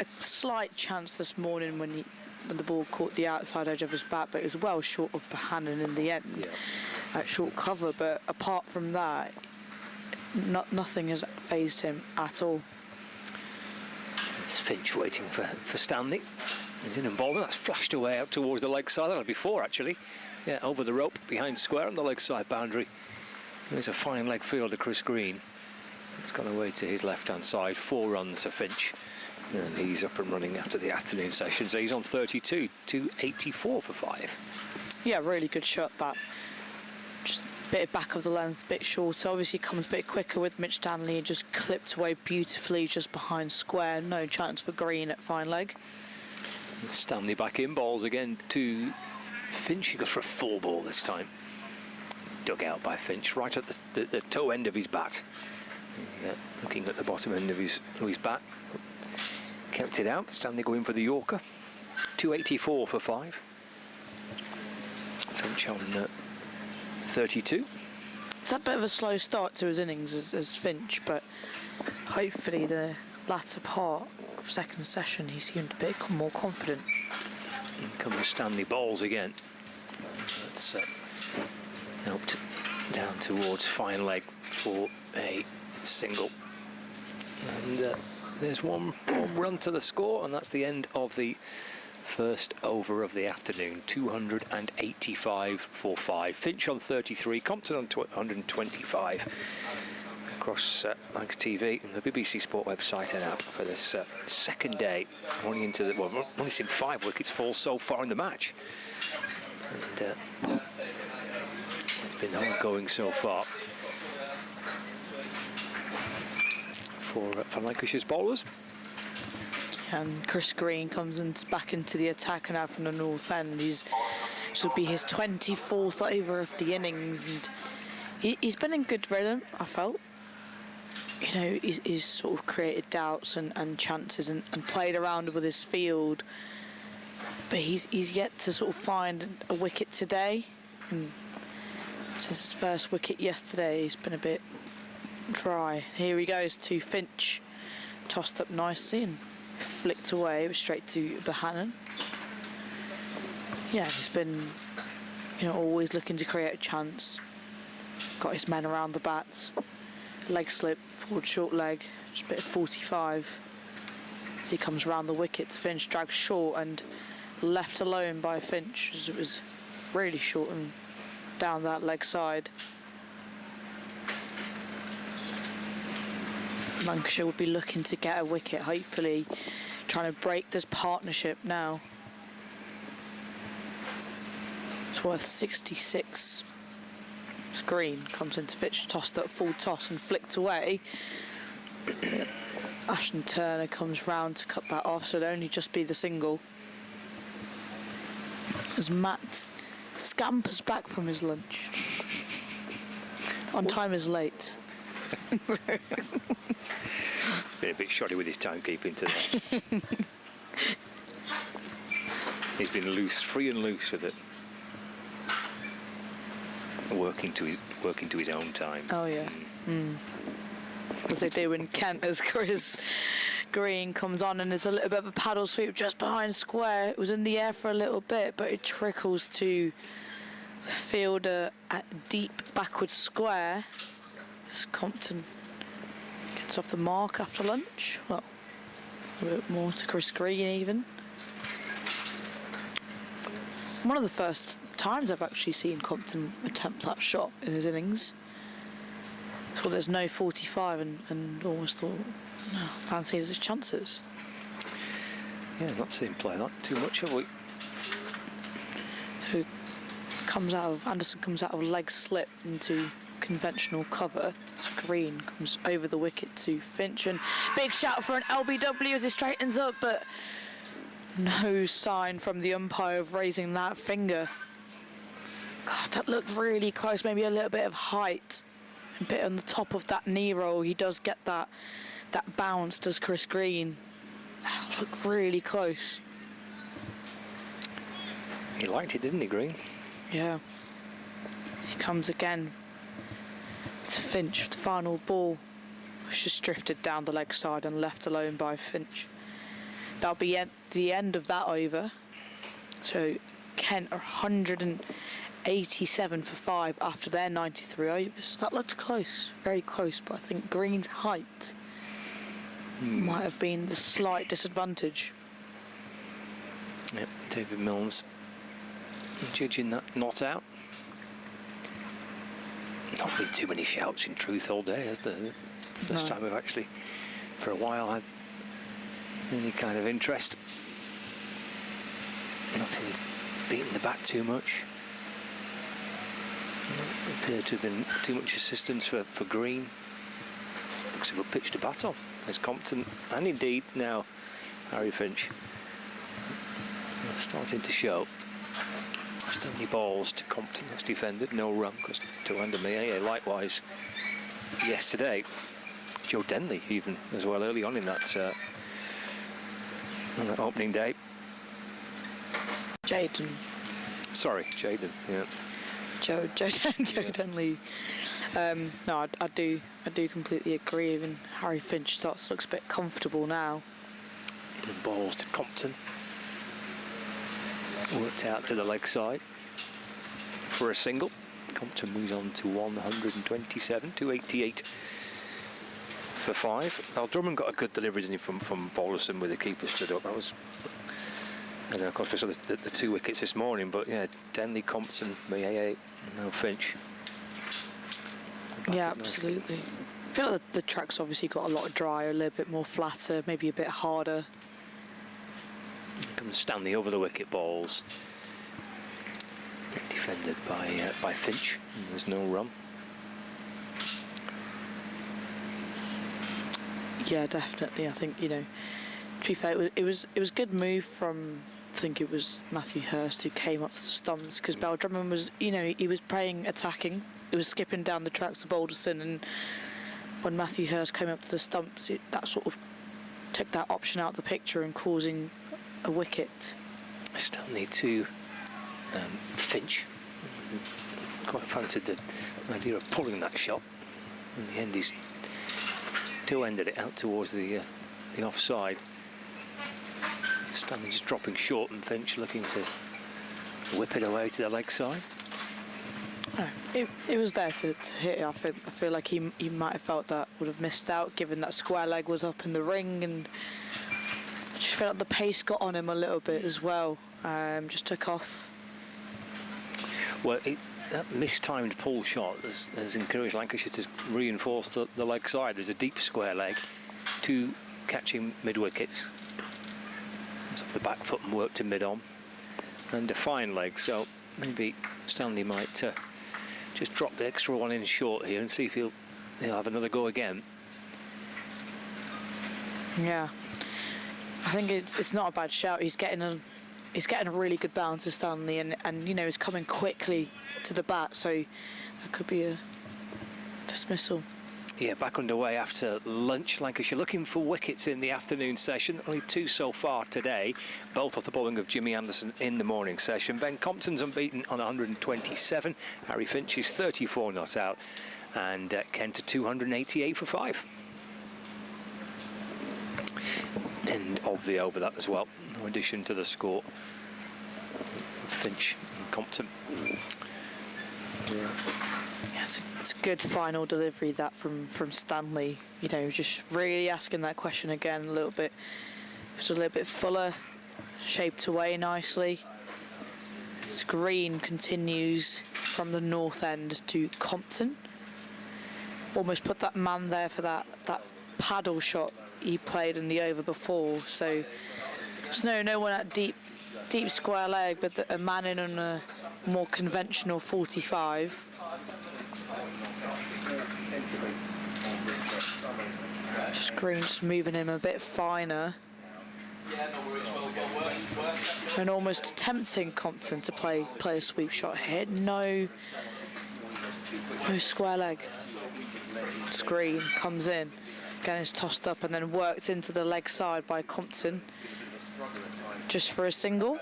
slight chance this morning when the ball caught the outside edge of his bat, but it was well short of Bohannon in the end at short cover. But apart from that, nothing has fazed him at all. It's Finch waiting for Stanley. He's in involvement. That's flashed away out towards the leg side. That'll be 4 actually. Yeah, over the rope behind square on the leg side boundary. There's a fine leg fielder, Chris Green. It's gone away to his left-hand side. 4 runs for Finch. And he's up and running after the afternoon session. So he's on 32, 284 for 5. Yeah, really good shot, that. Just a bit back of the length, a bit shorter. Obviously comes a bit quicker with Mitch Stanley, just clipped away beautifully just behind square. No chance for green at fine leg. Stanley back in, balls again to Finch. He goes for a full ball this time. Dug out by Finch, right at the toe end of his bat. Looking at the bottom end of his bat. Kept it out. Stanley going for the Yorker. 284 for 5. Finch on 32. It's a bit of a slow start to his innings as Finch, but hopefully the latter part of second session he seemed a bit more confident. In comes Stanley, balls again. That's helped down towards fine leg for a single. And there's one run to the score, and that's the end of the first over of the afternoon. 285 for 5. Finch on 33, Compton on 125. Across Lancs TV and the BBC Sport website and app for this second day. Only into the, well, only seen 5 wickets fall so far in the match. And it's been ongoing so far for Lancashire's bowlers. And Chris Green comes back into the attack now from the north end. This will be his 24th over of the innings, and he's been in good rhythm, I felt. You know, he's sort of created doubts and chances and played around with his field, but he's yet to sort of find a wicket today. And since his first wicket yesterday, he's been a bit dry. Here he goes to Finch, tossed up nicely and flicked away straight to Bohannon. Yeah, he's been, you know, always looking to create a chance. Got his men around the bats. Leg slip, forward short leg, just a bit of 45. As he comes round the wicket, Finch drags short and left alone by Finch, as it was really short and down that leg side. Lancashire would be looking to get a wicket, hopefully trying to break this partnership now. It's worth 66. Green comes into Finch, tossed up full toss and flicked away. Ashton Turner comes round to cut that off, so it'll only just be the single. As Matt scampers back from his lunch. On time is late. Been a bit shoddy with his timekeeping today. He's been loose, free and loose with it. Working to his own time. Oh yeah. As they do in Kent, as Chris Green comes on, and there's a little bit of a paddle sweep just behind square. It was in the air for a little bit, but it trickles to the fielder at deep backward square. As Compton gets off the mark after lunch. Well, a bit more to Chris Green even. One of the first times I've actually seen Compton attempt that shot in his innings. So there's no 45 and almost thought, no, fancied his chances. Yeah, not seen him play that too much, have we? So Anderson comes out of leg slip into conventional cover. Green comes over the wicket to Finch, and big shout for an LBW as he straightens up, but no sign from the umpire of raising that finger. God, that looked really close. Maybe a little bit of height, a bit on the top of that knee roll. He does get that bounce, does Chris Green. Looked really close. He liked it, didn't he, Green? Yeah. He comes again to Finch with the final ball. It's just drifted down the leg side and left alone by Finch. That'll be the end of that over. So Kent are 187 for 5 after their 93 overs. That looked close, very close, but I think Green's height might have been the slight disadvantage. Yep, David Milnes judging that not out. not been too many shouts in truth all day, has there? First time we've actually, for a while, had any kind of interest. Nothing beating the bat too much. Appeared to have been too much assistance for Green. Looks a good pitch to bat on. There's Compton, and indeed now Harry Finch. Starting to show. Stony balls to Compton, that's defended, no run, goes to Mayeye likewise yesterday. Joe Denley even as well early on in that opening day. Jaden. Sorry, Jaden, yeah. Joe Denley. No, I do completely agree. Even Harry Finch looks a bit comfortable now. The balls to Compton. Worked out to the leg side for a single. Compton moves on to 127, 288 for 5. Well, Drummond got a good delivery, didn't he, from Balderson with the keeper stood up. That was, and then of course we saw the 2 wickets this morning. But yeah, Denley, Compton, Mayeye, and Finch. Yeah, absolutely. I feel like the track's obviously got a lot drier, a little bit more flatter, maybe a bit harder. Comes Stanley over the wicket balls. Defended by Finch. And there's no run. Yeah, definitely. I think, you know, to be fair, it was a good move from, I think it was Matthew Hurst who came up to the stumps, because Bell Drummond was, you know, he was playing attacking. It was skipping down the track to Balderson, and when Matthew Hurst came up to the stumps, that sort of took that option out of the picture and causing a wicket. Stanley to Finch. Quite fancied the idea of pulling that shot. In the end, he's two-ended it out towards the offside. Stanley's dropping short, and Finch looking to whip it away to the leg side. Oh, it was there to hit it. I feel like he might have felt that would have missed out, given that square leg was up in the ring, and I just felt like the pace got on him a little bit as well. Just took off. Well, that mistimed pull shot has encouraged Lancashire to reinforce the leg side. There's a deep square leg, 2 catching mid-wickets. It's off the back foot and work to mid-on. And a fine leg, so maybe Stanley might just drop the extra one in short here and see if he'll have another go again. Yeah, I think it's not a bad shout. He's getting a really good bounce to Stanley, and you know, he's coming quickly to the bat, so that could be a dismissal. Yeah, back underway after lunch. Lancashire looking for wickets in the afternoon session. Only 2 so far today, both off the bowling of Jimmy Anderson in the morning session. Ben Compton's unbeaten on 127. Harry Finch is 34 not out. And Kent 288 for 5. End of the over that as well. No addition to the score. Finch and Compton. Yeah, it's a good final delivery that from Stanley. You know, just really asking that question again a little bit. Just a little bit fuller, shaped away nicely. It's Green continues from the north end to Compton. Almost put that man there for that paddle shot he played in the over before. So there's no one at deep square leg, but a man in on a more conventional 45. Green just moving him a bit finer. And almost tempting Compton to play a sweep shot here. No square leg. Green comes in. Again, it's tossed up and then worked into the leg side by Compton. Just for a single.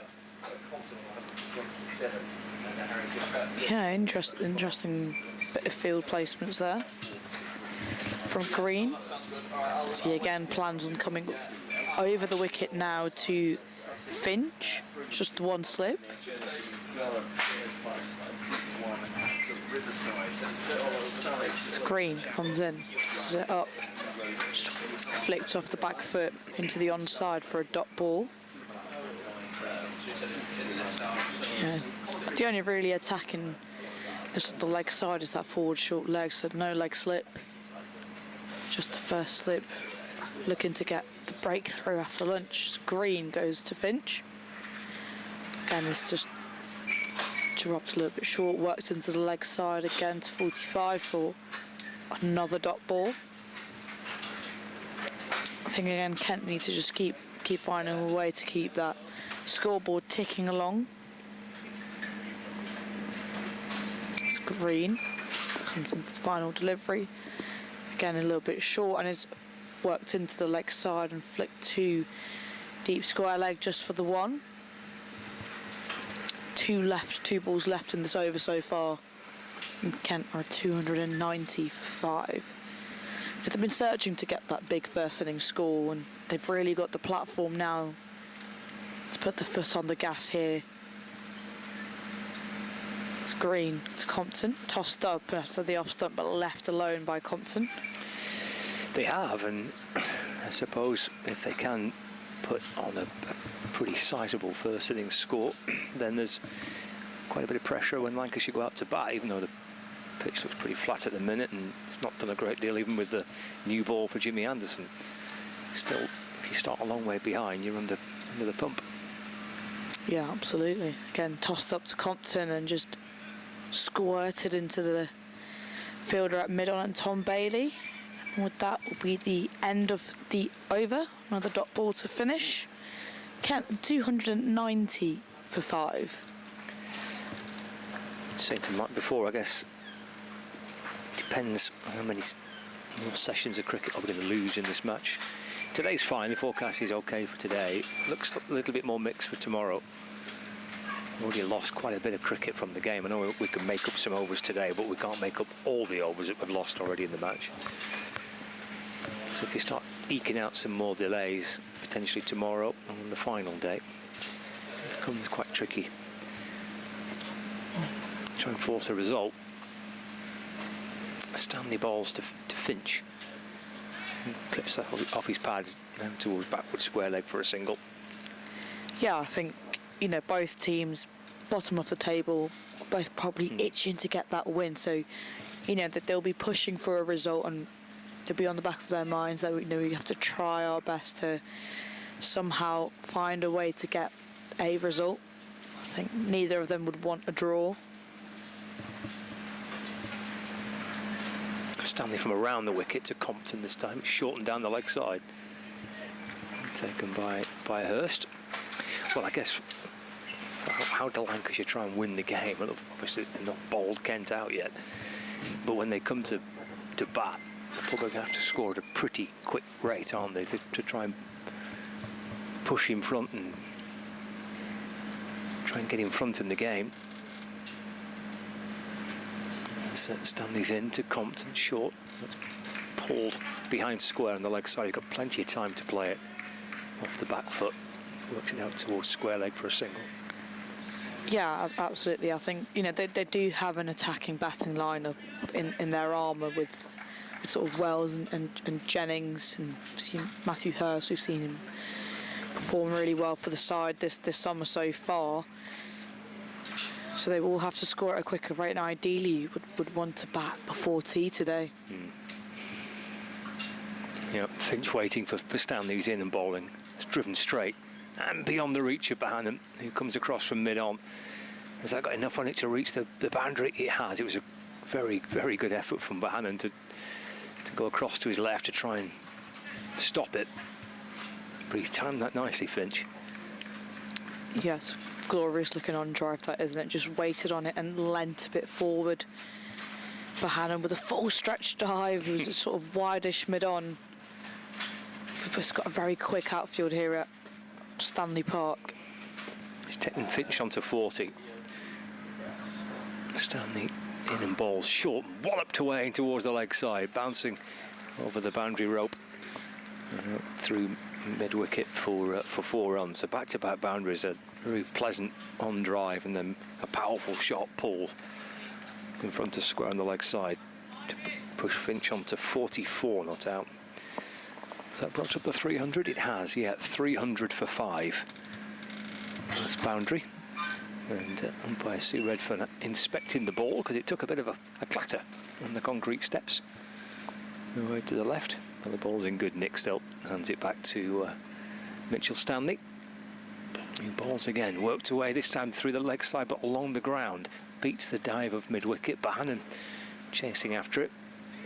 Yeah, interesting bit of field placements there from Green. So he again plans on coming over the wicket now to Finch. Just one slip. Green comes in, passes it up, just flicked off the back foot into the onside for a dot ball. Yeah. The only really attacking Just on the leg side is that forward short leg, so no leg slip. Just the first slip. Looking to get the breakthrough after lunch. Green goes to Finch. Again, it's just dropped a little bit short, worked into the leg side again to 45 for another dot ball. I think again Kent need to just keep finding a way to keep that scoreboard ticking along. It's Green comes in for the final delivery. Again a little bit short and is worked into the leg side and flicked to deep square leg just for the one. Two balls left in this over so far. And Kent are 290 for 5. They've been searching to get that big first inning score, and they've really got the platform now to put the foot on the gas here. It's Green to Compton, tossed up after the off stump, but left alone by Compton. They have, and I suppose if they can put on a pretty sizable first innings score, then there's quite a bit of pressure when Lancashire go out to bat, even though the pitch looks pretty flat at the minute and it's not done a great deal even with the new ball for Jimmy Anderson. Still, if you start a long way behind, you're under the pump. Yeah, absolutely. Again, tossed up to Compton and just squirted into the fielder at mid-on and Tom Bailey. And with that will be the end of the over. Another dot ball to finish. Kent 290 for 5. Saying to Mike before, I guess depends on how many more sessions of cricket are we going to lose in this match. Today's fine, the forecast is okay for today. Looks a little bit more mixed for tomorrow. We've already lost quite a bit of cricket from the game. I know we can make up some overs today, but we can't make up all the overs that we've lost already in the match. So if you start eking out some more delays, potentially tomorrow on the final day, it becomes quite tricky. Try and force a result. Stanley balls to Finch. Clips off his pads down towards backward square leg for a single. Yeah, I think, you know, both teams, bottom of the table, both probably itching to get that win. So, you know, that they'll be pushing for a result and they'll be on the back of their minds that we know we have to try our best to somehow find a way to get a result. I think neither of them would want a draw. Stanley from around the wicket to Compton this time, shortened down the leg side. Taken by Hurst. Well, I guess, how do Lancashire try and win the game? Well, obviously, they've not bowled Kent out yet. But when they come to bat, they're probably going to have to score at a pretty quick rate, aren't they, to try and push in front and try and get in front in the game. Stanley's in to Compton, short. That's pulled behind square on the leg side. You've got plenty of time to play it off the back foot. Works it out towards square leg for a single. Yeah, absolutely. I think, you know, they do have an attacking batting line in their armour with sort of Wells and Jennings, and we've seen Matthew Hurst. We've seen him perform really well for the side this summer so far. So they will have to score at a quicker rate, and ideally would want to bat before tea today. Yeah, Finch waiting for Stanley, who's in and bowling. It's driven straight and beyond the reach of Bohannon, who comes across from mid-on. Has that got enough on it to reach the boundary? It has. It was a very, very good effort from Bohannon to go across to his left to try and stop it. But he's timed that nicely, Finch. Yes, glorious looking on drive that, isn't it? Just waited on it and leant a bit forward. Bohannon with a full stretch dive, was sort of wideish mid-on. It's got a very quick outfield here at Stanley Park. He's taking Finch onto 40. Stanley in and balls short, walloped away towards the leg side, bouncing over the boundary rope through mid-wicket for 4 runs. So back-to-back boundaries, a very pleasant on drive, and then a powerful shot pulled in front of square on the leg side to push Finch onto 44, not out. Has that brought up the 300? It has, yeah, 300 for 5. That's boundary. And umpire Sue Redfern inspecting the ball because it took a bit of a clatter on the concrete steps. Right to the left, and the ball's in good nick still. Hands it back to Mitchell Stanley. New balls again, worked away, this time through the leg side but along the ground. Beats the dive of mid-wicket. Bohannon chasing after it,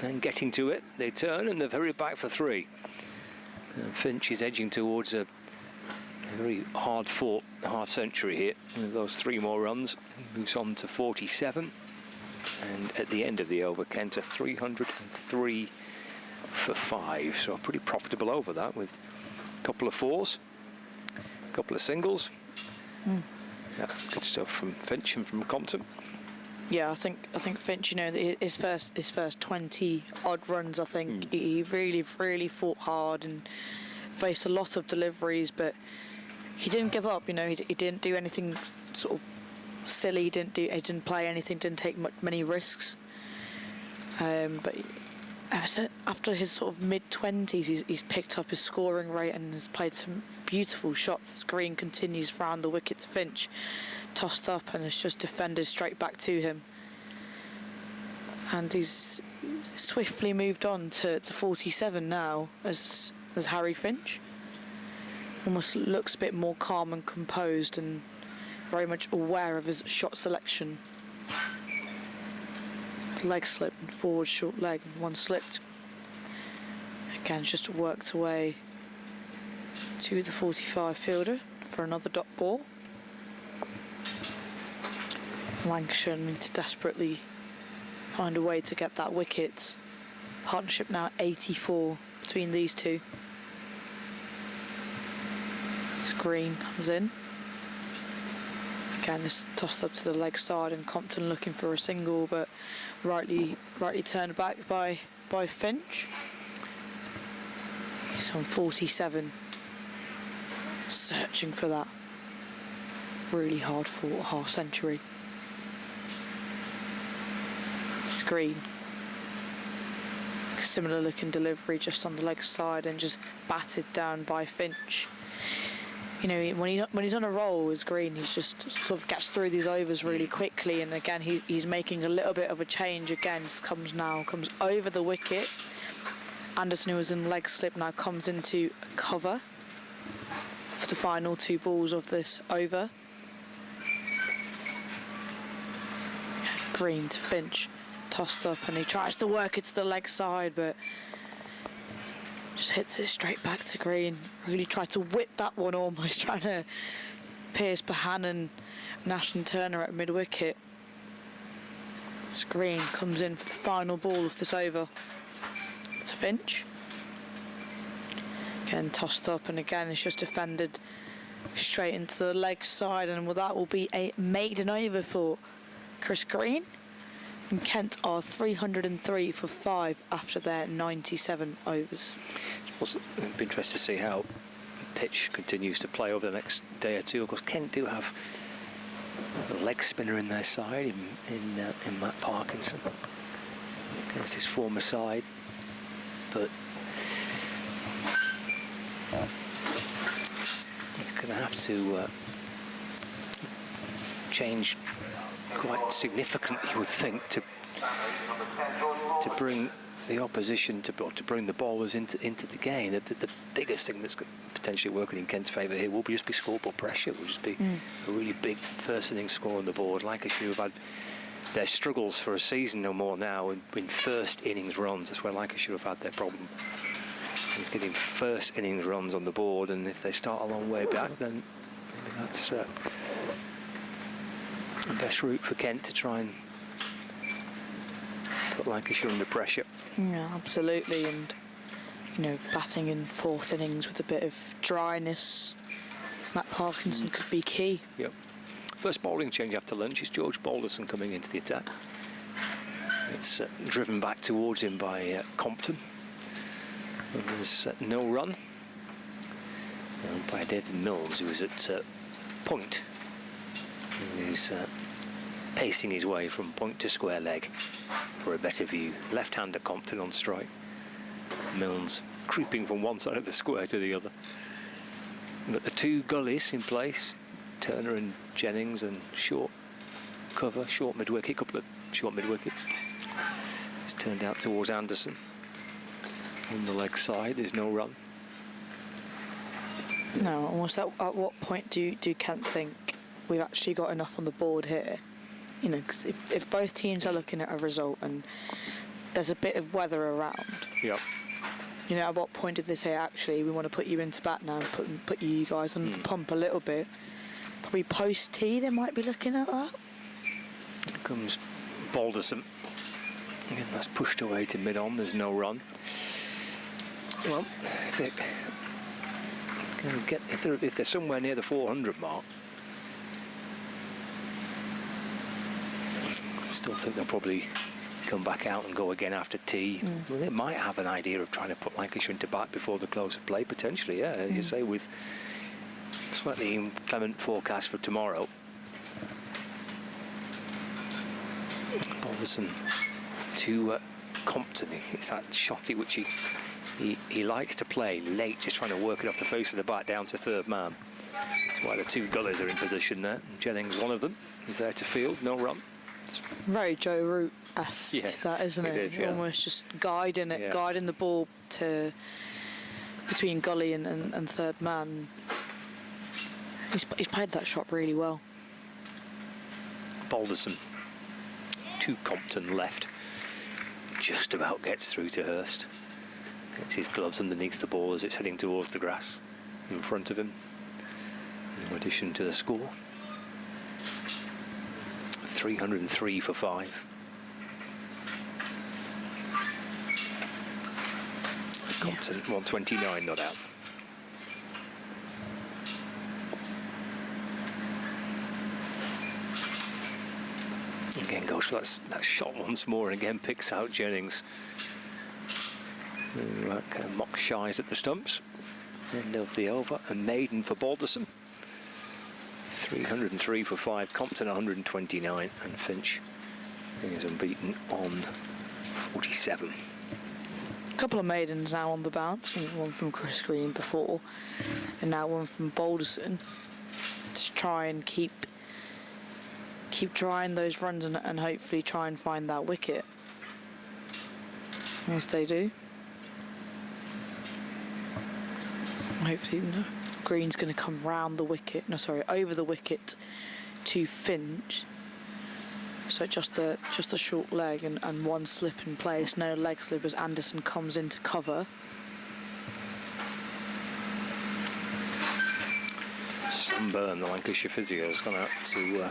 then getting to it. They turn and they're very back for 3. Finch is edging towards a very hard-fought half-century here. With those 3 more runs, moves on to 47. And at the end of the over, Kent are 303 for 5. So a pretty profitable over that, with a couple of 4s, a couple of singles. Yeah, good stuff from Finch and from Compton. Yeah, I think Finch, you know, his first 20 odd runs, I think he really fought hard and faced a lot of deliveries, but he didn't give up. You know, he didn't do anything sort of silly. He didn't play anything. Didn't take many risks. But after his sort of mid-20s, he's picked up his scoring rate and has played some beautiful shots as Green continues round the wicket to Finch. Tossed up and has just defended straight back to him. And he's swiftly moved on to 47 now as Harry Finch. Almost looks a bit more calm and composed and very much aware of his shot selection. Leg slip and forward short leg, and one slipped. Again, just worked away to the 45 fielder for another dot ball. Lancashire need to desperately find a way to get that wicket. Partnership now 84 between these two. This Green comes in. Again, it's tossed up to the leg side, and Compton looking for a single, but rightly turned back by Finch. He's on 47, searching for that really hard fought half century. It's Green. Similar looking delivery just on the leg side and just batted down by Finch. You know, when he's on a roll as Green, he's just sort of gets through these overs really quickly, and again he's making a little bit of a change again. Comes over the wicket. Anderson, who was in leg slip, now comes into cover for the final 2 balls of this over. Green to Finch, tossed up, and he tries to work it to the leg side, but just hits it straight back to Green. Really tried to whip that one, almost trying to pierce Bohannon and Ashton Turner at mid-wicket. Green comes in for the final ball of this over. To Finch. Again tossed up, and again it's just defended straight into the leg side, and that will be a maiden over for Chris Green. And Kent are 303 for 5 after their 97 overs. It'll be interesting to see how the pitch continues to play over the next day or two. Of course, Kent do have a leg spinner in their side in Matt Parkinson against his former side, but he's going to have to change quite significantly, you would think, to bring the opposition, to bring the bowlers into the game. The biggest thing that's potentially working in Kent's favour here will just be scoreboard pressure. It will just be a really big first innings score on the board. Lancashire have had their struggles for a season or more now in first innings runs. That's where Lancashire have had their problem. It's getting first innings runs on the board, and if they start a long way back, then maybe that's the best route for Kent to try and put Lancashire under pressure. Yeah, absolutely, and you know, batting in 4th innings with a bit of dryness, Matt Parkinson could be key. Yep. First bowling change after lunch is George Balderson coming into the attack. It's driven back towards him by Compton. And there's no run. And by David Mills, who is at point. He's pacing his way from point to square leg for a better view. Left-hander Compton on strike. Mills creeping from one side of the square to the other. But the 2 gullies in place, Turner and Jennings and short cover, short mid-wicket, couple of short mid-wickets. It's turned out towards Anderson. On the leg side, there's no run. No, almost at what point do Kent think we've actually got enough on the board here? You know, because if both teams are looking at a result and there's a bit of weather around, yeah. You know, at what point did they say, actually, we want to put you into bat now and put you guys under the pump a little bit? Probably post-tea they might be looking at that. Here comes Balderson. Again, that's pushed away to mid-on, there's no run. Well, if they're somewhere near the 400 mark, I still think they'll probably come back out and go again after tea. Well, they might have an idea of trying to put Lancashire into bat before the close of play, potentially, yeah, as you say, with slightly inclement forecast for tomorrow. Balderson to Compton. It's that shotty which he likes to play late, just trying to work it off the face of the bat down to third man. While the two gullies are in position there. Jennings, one of them, is there to field, no run. It's very Joe Root-esque, that, isn't it? It is, yeah. Almost just guiding it, guiding the ball to between gully and third man. He's played that shot really well. Balderson to Compton left. Just about gets through to Hurst. Gets his gloves underneath the ball as it's heading towards the grass in front of him. No addition to the score. 303 for 5. Compton 129 not out. Again goes for that shot once more, and again picks out Jennings. Mock shies at the stumps. End of the over. A maiden for Balderson. 303 for 5. Compton 129, and Finch is unbeaten on 47. A couple of maidens now on the bounce. One from Chris Green before, and now one from Balderson. To try and keep trying those runs and hopefully try and find that wicket. Yes, they do. Hopefully, no. Green's going to come round the wicket. No, sorry, over the wicket to Finch. So just a short leg and one slip in place. No leg slip as Anderson comes into cover. Sunburn, the Lancashire physio, has gone out to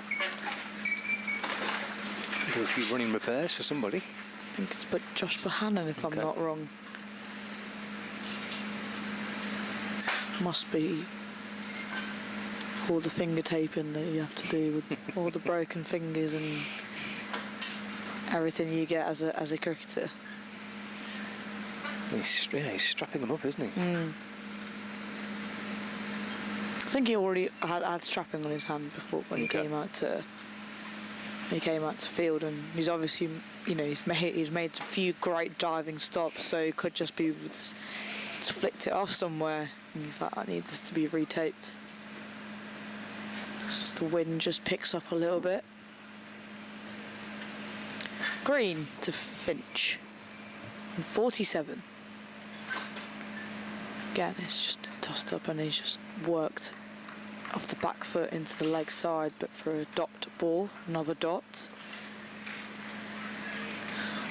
do a few running repairs for somebody. I think it's but Josh Bohannon, if I'm not wrong. Must be all the finger taping that you have to do with all the broken fingers and everything you get as a cricketer. He's strapping them up, isn't he? I think he already had strapping on his hand before when he came out to field, and he's obviously, you know, he's made a few great diving stops, so he could just be flicked it off somewhere, and he's like, I need this to be retaped. The wind just picks up a little bit. Green to Finch and 47. Again, it's just tossed up, and he's just worked off the back foot into the leg side, but for a dot ball, another dot.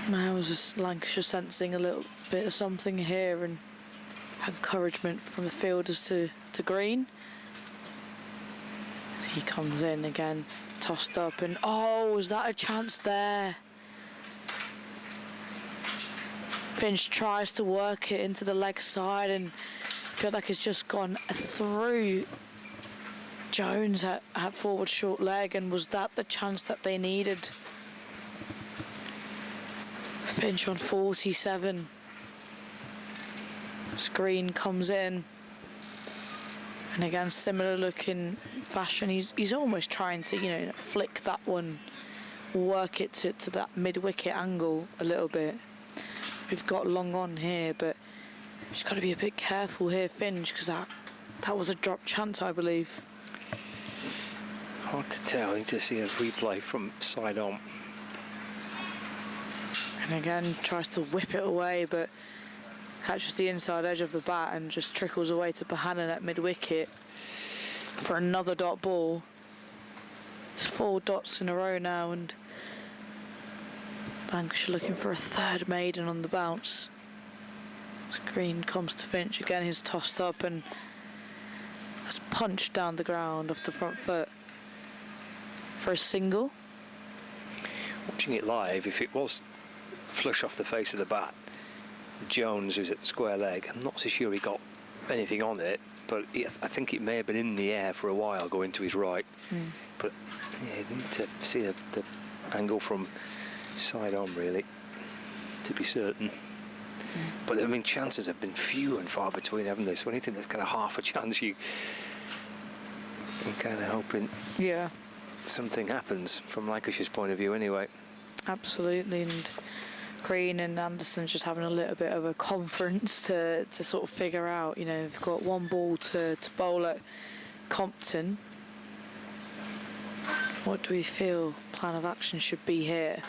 Now is just Lancashire sensing a little bit of something here, and encouragement from the fielders to Green. He comes in again, tossed up, and oh, was that a chance there? Finch tries to work it into the leg side, and I feel like it's just gone through Jones at forward short leg, and was that the chance that they needed? Finch on 47. Green comes in, and again similar looking fashion. He's almost trying to, you know, flick that one, work it to that mid-wicket angle a little bit. We've got long on here, but just got to be a bit careful here, Finch, because that was a drop chance, I believe. Hard to tell. I need to see a replay from side on. And again, tries to whip it away, but catches the inside edge of the bat and just trickles away to Bohannon at mid-wicket for another dot ball. It's 4 dots in a row now, and Lancashire looking for a third maiden on the bounce. So Green comes to Finch again. He's tossed up and has punched down the ground off the front foot for a single. Watching it live, if it was flush off the face of the bat, Jones, who's at square leg, I'm not so sure he got anything on it, but I think it may have been in the air for a while going to his right. But yeah, you need to see the angle from side on, really, to be certain. But I mean, chances have been few and far between, haven't they? So anything that's kind of half a chance, you're kind of hoping something happens from Lancashire's point of view, anyway. Absolutely, and Green and Anderson just having a little bit of a conference to sort of figure out, you know, they've got 1 ball to bowl at Compton. What do we feel plan of action should be here?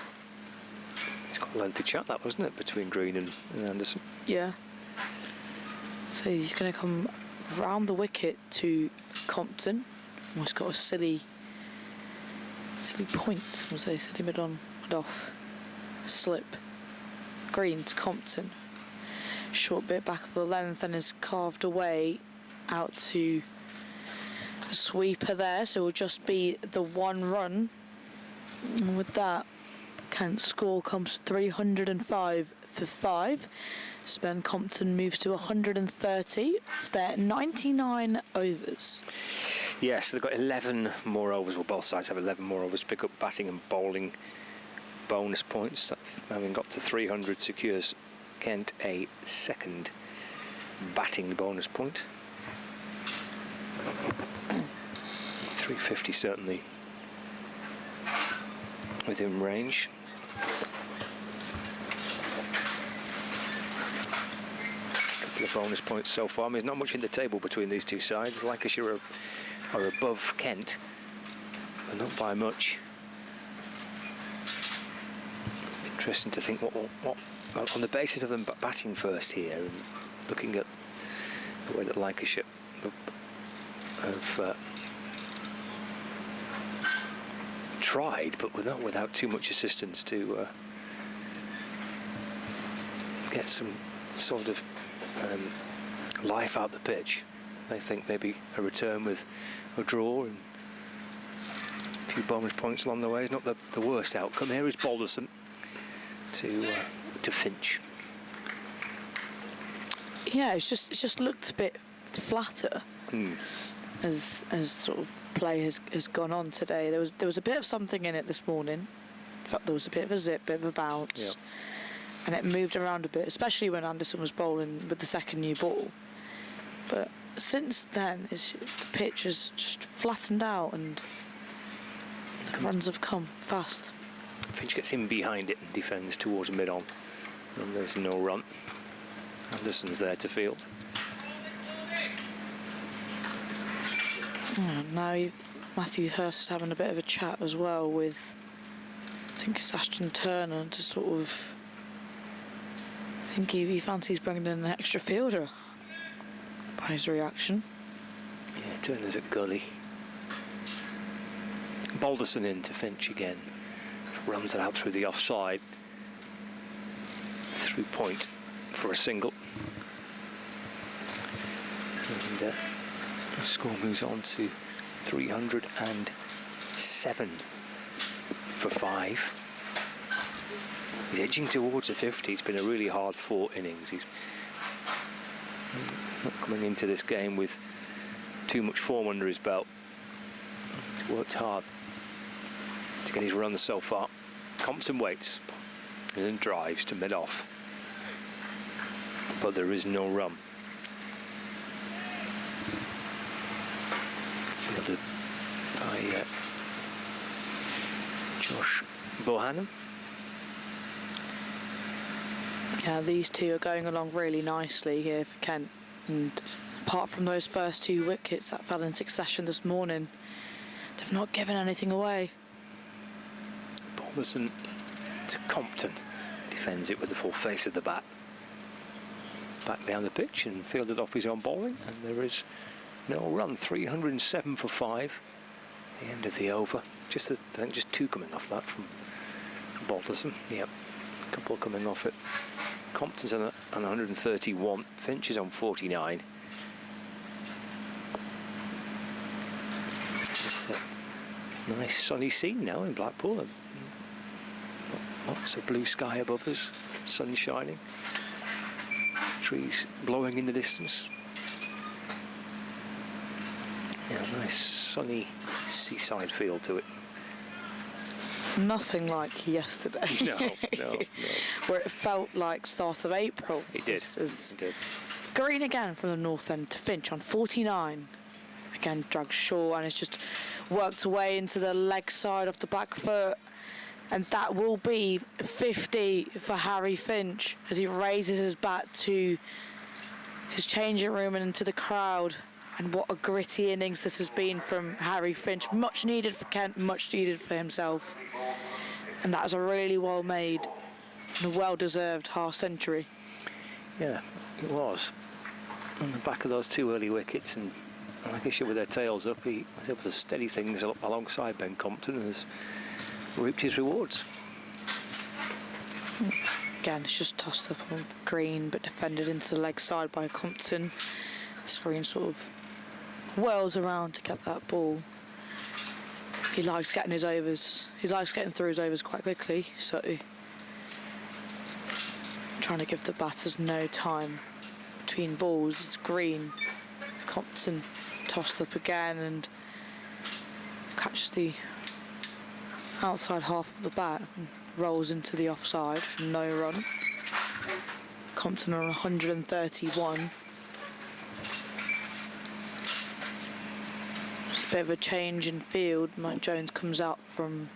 It's quite a lengthy chat, that, wasn't it, between Green and Anderson? Yeah. So he's going to come round the wicket to Compton. Almost got a silly point. I'll say silly mid-on, mid-off. Slip. Green to Compton. Short bit back of the length and is carved away out to a sweeper there. So it will just be the 1 run. And with that, Kent's score comes 305 for 5. So Compton moves to 130 of their 99 overs. Yes, they've got 11 more overs. Well, both sides have 11 more overs to pick up batting and bowling bonus points. Having got to 300 secures Kent a second batting bonus point. 350 certainly within range. Couple of bonus points so far. I mean, there's not much in the table between these two sides. Lancashire are above Kent, but not by much. Interesting to think what on the basis of them batting first here, and looking at the way that Lancashire have tried, but without too much assistance to get some sort of life out the pitch. They think maybe a return with a draw and a few bonus points along the way is not the worst outcome. Here is Balderson to Finch. Yeah, it's just looked a bit flatter as sort of play has gone on today. There was a bit of something in it this morning. In fact, there was a bit of a zip, bit of a bounce, and it moved around a bit, especially when Anderson was bowling with the second new ball. But since then, the pitch has just flattened out and the runs have come fast. Finch gets in behind it and defends towards mid-on, and there's no run. Anderson's there to field. Now Matthew Hurst is having a bit of a chat as well with, I think it's Ashton Turner, to sort of, I think he fancies bringing in an extra fielder by his reaction. Yeah, Turner's at gully. Balderson in to Finch again. Runs it out through the offside. Through point for a single. And the score moves on to 307 for 5. He's edging towards a 50. It's been a really hard 4 innings. He's not coming into this game with too much form under his belt. He's worked hard to get his runs so far. Compton waits and then drives to mid-off, but there is no run. Fielded by Josh Bohannon. Yeah, these two are going along really nicely here for Kent, and apart from those first 2 wickets that fell in succession this morning, They've not given anything away. Balderson to Compton. Defends it with the full face of the bat. Back down the pitch and fielded off his own bowling. And there is no run. 307 for 5. The end of the over. I think just 2 coming off that from Balderson. Yep. A couple coming off it. Compton's on 131. Finch is on 49. It's a nice sunny scene now in Blackpool. And lots of blue sky above us. Sun shining. Trees blowing in the distance. Yeah, nice sunny seaside feel to it. Nothing like yesterday. No. Where it felt like start of April. It did. It did. Green again from the north end to Finch on 49. Again, dragged short and it's just worked away into the leg side of the back foot. And that will be 50 for Harry Finch as he raises his bat to his changing room and into the crowd. And what a gritty innings this has been from Harry Finch. Much needed for Kent, much needed for himself. And that was a really well made and a well-deserved half century. Yeah, it was. On the back of those 2 early wickets, and Lancashire with their tails up, he was able to steady things alongside Ben Compton and has reaped his rewards. Again, it's just tossed up on green, but defended into the leg side by Compton. Screen sort of whirls around to get that ball. He likes getting his overs. He likes getting through his overs quite quickly, so trying to give the batters no time between balls. It's green. Compton tossed up again and catches the outside half of the bat and rolls into the offside for no run. Compton on 131. Just a bit of a change in field. Mike Jones comes out from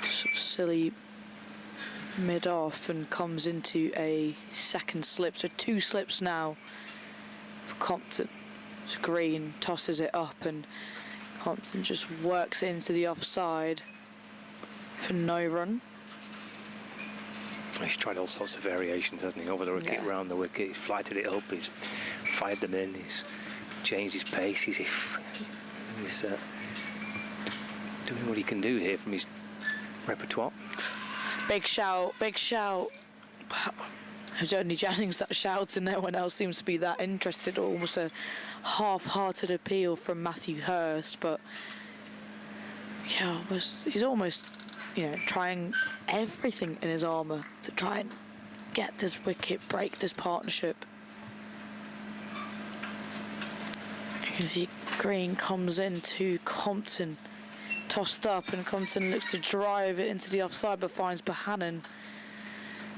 sort of silly mid-off and comes into a second slip. So 2 slips now for Compton. So Green tosses it up and Compton just works it into the offside for no run. He's tried all sorts of variations, hasn't he? Over the wicket, round the wicket, he's flighted it up, he's fired them in, he's changed his pace, he's doing what he can do here from his repertoire. Big shout, big shout. It's only Jennings that shouts and no one else seems to be that interested. Almost a half-hearted appeal from Matthew Hurst, but yeah, he's almost, trying everything in his armour to try and get this wicket, break this partnership. You can see Green comes into Compton, tossed up, and Compton looks to drive it into the offside but finds Bohannon.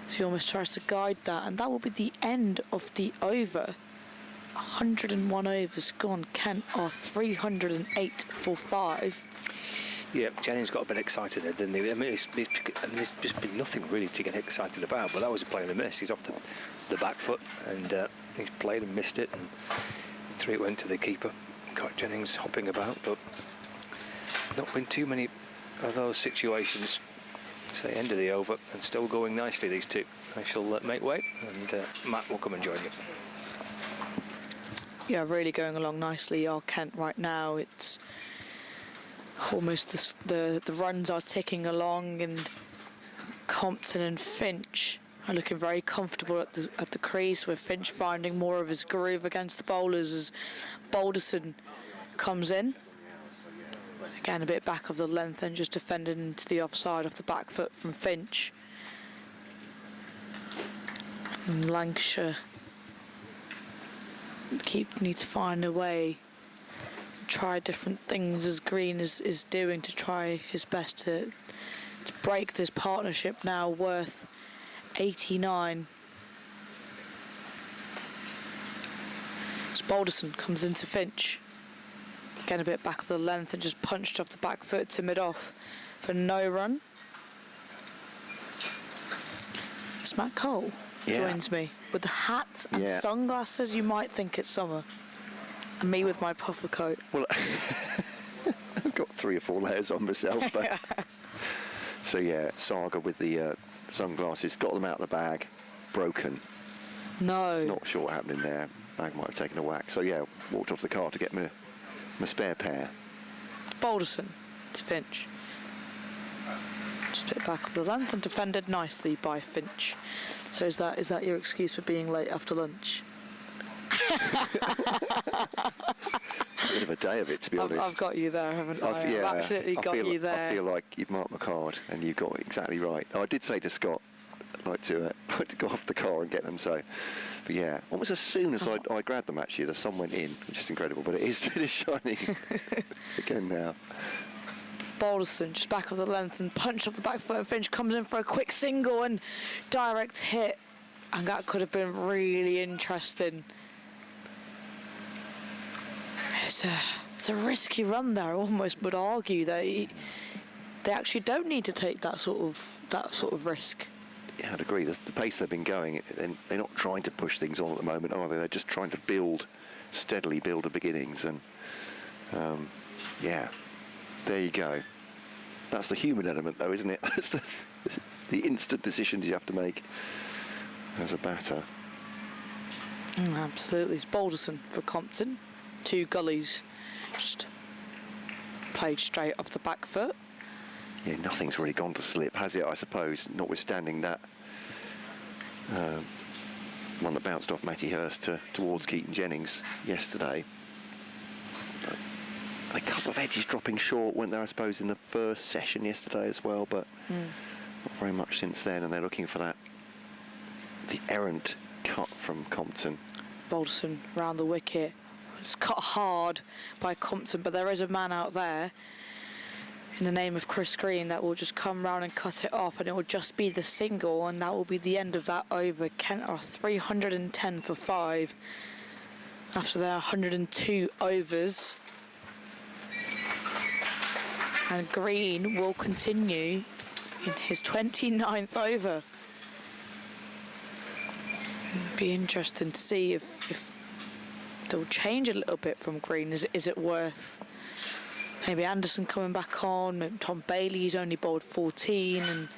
So he almost tries to guide that, and that will be the end of the over. 101 overs gone. Kent are 308 for 5. Yeah, Jennings got a bit excited there, didn't he? I mean, there's just been nothing really to get excited about, but that was a play and a miss. He's off the back foot, and he's played and missed it, and 3 it went to the keeper. Got Jennings hopping about, but not been too many of those situations. Say end of the over, and still going nicely, these two. I shall make way, and Matt will come and join you. Yeah, really going along nicely. Our Kent right now, it's almost the runs are ticking along, and Compton and Finch are looking very comfortable at the crease, with Finch finding more of his groove against the bowlers as Balderson comes in. Again, a bit back of the length and just defended into the offside off the back foot from Finch. And Lancashire need to find a way, try different things as Green is doing to try his best to break this partnership now worth 89. As Balderson comes into Finch. Again, a bit back of the length and just punched off the back foot to mid-off for no run. It's Matt Cole joins me with the hat and sunglasses. You might think it's summer. And me with my puffer coat. Well, I've got 3 or 4 layers on myself, but so yeah, Saga with the sunglasses, got them out of the bag, broken. No. Not sure what happened in there. Bag might have taken a whack. So yeah, walked off the car to get my spare pair. Balderson to Finch. Just bit back of the length and defended nicely by Finch. So is that your excuse for being late after lunch? Bit of a day of it, to be honest. I've got you there, haven't I? I've absolutely got you there. I feel like you've marked my card, and you got it exactly right. I did say to Scott, I'd like to go off the car and get them. So, but yeah, almost as soon as I grabbed them, actually, the sun went in, which is incredible. But it is shining again now. Balderson just back of the length and punch off the back foot. Finch comes in for a quick single and direct hit, and that could have been really interesting. It's a risky run there. I almost would argue that they actually don't need to take that sort of risk. Yeah, I'd agree. The pace they've been going, they're not trying to push things on at the moment, are they? They're just trying to steadily build the beginnings, and yeah, there you go. That's the human element, though, isn't it? That's the instant decisions you have to make as a batter. Absolutely. It's Balderson for Compton. 2 gullies, just played straight off the back foot. Yeah, nothing's really gone to slip, has it, I suppose, notwithstanding that one that bounced off Matty Hurst towards Keaton Jennings yesterday. A couple of edges dropping short, weren't there, I suppose, in the first session yesterday as well, but not very much since then, and they're looking for the errant cut from Compton. Balderson round the wicket. It's cut hard by Compton, but there is a man out there in the name of Chris Green that will just come round and cut it off, and it will just be the single, and that will be the end of that over. Kent are 310 for 5 after their 102 overs. And Green will continue in his 29th over. It'd be interesting to see if they'll change a little bit from Green. Is it worth maybe Anderson coming back on? Maybe Tom Bailey's only bowled 14, and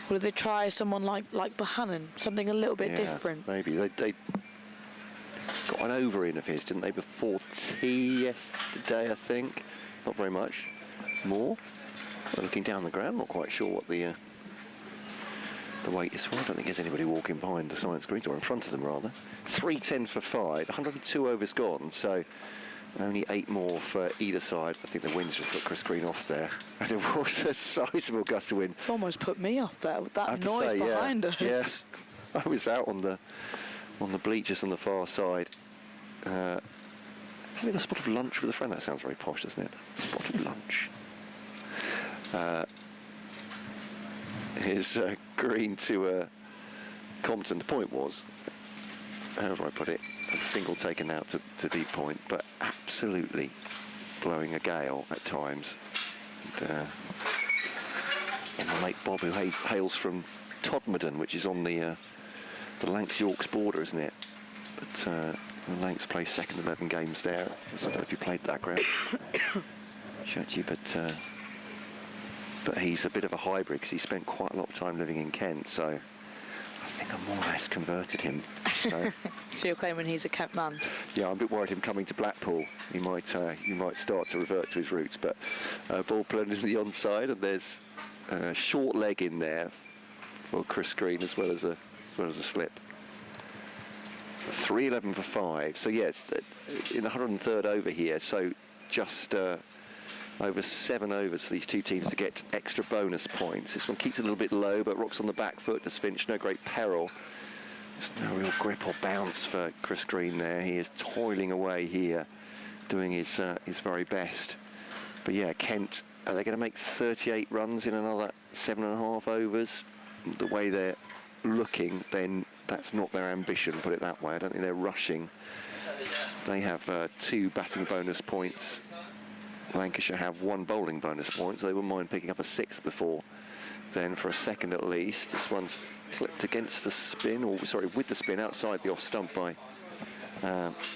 will they try someone like Bohannon, something a little bit different? Maybe they got an over in of his, didn't they, before tea yesterday? I think not very much more. They're looking down the ground, not quite sure what the weight is for. I don't think there's anybody walking behind the science greens, or in front of them rather. 310 for 5, 102 overs gone, so only 8 more for either side. I think the wind's just put Chris Green off there, and it was a sizable gust of wind. It's almost put me off there with that noise behind us. Yes, I was out on the bleachers on the far side, having a spot of lunch with a friend. That sounds very posh, doesn't it? Spot of lunch. Here's Green to Compton. The point was, how do I put it, a single taken out to deep point, but absolutely blowing a gale at times. And my mate Bob, who hails from Todmorden, which is on the Lancs Yorks border, isn't it? But the Lancs play second 11 games there. I don't know if you played that ground, Shachi, but he's a bit of a hybrid because he spent quite a lot of time living in Kent, so I think I more or less converted him. So, so you're claiming he's a Kent man? Yeah, I'm a bit worried him coming to Blackpool. He might start to revert to his roots, but ball played into the onside, and there's a short leg in there for Chris Green as well as a slip. 311 for 5. So yes, in the 103rd over here. So just over 7 overs for these two teams to get extra bonus points. This one keeps it a little bit low, but rocks on the back foot. Does Finch, no great peril. There's no real grip or bounce for Chris Green there. He is toiling away here, doing his very best. But yeah, Kent, are they going to make 38 runs in another 7.5 overs? The way they're looking, then that's not their ambition, put it that way. I don't think they're rushing. They have 2 batting bonus points. Lancashire have 1 bowling bonus point, so they wouldn't mind picking up a 6th before then for a second at least. This one's clipped against the spin, or sorry, with the spin outside the off stump by,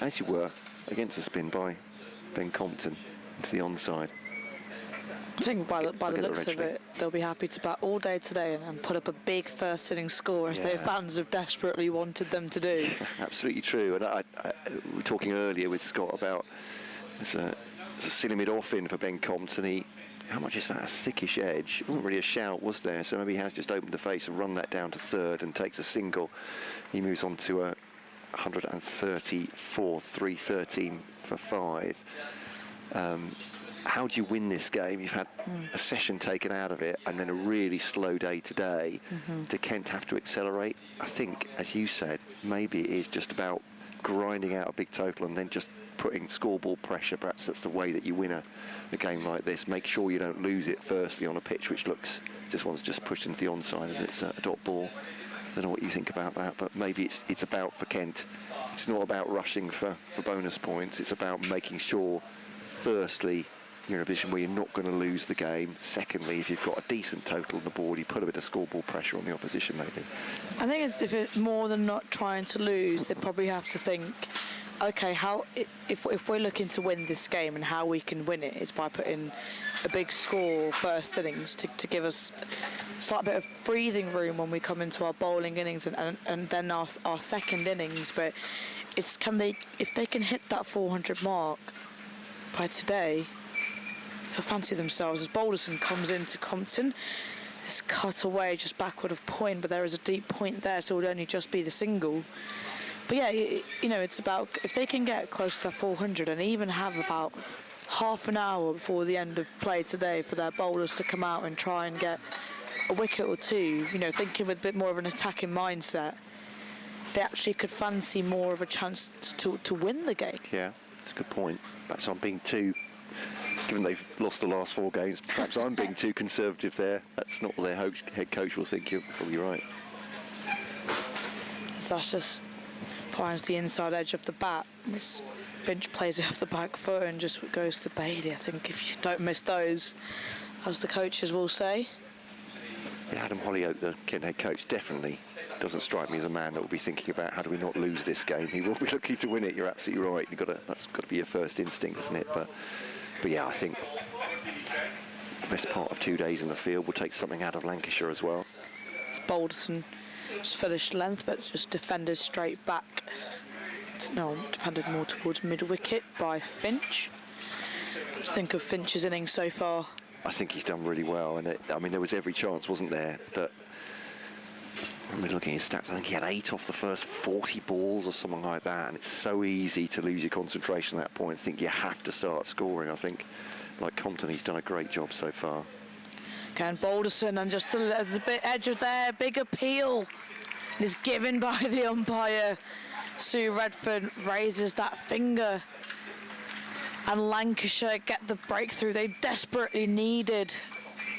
as you were, against the spin by Ben Compton into the onside. I think by the looks of it, they'll be happy to bat all day today and put up a big first inning score, as their fans have desperately wanted them to do. Absolutely true. And we were talking earlier with Scott about it's a silly mid-off in for Ben Compton. How much is that? A thickish edge. It wasn't really a shout, was there? So maybe he has just opened the face and run that down to third and takes a single. He moves on to a 134, 313 for 5. How do you win this game? You've had a session taken out of it and then a really slow day today. Do Kent have to accelerate? I think, as you said, maybe it is just about grinding out a big total and then just putting scoreboard pressure. Perhaps that's the way that you win a game like this. Make sure you don't lose it firstly on a pitch which looks, this one's just pushed into the onside and it's a dot ball. I don't know what you think about that, but maybe it's about, for Kent, it's not about rushing for bonus points. It's about making sure, firstly, you're in a position where you're not going to lose the game. Secondly, if you've got a decent total on the board, you put a bit of scoreboard pressure on the opposition, maybe. I think if it's more than not trying to lose, they probably have to think, okay, if we're looking to win this game and how we can win it is by putting a big score first innings to give us a slight bit of breathing room when we come into our bowling innings and then our second innings. But it's if they can hit that 400 mark by today, they'll fancy themselves. As Balderson comes into Compton, it's cut away just backward of point, but there is a deep point there, so it would only just be the single. But yeah, you know, it's about if they can get close to that 400 and even have about half an hour before the end of play today for their bowlers to come out and try and get a wicket or two, you know, thinking with a bit more of an attacking mindset, they actually could fancy more of a chance to win the game. Yeah, that's a good point. Perhaps I'm being too, given they've lost the last 4 games, perhaps I'm being too conservative there. That's not what their head coach will think. You're probably right. So that's just finds the inside edge of the bat. Miss Finch plays it off the back foot and just goes to Bailey. I think if you don't miss those, as the coaches will say. Yeah, Adam Hollyoake, the Kent head coach, definitely doesn't strike me as a man that will be thinking about how do we not lose this game. He will be looking to win it. You're absolutely right. That's got to be your first instinct, isn't it? But yeah, I think the best part of 2 days in the field will take something out of Lancashire as well. It's Balderson. Just finished length, but just defended straight back. No, defended more towards mid-wicket by Finch. What do you think of Finch's innings so far? I think he's done really well, and I mean, there was every chance, wasn't there, that when we're looking at his stats, I think he had 8 off the first 40 balls or something like that, and it's so easy to lose your concentration at that point. I think you have to start scoring. I think, like Compton, he's done a great job so far. And Balderson, and just a bit edge of there, big appeal is given by the umpire. Sue Redford raises that finger, and Lancashire get the breakthrough they desperately needed,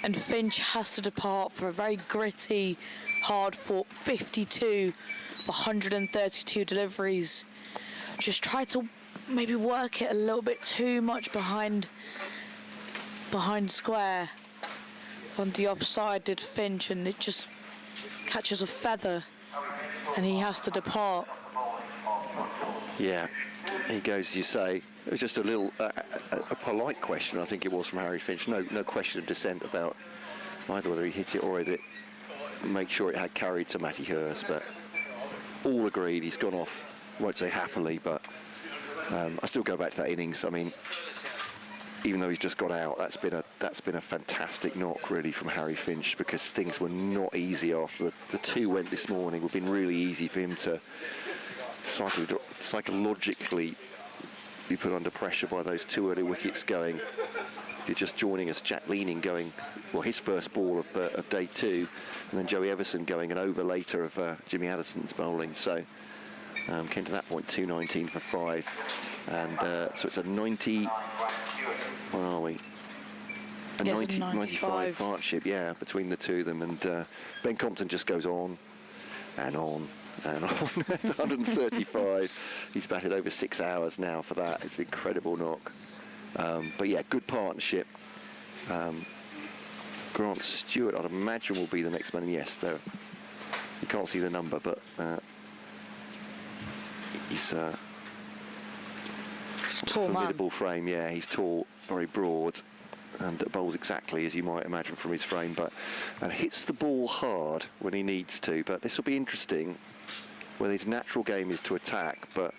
and Finch has to depart for a very gritty, hard-fought 52, 132 deliveries. Just try to maybe work it a little bit too much behind square. On the offside did Finch, and it just catches a feather and he has to depart. Yeah, he goes, as you say. It was just a little a polite question, I think it was, from Harry Finch. No question of dissent about either whether he hit it or it make sure it had carried to Matty Hurst, but all agreed he's gone off, I won't say happily, but I still go back to that innings. I mean, even though he's just got out, that's been a fantastic knock, really, from Harry Finch, because things were not easy after the 2 went this morning. It would have been really easy for him to psychologically be put under pressure by those 2 early wickets going. If you're just joining us, Jack Leaning going, well, his first ball of day 2, and then Joey Everson going an over later of Jimmy Addison's bowling. So came to that point, 219 for 5, and so it's a 90. Where are we? A 95 partnership, yeah, between the 2 of them, and Ben Compton just goes on and on and on. 135. He's batted over 6 hours now for that. It's an incredible knock. But yeah, good partnership. Grant Stewart, I'd imagine, will be the next man. Yes, though you can't see the number, but he's tall, formidable frame. Yeah, he's tall, very broad. and bowls exactly as you might imagine from his frame, and hits the ball hard when he needs to. But this will be interesting, whether his natural game is to attack, but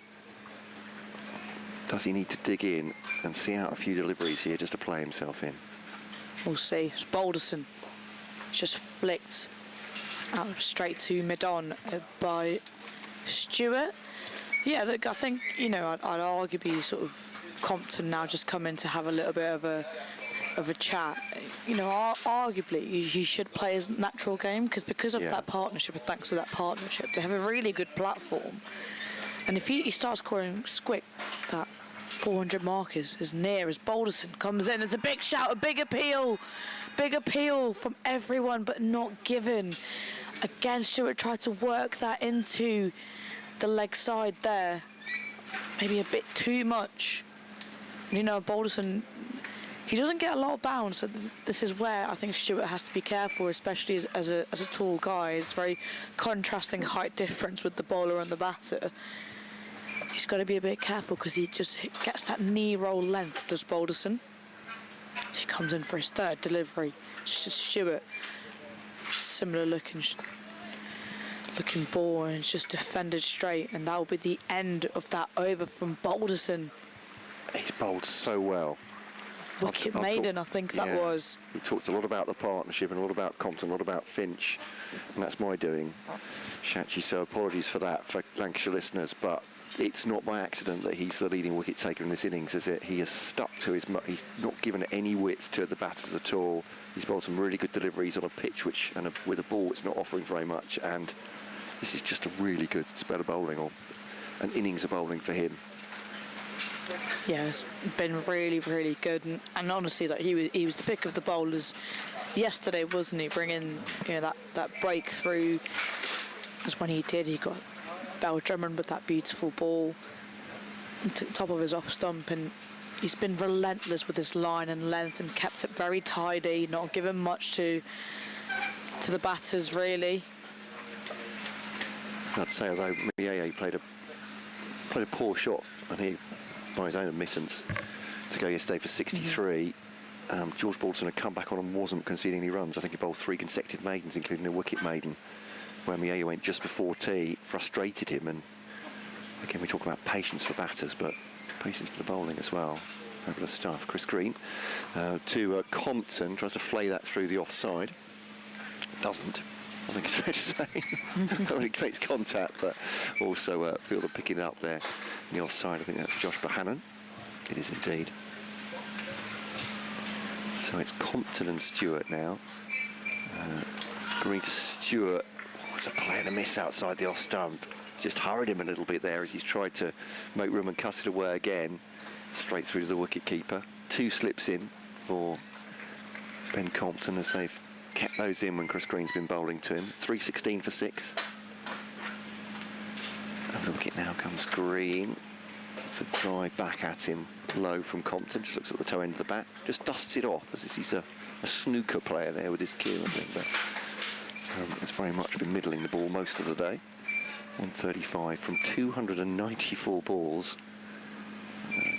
does he need to dig in and see out a few deliveries here just to play himself in? We'll see. It's Balderson. Just flicked out straight to mid-on by Stewart. Yeah, look, I think, you know, I'd arguably sort of Compton now just come in to have a little bit of a chat. You know, arguably he should play his natural game because of that partnership, and thanks to that partnership, they have a really good platform. And if he starts scoring squick, that 400 mark is near as Balderson comes in. It's a big shout, a big appeal from everyone, but not given. Again, Stewart tried to work that into the leg side there, maybe a bit too much. You know, Balderson, he doesn't get a lot of bounce, so this is where I think Stewart has to be careful, especially as a tall guy. It's very contrasting height difference with the bowler and the batter. He's got to be a bit careful because he just gets that knee roll length, does Balderson. He comes in for his third delivery. Stewart, similar looking ball, and it's just defended straight, and that will be the end of that over from Balderson. He's bowled so well. Wicket maiden, I think that was. We talked a lot about the partnership and a lot about Compton, a lot about Finch, and that's my doing, Shachi, so apologies for that for Lancashire listeners, but it's not by accident that he's the leading wicket taker in this innings, is it? He has stuck to his... He's not given any width to the batters at all. He's bowled some really good deliveries on a pitch with a ball it's not offering very much, and this is just a really good spell of bowling, or an innings of bowling for him. Yeah, it's been really, really good, and honestly, like he was the pick of the bowlers yesterday, wasn't he? Bringing, you know, that breakthrough, as when he did, he got Bell Drummond with that beautiful ball to the top of his off stump, and he's been relentless with his line and length and kept it very tidy, not given much to the batters really. I'd say, although Mieye played a poor shot, and he, by his own admittance, to go yesterday for 63. George Balderson had come back on and wasn't conceding any runs. I think he bowled 3 consecutive maidens, including a wicket maiden, where Mieye went just before tea, frustrated him. And again, we talk about patience for batters, but patience for the bowling as well. Fabulous stuff. Chris Green to Compton, tries to flay that through the offside. Doesn't, I think it's fair to say. Only makes contact, but also fielder picking it up there in the offside. I think that's Josh Bohannon. It is indeed. So it's Compton and Stewart now. Green to Stewart. It's a play and a miss outside the off stump. Just hurried him a little bit there as he's tried to make room and cut it away again. Straight through to the wicket keeper. 2 slips in for Ben Compton as they've kept those in when Chris Green's been bowling to him. 316 for 6. And the wicket now comes Green. It's a drive back at him, low from Compton. Just looks at the toe end of the bat. Just dusts it off as if he's a snooker player there with his cue, I think. But it's very much been middling the ball most of the day. 135 from 294 balls.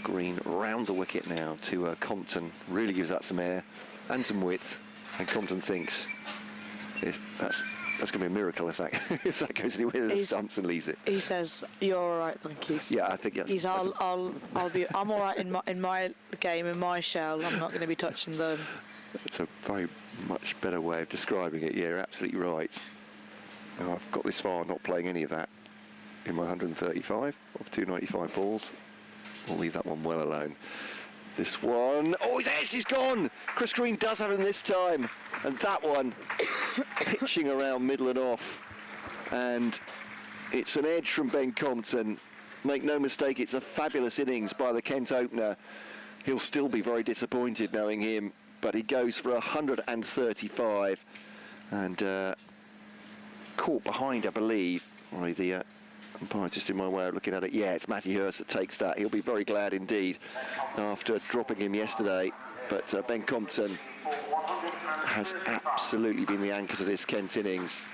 Green round the wicket now to Compton. Really gives that some air and some width. And Compton thinks that's going to be a miracle if that goes anywhere with the stumps and leaves it. He says, "You're all right, thank you." Yeah, I think that's. I'm all right in my game, in my shell. I'm not going to be touching them. It's a very much better way of describing it. Yeah, you're absolutely right. Now, I've got this far not playing any of that in my 135 of 295 balls. We'll leave that one well alone. This one, oh, his edge is gone! Chris Green does have him this time. And that one, pitching around middle and off. And it's an edge from Ben Compton. Make no mistake, it's a fabulous innings by the Kent opener. He'll still be very disappointed knowing him, but he goes for 135. And caught behind, I believe. Sorry, the umpire's just in my way of looking at it. Yeah, it's Matty Hurst that takes that. He'll be very glad indeed after dropping him yesterday. But Ben Compton has absolutely been the anchor to this Kent innings.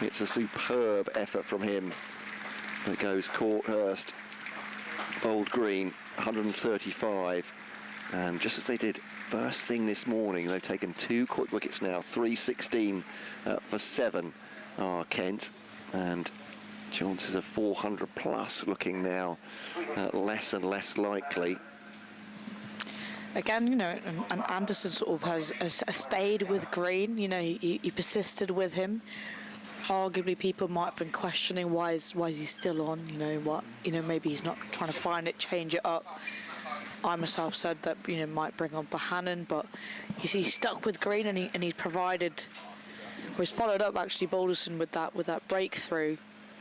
It's a superb effort from him. It goes caught Hurst, bowled Green, 135. And just as they did first thing this morning. They've taken 2 quick wickets now, 316 for 7 are Kent, and chances of 400 plus looking now less and less likely. Again, you know, and Anderson sort of has stayed with Green. You know, he persisted with him. Arguably, people might have been questioning why is he still on? You know, maybe he's not trying to find it, change it up. I myself said that, you know, might bring on Bohannon, but he's stuck with Green, and he's provided, or he's followed up actually Balderson with that breakthrough.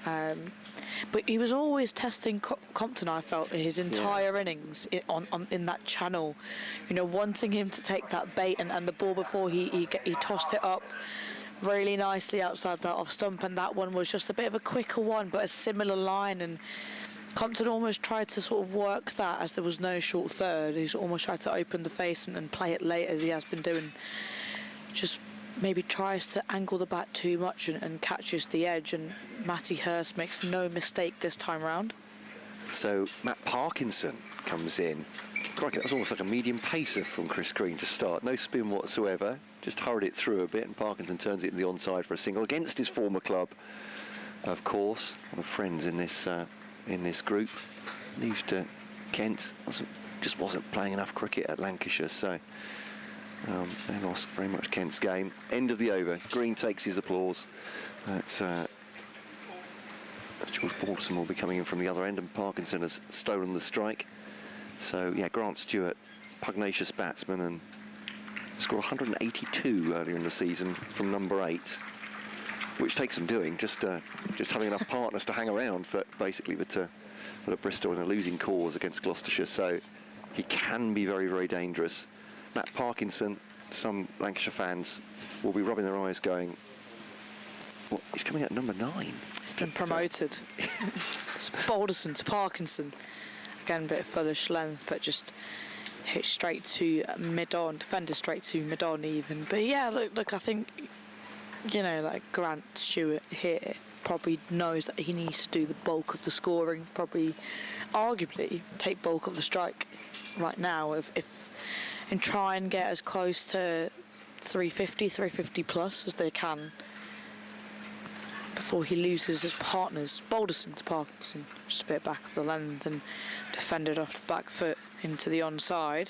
But he was always testing Compton, I felt, his entire innings in that channel. You know, wanting him to take that bait and the ball before he tossed it up really nicely outside that off stump, and that one was just a bit of a quicker one, but a similar line. And Compton almost tried to sort of work that as there was no short third. He's almost tried to open the face and play it late as he has been doing. Just maybe tries to angle the bat too much and catches the edge, and Matty Hurst makes no mistake this time round. So Matt Parkinson comes in. Crikey, that was almost like a medium pacer from Chris Green to start. No spin whatsoever, just hurried it through a bit, and Parkinson turns it in the onside for a single against his former club, of course. One of friends in this group. Moved to Kent, just wasn't playing enough cricket at Lancashire, so they lost very much Kent's game. End of the over. Green takes his applause. George Balderson will be coming in from the other end, and Parkinson has stolen the strike. So yeah, Grant Stewart, pugnacious batsman, and scored 182 earlier in the season from number 8, which takes some doing, just having enough partners to hang around for basically, but at Bristol in a losing cause against Gloucestershire. So he can be very, very dangerous. Matt Parkinson, some Lancashire fans will be rubbing their eyes going, well, he's coming at number 9. He's been promoted. It's Balderson to Parkinson. Again, a bit of foolish length, but just hit straight to mid-on, defender straight to mid-on even. But yeah, look, I think, you know, like Grant Stewart here probably knows that he needs to do the bulk of the scoring, probably arguably take bulk of the strike right now, and try and get as close to 350 plus as they can before he loses his partners. Balderson to Parkinson, just a bit back of the length, and defended off the back foot into the onside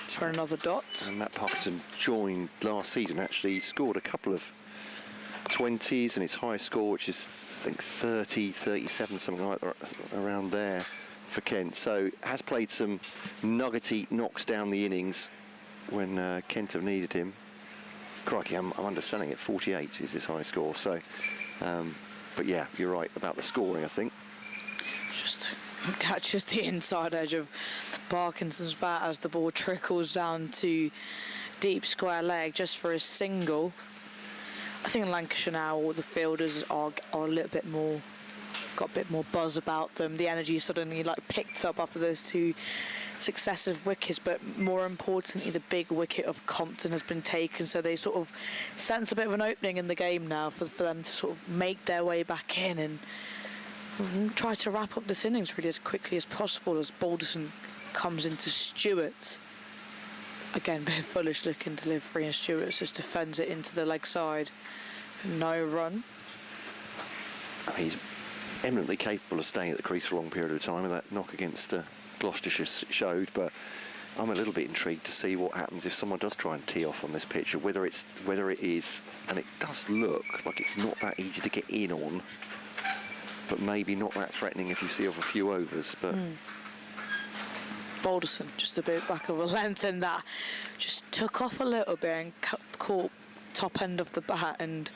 for another dot. And Matt Parkinson joined last season, actually. He scored a couple of 20s, and his highest score, which is, I think, 30, 37, something like that, around there for Kent. So has played some nuggety knocks down the innings when Kent have needed him. Crikey, I'm underselling it. 48 is his high score. So, but yeah, you're right about the scoring, I think. Just catches the inside edge of Parkinson's bat as the ball trickles down to deep square leg just for a single. I think in Lancashire now, all the fielders are a little bit more, got a bit more buzz about them. The energy suddenly like picked up after those 2 successive wickets, but more importantly, the big wicket of Compton has been taken, so they sort of sense a bit of an opening in the game now for them to sort of make their way back in and try to wrap up this innings really as quickly as possible as Balderson comes into Stewart. Again, a bit of foolish looking delivery, and Stewart just defends it into the leg side for no run. He's eminently capable of staying at the crease for a long period of time, and that knock against Gloucestershire showed, but I'm a little bit intrigued to see what happens if someone does try and tee off on this pitch, whether it is, and it does look like it's not that easy to get in on, but maybe not that threatening if you see off a few overs. But Balderson just a bit back of a length, and that just took off a little bit and caught top end of the bat, and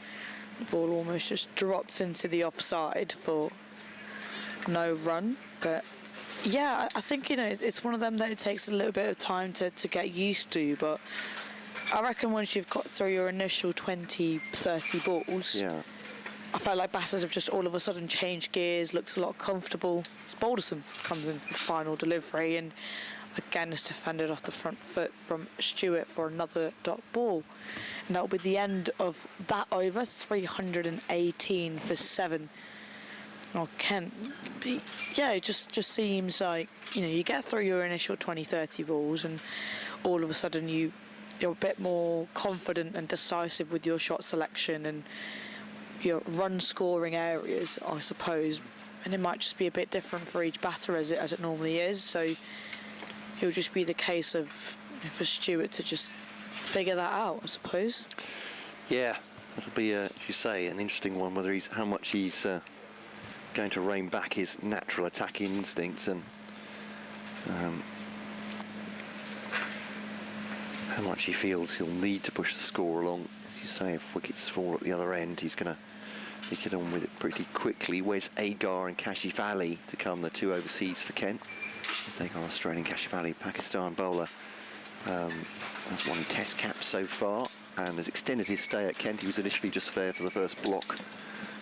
the ball almost just dropped into the offside for no run. But yeah, I think, you know, it's one of them that it takes a little bit of time to get used to, but I reckon once you've got through your initial 20, 30 balls, yeah, I felt like batters have just all of a sudden changed gears, looked a lot comfortable. Balderson comes in for the final delivery, and again is defended off the front foot from Stewart for another dot ball. And that will be the end of that over, 318 for 7. Kent, yeah, it just seems like, you get through your initial 20-30 balls and all of a sudden you're a bit more confident and decisive with your shot selection and your run scoring areas, I suppose, and it might just be a bit different for each batter as it normally is, so it'll just be the case of for Stewart to just figure that out, I suppose. Yeah, that'll be, as you say, an interesting one, whether how much he's going to rein back his natural attacking instincts and how much he feels he'll need to push the score along. As you say, if wickets fall at the other end, he's going to get on with it pretty quickly. Where's Agar and Kashif Ali to come, the two overseas for Kent? There's Agar, Australian, Kashif Ali, Pakistan bowler. Has won Test caps so far and has extended his stay at Kent. He was initially just there for the first block.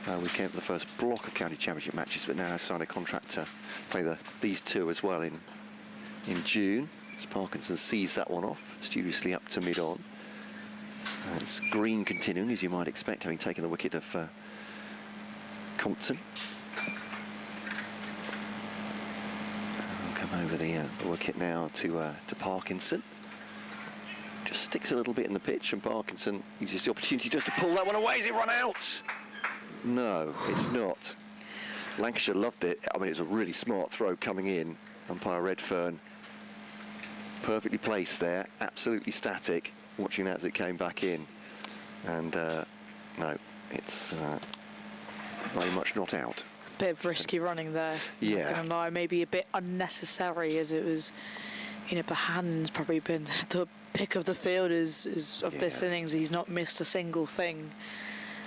We came for the first block of county championship matches, but now has signed a contract to play these two as well in June. As Parkinson sees that one off, studiously up to mid-on. It's Green continuing, as you might expect, having taken the wicket of Compton. We'll come over the wicket now to Parkinson. Just sticks a little bit in the pitch, and Parkinson uses the opportunity just to pull that one away. Is it run out? No, it's not. Lancashire loved it. I mean, it's a really smart throw coming in. Umpire Redfern perfectly placed there, absolutely static, watching that as it came back in. And no, it's very much not out. Bit of risky running there. Yeah. Not gonna lie, maybe a bit unnecessary, as it was, Behan's probably been the pick of the fielders of this innings. He's not missed a single thing.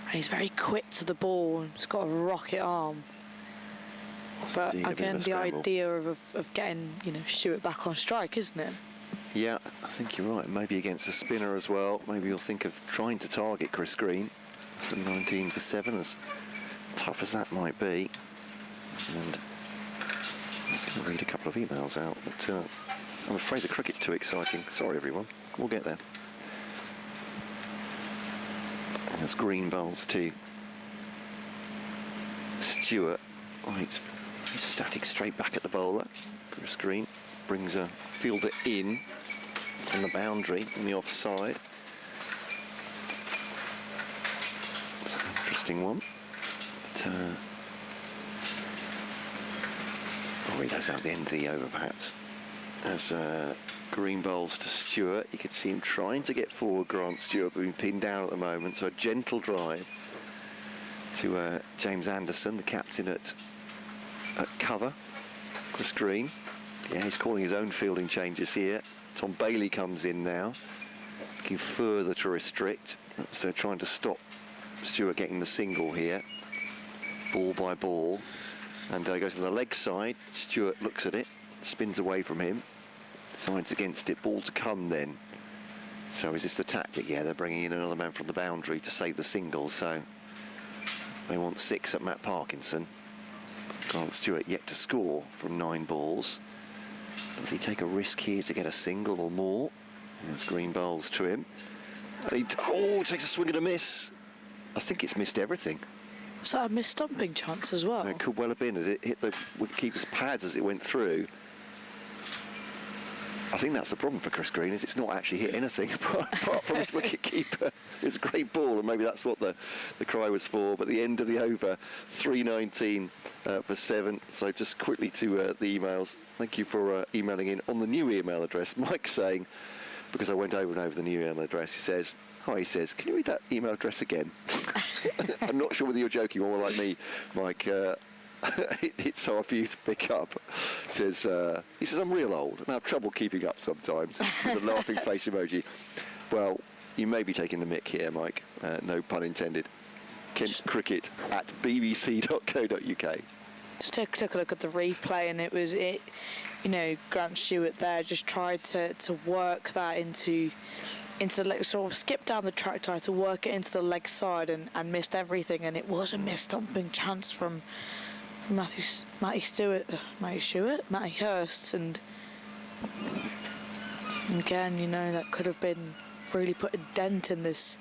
And he's very quick to the ball and he's got a rocket arm. But again, the idea of getting, Stewart back on strike, isn't it? Yeah, I think you're right. Maybe against a spinner as well. Maybe you'll think of trying to target Chris Green for 19 for 7, as tough as that might be. And I'm just going to read a couple of emails out, but I'm afraid the cricket's too exciting. Sorry, everyone. We'll get there. As Green bowls to Stewart. Oh, he's static straight back at the bowler. Chris Green brings a fielder in on the boundary on the offside. It's an interesting one. But, I'll read those out at the end of the over, perhaps. As Green bowls to Stewart, you could see him trying to get forward, Grant Stewart, but being pinned down at the moment, so a gentle drive to James Anderson, the captain at cover. Chris Green, yeah, he's calling his own fielding changes here. Tom Bailey comes in now, looking further to restrict, so trying to stop Stewart getting the single here, ball by ball, and goes to the leg side. Stewart looks at it, spins away from him, sides against it, ball to come then. So is this the tactic? Yeah, they're bringing in another man from the boundary to save the single, so they want 6 at Matt Parkinson. Grant Stewart yet to score from 9 balls. Does he take a risk here to get a single or more? As Green bowls to him. And he takes a swing and a miss. I think it's missed everything. Was that a missed stumping chance as well? It could well have been. It hit the wicketkeeper's pads as it went through. I think that's the problem for Chris Green, is it's not actually hit anything apart from his wicketkeeper. It's a great ball, and maybe that's what the cry was for. But the end of the over, 3:19 for 7. So just quickly to the emails. Thank you for emailing in on the new email address. Mike saying, because I went over and over the new email address, he says, hi, he says, can you read that email address again? I'm not sure whether you're joking or like me, Mike. It's hard for you to pick up. He says, I'm real old and I have trouble keeping up sometimes. With a laughing face emoji. Well, you may be taking the mick here, Mike. No pun intended. Kent Cricket at bbc.co.uk. Just took a look at the replay, and it was Grant Stewart there just tried to work that into the leg, sort of skipped down the track, tried to work it into the leg side and missed everything, and it was a missed stumping chance from Matty Hurst, and again, that could have been really put a dent in this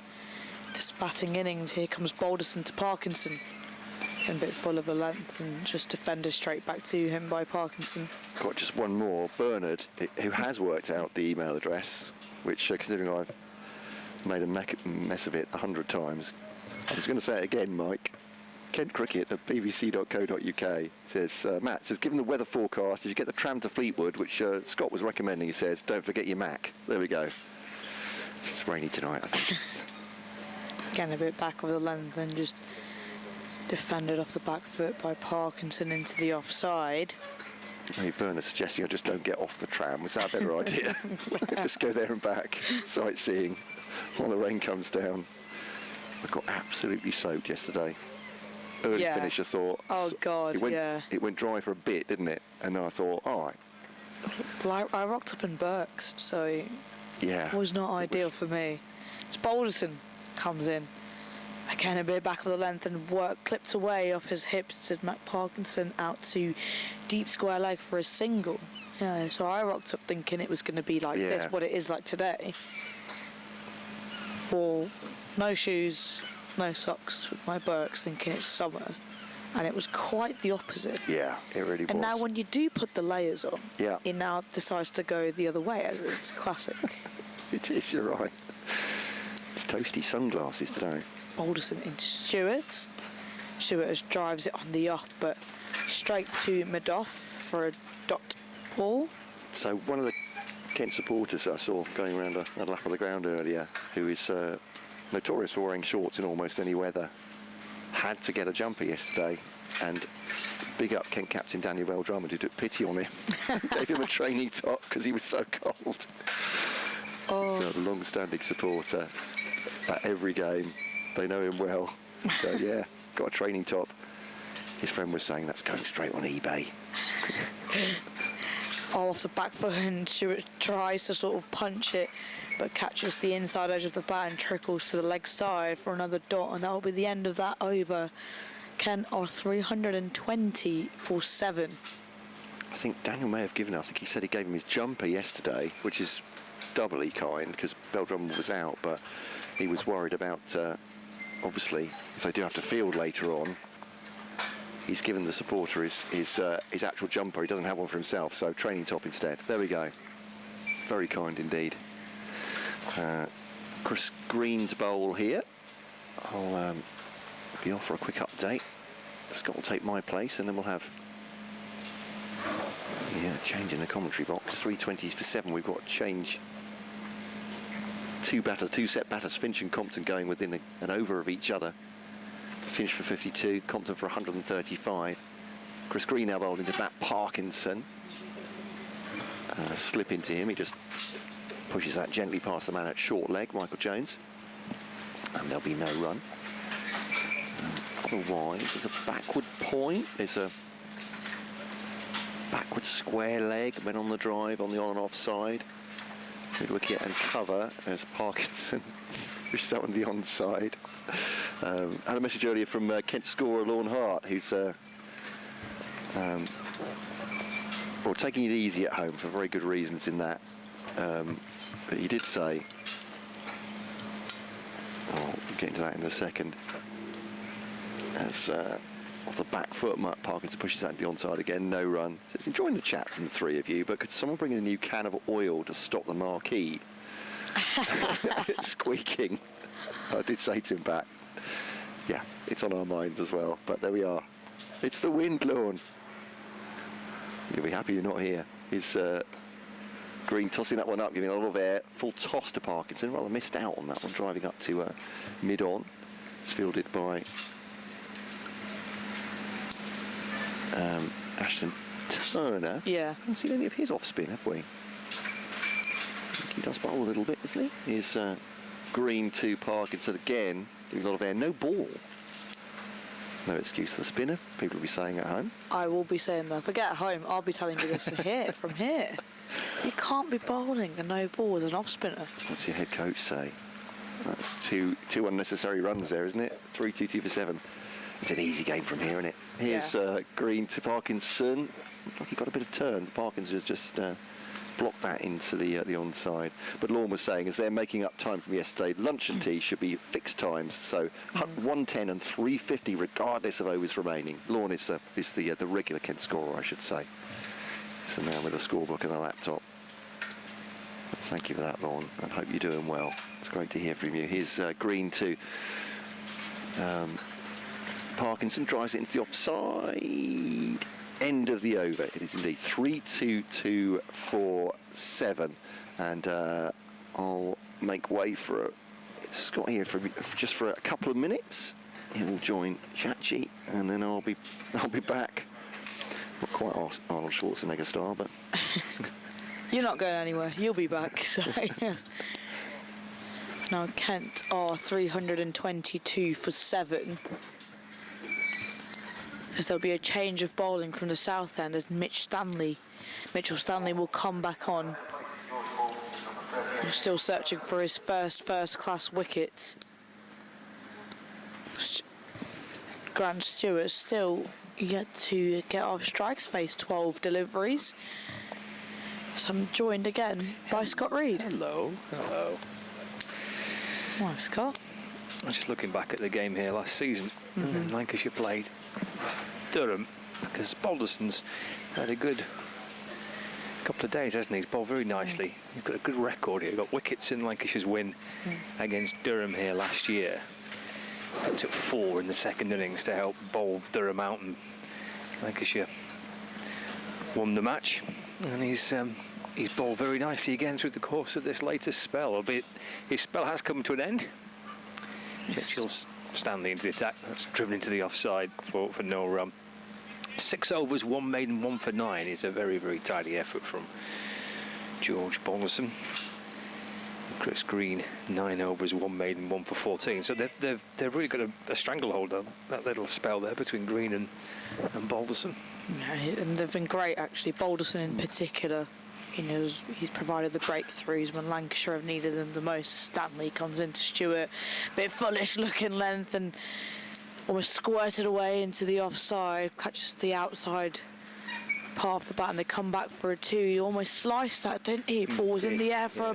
batting innings. Here comes Balderson to Parkinson. a bit full of a length and just defended straight back to him by Parkinson. Got just one more. Bernard, who has worked out the email address, which, considering I've made a mess of it 100 times, I'm just going to say it again, Mike. Kent Cricket at bbc.co.uk says, Matt says, given the weather forecast, if you get the tram to Fleetwood, which Scott was recommending, he says, don't forget your Mac. There we go. It's rainy tonight, I think. Again, a bit back of the length and just defended off the back foot by Parkinson into the offside. Maybe Bernard suggesting I just don't get off the tram. Was that a better idea? Just go there and back, sightseeing, while the rain comes down. I got absolutely soaked yesterday. Early finish, I thought. Oh, God, It went dry for a bit, didn't it? And then I thought, all right. Well, I rocked up in Berks, so it was not ideal for me. It's Balderson comes in. Again, a bit back of the length and clipped away off his hips to Matt Parkinson out to deep square leg for a single. Yeah, so I rocked up thinking it was going to be like this, what it is like today. Well, no shoes, no socks with my Berks, thinking it's summer. And it was quite the opposite. Yeah, it really was. And now when you do put the layers on, yeah, it now decides to go the other way, as it's classic. It is, you're right. It's toasty sunglasses today. Balderson into Stewart. Stewart drives it on the off, but straight to Madoff for a dot ball. So one of the Kent supporters I saw going around a lap of the ground earlier, who is notorious for wearing shorts in almost any weather, had to get a jumper yesterday, and big up Kent captain Daniel Bell-Drummond, who took pity on him, gave him a trainee top because he was so cold. Oh. So a long-standing supporter at every game. They know him well. So, yeah, got a training top. His friend was saying that's going straight on eBay. Off the back foot, and Stewart tries to sort of punch it, but catches the inside edge of the bat and trickles to the leg side for another dot, and that will be the end of that over. Kent are 320 for 7. I think Daniel may have given it. I think he said he gave him his jumper yesterday, which is doubly kind because Bell-Drummond was out, but he was worried about, obviously, if they do have to field later on, he's given the supporter his actual jumper. He doesn't have one for himself, so training top instead. There we go. Very kind indeed. Chris Green to bowl here. I'll be off for a quick update. Scott will take my place, and then we'll have change in the commentary box. 320s for 7. We've got change. Two set batters, Finch and Compton going within an over of each other. Finch for 52, Compton for 135. Chris Green now bowled into Matt Parkinson. Slip into him, he just pushes that gently past the man at short leg, Michael Jones. And there'll be no run. Otherwise, there's a backward point, there's a backward square leg, went on the drive on the on and off side. Mid wicket and cover as Parkinson pushes that on the onside. Had a message earlier from Kent scorer Lorne Hart, who's taking it easy at home for very good reasons in that. But he did say, we'll get into that in a second, as off the back foot, Matt Parkinson pushes that to the onside again, no run. So it's enjoying the chat from the three of you, but could someone bring in a new can of oil to stop the marquee squeaking? I did say to him back, yeah, it's on our minds as well, but there we are. It's the wind, Lorne. You'll be happy you're not here. It's Green tossing that one up, giving a lot of air, full toss to Parkinson, rather missed out on that one, driving up to mid-on. It's fielded by Ashton Turner. Yeah. Haven't seen any of his off-spin, have we? I think he does bowl a little bit, doesn't he? Here's Green to Parkinson again, giving a lot of air, no ball. No excuse for the spinner, people will be saying at home. I will be saying that. Forget at home, I'll be telling you this here, from here. You can't be bowling a no ball as an off-spinner. What's your head coach say? That's two unnecessary runs there, isn't it? 3-2 for 7. It's an easy game from here, isn't it? Here's Green to Parkinson. Looks like he got a bit of turn. Parkinson has just blocked that into the onside. But Lorne was saying, as they're making up time from yesterday, lunch and tea should be fixed times. So 110 and 350 regardless of overs remaining. Lorne is the regular Kent scorer, I should say. It's a man with a scorebook and a laptop. Thank you for that, Lorne, and hope you're doing well. It's great to hear from you. Here's green to Parkinson, drives it into the offside end of the over. It is indeed 3-2-2-4-7, and I'll make way for Scott here for just for a couple of minutes. He will join Chachi, and then I'll be back. Not quite Arnold Schwarzenegger style, but you're not going anywhere. You'll be back. So. Now Kent are 322 for 7. As there'll be a change of bowling from the south end as Mitchell Stanley will come back on. He's still searching for his first class wicket. Grant Stewart still yet to get off strikes, faced 12 deliveries. So I'm joined again by Scott Reed. Hello. Hello. Hi, Scott. I was just looking back at the game here last season. Lancashire played Durham, because Balderson's had a good couple of days, hasn't he? He's bowled very nicely. He's got a good record here. He got wickets in Lancashire's win against Durham here last year. Picked up 4 in the second innings to help bowl Durham out, and Lancashire won the match. And he's bowled very nicely again through the course of this latest spell, albeit his spell has come to an end. Mitchell Stanley into the attack. That's driven into the offside for no run. 6 overs, 1 maiden, 1 for 9 is a very, very tidy effort from George Balderson. Chris Green, 9 overs, 1 maiden, 1 for 14. So they've really got a stranglehold on that little spell there between Green and Balderson. Yeah, and they've been great actually. Balderson in particular. You know, he's provided the breakthroughs when Lancashire have needed them the most. Stanley comes into Stewart, bit foolish looking length, and almost squirted away into the offside, catches the outside part of the bat, and they come back for a 2. He almost sliced that, didn't he? Ball was in the air for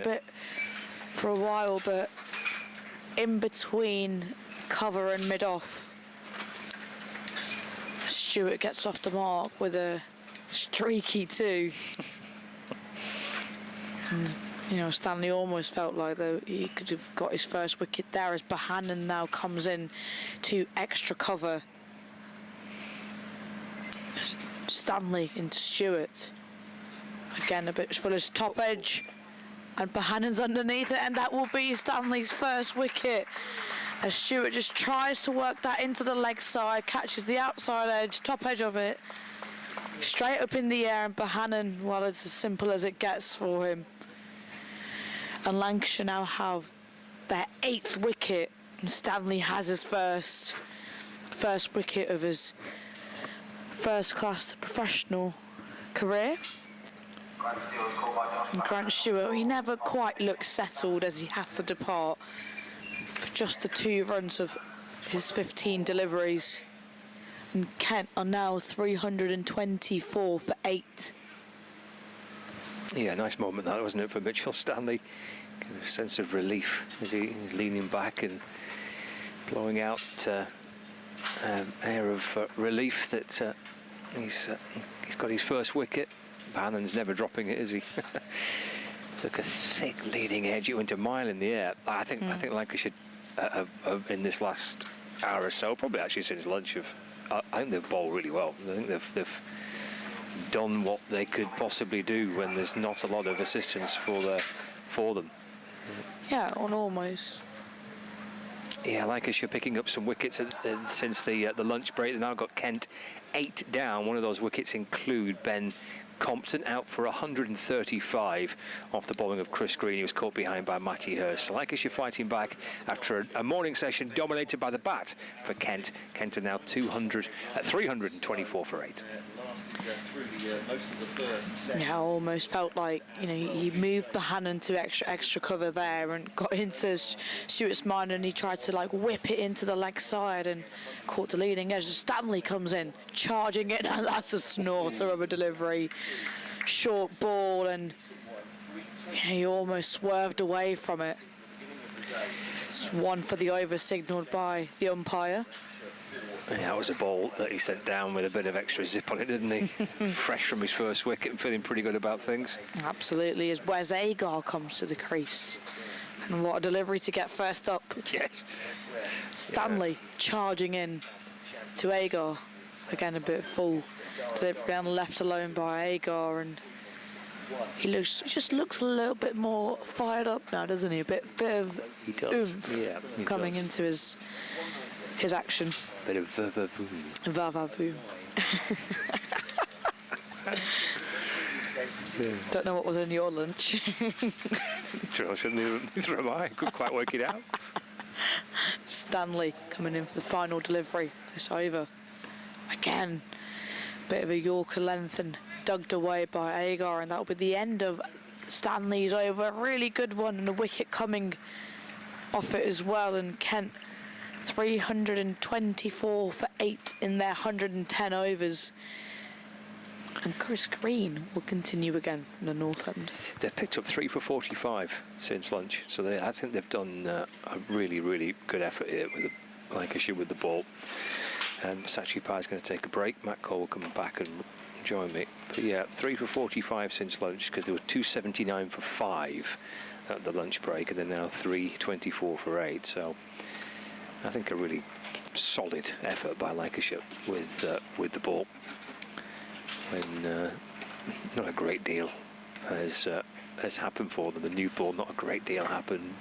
a while, but in between cover and mid-off, Stewart gets off the mark with a streaky 2. You know, Stanley almost felt like he could have got his first wicket there as Bohannon now comes in to extra cover. Stanley into Stewart. Again, a bit full as top edge. And Bohannon's underneath it, and that will be Stanley's first wicket. As Stewart just tries to work that into the leg side, catches the outside edge, top edge of it. Straight up in the air, and Bohannon, well, it's as simple as it gets for him. And Lancashire now have their 8th wicket, and Stanley has his first wicket of his first-class professional career. And Grant Stewart, he never quite looks settled as he has to depart for just the 2 runs of his 15 deliveries. And Kent are now 324 for 8. Yeah, nice moment that, wasn't it, for Mitchell Stanley? Kind of a sense of relief as he's leaning back and blowing out air of relief that he's got his first wicket. Bohannon's never dropping it, is he? Took a thick leading edge. It went a mile in the air. I think Lancashire in this last hour or so, probably actually since lunch, I think they've bowled really well. I think they've done what they could possibly do when there's not a lot of assistance for them. Yeah, on almost. Yeah, Lancashire picking up some wickets since the lunch break. They've now got Kent 8 down. One of those wickets include Ben Compton, out for 135 off the bowling of Chris Green. He was caught behind by Matty Hurst. Lancashire fighting back after a morning session dominated by the bat for Kent. Kent are now 324 for 8. Yeah, I almost felt like, you know, he moved Bohannon to extra cover there and got into Stewart's mind, and he tried to like whip it into the leg side and caught the leading edge. Stanley comes in, charging it, and that's a snorter of a delivery. Short ball, and He almost swerved away from it. It's one for the over signalled by the umpire. Yeah, that was a ball that he sent down with a bit of extra zip on it, didn't he? Fresh from his first wicket and feeling pretty good about things. Absolutely, as Wes Agar comes to the crease. And what a delivery to get first up. Yes. Stanley charging in to Agar. Again, a bit full delivery and left alone by Agar, and he just looks a little bit more fired up now, doesn't he? A bit of he does. oomph He coming does. into his action. Bit of va-va-voom. Va-va-voom. Don't know what was in your lunch. Neither am I. Couldn't quite work it out. Stanley coming in for the final delivery. This over. Again, bit of a Yorker length and dug away by Agar, and that'll be the end of Stanley's over. A really good one, and a wicket coming off it as well. And Kent 324 for 8 in their 110 overs. And Chris Green will continue again from the north end. They've picked up 3 for 45 since lunch, so I think they've done a really, really good effort here with Lancashire with the ball. Sachi Pai's going to take a break. Matt Cole will come back and join me. But yeah, 3 for 45 since lunch, because there were 279 for 5 at the lunch break, and then now 324 for 8. So I think a really solid effort by Lancashire with the ball. When not a great deal has happened for them. The new ball, not a great deal happened,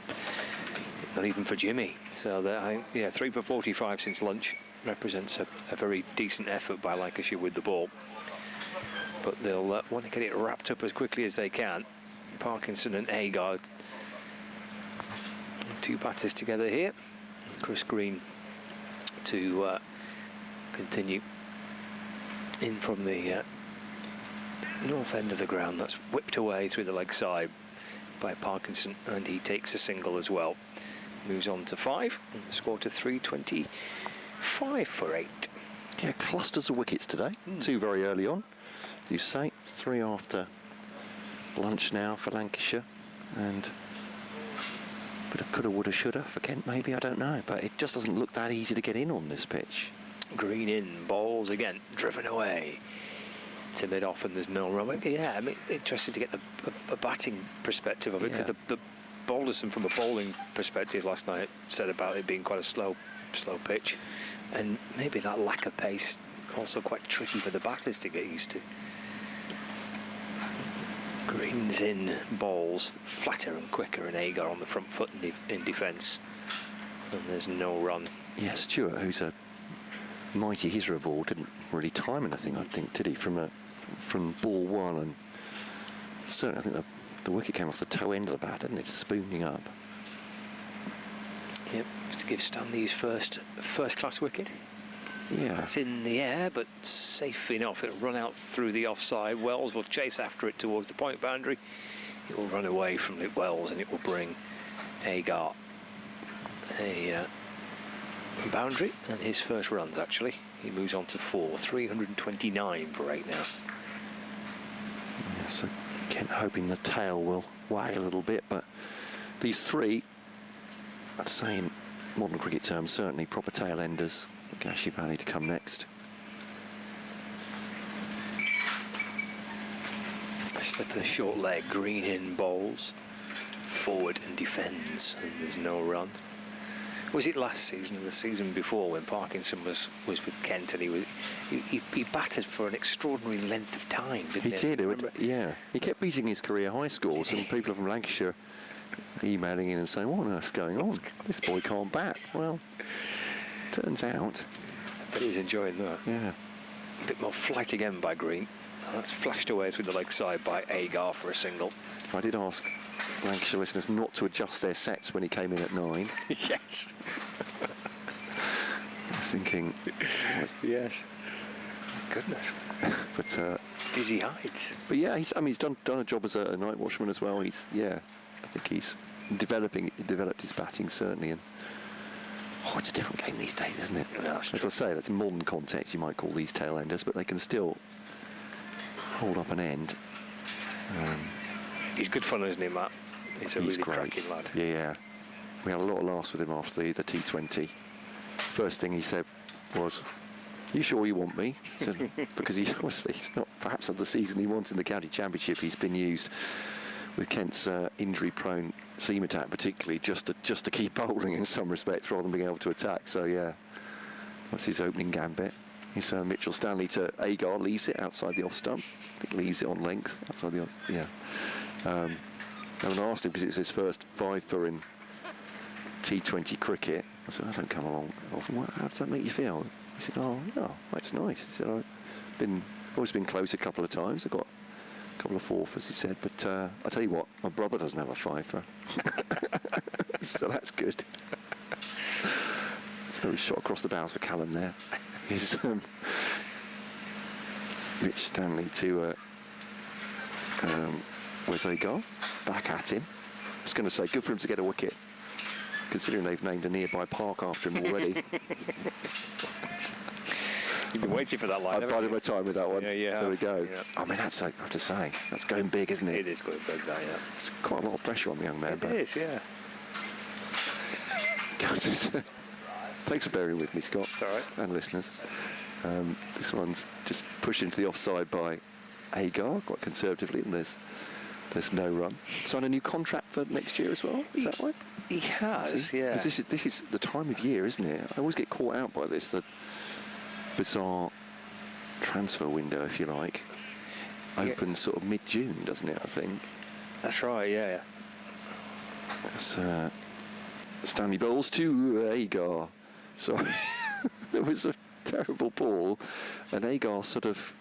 not even for Jimmy. So yeah, 3 for 45 since lunch represents a very decent effort by Lancashire with the ball. But they'll want to get it wrapped up as quickly as they can. Parkinson and Agar, 2 batters together here. Chris Green to continue in from the north end of the ground. That's whipped away through the leg side by Parkinson, and he takes a single as well. Moves on to 5, and the score to 325 for 8. Yeah, clusters of wickets today. 2 very early on, as you say. 3 after lunch now for Lancashire, and a bit of coulda, woulda, shoulda for Kent, maybe, I don't know. But it just doesn't look that easy to get in on this pitch. Green in, balls again, driven away to mid-off, and there's no run. Yeah, I mean, interesting to get a batting perspective of it, because the bowlers, from a bowling perspective last night, said about it being quite a slow pitch, and maybe that lack of pace also quite tricky for the batters to get used to. Green's in, balls flatter and quicker, and Agar on the front foot in defence, and there's no run. Yeah, Stewart, who's a mighty hitter of ball, didn't really time anything, I think, did he, from ball 1, and certainly I think the wicket came off the toe end of the bat, didn't it, spooning up. Yep, to give Stanley his first class wicket. Yeah. It's in the air, but safe enough. It'll run out through the offside. Wells will chase after it towards the point boundary. It will run away from Wells, and it will bring Agar a boundary, and his first runs, actually. He moves on to 4, 329 for 8 now. Yeah, so Kent hoping the tail will wag a little bit, but these 3, I'd say in modern cricket terms, certainly proper tail enders. Gashi Valley to come next. A slip of the short leg, Green in, bowls forward and defends, and there's no run. Was it last season or the season before, when Parkinson was with Kent, and he batted for an extraordinary length of time, didn't he? He did, yeah. He kept beating his career high scores, and people from Lancashire emailing in and saying, what on earth's going on? This boy can't bat. Well, turns out. But he's enjoying that. Yeah. A bit more flight again by Green. And that's flashed away through the leg side by Agar for a single. I did ask Lancashire listeners not to adjust their sets when he came in at 9. Yes. I was thinking... Yes. Goodness. But dizzy heights. But yeah, he's done a job as a night watchman as well. I think he's developed his batting, certainly, and it's a different game these days, isn't it? No, as I say, that's in modern context, you might call these tail enders, but they can still hold up an end. He's good fun, isn't he, Matt? He's a really cracking lad. Yeah. We had a lot of laughs with him after the T20. First thing he said was, "You sure you want me?" Said, because he's not perhaps had the season he wants in the county championship. He's been used with Kent's injury-prone seam attack, particularly just to keep bowling in some respects rather than being able to attack. So yeah, that's his opening gambit. He's Mitchell Stanley to Agar, leaves it outside the off stump. I think leaves it on length outside the off. Yeah. No one asked him because it was his first fiver in T20 cricket. I said, "I don't come along often. How does that make you feel?" He said, "Oh, that's nice." He said, "I've always been close a couple of times. I got a couple of fourthers," he said, "but I tell you what, my brother doesn't have a fiver." So that's good. So he shot across the bows for Callum there. Here's Mitch Stanley to where's Agar? Back at him. I was going to say, good for him to get a wicket, considering they've named a nearby park after him already. You've been waiting for that line. I've bided my time with that one. Yeah. There we go. Yeah. I mean, I have to say, that's going big, isn't it? It is going big, that, yeah. It's quite a lot of pressure on the young man. It is, yeah. Thanks for bearing with me, Scott. It's all right. And listeners. This one's just pushed into the offside by Agar, quite conservatively, and there's no run. Signed a new contract for next year as well, is that right? He has, yeah. 'Cause this is the time of year, isn't it? I always get caught out by this, the bizarre transfer window, if you like, opens sort of mid-June, doesn't it, I think? That's right, yeah. That's Stanley bowls to Agar. Sorry, there was a terrible ball, and Agar sort of,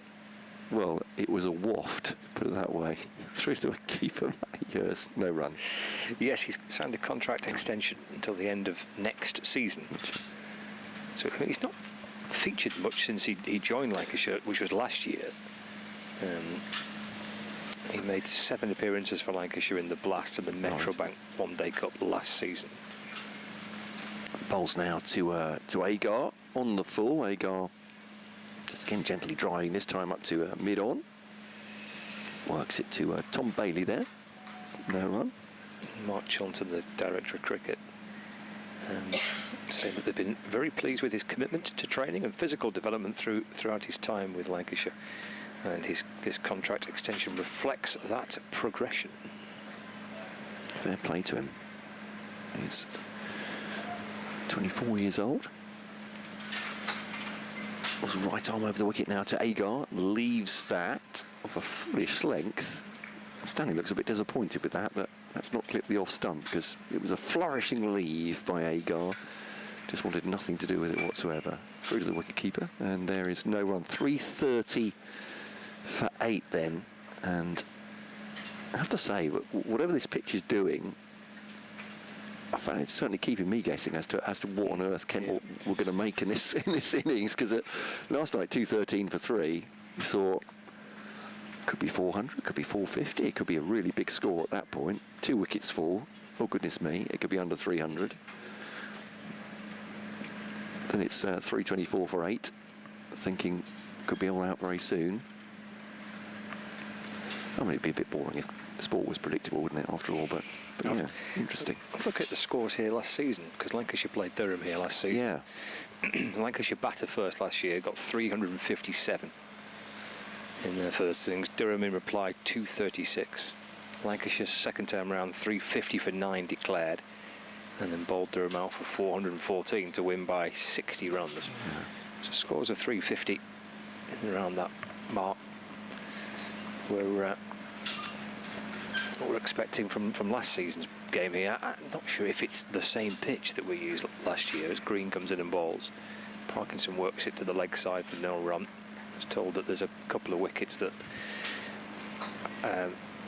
well, it was a waft, put it that way, through to a keeper. Yes, no run. Yes, he's signed a contract extension until the end of next season. So he's not featured much since he joined Lancashire, which was last year. He made 7 appearances for Lancashire in the Blast and the Metrobank One Day Cup last season. Bowls now to Agar on the full. Agar just again gently drying this time up to mid-on. Works it to Tom Bailey there. No run. March on to the Director of Cricket. Saying that they've been very pleased with his commitment to training and physical development throughout his time with Lancashire. And this contract extension reflects that progression. Fair play to him. He's 24 years old. Was right arm over the wicket now to Agar. Leaves that of a foolish length. Stanley looks a bit disappointed with that, but that's not clipped the off stump because it was a flourishing leave by Agar. Just wanted nothing to do with it whatsoever. Through to the wicket keeper, and there is no run. 330 for 8 then, and I have to say, whatever this pitch is doing, I find it's certainly keeping me guessing as to what on earth Kent were going to make in this innings, because last night 213 for 3, you saw could be 400, could be 450, it could be a really big score at that point. 2 wickets fall, oh goodness me, it could be under 300. Then it's 324 for 8, thinking could be all out very soon. I mean, it'd be a bit boring if the sport was predictable, wouldn't it, after all, but yeah, interesting. Look at the scores here last season, because Lancashire played Durham here last season. Yeah. Lancashire batted first last year, got 357 in their first innings. Durham in reply, 236. Lancashire's second time round, 350 for 9 declared, and then bowled Durham out for 414 to win by 60 runs. Yeah. So scores of 350 in and around that mark. We're expecting from last season's game here. I'm not sure if it's the same pitch that we used last year as Green comes in and bowls. Parkinson works it to the leg side for no run. I was told that there's a couple of wickets that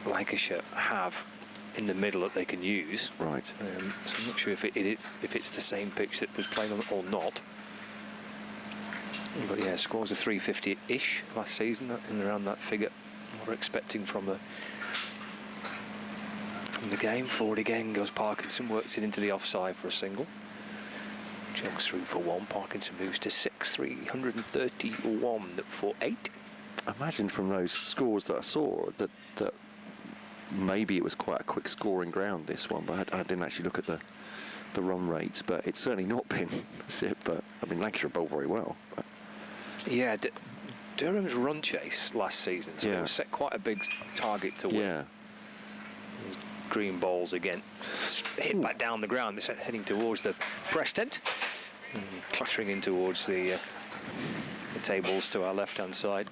Lancashire have in the middle that they can use. Right. So I'm not sure if it's the same pitch that was played on or not. But yeah, scores of 350-ish last season, in and around that figure. We're expecting from the game. Forward again goes Parkinson, works it into the offside for a single. Jogs through for 1. Parkinson moves to 6, 331 for 8. I imagine from those scores that I saw that maybe it was quite a quick scoring ground, this one, but I didn't actually look at the run rates, but it's certainly not been. That's it. But I mean, Lancashire bowled very well. But. Yeah, Durham's run chase last season, so it was set quite a big target to win. Yeah. Green balls again, hit back down the ground. It's heading towards the press tent, and clattering in towards the tables to our left-hand side.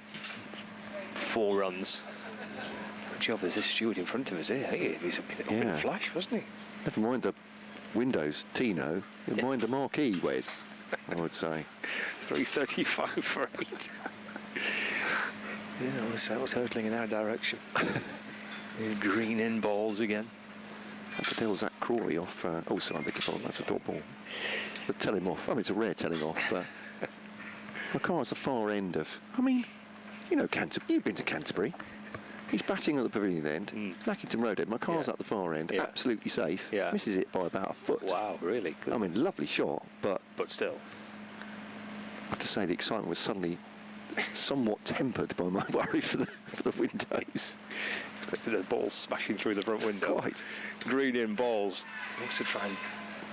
4 runs. Good job, there's this steward in front of us here. He's a bit of a flash, wasn't he? Never mind the windows, Tino. Never mind the marquee, Wes, I would say. 335 for 8. Yeah, I was hurtling in our direction. Green in balls again. I could tell Zach Crawley off. Oh, sorry, I beg your pardon, that's a dot ball. But tell him off. I mean, it's a rare telling off, but my car's the far end of. I mean, you know, Canterbury. You've been to Canterbury. He's batting at the pavilion end, Lackington Road end. My car's at the far end, absolutely safe. Yeah. Misses it by about a foot. Wow, really? Good. I mean, lovely shot, but still. I have to say, the excitement was suddenly somewhat tempered by my worry for the windows. Expected a ball smashing through the front window. Quite. Green in balls. Also try and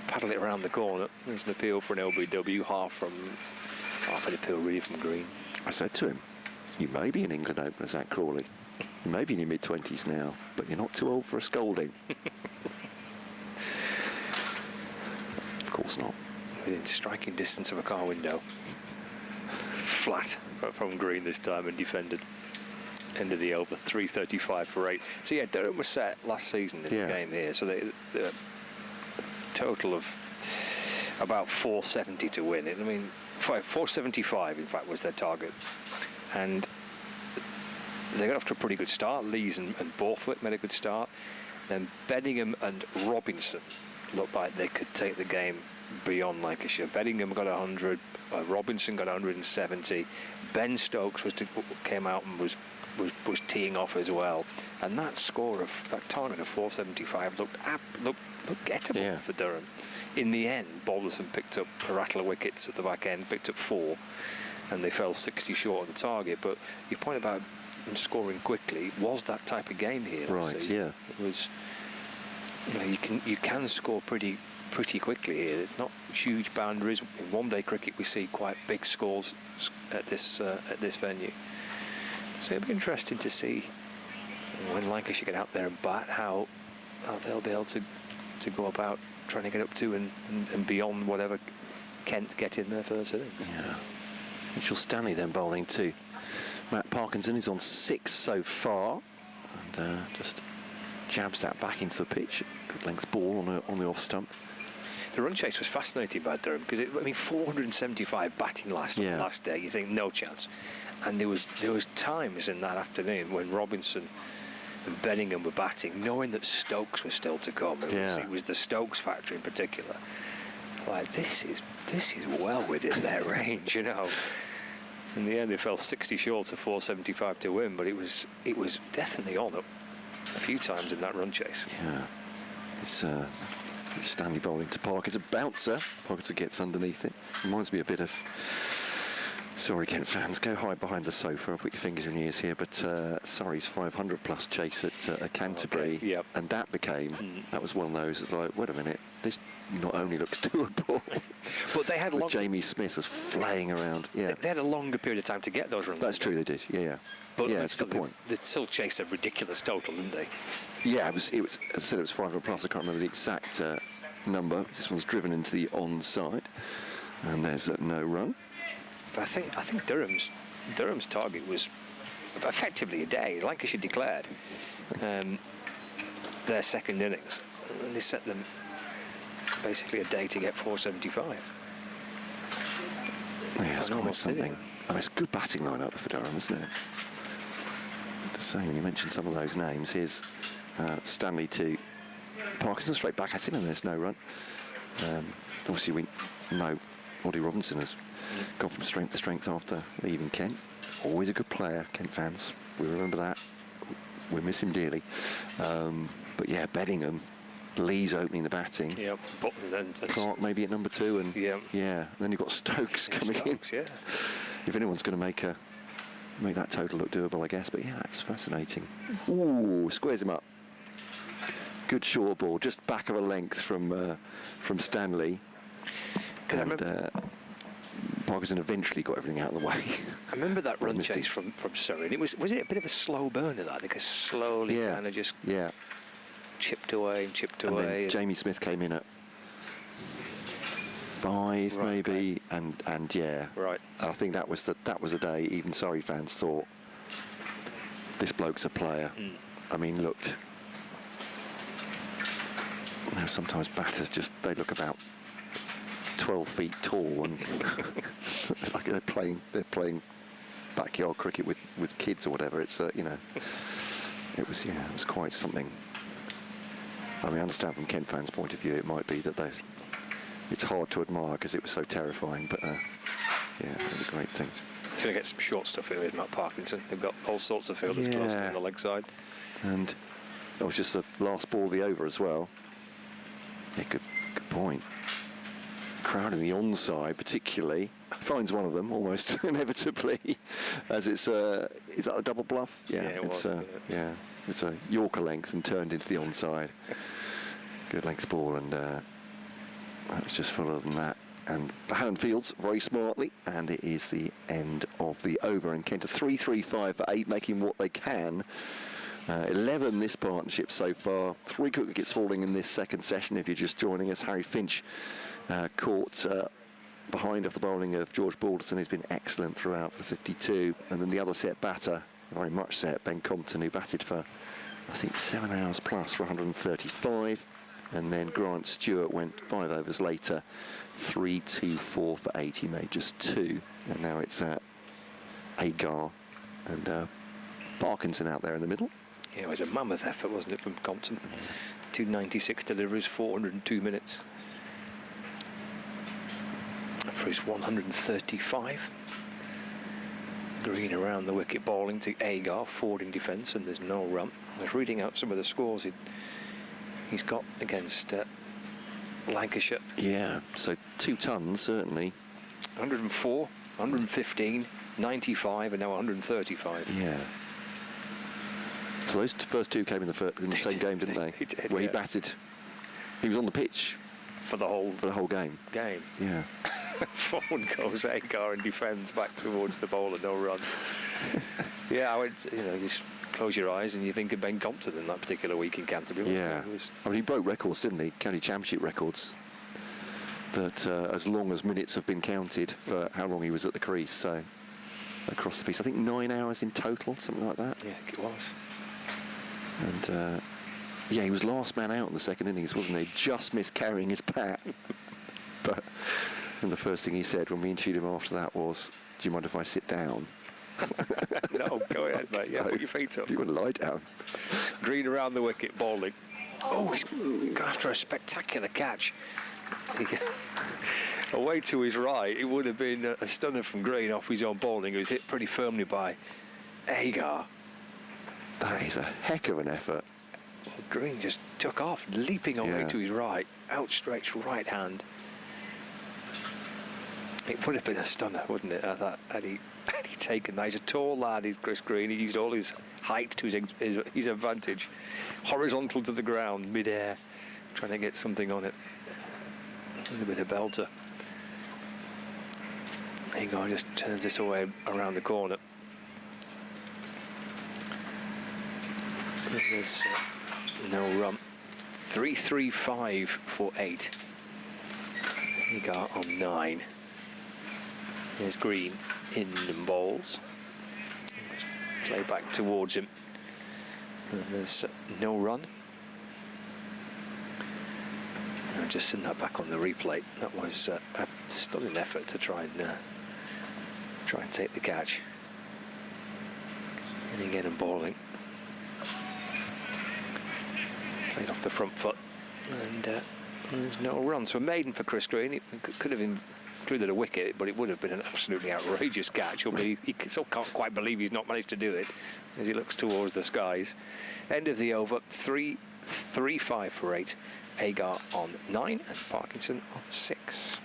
paddle it around the corner. There's an appeal for an LBW, half an appeal really from Green. I said to him, you may be an England opener, Zach Crawley. You may be in your mid-20s now, but you're not too old for a scolding. Of course not. Within striking distance of a car window. Flat from Green this time and defended. End of the over, 335 for 8. So yeah, Durham was set last season in the game here, so they total of about 470 to win it. I mean, 475 in fact was their target, and they got off to a pretty good start. Lees and Borthwick made a good start. Then Bedingham and Robinson looked like they could take the game beyond Lancashire. Bedingham got 100, Robinson got 170. Ben Stokes came out and was teeing off as well, and that target of 475 looked gettable for Durham. In the end, Balderson picked up a rattle of wickets at the back end, picked up 4, and they fell 60 short of the target. But your point about them scoring quickly was that type of game here. Right, yeah. It was. You know, you can score pretty quickly here. There's not huge boundaries. In one-day cricket, we see quite big scores at this venue. So it'll be interesting to see when Lancashire get out there and bat how they'll be able to go about trying to get up to and beyond whatever Kent get in their first inning. Yeah. Mitchell Stanley then bowling too. Matt Parkinson is on 6 so far, and just jabs that back into the pitch. Good length ball on the off stump. The run chase was fascinating by Durham because 475 batting last day. You think no chance, and there was times in that afternoon when Robinson and Bedingham were batting, knowing that Stokes was still to come. It was the Stokes factor in particular. Like this is well within their range, you know. In the end, they fell 60 short of 475 to win, but it was definitely on a few times in that run chase. Yeah, it's Stanley bowling to Parkinson. It's a bouncer. Parkinson gets underneath it. Reminds me a bit of. Sorry, Kent fans, go hide behind the sofa and put your fingers in your ears here. But Surrey's 500+ chase at Canterbury, and that was one of those. It's like, wait a minute, this not only looks doable, but they had Jamie Smith was flaying around. Yeah, they had a longer period of time to get those runs. That's true, they did. Yeah. But yeah, that's the point. They still chased a ridiculous total, didn't they? Yeah, it was. As I said, it was 500+. I can't remember the exact number. This one's driven into the onside, and there's no run. But I think Durham's target was effectively a day. Lancashire declared their second innings, and they set them basically a day to get 475. Yeah, it's quite something. I mean, it's a good batting lineup for Durham, isn't it? To say, when you mentioned some of those names, here's Stanley to Parkinson, straight back at him, and there's no run. Obviously, we know Ollie Robinson has gone from strength to strength after leaving Kent. Always a good player, Kent fans. We remember that. We miss him dearly. But yeah, Bedingham, Lee's opening the batting. Yeah, Clark maybe at number 2, and and then you've got Stokes coming in. Yeah. If anyone's going to make that total look doable, I guess. But yeah, that's fascinating. Ooh, squares him up. Good short ball, just back of a length from Stanley. And Parkinson eventually got everything out of the way. I remember that run chase from Surrey. It was it a bit of a slow burner, that? Because slowly kind of just chipped away and chipped away. Then Jamie Smith came in at 5 maybe, and right. I think that was the day even Surrey fans thought, this bloke's a player. I mean, looked. You know, sometimes batters they look about 12 feet tall and like they're playing backyard cricket with kids or whatever. It's it was quite something. I mean, I understand from Kent fans' point of view it might be that it's hard to admire because it was so terrifying, but it was a great thing. Going to get some short stuff here with Matt Parkinson. They've got all sorts of fielders close on the leg side, and that was just the last ball of the over as well. Yeah, good point. Crowd in the onside particularly finds one of them almost inevitably, as it's is that a double bluff? It's a Yorker length and turned into the onside. Good length ball, and it's just fuller than that. And Bannon fields very smartly, and it is the end of the over. And Kent 3-3-5 for 8, making what they can. 11 this partnership so far. 3 wickets falling in this second session. If you're just joining us, Harry Finch caught behind off the bowling of George Balderson, who's been excellent throughout for 52. And then the other set batter, very much set, Ben Compton, who batted for, I think, 7 hours plus for 135. And then Grant Stewart went 5 overs later, 3-2-4 for 8. He made just 2. And now it's Agar and Parkinson out there in the middle. Yeah, it was a mammoth effort, wasn't it, from Compton? 296 deliveries, 402 minutes. For his 135. Green around the wicket, bowling to Agar, Ford in defence, and there's no run. I was reading out some of the scores he's got against Lancashire. Yeah, so 2 tons, certainly. 104, 115, 95, and now 135. Yeah. So those first 2 came in the same game, didn't they? He did, where he batted. He was on the pitch for the whole game. Yeah. Forward goes Agar and defends back towards the bowler, no run. Yeah, I went. Just close your eyes and you think of Ben Compton in that particular week in Canterbury. Yeah. I mean, he broke records, didn't he? County Championship records. That as long as minutes have been counted for how long he was at the crease. So across the piece, I think 9 hours in total, something like that. Yeah, I think it was. And he was last man out in the second innings, wasn't he? Just missed carrying his bat. And the first thing he said when we interviewed him after that was, "Do you mind if I sit down?" No, go ahead, mate. Yeah, put your feet up. You would lie down. Green around the wicket, bowling. Oh, he's gone after a spectacular catch. Away to his right, it would have been a stunner from Green off his own bowling. It was hit pretty firmly by Agar. That is a heck of an effort. Well, Green just took off, leaping away to his right, outstretched right hand. It would have been a stunner, wouldn't it, had he taken that? He's a tall lad, he's Chris Green. He used all his height to his advantage. Horizontal to the ground, mid-air, trying to get something on it. A little bit of belter. Agar just turns this away around the corner. And there's no run. 3-3-5 for 8. Agar on 9. There's Green in and bowls. Play back towards him. And there's no run. I've just seen that back on the replay. That was a stunning effort to try and take the catch. And again and bowling. Played off the front foot. And there's no run. So a maiden for Chris Green. It could have included a wicket, but it would have been an absolutely outrageous catch. He still can't quite believe he's not managed to do it as he looks towards the skies. End of the over, 3-3-5 for 8. Agar on 9 and Parkinson on 6.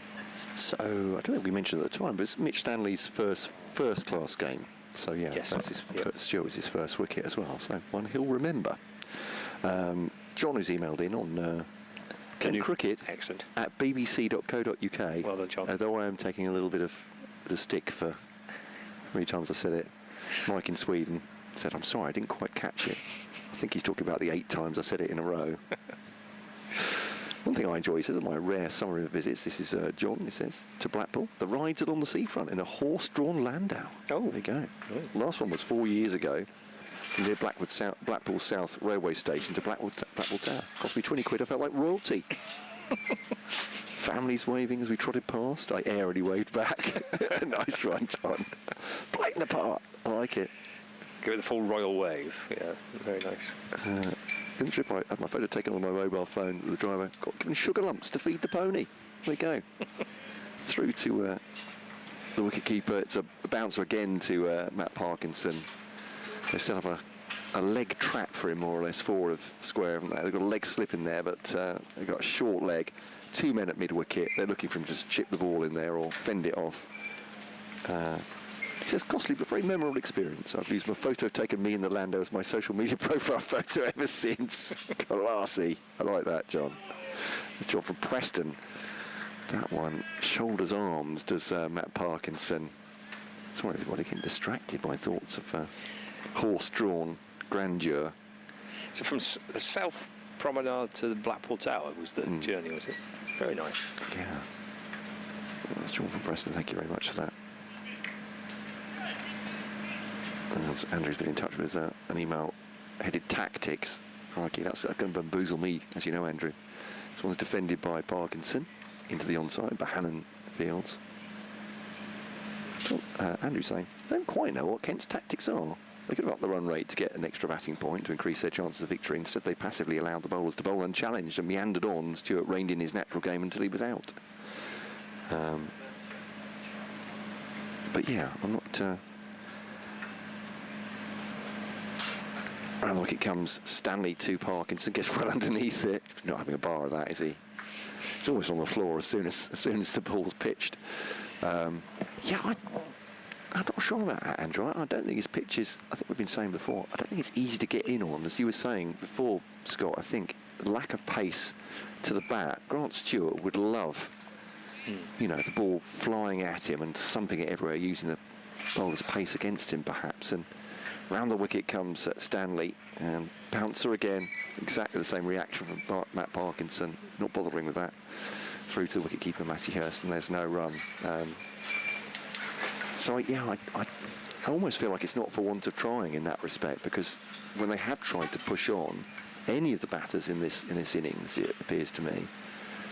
So I don't think we mentioned at the time, but it's Mitch Stanley's first class game. So yeah, yes, that's Stuart was his first wicket as well. So one he'll remember. John, who's emailed in on cricket at bbc.co.uk. Well done, John. Although I am taking a little bit of stick for how many times I said it. Mike in Sweden said, I'm sorry, I didn't quite catch it. I think he's talking about the 8 times I said it in a row. One thing I enjoy, he says, on my rare summer visits, this is John, he says, to Blackpool. The rides along the seafront in a horse-drawn landau. Oh. There you go. Oh. Last one was 4 years ago, from near Blackpool South Railway Station to Blackpool Tower. Cost me 20 quid, I felt like royalty. Families waving as we trotted past. I airily waved back. Nice one, John. Playing the part. I like it. Give it the full royal wave. Yeah, very nice. In the trip, I had my photo taken on my mobile phone. The driver got given sugar lumps to feed the pony. There we go. Through to the wicket-keeper. It's a bouncer again to Matt Parkinson. They've set up a leg trap for him, more or less, 4 of square, haven't they? They've got a leg slip in there, but they've got a short leg. 2 men at mid-wicket. They're looking for him to just chip the ball in there or fend it off. He says, costly but very memorable experience. I've used my photo taken me in the Landau as my social media profile photo ever since. Classy. I like that, John. It's John from Preston. That one, shoulders, arms, does Matt Parkinson. Sorry, everybody getting distracted by thoughts of horse-drawn grandeur. So from the South Promenade to the Blackpool Tower was the journey, was it? Very nice. Yeah. Well, that's John from Preston. Thank you very much for that. And Andrew's been in touch with an email headed tactics. Crikey, that's going to bamboozle me, as you know, Andrew. This one's defended by Parkinson into the onside, Bohannon Fields. So, Andrew's saying, they don't quite know what Kent's tactics are. They could have upped the run rate to get an extra batting point to increase their chances of victory. Instead, they passively allowed the bowlers to bowl unchallenged and meandered on. Stewart reined in his natural game until he was out. But yeah, I'm not... Around the wicket comes Stanley to Parkinson, gets well underneath it. He's not having a bar of that, is he? He's almost on the floor as soon as the ball's pitched. I'm not sure about that, Andrew. I don't think his pitches, I think we've been saying before, I don't think it's easy to get in on. As you were saying before, Scott, I think the lack of pace to the bat, Grant Stewart would love, you know, the ball flying at him and thumping it everywhere, using the bowler's pace against him, perhaps. And round the wicket comes Stanley, and bouncer again, exactly the same reaction from Matt Parkinson, not bothering with that. Through to the wicket-keeper, Matty Hurst, and there's no run. So, yeah, I almost feel like it's not for want of trying in that respect, because when they have tried to push on any of the batters in this innings, it appears to me,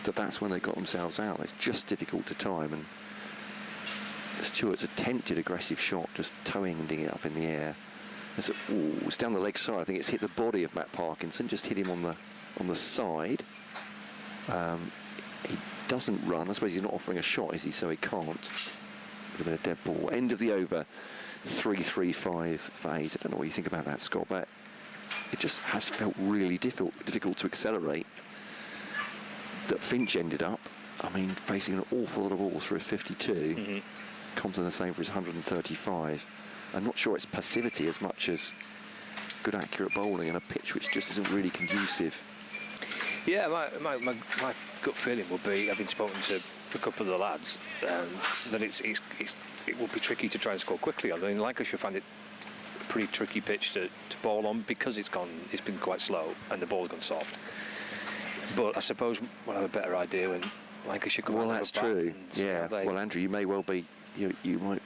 that's when they got themselves out. It's just difficult to time, and Stewart's attempted aggressive shot, just toe-ending it up in the air. It's down the leg side. I think it's hit the body of Matt Parkinson, just hit him on the side. He doesn't run. I suppose he's not offering a shot, is he? So he can't. Would have been a dead ball. End of the over. 3-3-5 for 8. I don't know what you think about that, Scott, but it just has felt really difficult to accelerate. That Finch ended up, I mean, facing an awful lot of balls for a 52. Compton the same for his 135. I'm not sure it's passivity as much as good accurate bowling on a pitch which just isn't really conducive. Yeah, my gut feeling would be, having spoken to a couple of the lads, that it will be tricky to try and score quickly. I mean, Lancashire found it a pretty tricky pitch to bowl on because it's been quite slow and the ball's gone soft. But I suppose we'll have a better idea when Lancashire come out. Well, that's true. Yeah. Well, Andrew, you may well be. You might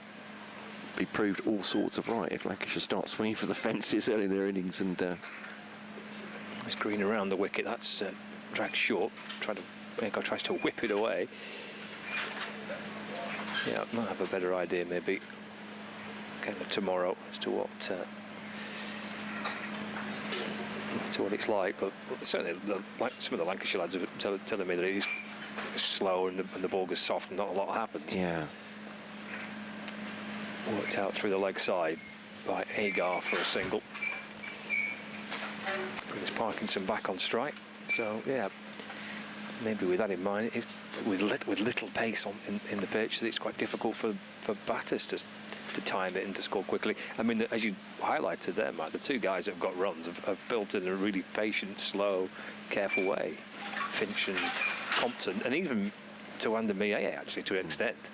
be proved all sorts of right if Lancashire start swinging for the fences early in their innings and. It's green around the wicket. That's dragged short. Benko tries to whip it away. Yeah, I might have a better idea maybe tomorrow as to what it's like. But certainly, some of the Lancashire lads are telling me that it is slow and the ball goes soft and not a lot happens. Yeah. Worked out through the leg side by Agar for a single. Brings Parkinson back on strike. So yeah, maybe with that in mind, with little pace in the pitch, that it's quite difficult for batters to to time it and to score quickly. I mean, as you highlighted there, Matt, the two guys that have got runs have built in a really patient, slow, careful way. Finch and Compton, and even Tawanda Mieye, actually, to an extent.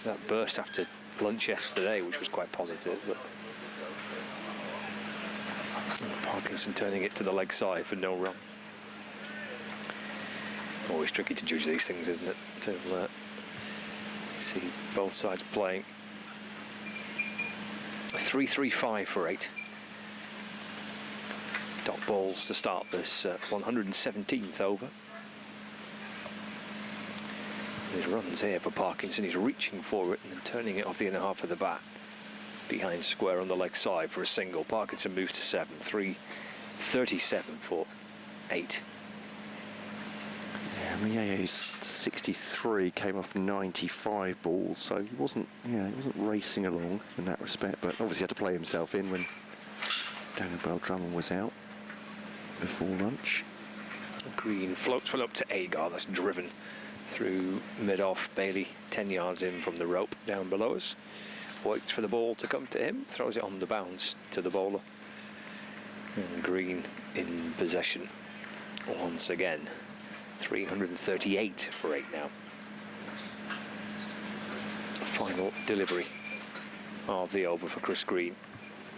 That burst after lunch yesterday, which was quite positive. But Parkinson turning it to the leg side for no run. Always tricky to judge these things, isn't it? To see both sides playing. 3-3-5 for 8. Dot balls to start this 117th over. His runs here for Parkinson. He's reaching for it and then turning it off the inner half of the bat. Behind square on the leg side for a single. Parkinson moves to 7. 3-37 for 8. Yeah, Mieye's 63, came off 95 balls, so he wasn't racing along in that respect, but obviously had to play himself in when Daniel Bell-Drummond was out before lunch. Green floats one up to Agar. That's driven through mid-off. Bailey 10 yards in from the rope down below us. Waits for the ball to come to him. Throws it on the bounce to the bowler. And Green in possession once again. 338 for 8 now. Final delivery of the over for Chris Green.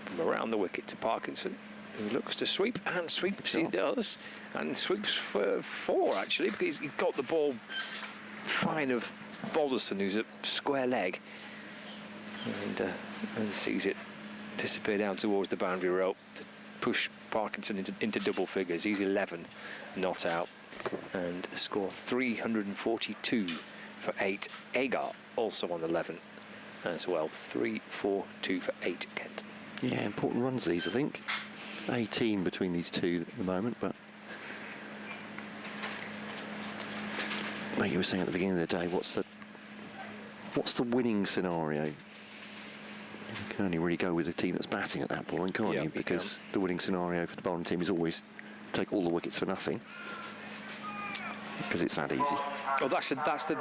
From around the wicket to Parkinson, who looks to sweep, and sweeps he does, and sweeps for 4 actually, because he got the ball fine of Balderson, who's at square leg, and sees it disappear down towards the boundary rope to push Parkinson into double figures. He's 11 not out, and score 342 for 8. Agar also on 11 as well. 3-4-2 for 8, Kent. Yeah, important runs these, I think. 18 between these two at the moment, but like you were saying at the beginning of the day, what's the winning scenario? You can only really go with the team that's batting at that point, can't you? Because the winning scenario for the bowling team is always take all the wickets for nothing, because it's that easy. Well, that's the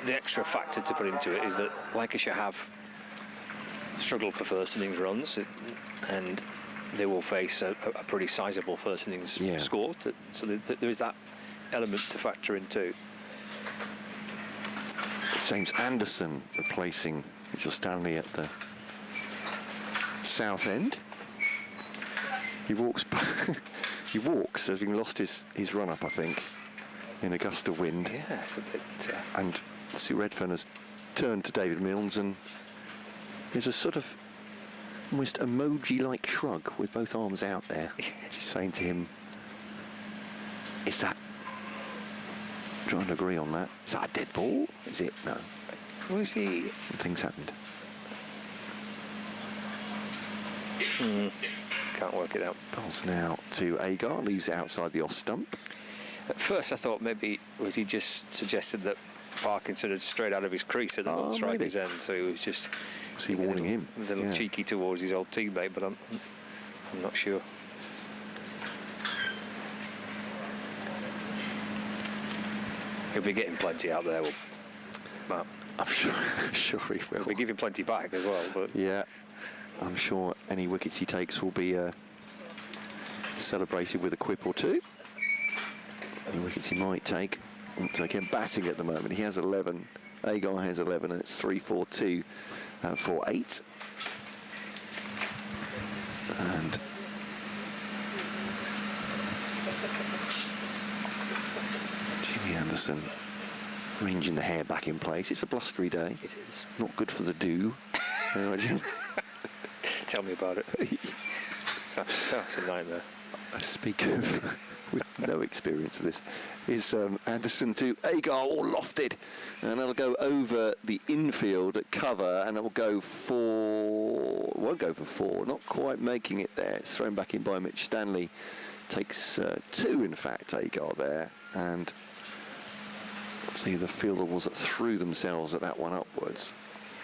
extra factor to put into it, is that Lancashire have struggled for first innings runs, and they will face a pretty sizable first innings score. So there is that element to factor in too. James Anderson replacing Mitchell Stanley at the south end. He walks having lost his run up, I think, in a gust of wind. Yeah, it's a bit. And Sue Redfern has turned to David Milnes, and there's a sort of almost emoji-like shrug with both arms out there, saying to him, "Is that?" Trying to agree on that. Is that a dead ball? Is it? No. Was he? Things happened. Can't work it out. Bowls now to Agar, leaves it outside the off stump. At first I thought maybe was he just suggested that Parkinson had strayed out of his crease at the non-striker's end, so he was just... Was he warning him? A little cheeky towards his old teammate, but I'm not sure. He'll be getting plenty out there, Matt. I'm sure he will. He'll be giving plenty back as well. But yeah, I'm sure any wickets he takes will be celebrated with a quip or two. Any wickets he might take. Again, batting at the moment, he has 11. Agar has 11, and it's 3-4-2 for 8. And Jimmy Anderson arranging the hair back in place. It's a blustery day. It is. Not good for the dew. Tell me about it. It's a nightmare. I speak of, with no experience of this, is Anderson to Agar, all lofted, and it'll go over the infield at cover, and it will go for, won't go for 4, not quite making it there. It's thrown back in by Mitch Stanley. Takes 2, in fact, Agar there, and see the fielder was that threw themselves at that one upwards.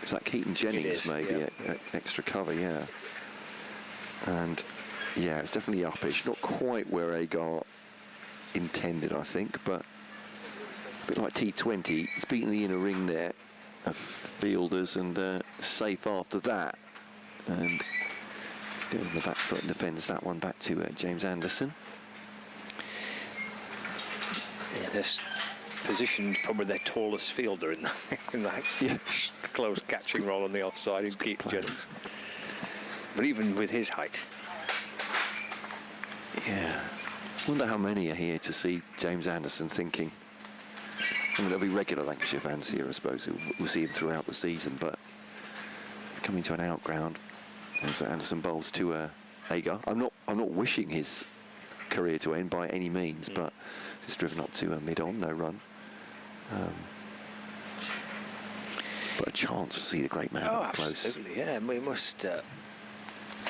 Is that Keaton Jennings maybe extra cover? Yeah. And yeah, it's definitely uppish, not quite where Agar intended, I think, but a bit like T20. It's beaten the inner ring there of fielders, and safe after that. And let's go on the back foot and defends that one back to James Anderson. Yeah, this position probably their tallest fielder in that close catching role on the offside is Keith Jennings. But even with his height. Yeah. Wonder how many are here to see James Anderson thinking. I mean, there'll be regular Lancashire fans here, I suppose, who will see him throughout the season, but coming to an out ground as Anderson bowls to Agar. I'm not wishing his career to end by any means, but just driven up to mid-on, no run. But a chance to see the great man up close. Absolutely, yeah. We must.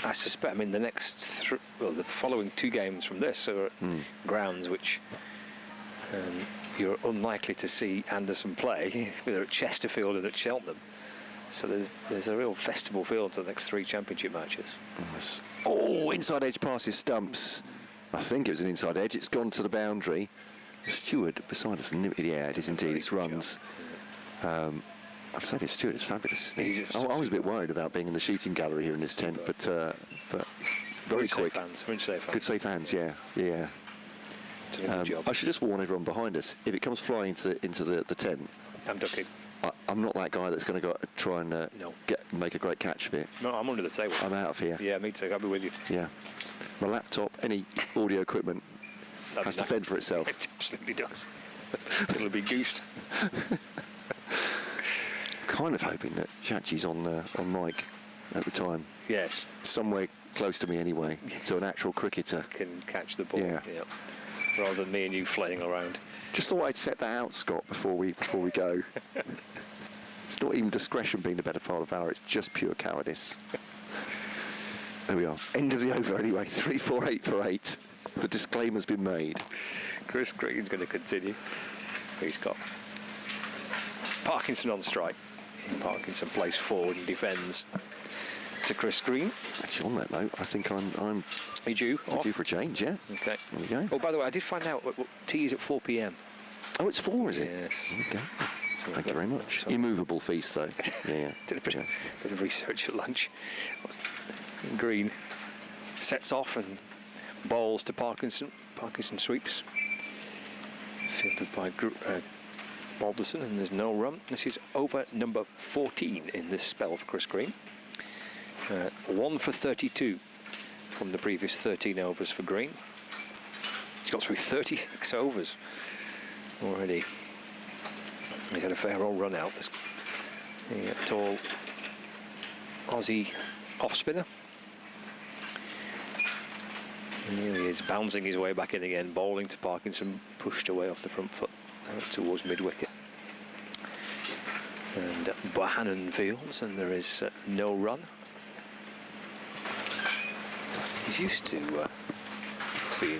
I suspect. I mean, the the following 2 games from this are grounds which you're unlikely to see Anderson play. They're at Chesterfield and at Cheltenham. So there's a real festival feel to the next 3 championship matches. Yes. Oh, inside edge past his stumps. I think it was an inside edge. It's gone to the boundary. Stewart beside us. Yeah, it is indeed. It's runs. I'd say this Stewart is fabulous. I was a bit worried about being in the shooting gallery here in this tent, but very quick. Good safe hands, yeah. I should just warn everyone behind us. If it comes flying into the tent, I'm ducking. I'm not that guy that's going to go try and make a great catch of it. No, I'm under the table. I'm out of here. Yeah, me too. I'll be with you. Yeah. My laptop, any audio equipment has to fend for itself. It absolutely does. It'll be goosed. Kind of hoping that Chachi's on mic at the time. Yes. Somewhere close to me anyway, so an actual cricketer can catch the ball. Yeah. Rather than me and you flailing around. Just thought I'd set that out, Scott, before we go. It's not even discretion being the better part of valour, it's just pure cowardice. There we are. End of the over anyway. 3-4-8 for 8. The disclaimer's been made. Chris Green's going to continue. He's got Parkinson on strike. Parkinson plays forward and defends to Chris Green. Actually, on that note, I think I'm due for a change, yeah. Okay. There we go. Oh, by the way, I did find out what tea is at 4 p.m. Oh, it's 4, is it? Yes. Okay. So thank you very much. Immovable feast, though. Yeah. Did a bit of research at lunch. Green sets off and bowls to Parkinson. Parkinson sweeps. Fielded by Balderson, and there's no run. This is over number 14 in this spell for Chris Green. 1 for 32 from the previous 13 overs for Green. He's got through 36 overs already. He's had a fair old run out. The tall Aussie off-spinner. And here he is, bouncing his way back in again, bowling to Parkinson, pushed away off the front foot towards mid-wicket. And Bohannon fields, and there is no run. He's used to being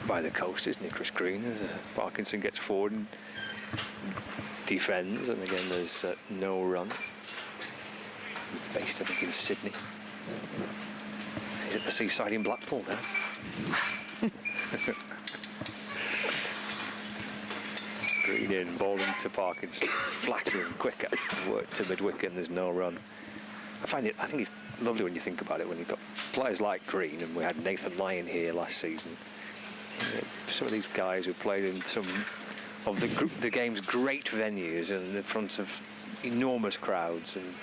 by the coast, isn't he, Chris Green? Parkinson gets forward and defends, and again there's no run. Based, I think, in Sydney. He's at the seaside in Blackpool now. Green in, bowling to Parkinson, flatter and quicker, work to mid-wicket, and there's no run. I think it's lovely when you think about it, when you've got players like Green, and we had Nathan Lyon here last season. Some of these guys who played in some of the game's great venues and in front of enormous crowds and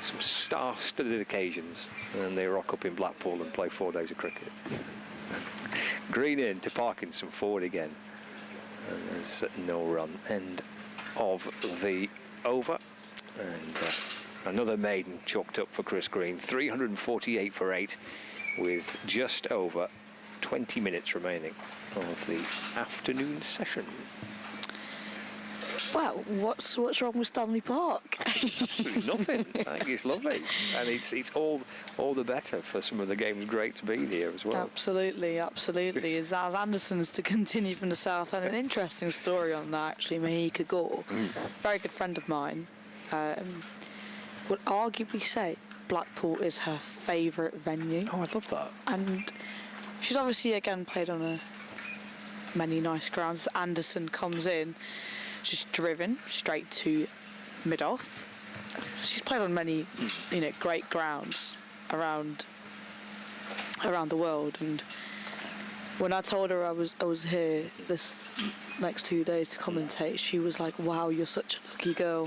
some star-studded occasions, and they rock up in Blackpool and play 4 days of cricket. Green in to Parkinson, forward again. And there's no run. End of the over. And another maiden chalked up for Chris Green. 348 for 8 with just over 20 minutes remaining of the afternoon session. Well, what's wrong with Stanley Park? Absolutely nothing. I think it's lovely, and it's all the better for some of the game's great to be here as well. Absolutely. As Anderson's to continue from the south, and an interesting story on that actually. Mahika Gore, very good friend of mine, would arguably say Blackpool is her favourite venue. Oh, I love that. And she's obviously again played on many nice grounds. Anderson comes in. Just driven straight to mid-off, she's played on many, great grounds around the world. And when I told her I was here this next 2 days to commentate, she was like, "Wow, you're such a lucky girl."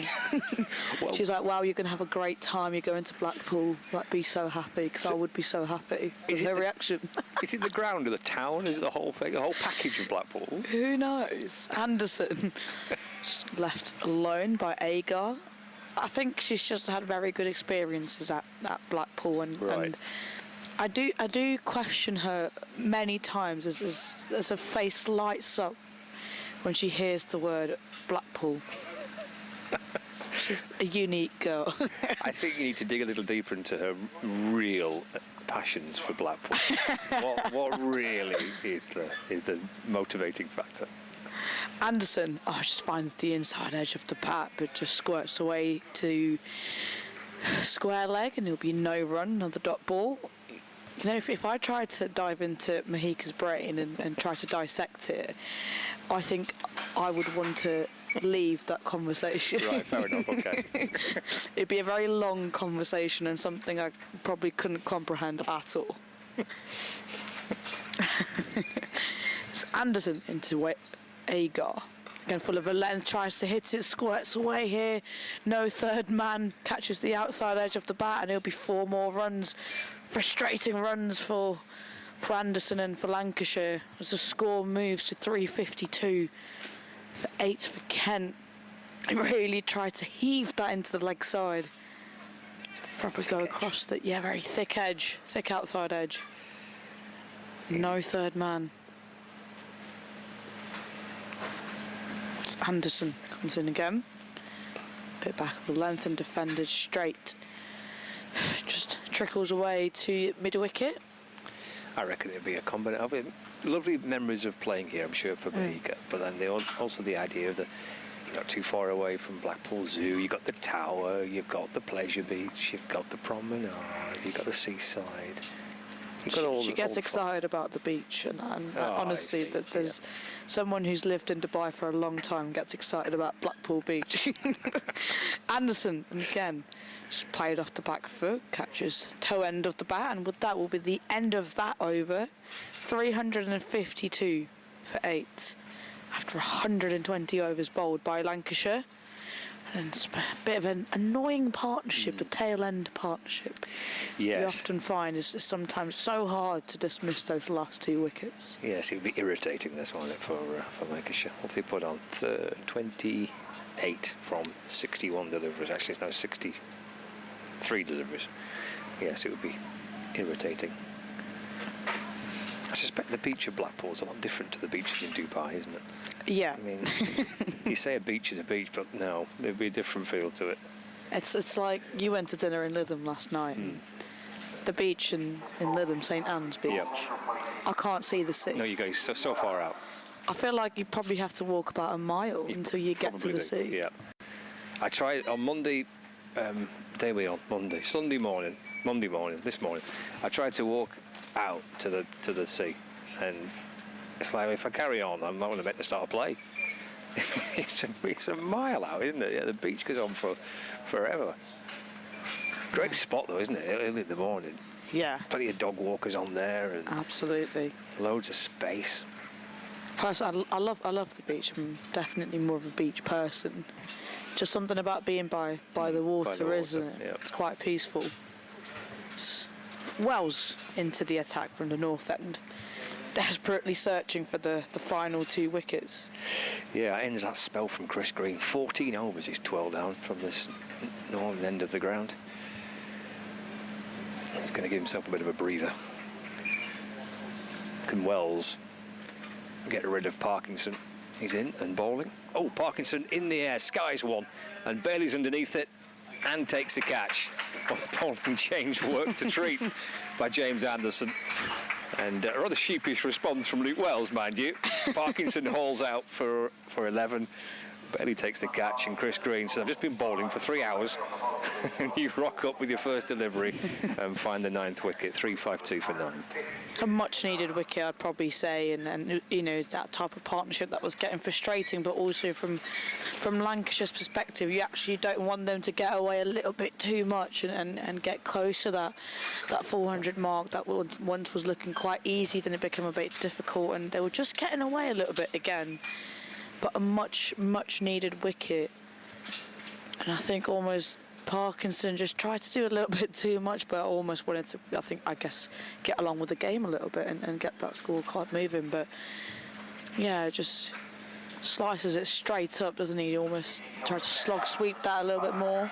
She's like, "Wow, you're going to have a great time. You're going to Blackpool. Like, be so happy," because I would be so happy. Was her reaction. Is it the ground or the town? Is it the whole thing, the whole package of Blackpool? Who knows? Anderson, just left alone by Agar. I think she's just had very good experiences at Blackpool, and I do question her many times as her face lights up when she hears the word Blackpool. She's a unique girl. I think you need to dig a little deeper into her real passions for Blackpool. what really is the motivating factor? Anderson, just finds the inside edge of the bat, but just squirts away to square leg, and it'll be no run on the dot ball. If I tried to dive into Mahika's brain and try to dissect it, I think I would want to leave that conversation. Right, fair enough, okay. It'd be a very long conversation and something I probably couldn't comprehend at all. It's Anderson into Agar. Again, full of a length, tries to hit it, squirts away here. No third man, catches the outside edge of the bat, and it'll be 4 more runs. Frustrating runs for Anderson and for Lancashire as the score moves to 352 for 8 for Kent. He really tried to heave that into the leg side. Probably go across that, very thick edge, thick outside edge. No third man. Anderson comes in again. Bit back of the length and defended straight. Just trickles away to mid-wicket. I reckon it'd be a combination of it. Lovely memories of playing here, I'm sure, for Mahika. But then also the idea of you're not too far away from Blackpool Zoo. You've got the tower, you've got the pleasure beach, you've got the promenade, you've got the seaside. She gets excited about the beach, and honestly, that there's someone who's lived in Dubai for a long time gets excited about Blackpool Beach. Anderson, and again, just played off the back foot, catches toe end of the bat, and that will be the end of that over. 352 for 8 after 120 overs bowled by Lancashire. And it's a bit of an annoying partnership, the tail end partnership. Yes. We often find is sometimes so hard to dismiss those last 2 wickets. Yes, it would be irritating, this one, for Lancashire. What did they put on? 28 from 61 deliveries. Actually, it's now 63 deliveries. Yes, it would be irritating. I suspect the beach of Blackpool is a lot different to the beaches in Dubai, isn't it? Yeah. I mean, you say a beach is a beach, but no, there'd be a different feel to it. It's like you went to dinner in Lytham last night. The beach in Lytham, St Anne's Beach. Yep. I can't see the sea. No, you go so far out. I feel like you probably have to walk about a mile until you get to the sea. Yeah. I tried on Monday. Day we on Monday, Sunday morning, Monday morning, this morning. I tried to walk out to the sea, and it's like, if I carry on, I'm not going to make the start of play. it's a mile out, isn't it? Yeah, the beach goes on for forever. Great spot though, isn't it? Early in the morning. Yeah. Plenty of dog walkers on there, and absolutely loads of space. Personally, I love the beach. I'm definitely more of a beach person. Just something about being by the water, isn't it? Yep. It's quite peaceful. It's Wells into the attack from the north end, desperately searching for the final 2 wickets. Yeah, ends that spell from Chris Green. 14 overs he's 12 down from this northern end of the ground. He's going to give himself a bit of a breather. Can Wells get rid of Parkinson? He's in and bowling. Oh, Parkinson in the air, skies one, and Bailey's underneath it and takes the catch. Well, the bowling change worked a treat by James Anderson. And a rather sheepish response from Luke Wells, mind you. Parkinson hauls out for 11. Bailey takes the catch, and Chris Green says, I've just been bowling for 3 hours. And you rock up with your first delivery and find the 9th wicket, 3-5-2 for 9. A much needed wicket, I'd probably say, and you know, that type of partnership that was getting frustrating, but also from Lancashire's perspective, you actually don't want them to get away a little bit too much and get close to that 400 mark that once was looking quite easy, then it became a bit difficult, and they were just getting away a little bit again. But a much needed wicket, and I think almost Parkinson just tried to do a little bit too much, but almost wanted to, I guess, get along with the game a little bit and get that scorecard moving. But yeah, just slices it straight up, doesn't he? He almost tried to slog sweep that a little bit more.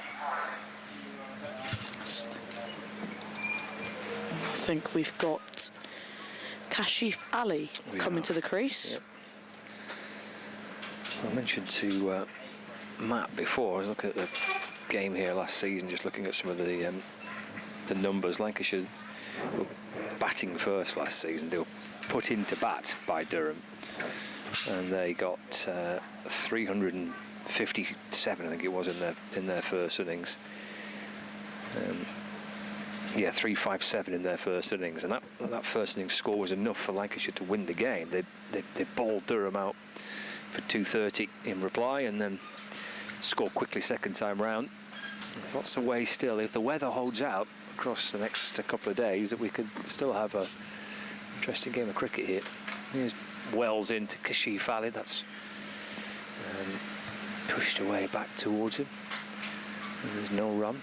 I think we've got Kashif Ali coming to the crease. Yep. I mentioned to Matt before, I was looking at the game here last season, just looking at some of the numbers. Lancashire were batting first last season. They were put into bat by Durham, and they got 357, I think it was, in their first innings. 357 in their first innings, and that first innings score was enough for Lancashire to win the game. They bowled Durham out for 230 in reply, and then scored quickly second time round. Lots of ways still, if the weather holds out across the next couple of days, that we could still have a interesting game of cricket here. Here's Wells into Kashif Ali. That's pushed away back towards him, and there's no run.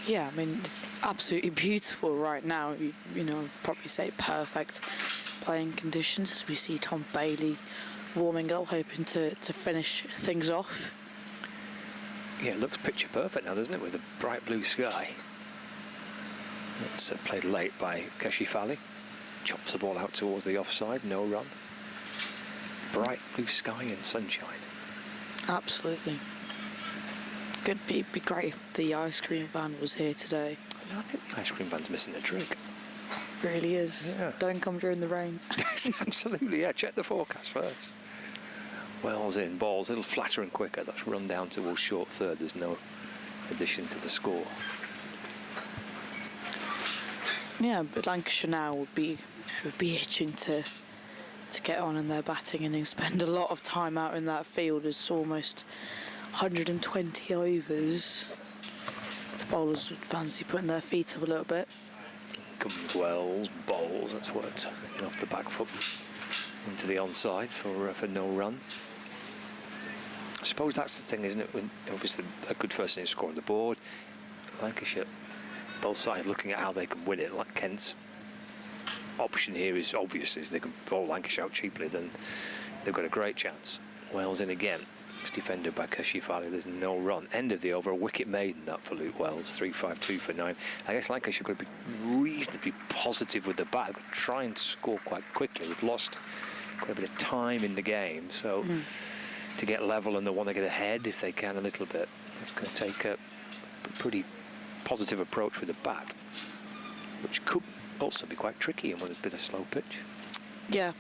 Yeah, I mean, it's absolutely beautiful right now. You know, I'd probably say perfect playing conditions as we see Tom Bailey warming up, hoping to finish things off. Yeah, it looks picture perfect now, doesn't it, with the bright blue sky. It's played late by Kashif Ali. Chops the ball out towards the offside, no run. Bright blue sky and sunshine. Absolutely. Could be great if the ice cream van was here today. I think the ice cream van's missing a trick. Really is. Yeah. Don't come during the rain. Absolutely, yeah. Check the forecast first. Wells in, balls a little flatter and quicker. That's run down towards short third. There's no addition to the score. Yeah, but Lancashire now would be itching to get on in their batting and spend a lot of time out in that field. It's almost 120 overs. The bowlers would fancy putting their feet up a little bit. Comes Wells, bowls. That's worked off the back foot into the onside for no run. I suppose that's the thing, isn't it? When obviously a good first innings score on the board, Lancashire, both sides looking at how they can win it. Like Kent's option here is obvious, is they can bowl Lancashire out cheaply, then they've got a great chance. Wells in again. It's defended by Kashif Ali. There's no run. End of the over. A wicket maiden that for Luke Wells. 3-5-2 for 9. I guess Lancashire could be reasonably positive with the bat. Could try and score quite quickly. We've lost quite a bit of time in the game, so to get level, and they want to get ahead if they can a little bit. It's going to take a pretty positive approach with the bat, which could also be quite tricky and with a bit of slow pitch. Yeah,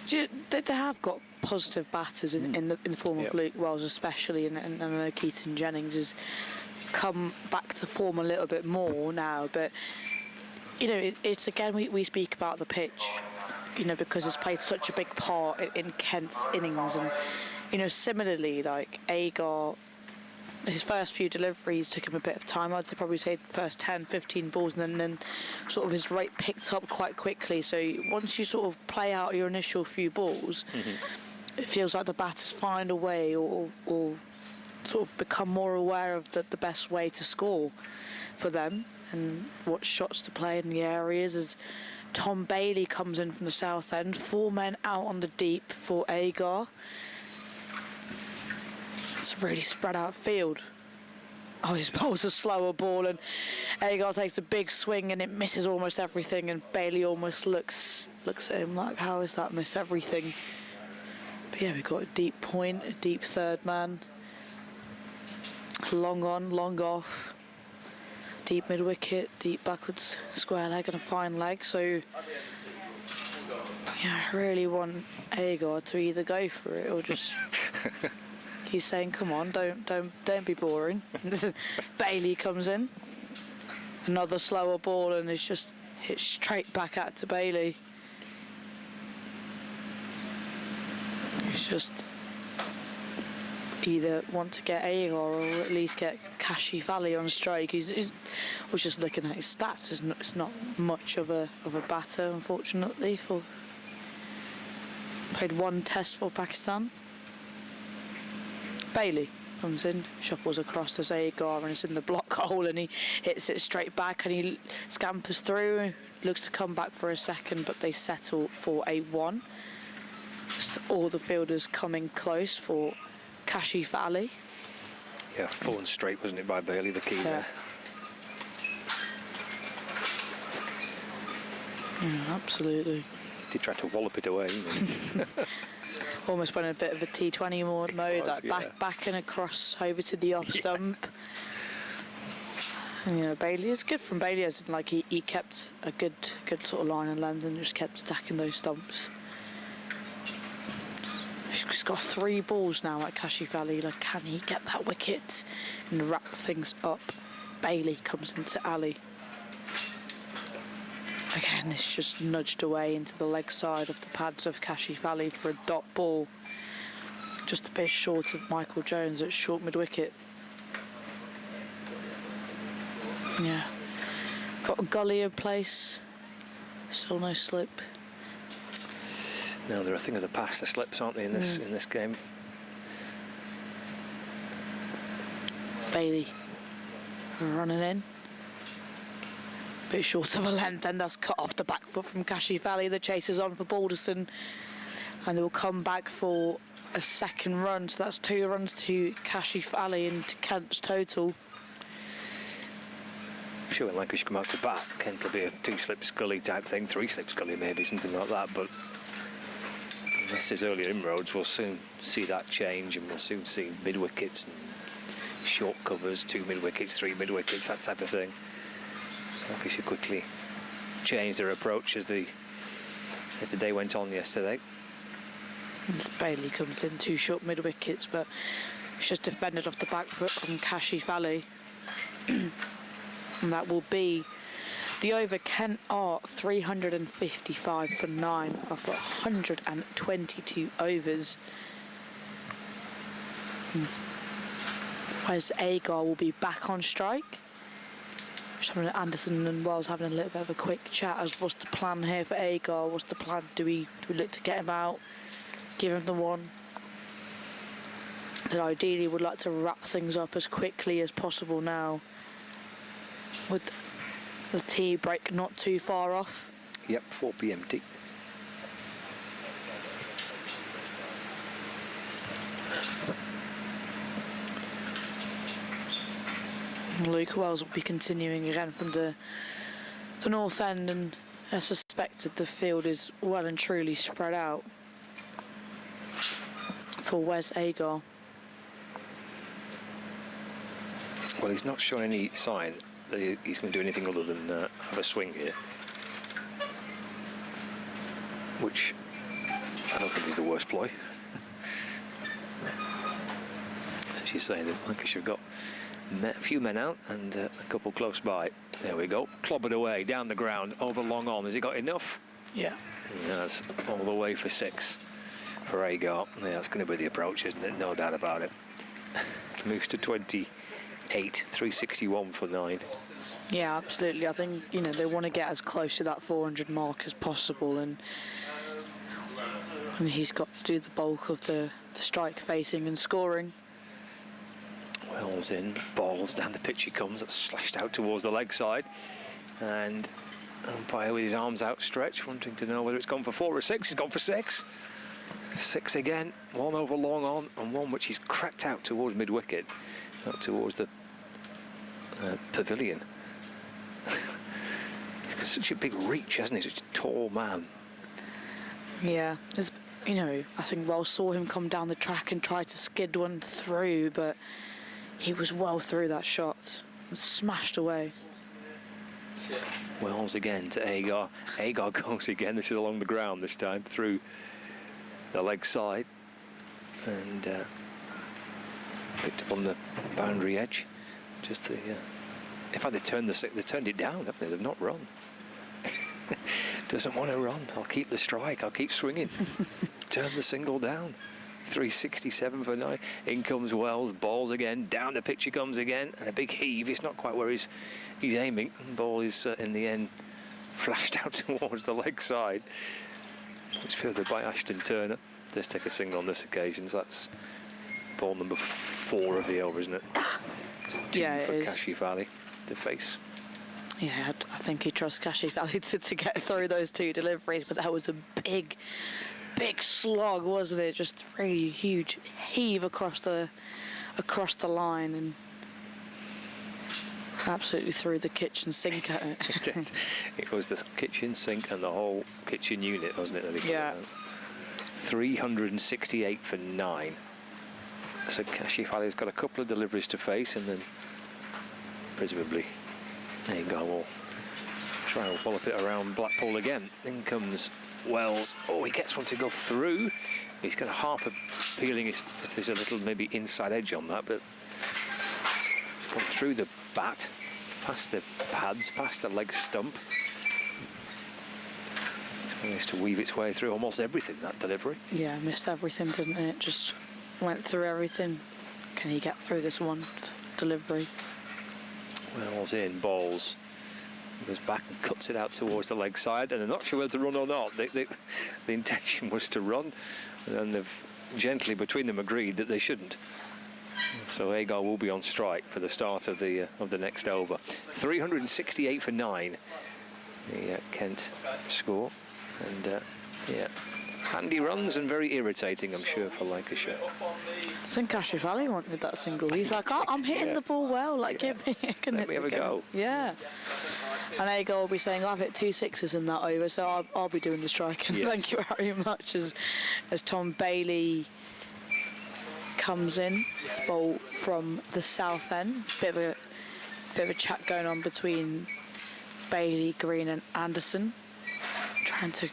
they have got positive batters in the form of Luke Wells especially, and I know Keaton Jennings has come back to form a little bit more now, but you know, it's again we speak about the pitch, you know, because it's played such a big part in Kent's innings, and you know, similarly, like Agar, his first few deliveries took him a bit of time. I'd say probably say first 10-15 balls, and then sort of his rate picked up quite quickly. So once you sort of play out your initial few balls, it feels like the batters find a way or sort of become more aware of the best way to score for them and what shots to play in the areas. As Tom Bailey comes in from the south end, 4 men out on the deep for Agar. It's a really spread out field. Oh, his bowl's a slower ball, and Agar takes a big swing and it misses almost everything, and Bailey almost looks at him like, how has that missed everything? But yeah, we've got a deep point, a deep third man. Long on, long off. Deep mid wicket, deep backwards square leg and a fine leg. So yeah, I really want Agar to either go for it or just he's saying, "Come on, don't be boring." Bailey comes in, another slower ball, and it's just hit straight back out to Bailey. It's just either want to get Agar or at least get Kashi Valley on strike. He's was just looking at his stats. It's not much of a batter, unfortunately. Played one test for Pakistan. Bailey comes in, shuffles across to Agar, and it's in the block hole, and he hits it straight back, and he scampers through, looks to come back for a second, but they settle for a 1. Just all the fielders coming close for Kashi Valley. Yeah, full and straight, wasn't it, by Bailey, the key there? Yeah, absolutely. Did try to wallop it away, didn't he? Almost went in a bit of a T20 mode, back and across over to the off stump. And, you know, Bailey is good from Bailey, as in, like, he kept a good sort of line and length and just kept attacking those stumps. He's got 3 balls now at Kashi Valley. Like, can he get that wicket and wrap things up? Bailey comes into Ali. Again, it's just nudged away into the leg side of the pads of Kashi Valley for a dot ball. Just a bit short of Michael Jones at short mid-wicket. Yeah. Got a gully in place. Still no slip. No, they're a thing of the past, the slips, aren't they, in this game? Bailey running in. Bit short of a length, and that's cut off the back foot from Kashi Valley. The chase is on for Balderson, and they will come back for a second run. So that's 2 runs to Kashi Valley and to Kent's total. I'm sure when Lancashire come out to bat, Kent will be a 2-slip Scully type thing, 3-slip Scully maybe, something like that, but unless there's earlier inroads, we'll soon see that change, and we'll soon see mid-wickets and short covers, 2 mid-wickets, 3 mid-wickets, that type of thing. Lancashire quickly changed their approach as the day went on yesterday. And Bailey comes in 2 short mid-wickets, but it's just defended off the back foot from Kashi Valley. And that will be the over. Kent are 355 for 9 off 122 overs. Whereas Agar will be back on strike. Anderson and Wells having a little bit of a quick chat as what's the plan here for Agar? What's the plan? Do we look to get him out, give him the 1? That ideally would like to wrap things up as quickly as possible now, with the tea break not too far off. Yep, 4 p.m. tea. Luke Wells will be continuing again from the north end, and as suspected, the field is well and truly spread out for Wes Agar. Well, he's not showing any sign that he's going to do anything other than have a swing here, which I don't think is the worst ploy. So she's saying that Lancashire got a few men out and a couple close by. There we go. Clobbered away down the ground over long on. Has he got enough? Yeah. He has, all the way for 6 for Agar. Yeah, that's going to be the approach, isn't it? No doubt about it. Moves to 28, 361 for 9. Yeah, absolutely. I think, you know, they want to get as close to that 400 mark as possible, and he's got to do the bulk of the strike facing and scoring. Wells in, balls down the pitch he comes, that's slashed out towards the leg side, and umpire with his arms outstretched, wanting to know whether it's gone for 4 or 6. He's gone for 6. 6 again, 1 over long on, and 1 which he's cracked out towards mid-wicket, out towards the pavilion. He's got such a big reach, hasn't he? Such a tall man. Yeah, you know, I think Wells saw him come down the track and try to skid one through, but he was well through that shot and smashed away. Wells again to Agar. Agar goes again. This is along the ground this time, through the leg side. And picked up on the boundary edge. Just the. In fact, they turned it down, haven't they? They've not run. Doesn't want to run. I'll keep the strike. I'll keep swinging. Turn the single down. 367 for 9. In comes Wells. Balls again. Down the pitch he comes again. And a big heave. It's not quite where he's aiming. The ball is, in the end, flashed out towards the leg side. It's fielded by Ashton Turner. Does take a single on this occasion. So that's ball number 4 of the over, isn't it? Yeah, for it is. Kashi Valley to face. Yeah, I think he trusts Kashi Valley to get through those 2 deliveries, but that was a big slog, wasn't it? Just really huge heave across the line and absolutely threw the kitchen sink at it. It was the kitchen sink and the whole kitchen unit, wasn't it? Yeah. 368 for 9. So Kashi Valley's got a couple of deliveries to face, and then presumably Agar will try and wallop it around Blackpool again. In comes Wells. Oh, he gets one to go through. He's got a half appealing if there's a little maybe inside edge on that, but it's gone through the bat, past the pads, past the leg stump. It's managed to weave its way through almost everything, that delivery. Yeah, missed everything, didn't it? Just went through everything. Can he get through this one delivery? Wells in, balls. Goes back and cuts it out towards the leg side, and I'm not sure whether to run or not. The intention was to run, and then they've gently between them agreed that they shouldn't. So Agar will be on strike for the start of the next over. 368 for 9. The Kent score, and yeah, handy runs and very irritating, I'm sure, for Lancashire. I think Kashi Valley wanted that single. He's like, oh, I'm hitting the ball well. Like, give me, Let me have a go. Yeah. And Agar will be saying, I've hit 2 6s in that over, so I'll be doing the strike. And yes. Thank you very much as Tom Bailey comes in to bowl from the south end. Bit of a chat going on between Bailey, Green and Anderson, trying to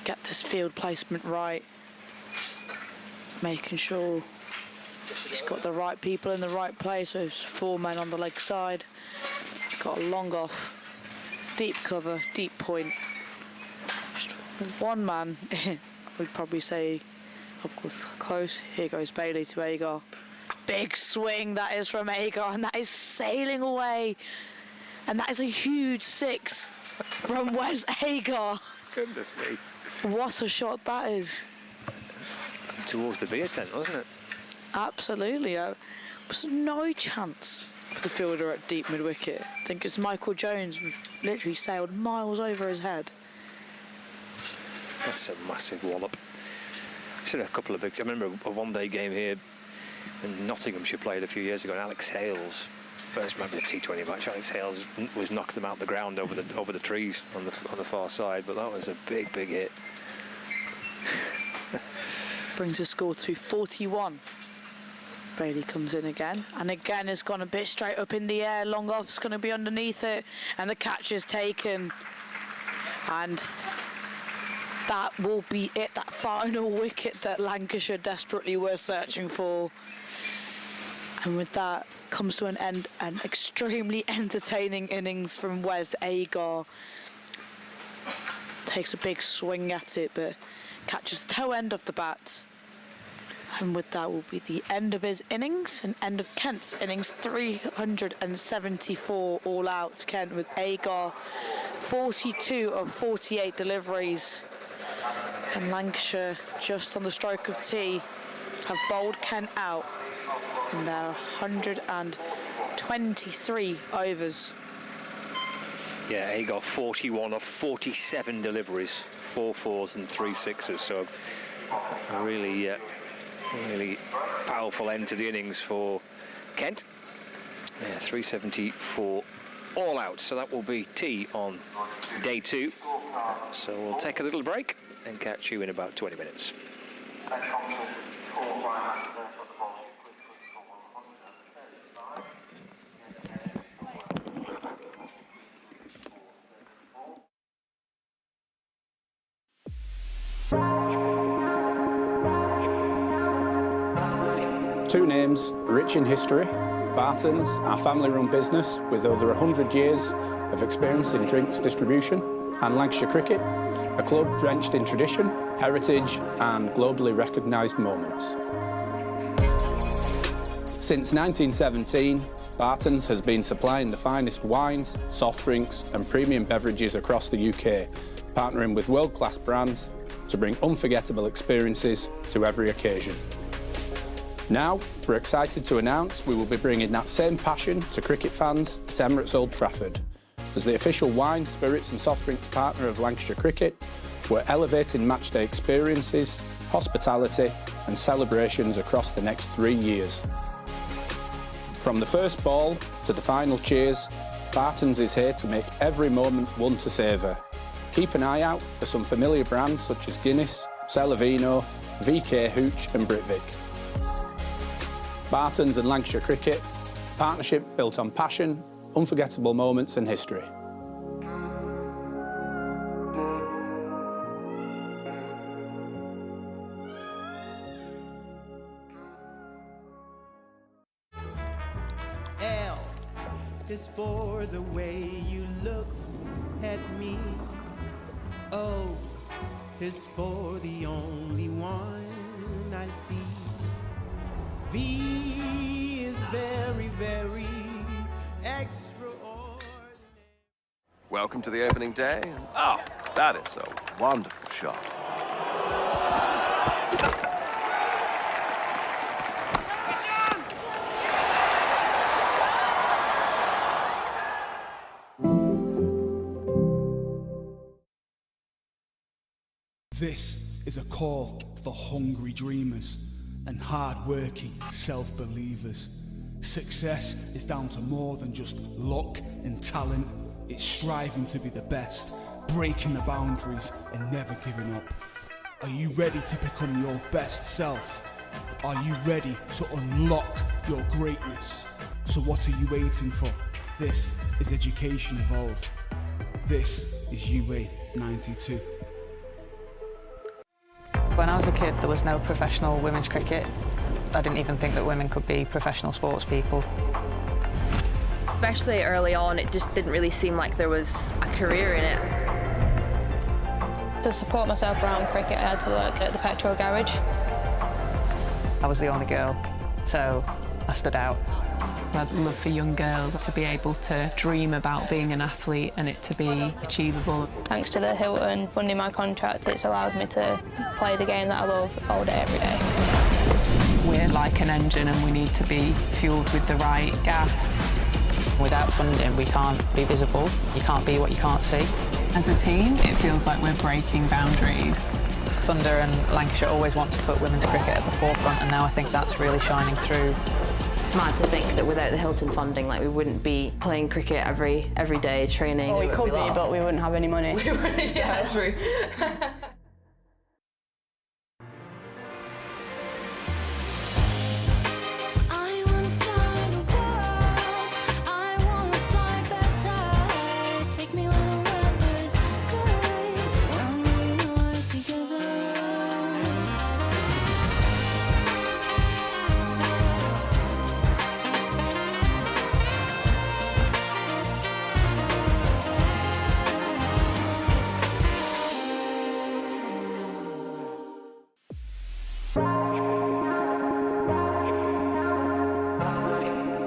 get this field placement right, making sure he's got the right people in the right place. So there's 4 men on the leg side, got a long off, deep cover, deep point, just 1 man. We'd probably say up close. Here goes Bailey to Agar. Big swing that is from Agar, and that is sailing away, and that is a huge 6 from Wes Agar. Goodness me. What a shot that is. Towards the beer tent, wasn't it? Absolutely. There was no chance for the fielder at deep mid-wicket. I think it's Michael Jones literally sailed miles over his head. That's a massive wallop. We've seen a couple of big... I remember a one-day game here in Nottinghamshire played a few years ago, and Alex Hales, first maybe a T20 match, Alex Hales was knocked them out the ground over the trees on the far side, but that was a big hit. Brings the score to 41. Bailey comes in again, and again has gone a bit straight up in the air. Long off's going to be underneath it, and the catch is taken. And that will be it, that final wicket that Lancashire desperately were searching for. And with that comes to an end an extremely entertaining innings from Wes Agar. Takes a big swing at it, but catches toe end of the bat. And with that will be the end of his innings, and end of Kent's innings. 374 all out. Kent with Agar, 42 of 48 deliveries. And Lancashire, just on the stroke of tea, have bowled Kent out in their 123 overs. Yeah, Agar 41 of 47 deliveries, 4 4s and 3 6s. So a really powerful end to the innings for Kent. Yeah, 374 all out. So that will be tea on day 2. So we'll take a little break and catch you in about 20 minutes. Two names rich in history. Barton's, our family-run business with over 100 years of experience in drinks distribution, and Lancashire Cricket, a club drenched in tradition, heritage and globally recognised moments. Since 1917, Barton's has been supplying the finest wines, soft drinks and premium beverages across the UK, partnering with world-class brands to bring unforgettable experiences to every occasion. Now, we're excited to announce we will be bringing that same passion to cricket fans at Emirates Old Trafford. As the official wine, spirits and soft drinks partner of Lancashire Cricket, we're elevating matchday experiences, hospitality and celebrations across the next 3 years. From the first ball to the final cheers, Barton's is here to make every moment one to savour. Keep an eye out for some familiar brands such as Guinness, Celavino, VK Hooch and Britvic. Barton's and Lancashire Cricket, partnership built on passion, unforgettable moments and history. L is for the way you look at me. O is for the only one I see. V is very, very extraordinary. Welcome to the opening day. Oh, that is a wonderful shot. This is a call for hungry dreamers and hard-working self-believers. Success is down to more than just luck and talent. It's striving to be the best, breaking the boundaries and never giving up. Are you ready to become your best self? Are you ready to unlock your greatness? So what are you waiting for? This is Education Evolved. This is UA 92. When I was a kid, there was no professional women's cricket. I didn't even think that women could be professional sports people. Especially early on, it just didn't really seem like there was a career in it. To support myself around cricket, I had to work at the petrol garage. I was the only girl, so I stood out. I'd love for young girls to be able to dream about being an athlete and it to be achievable. Thanks to the Hilton funding my contract, it's allowed me to play the game that I love all day, every day. We're like an engine and we need to be fueled with the right gas. Without funding, we can't be visible. You can't be what you can't see. As a team, it feels like we're breaking boundaries. Thunder and Lancashire always want to put women's cricket at the forefront, and now I think that's really shining through. It's mad to think that without the Hilton funding, like, we wouldn't be playing cricket every day, training. Well, we could be, but we wouldn't have any money. We wouldn't, so. Yeah, true.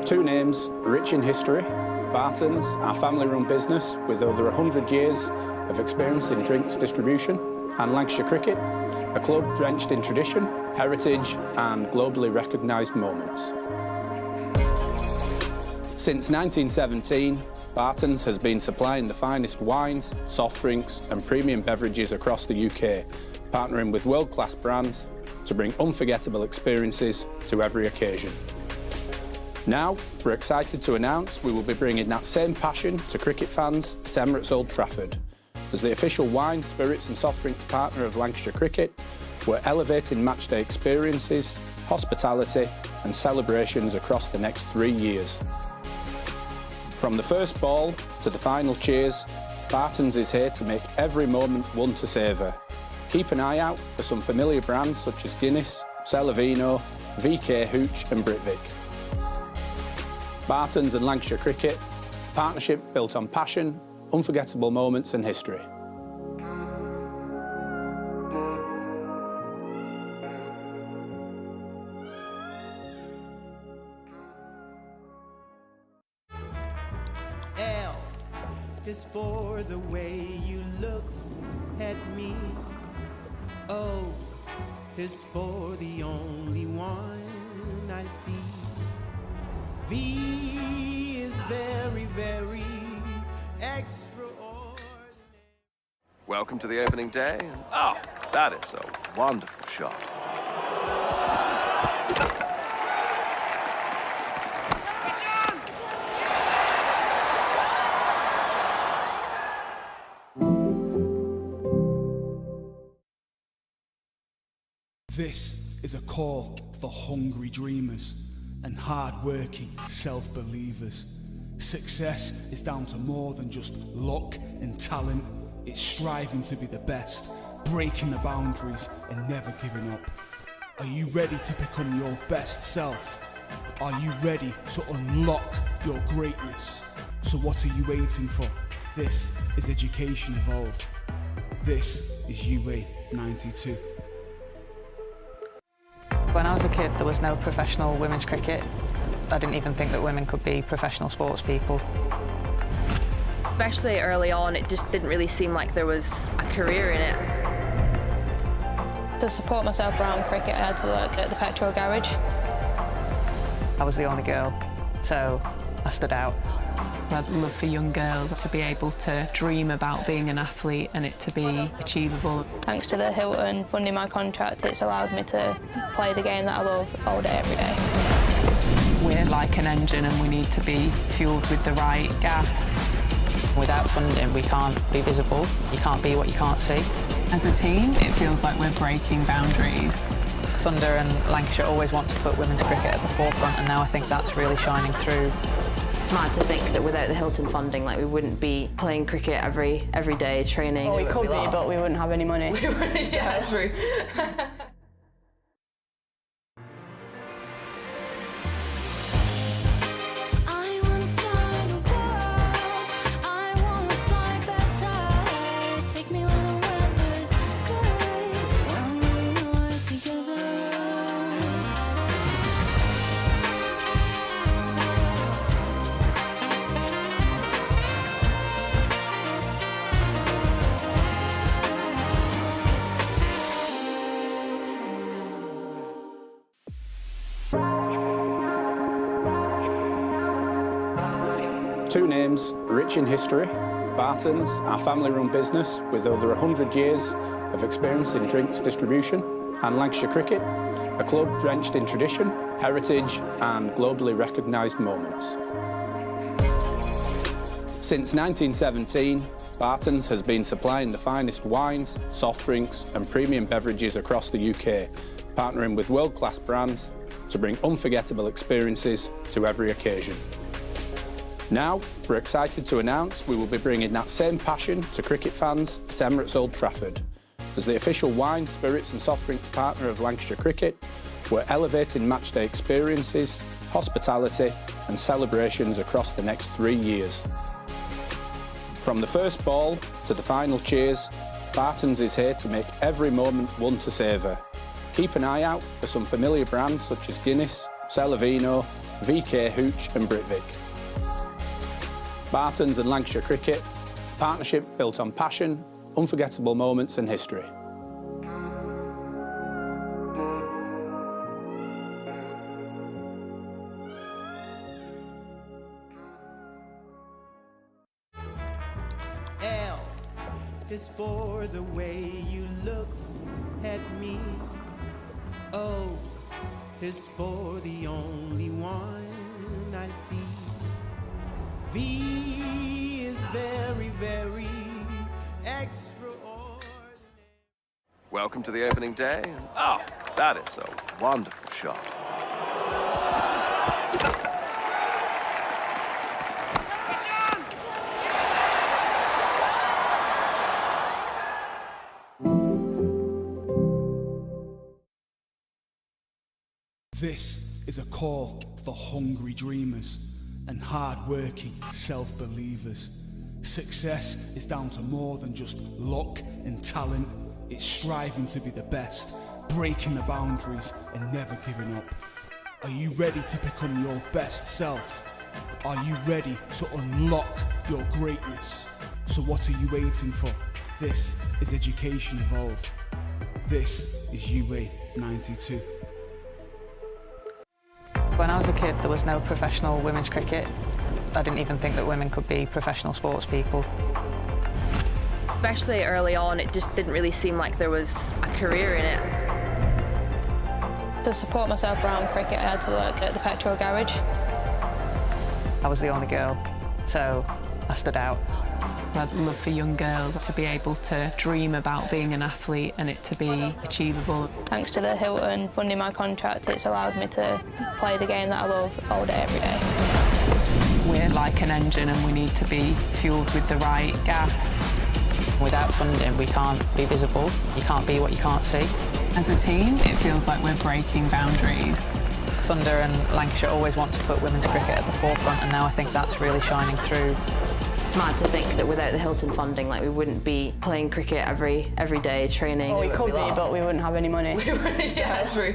Two names rich in history. Barton's, our family-run business with over 100 years of experience in drinks distribution, and Lancashire Cricket, a club drenched in tradition, heritage and globally recognised moments. Since 1917, Barton's has been supplying the finest wines, soft drinks and premium beverages across the UK, partnering with world-class brands to bring unforgettable experiences to every occasion. Now, we're excited to announce we will be bringing that same passion to cricket fans at Emirates Old Trafford. As the official wine, spirits and soft drinks partner of Lancashire Cricket, we're elevating matchday experiences, hospitality and celebrations across the next 3 years. From the first ball to the final cheers, Barton's is here to make every moment one to savour. Keep an eye out for some familiar brands such as Guinness, Celavino, VK, Hooch and Britvic. Bartons and Lancashire Cricket, partnership built on passion, unforgettable moments and history. L is for the way you look at me. O is for the only one I see. V is very, very extraordinary. Welcome to the opening day. Oh, that is a wonderful shot. This is a call for hungry dreamers and hard-working self-believers. Success is down to more than just luck and talent. It's striving to be the best, breaking the boundaries and never giving up. Are you ready to become your best self? Are you ready to unlock your greatness? So what are you waiting for? This is Education Evolved. This is UA 92. When I was a kid, there was no professional women's cricket. I didn't even think that women could be professional sports people. Especially early on, it just didn't really seem like there was a career in it. To support myself around cricket, I had to work at the petrol garage. I was the only girl, so I stood out. I'd love for young girls to be able to dream about being an athlete and it to be achievable. Thanks to the Hilton funding my contract, it's allowed me to play the game that I love all day, every day. We're like an engine and we need to be fueled with the right gas. Without funding, we can't be visible. You can't be what you can't see. As a team, it feels like we're breaking boundaries. Thunder and Lancashire always want to put women's cricket at the forefront, and now I think that's really shining through. It's mad to think that without the Hilton funding, like, we wouldn't be playing cricket every day, training. Well, we could be, but we wouldn't have any money. We wouldn't, yeah, true. Two names rich in history, Bartons, our family-run business with over 100 years of experience in drinks distribution, and Lancashire Cricket, a club drenched in tradition, heritage and globally recognised moments. Since 1917, Bartons has been supplying the finest wines, soft drinks and premium beverages across the UK, partnering with world-class brands to bring unforgettable experiences to every occasion. Now, we're excited to announce we will be bringing that same passion to cricket fans at Emirates Old Trafford. As the official wine, spirits and soft drinks partner of Lancashire Cricket, we're elevating matchday experiences, hospitality and celebrations across the next 3 years. From the first ball to the final cheers, Bartons is here to make every moment one to savour. Keep an eye out for some familiar brands such as Guinness, Celavino, VK, Hooch and Britvic. Bartons and Lancashire Cricket, partnership built on passion, unforgettable moments and history. L is for the way you look at me. O is for the only one I see. V is very, very extraordinary. Welcome to the opening day. Oh, that is a wonderful shot. This is a call for hungry dreamers and hard-working self-believers. Success is down to more than just luck and talent. It's striving to be the best, breaking the boundaries and never giving up. Are you ready to become your best self? Are you ready to unlock your greatness? So what are you waiting for? This is Education Evolved. This is UA 92. When I was a kid, there was no professional women's cricket. I didn't even think that women could be professional sports people. Especially early on, it just didn't really seem like there was a career in it. To support myself around cricket, I had to work at the petrol garage. I was the only girl, so I stood out. I'd love for young girls to be able to dream about being an athlete and it to be achievable. Thanks to the Hilton funding my contract, it's allowed me to play the game that I love all day, every day. We're like an engine and we need to be fueled with the right gas. Without funding, we can't be visible. You can't be what you can't see. As a team, it feels like we're breaking boundaries. Thunder and Lancashire always want to put women's cricket at the forefront, and now I think that's really shining through. It's mad to think that without the Hilton funding, like, we wouldn't be playing cricket every day, training. Well, we could be, but we wouldn't have any money. We wouldn't, yeah, true.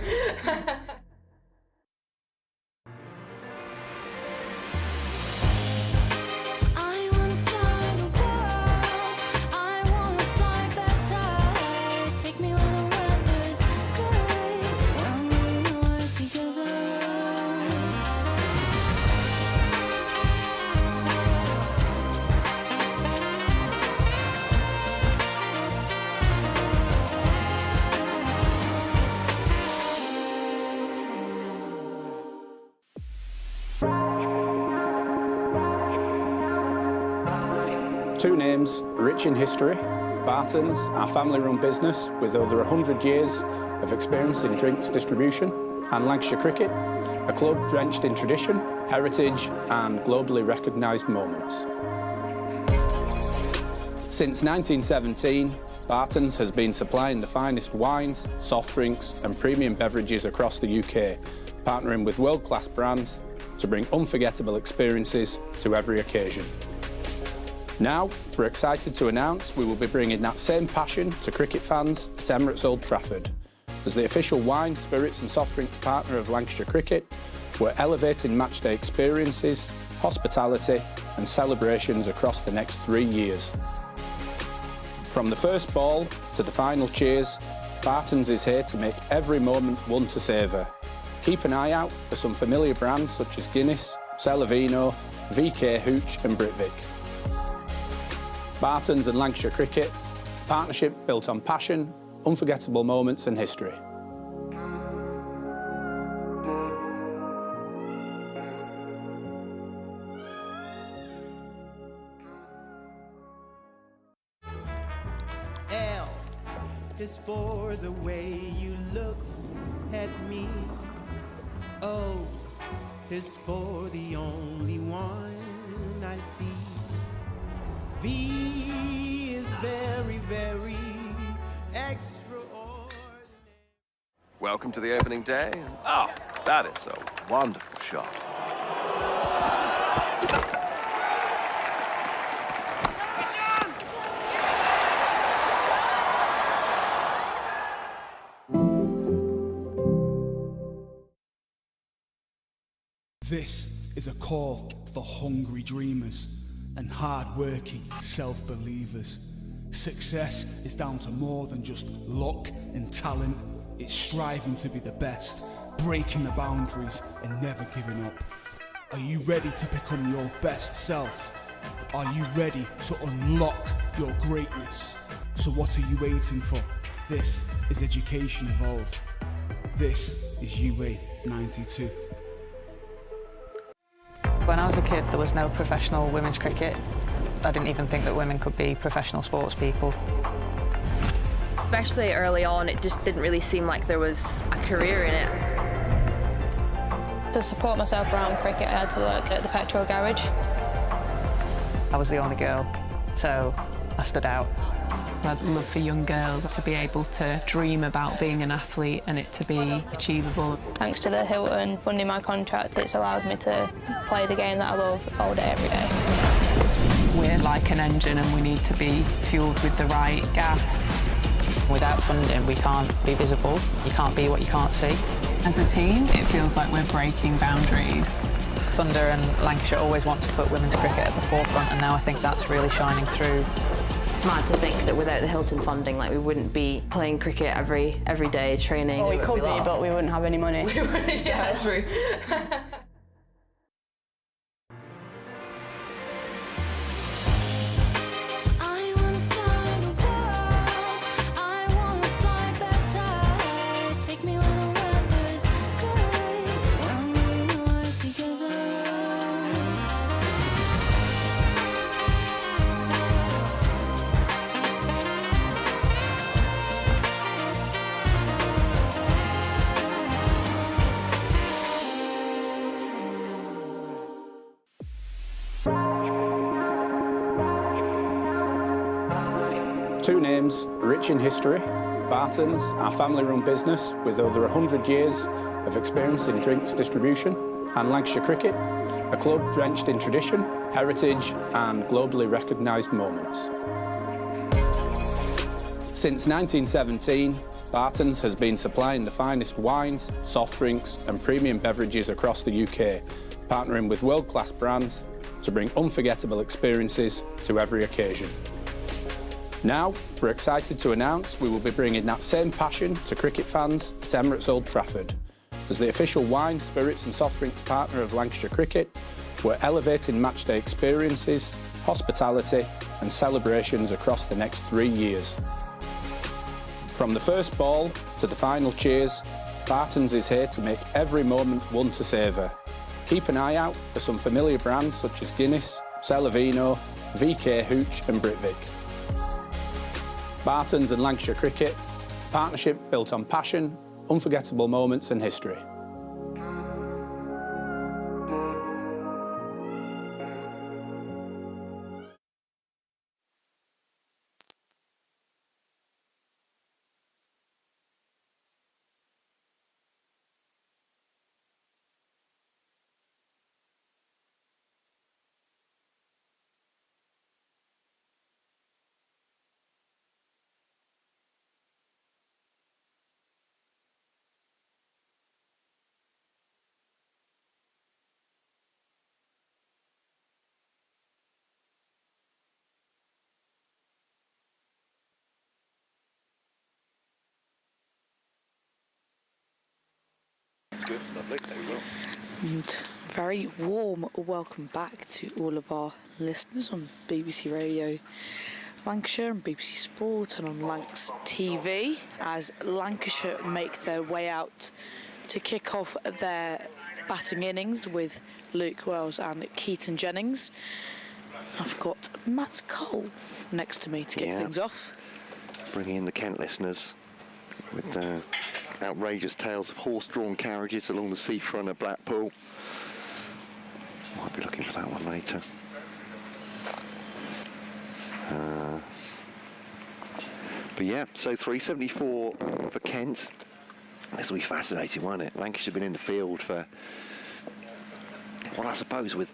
Two names rich in history, Barton's, our family-run business with over 100 years of experience in drinks distribution, and Lancashire Cricket, a club drenched in tradition, heritage and globally recognised moments. Since 1917, Barton's has been supplying the finest wines, soft drinks and premium beverages across the UK, partnering with world-class brands to bring unforgettable experiences to every occasion. Now, we're excited to announce we will be bringing that same passion to cricket fans at Emirates Old Trafford. As the official wine, spirits and soft drinks partner of Lancashire Cricket, we're elevating matchday experiences, hospitality and celebrations across the next 3 years. From the first ball to the final cheers, Barton's is here to make every moment one to savour. Keep an eye out for some familiar brands such as Guinness, Celavino, VK Hooch and Britvic. Barton's and Lancashire Cricket, partnership built on passion, unforgettable moments and history. L is for the way you look at me. O is for the only one I see. V is very, very extraordinary. Welcome to the opening day. Oh, that is a wonderful shot. This is a call for hungry dreamers and hard-working self-believers. Success is down to more than just luck and talent. It's striving to be the best, breaking the boundaries and never giving up. Are you ready to become your best self? Are you ready to unlock your greatness? So what are you waiting for? This is Education Evolved. This is UA 92. When I was a kid, there was no professional women's cricket. I didn't even think that women could be professional sports people. Especially early on, it just didn't really seem like there was a career in it. To support myself around cricket, I had to work at the petrol garage. I was the only girl, so I stood out. I'd love for young girls to be able to dream about being an athlete and it to be achievable. Thanks to the Hilton funding my contract, it's allowed me to play the game that I love all day, every day. We're like an engine and we need to be fueled with the right gas. Without funding, we can't be visible. You can't be what you can't see. As a team, it feels like we're breaking boundaries. Thunder and Lancashire always want to put women's cricket at the forefront, and now I think that's really shining through. It's mad to think that without the Hilton funding, like, we wouldn't be playing cricket every day, training. Well, we could be, but we wouldn't have any money. We wouldn't, yeah, true. Two names rich in history, Barton's, our family-run business with over 100 years of experience in drinks distribution, and Lancashire Cricket, a club drenched in tradition, heritage and globally recognised moments. Since 1917, Barton's has been supplying the finest wines, soft drinks and premium beverages across the UK, partnering with world-class brands to bring unforgettable experiences to every occasion. Now, we're excited to announce we will be bringing that same passion to cricket fans at Emirates Old Trafford. As the official wine, spirits and soft drinks partner of Lancashire Cricket, we're elevating matchday experiences, hospitality and celebrations across the next 3 years. From the first ball to the final cheers, Barton's is here to make every moment one to savour. Keep an eye out for some familiar brands such as Guinness, Celavino, VK Hooch and Britvic. Barton's and Lancashire Cricket, partnership built on passion, unforgettable moments and history. Good, lovely, there we go. And very warm welcome back to all of our listeners on BBC Radio Lancashire and BBC Sport and on Lancs TV as Lancashire make their way out to kick off their batting innings with Luke Wells and Keaton Jennings. I've got Matt Cole next to me to get things off. Bringing in the Kent listeners with outrageous tales of horse-drawn carriages along the seafront of Blackpool. Might be looking for that one later. But yeah, so 374 for Kent. This will be fascinating, won't it? Lancashire have been in the field for, well, I suppose with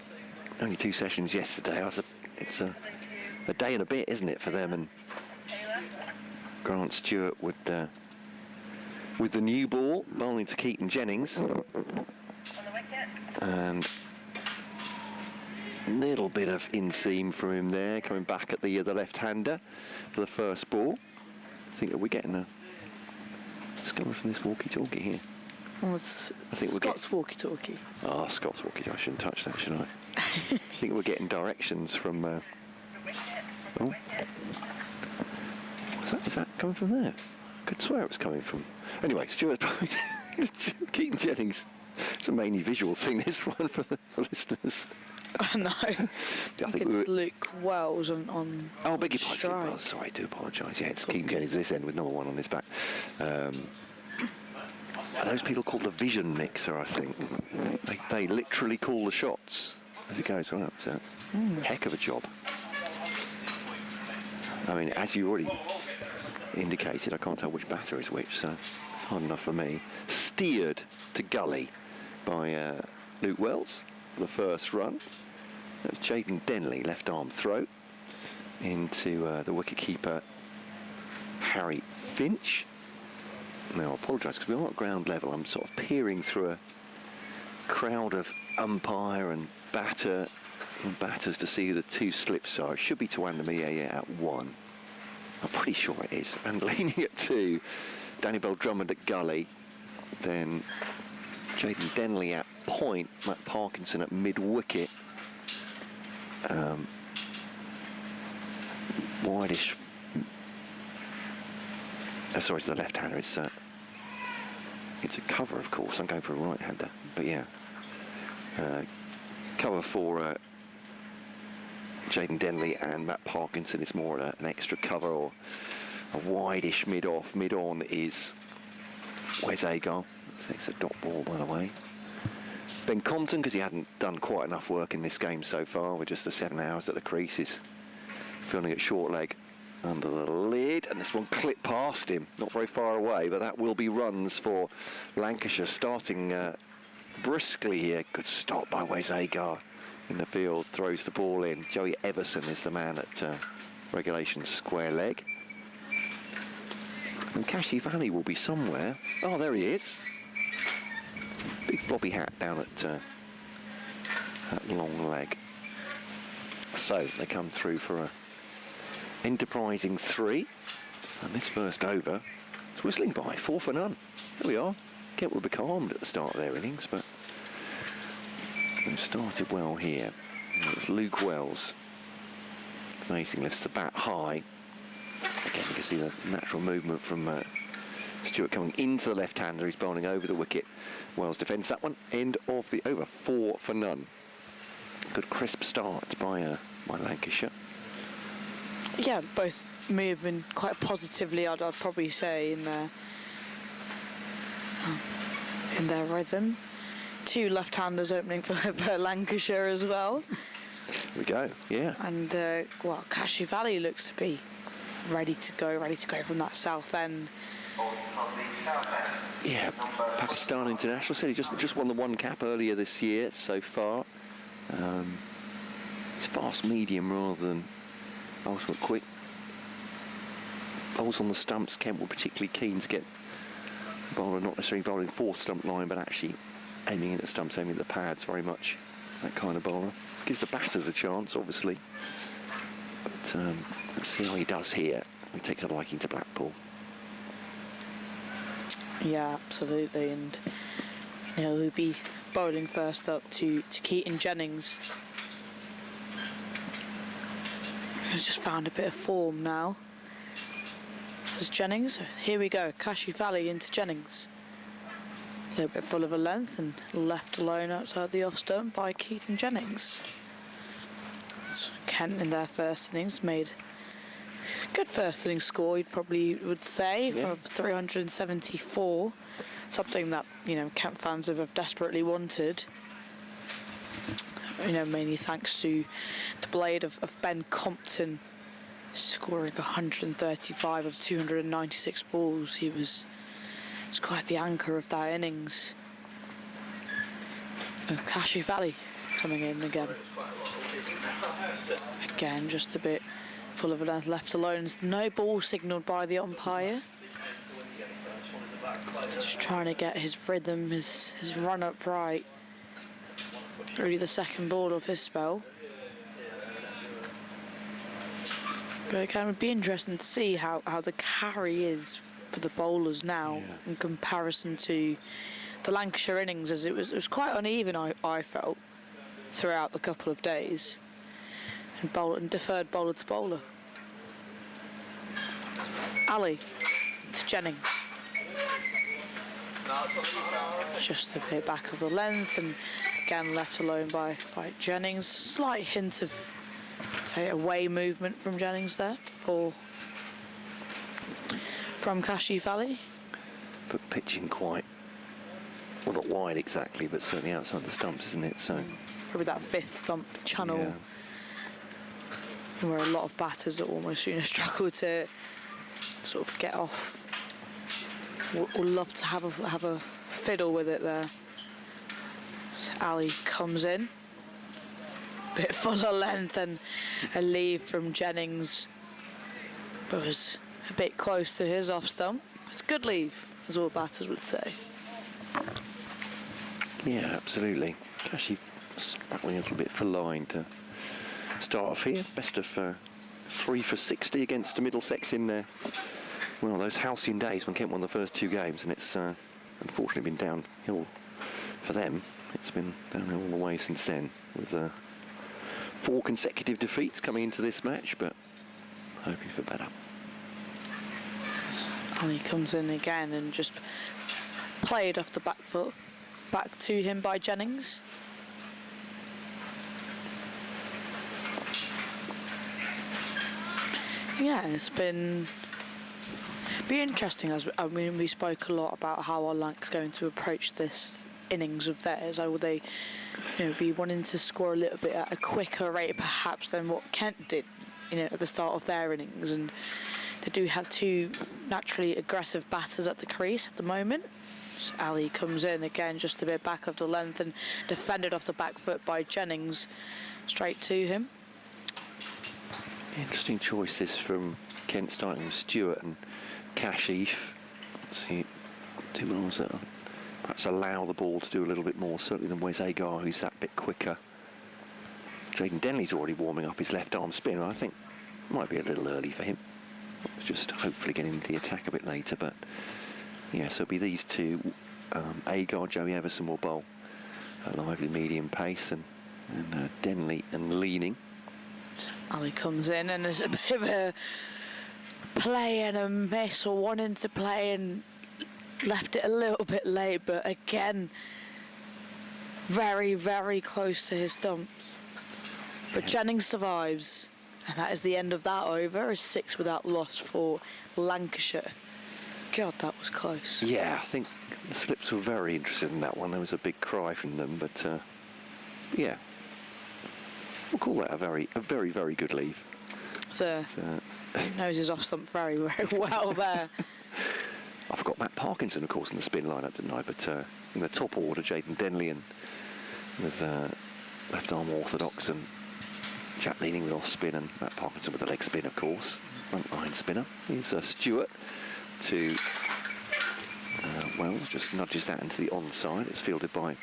only 2 sessions yesterday, it's a day and a bit, isn't it, for them? And Grant Stewart would, with the new ball, bowling to Keaton Jennings. And a little bit of inseam from him there, coming back at the left-hander for the first ball. I think that we're getting a... It's coming from this walkie-talkie here. Oh, it's Scott's walkie-talkie. Oh, Scott's walkie-talkie. I shouldn't touch that, should I? I think we're getting directions from... Oh. Is that coming from there? I could swear it was coming from... Anyway, Stuart Keaton Jennings. It's a mainly visual thing, this one, for the listeners. I know. I think it's Luke Wells on Oh, beg your strike. pardon. Oh, sorry, I do apologise. Yeah, it's Keaton Jennings this end with number 1 on his back. Are those people called the vision mixer, I think? They literally call the shots as it goes. Well, it's a heck of a job. I mean, as you already indicated, I can't tell which batter is which, so it's hard enough for me. Steered to gully by Luke Wells for the first run. That's Jaden Denley, left arm throw into the wicketkeeper Harry Finch. Now I apologise because we're at ground level. I'm sort of peering through a crowd of umpire and batters to see who the two slips are. It should be Tawanda Mieye at 1. I'm pretty sure it is. And leaning at 2, Danny Bell Drummond at gully. Then Jaden Denley at point, Matt Parkinson at mid-wicket. Wideish. Sorry, it's the left-hander. It's a cover, of course. I'm going for a right-hander, but yeah. Cover for Jaden Denley and Matt Parkinson is more an extra cover or a wideish mid-off. Mid-on is Wes Agar. It's a dot ball, by the way. Ben Compton, because he hadn't done quite enough work in this game so far, with just the 7 hours at the crease, is fielding at short leg under the lid, and this one clipped past him, not very far away, but that will be runs for Lancashire, starting briskly here. Good stop by Wes Agar in the field, throws the ball in. Joey Everson is the man at regulation square leg. And Kashi Valley will be somewhere. Oh, there he is. Big floppy hat down at that long leg. So they come through for a enterprising 3. And this first over, it's whistling by, 4 for none. There we are. Kent were becalmed at the start of their innings, but they've started well here. And it's Luke Wells. Amazing, lifts the bat high. Again, you can see the natural movement from Stewart coming into the left-hander. He's bowling over the wicket. Wells defends that one. End of the over, 4 for none. Good crisp start by Lancashire. Yeah, both moving quite positively, I'd probably say, in their rhythm. 2 left-handers opening for Lancashire as well. Here we go, yeah. And, well, Kashi Valley looks to be ready to go from that south end. Yeah, Pakistan international. Said he just won the 1 cap earlier this year so far. It's fast medium rather than ultimate quick. Bowls on the stumps. Kent were particularly keen to get the bowler not necessarily bowling 4th stump line, but actually aiming at the stumps, aiming at the pads. Very much that kind of bowler. Gives the batters a chance, obviously. But let's see how he does here. He takes a liking to Blackpool. Yeah, absolutely, and he'll be bowling first up to Keaton Jennings. He's just found a bit of form now. There's Jennings. Here we go. Kashi Valley into Jennings. A little bit full of a length and left alone outside the off stump by Keaton Jennings. It's Kent in their first innings made good first innings score, you'd probably would say, of 374. Something that, Kent fans have desperately wanted. Mainly thanks to the blade of Ben Compton scoring 135 of 296 balls. He was quite the anchor of that innings. Kashi Valley coming in again. Again, just a bit full of a length, left alone. There's no ball signalled by the umpire. He's just trying to get his rhythm, his run up right. Really the second ball of his spell. But it would be interesting to see how the carry is for the bowlers now in comparison to the Lancashire innings, as it was quite uneven, I felt, throughout the couple of days. And deferred bowler to bowler. Ali to Jennings. Just a bit back of the length, and again left alone by Jennings. Slight hint of, say, away movement from Jennings there, from Kashi Valley. But pitching quite, well, not wide exactly, but certainly outside the stumps, isn't it? So probably that 5th stump channel. There were a lot of batters that almost struggle to sort of get off. Would love to have a fiddle with it there. Ali comes in, bit full of length, and a leave from Jennings, but was a bit close to his off stump. It's a good leave, as all batters would say. Yeah, absolutely. Actually struggling a little bit for line to start off here. Best of 3 for 60 against the Middlesex in there. Well, those halcyon days when Kent won the first 2 games, and it's unfortunately been downhill for them. It's been downhill all the way since then, with 4 consecutive defeats coming into this match, but hoping for better. And he comes in again and just played off the back foot, back to him by Jennings. Yeah, it's been interesting. We spoke a lot about how our Lancs going to approach this innings of theirs. Will they, be wanting to score a little bit at a quicker rate, perhaps, than what Kent did, at the start of their innings? And they do have 2 naturally aggressive batters at the crease at the moment. So Ali comes in again, just a bit back of the length, and defended off the back foot by Jennings, straight to him. Interesting choice this from Kent, starting with Stewart and Kashif. See, 2 balls that perhaps allow the ball to do a little bit more, certainly than Wes Agar, who's that bit quicker. Jaden Denley's already warming up his left arm spin. I think might be a little early for him. Just hopefully getting into the attack a bit later, but yeah, so it'll be these 2. Agar, Joey Everson will bowl a lively medium pace, and Denley and leaning. Ali comes in, and there's a bit of a play and a miss, or wanting to play and left it a little bit late, but again, very, very close to his stump. But Jennings survives, and that is the end of that over. A 6 without loss for Lancashire. God, that was close. Yeah, I think the Slips were very interested in that one. There was a big cry from them, but yeah, we'll call that a very, very good leave. So he knows his off stump very, very well there. I forgot Matt Parkinson, of course, in the spin line-up, didn't I? But in the top order, Jaden Denley and with left arm orthodox, and Jack leading with off spin, and Matt Parkinson with the leg spin, of course. Front line spinner. Here's Stewart to Wells, just nudges that into the onside. It's fielded by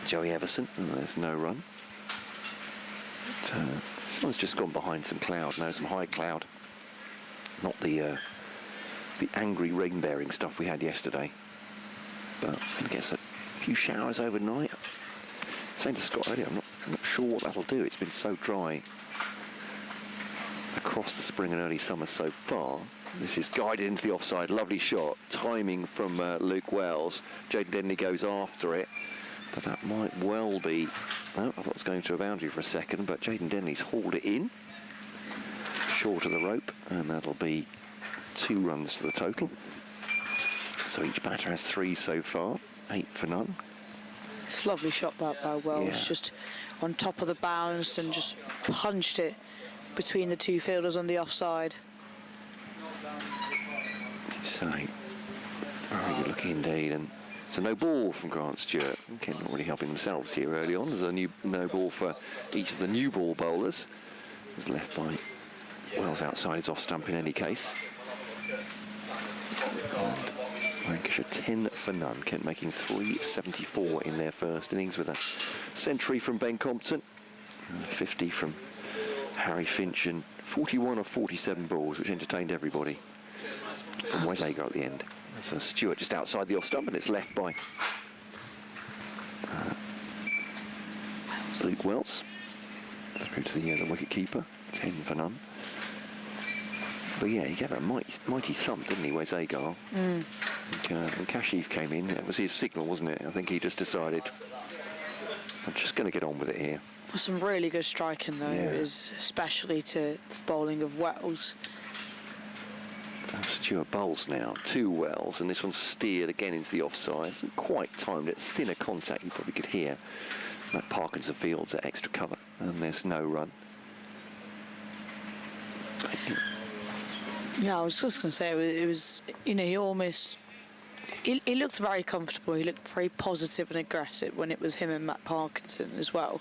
Joey Everson, and there's no run. But, this one's just gone behind some cloud now, some high cloud. Not the angry rain-bearing stuff we had yesterday, but I guess a few showers overnight. Saying to Scott earlier, I'm not sure what that'll do. It's been so dry across the spring and early summer so far. This is guided into the offside. Lovely shot. Timing from Luke Wells. Jaden Denley goes after it, but that might well be... No, I thought it was going to a boundary for a second, but Jaden Denley's hauled it in. Short of the rope, and that'll be 2 runs to the total. So each batter has 3 so far. 8 for none. It's a lovely shot that by Wells, yeah. Just on top of the bounce and just punched it between the 2 fielders on the offside. So, very good looking indeed, and it's a no ball from Grant Stewart. Kent not really helping themselves here early on. There's a new no ball for each of the new ball bowlers. It was left by Wells outside his off stump in any case. And Lancashire 10 for none. Kent making 374 in their first innings with a century from Ben Compton, 50 from Harry Finch, and 41 of 47 balls, which entertained everybody. From Wes Agar at the end. So Stewart just outside the off stump, and it's left by Luke Wells through to the wicket keeper. 10 for none. But yeah, he gave a mighty thump, didn't he, Wes Agar? When Kashif came in, it was his signal, wasn't it? I think he just decided, I'm just going to get on with it here. Some really good striking though, Yeah. Especially to the bowling of Wells. Stewart bowls now, 2 Wells, and this one's steered again into the offside. Hasn't quite timed it, thinner contact, you probably could hear. Matt Parkinson fields at extra cover, and there's no run. Yeah, I was just going to say, it was, you know, he looked very comfortable. He looked very positive and aggressive when it was him and Matt Parkinson as well.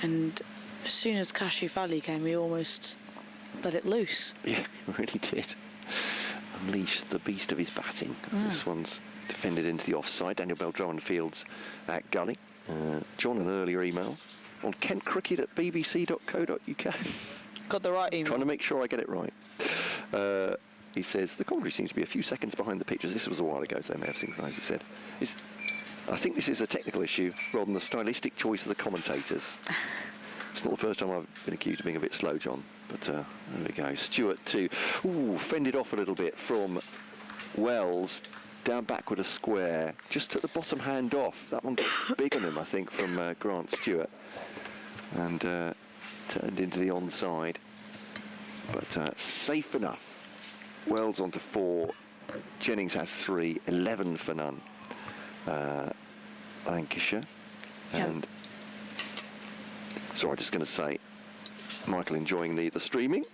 And as soon as Kashi Valley came, he almost let it loose. Yeah, he really did. Unleashed the beast of his batting. This one's defended into the offside. Daniel Bell-Drummond fields at gully. John, an earlier email on kentcricket@bbc.co.uk. Got the right email. Trying to make sure I get it right. He says, the commentary seems to be a few seconds behind the pictures. This was a while ago, so they may have synchronised, he said. I think this is a technical issue rather than the stylistic choice of the commentators. It's not the first time I've been accused of being a bit slow, John, but there we go. Stewart fended off a little bit from Wells, down backward a square, just took the bottom hand off. That one got big on him, I think, from Grant Stewart, and turned into the onside. But safe enough. Wells on to 4. Jennings has 3. 11 for none. Lancashire. And sorry, just going to say, Michael enjoying the streaming,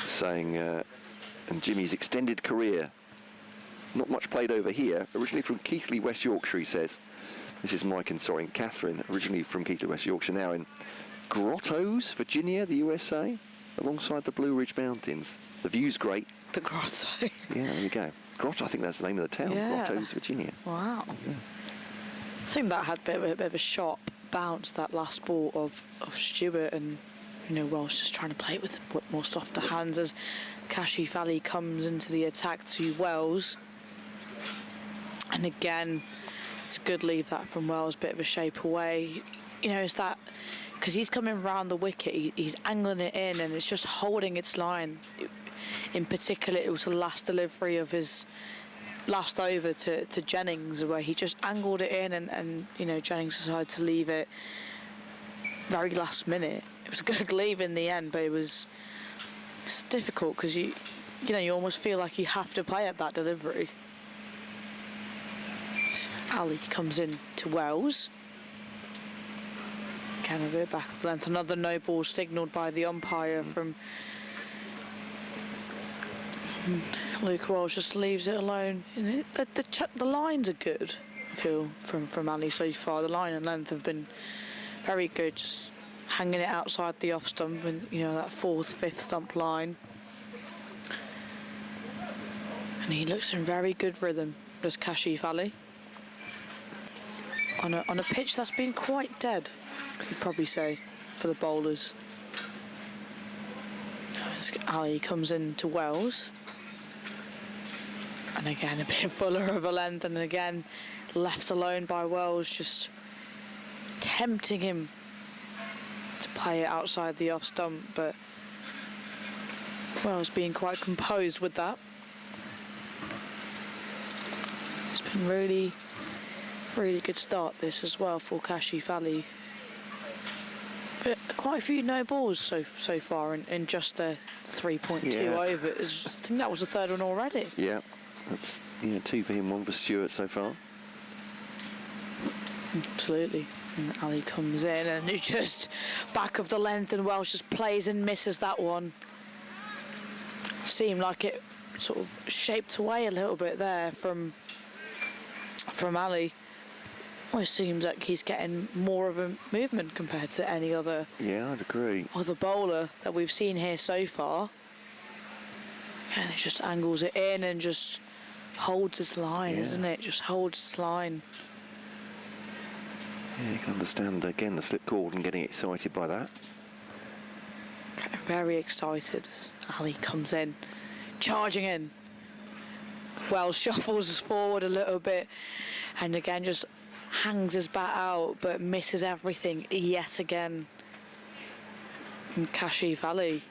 saying, and Jimmy's extended career. Not much played over here. Originally from Keighley, West Yorkshire, he says. This is Mike and Catherine, originally from Keighley, West Yorkshire, now in Grottoes, Virginia, the USA, alongside the Blue Ridge Mountains. The view's great. The Grotto. Yeah, there you go. Grotto, I think that's the name of the town, Grottoes, Virginia. Wow. Yeah. I think that had a bit of a sharp bounce, that last ball of Stewart, and, you know, Welsh just trying to play it with more softer hands as Kashi Valley comes into the attack to Wells. And again, it's a good leave that from Wells, bit of a shape away. You know, it's that, because he's coming round the wicket, he's angling it in, and it's just holding its line. In particular, it was the last delivery of his last over to Jennings, where he just angled it in, and you know, Jennings decided to leave it very last minute. It was a good leave in the end, but it's difficult because you almost feel like you have to play at that delivery. Ali comes in to Wells. Again, a bit back of length. Another no ball signalled by the umpire from Luke Wells. Just leaves it alone. The lines are good, I feel, from Ali so far. The line and length have been very good. Just hanging it outside the off stump, and you know, that 4th, 5th stump line. And he looks in very good rhythm, does Kashi Valley. On a pitch that's been quite dead, you'd probably say, for the bowlers. As Ali comes in to Wells. And again, a bit fuller of a length, and again, left alone by Wells, just tempting him to play it outside the off stump, but Wells being quite composed with that. It's been really good start this as well for Kashi Valley. But quite a few no balls so far in just the 3.2 overs. I think that was the 3rd one already. Yeah, that's 2 for him, 1 for Stewart so far. Absolutely. And Ali comes in and it's just back of the length, and Welsh just plays and misses that one. Seemed like it sort of shaped away a little bit there from Ali. Well, it seems like he's getting more of a movement compared to any other. Yeah, I'd agree. Other bowler that we've seen here so far. And it just angles it in and just holds its line, isn't it? Just holds its line. Yeah, you can understand again the slip cord and getting excited by that. Very excited. Ali comes in, charging in. Wells shuffles forward a little bit, and again just hangs his bat out, but misses everything yet again. And Kashi Valley,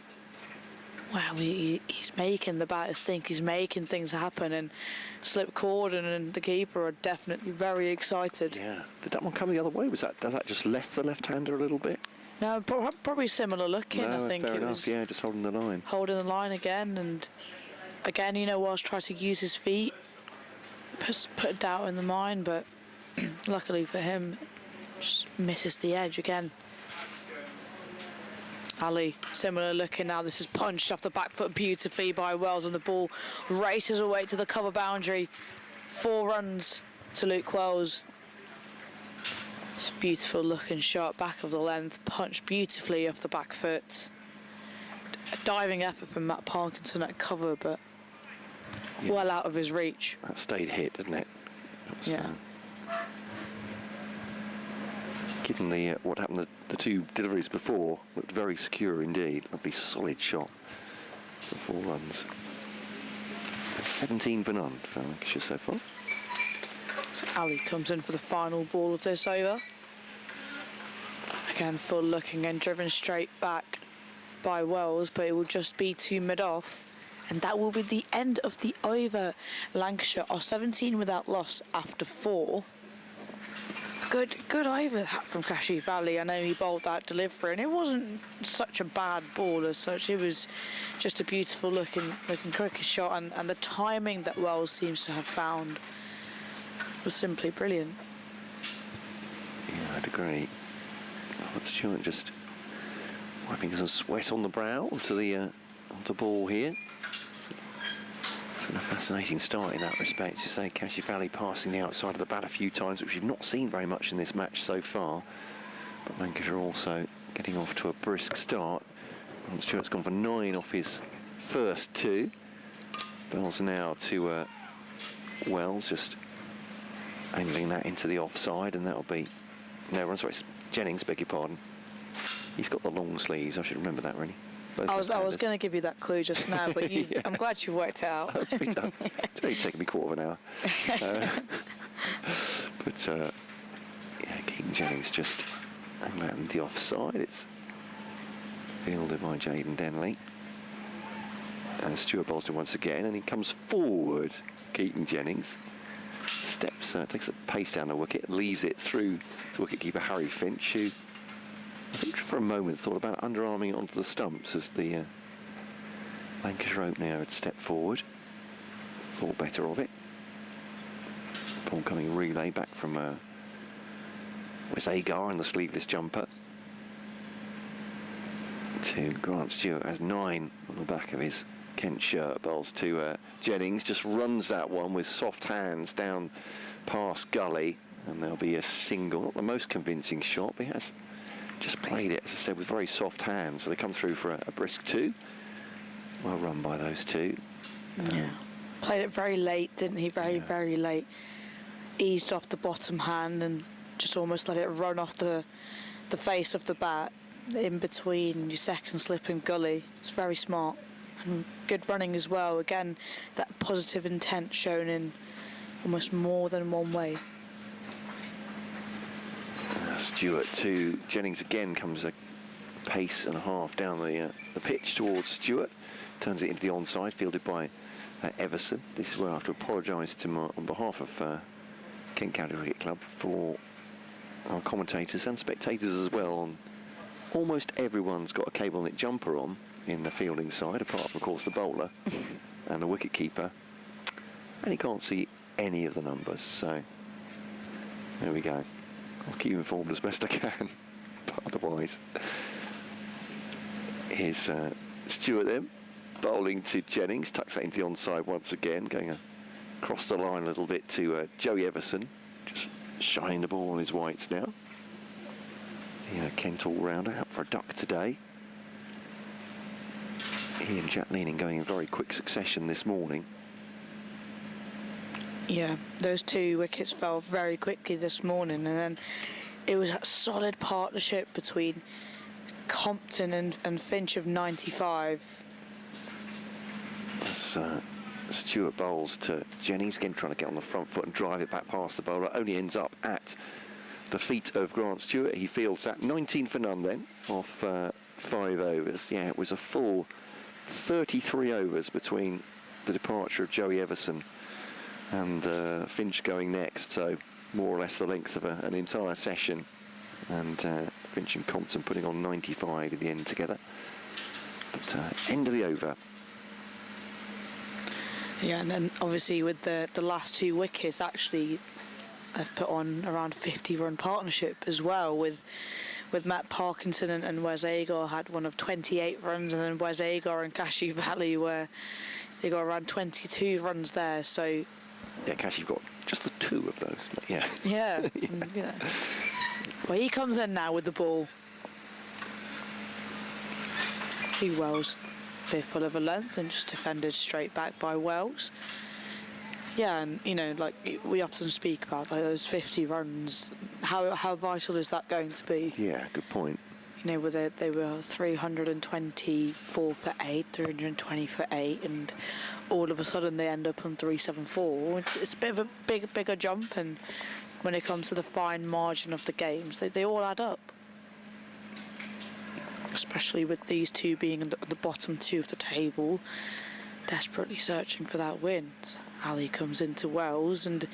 wow, he's making the batters think, he's making things happen, and Slip Corden and the keeper are definitely very excited. Yeah. Did that one come the other way? Does that just left the left-hander a little bit? No, probably similar looking. No, I think fair it enough. was. Yeah, just holding the line. Holding the line again, and again, you know, Welsh tried to use his feet, put a doubt in the mind, but luckily for him, just misses the edge again. Ali, similar looking now. This is punched off the back foot beautifully by Wells, and the ball races away to the cover boundary. 4 runs to Luke Wells. It's a beautiful looking shot, back of the length, punched beautifully off the back foot. A diving effort from Matt Parkinson at cover, but well out of his reach. That stayed hit, didn't it? Was, yeah. Given the what happened, the 2 deliveries before looked very secure indeed. Lovely solid shot for 4 runs. 17 for none for Lancashire so far. So Ali comes in for the final ball of this over. Again, full looking and driven straight back by Wells, but it will just be to mid-off, and that will be the end of the over. Lancashire are 17 without loss after 4. Good over that from Cashew Valley. I know he bowled that delivery, and it wasn't such a bad ball as such. It was just a beautiful looking cricket shot, and the timing that Wells seems to have found was simply brilliant. Yeah, I'd agree. Stewart just wiping some sweat on the brow onto the ball here. It's been a fascinating start in that respect. You say Cashew Valley passing the outside of the bat a few times, which we've not seen very much in this match so far. But Lancashire also getting off to a brisk start. And Stewart's gone for 9 off his first 2. Bells now to Wells, just angling that into the offside, and that'll be no, I'm sorry, Jennings, beg your pardon. He's got the long sleeves. I should remember that, really. I was going to give you that clue just now, but you, yeah. I'm glad you worked it out. It's only taken me a quarter of an hour. Yeah, Keaton Jennings just angling that into the offside. It's fielded by Jaden Denley. And Stuart Bolston once again, and he comes forward, Keaton Jennings. Steps, takes a pace down the wicket, leaves it through to wicketkeeper Harry Finch, who I think for a moment thought about underarming it onto the stumps as the Lancashire opener had stepped forward. Thought better of it. Ball coming relay back from Wes Agar in the sleeveless jumper to Grant Stewart, has 9 on the back of his Kent shirt. Bowls to Jennings, just runs that one with soft hands down past gully, and there'll be a single. Not the most convincing shot, but he has just played it, as I said, with very soft hands. So they come through for a brisk 2. Well run by those 2. Yeah, played it very late, didn't he? Very late. Eased off the bottom hand and just almost let it run off the face of the bat in between your second slip and gully. It's very smart. And good running as well. Again, that positive intent shown in almost more than one way. Stewart to Jennings again, comes a pace and a half down the pitch towards Stewart. Turns it into the onside, fielded by Everson. This is where I have to apologise to him on behalf of Kent County Cricket Club for our commentators and spectators as well. Almost everyone's got a cable knit jumper on in the fielding side, apart from, of course, the bowler and the wicket-keeper. And he can't see any of the numbers, so there we go. I'll keep you informed as best I can, but otherwise. Here's Stewart then, bowling to Jennings, tucks that into the onside once again, going across the line a little bit to Joey Everson, just shining the ball on his whites now. The Kent all-rounder out for a duck today. He and Jack Leaning going in very quick succession this morning. Yeah, those 2 wickets fell very quickly this morning, and then it was a solid partnership between Compton and Finch of 95. That's Stewart bowls to Jennings, again trying to get on the front foot and drive it back past the bowler. Only ends up at the feet of Grant Stewart. He fields that. 19 for none then, off 5 overs. Yeah, it was a full 33 overs between the departure of Joey Everson and Finch going next, so more or less the length of an entire session. And Finch and Compton putting on 95 in the end together. But end of the over. Yeah, and then obviously with the last 2 wickets, actually I've put on around 50-run partnership as well with with Matt Parkinson and Wes Agar had one of 28 runs, and then Wes Agar and Cashew Valley where they got around 22 runs there. So yeah, Cashew got just the 2 of those. But yeah. Yeah. Yeah. You know. Well, he comes in now with the ball. See Wells, a bit full of a length and just defended straight back by Wells. Yeah, and you know, like we often speak about like, those 50 runs. How vital is that going to be? Yeah, good point. You know, where they were 324 for 8, 320 for 8, and all of a sudden they end up on 374. It's a bit of a bigger jump, and when it comes to the fine margin of the games, they all add up. Especially with these two being in the bottom 2 of the table, desperately searching for that win. Ali comes into Wells and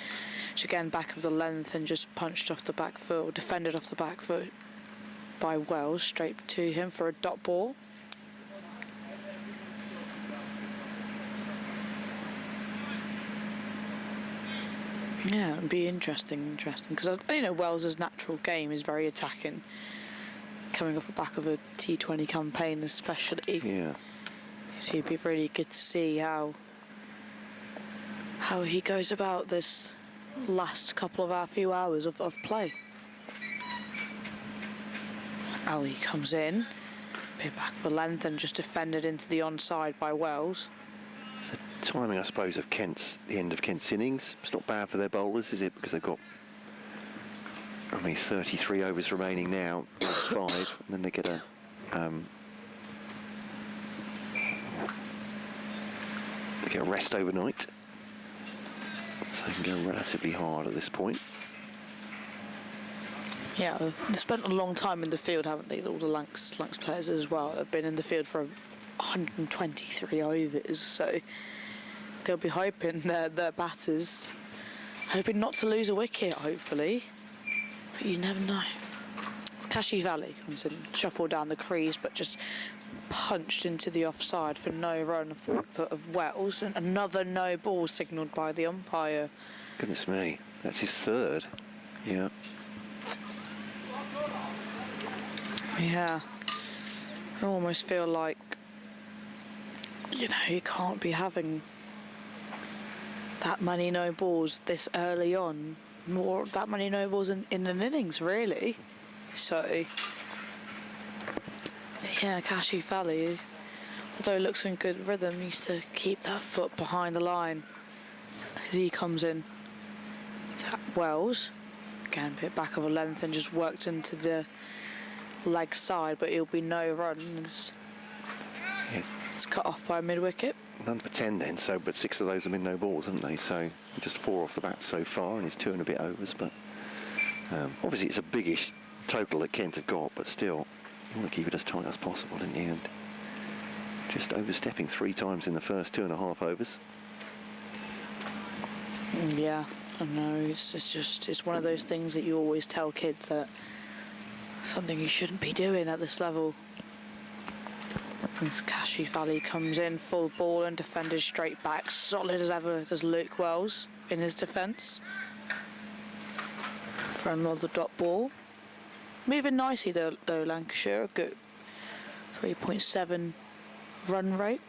again back of the length and just punched off the back foot, or defended off the back foot by Wells, straight to him for a dot ball. Yeah, it'd be interesting, because you know Wells's natural game is very attacking, coming off the back of a T20 campaign especially. Yeah. So it'd be really good to see how he goes about this last couple of few hours of play. Ali comes in, bit back for length and just defended into the onside by Wells. The timing, I suppose, of the end of Kent's innings, it's not bad for their bowlers, is it? Because they've got, 33 overs remaining now, 5, and then they get a rest overnight. So they can go relatively hard at this point. Yeah, they've spent a long time in the field, haven't they? All the Lancs players as well. They've been in the field for 123 overs, so they'll be hoping their batters, hoping not to lose a wicket, hopefully. But you never know. Cashew Valley comes in, shuffled down the crease, but just punched into the offside for no run off the back foot of Wells, and another no ball signalled by the umpire. Goodness me, that's his 3rd. Yeah. Yeah. I almost feel like, you know, you can't be having that many no balls this early on, nor that many no balls in an innings, really. So, yeah, Cashew Valley, although it looks in good rhythm, needs to keep that foot behind the line as he comes in. Wells, again, a bit back of a length and just worked into the leg side, but it'll be no run. It's cut off by mid-wicket. None for 10 then, but 6 of those have been no balls, haven't they? So just 4 off the bat so far, and it's 2 and a bit overs. But obviously it's a biggish total that Kent have got, but still, you want to keep it as tight as possible, don't you? And just overstepping 3 times in the first 2.5 overs. Yeah, I know. It's one of those things that you always tell kids that something you shouldn't be doing at this level. Cashew Valley comes in, full ball and defended straight back. Solid as ever does Luke Wells in his defence. For another dot ball. Moving nicely though Lancashire. A good 3.7 run rate.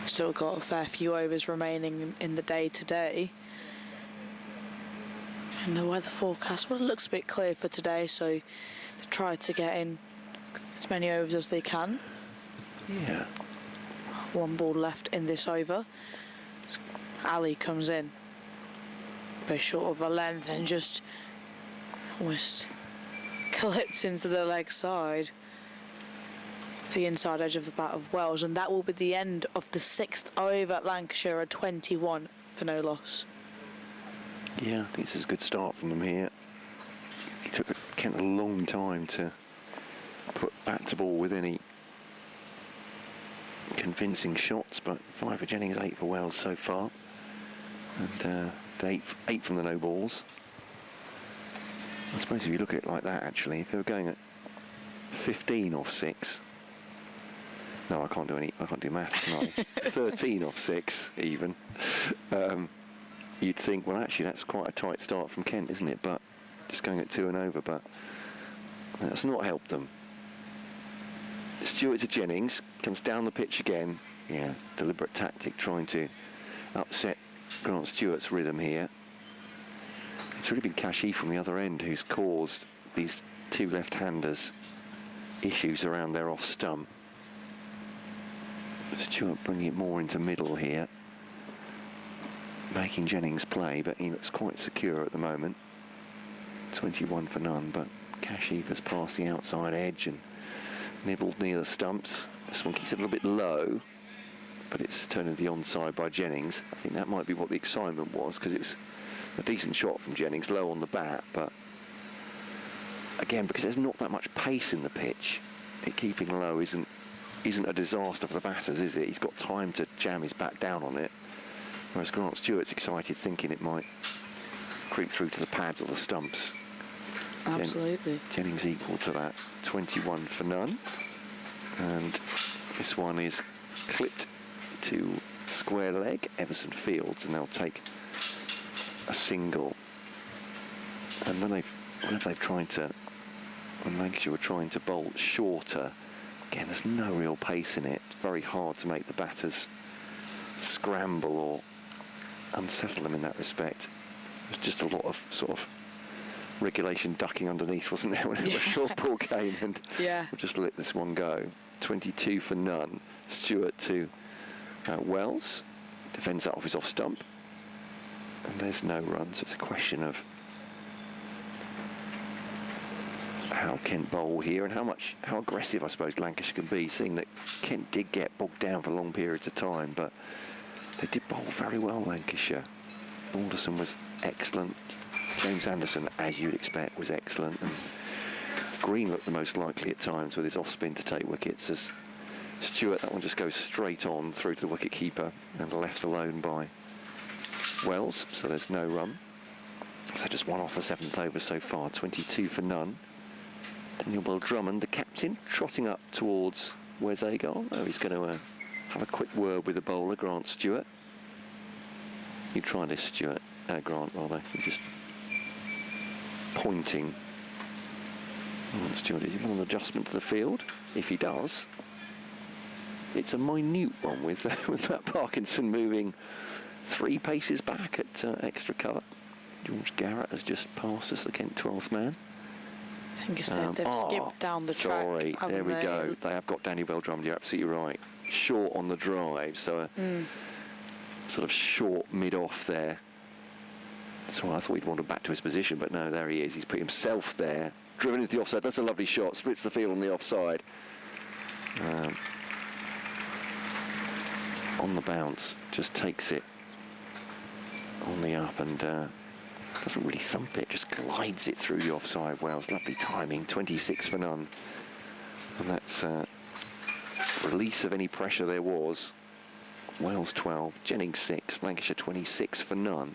Still got a fair few overs remaining in the day today. And the weather forecast, well, it looks a bit clear for today, so they try to get in as many overs as they can. Yeah. 1 ball left in this over. Ali comes in, a bit short of a length and just almost clips into the leg side, the inside edge of the bat of Wells, and that will be the end of the 6th over at Lancashire, a 21 for no loss. Yeah, I think this is a good start from them here. It took Kent a long time to put bat to ball with any convincing shots, but 5 for Jennings, 8 for Wells so far. And 8 from the no balls. I suppose if you look at it like that, actually, if they were going at 15 off 6, no, I can't do maths, can I? 13 off 6 even. You'd think, well, actually, that's quite a tight start from Kent, isn't it? But just going at 2 and over, but that's not helped them. Stewart to Jennings, comes down the pitch again. Yeah, deliberate tactic, trying to upset Grant Stewart's rhythm here. It's really been Kashi from the other end who's caused these 2 left-handers issues around their off stump. Stewart bringing it more into middle here, making Jennings play, but he looks quite secure at the moment. 21 for none, but Kashi has passed the outside edge and nibbled near the stumps. This one keeps it a little bit low, but it's turned into the onside by Jennings. I think that might be what the excitement was, because it's a decent shot from Jennings, low on the bat, but again, because there's not that much pace in the pitch, it keeping low isn't a disaster for the batters, is it? He's got time to jam his bat down on it, whereas Grant Stewart's excited, thinking it might creep through to the pads or the stumps. Absolutely. Jennings equal to that, 21 for none, and this one is clipped to square leg. Everson Fields, and they'll take a single. And when Lancashire were trying to bowl shorter, again, there's no real pace in it. It's very hard to make the batters scramble or unsettle them in that respect. There's just a lot of sort of regulation ducking underneath, wasn't there, when the short ball came, and we'll just let this one go. 22 for none. Stewart to Wells, defends that off his off stump, and there's no run, so it's a question of how Kent bowl here and how aggressive I suppose Lancashire can be, seeing that Kent did get bogged down for long periods of time, but they did bowl very well, Lancashire. Alderson was excellent. James Anderson, as you'd expect, was excellent, and Green looked the most likely at times with his off-spin to take wickets, as Stewart, that one just goes straight on through to the wicket-keeper and left alone by Wells, so there's no run. So just one off the 7th over so far, 22 for none. Daniel Bell Drummond, the captain, trotting up towards where's Agar. Oh, he's going to have a quick word with the bowler, Grant Stewart. You try this, Stewart. Grant, rather. He's just pointing. Grant Stewart, is he want an adjustment to the field? If he does, it's a minute one with Matt Parkinson moving 3 paces back at extra cover. George Garrett has just passed us, the Kent 12th man. I think they've skipped down the track. Sorry, there we go. They have got Danny Bell Drummond, you're absolutely right. Short on the drive, so sort of short mid-off there. So I thought he'd wanted back to his position, but no, there he is. He's put himself there, driven into the offside. That's a lovely shot, splits the field on the offside. On the bounce, just takes it on the up and doesn't really thump it, just glides it through the offside. Wells, lovely timing, 26 for none. And that's release of any pressure there was. Wells 12, Jennings 6, Lancashire 26 for none.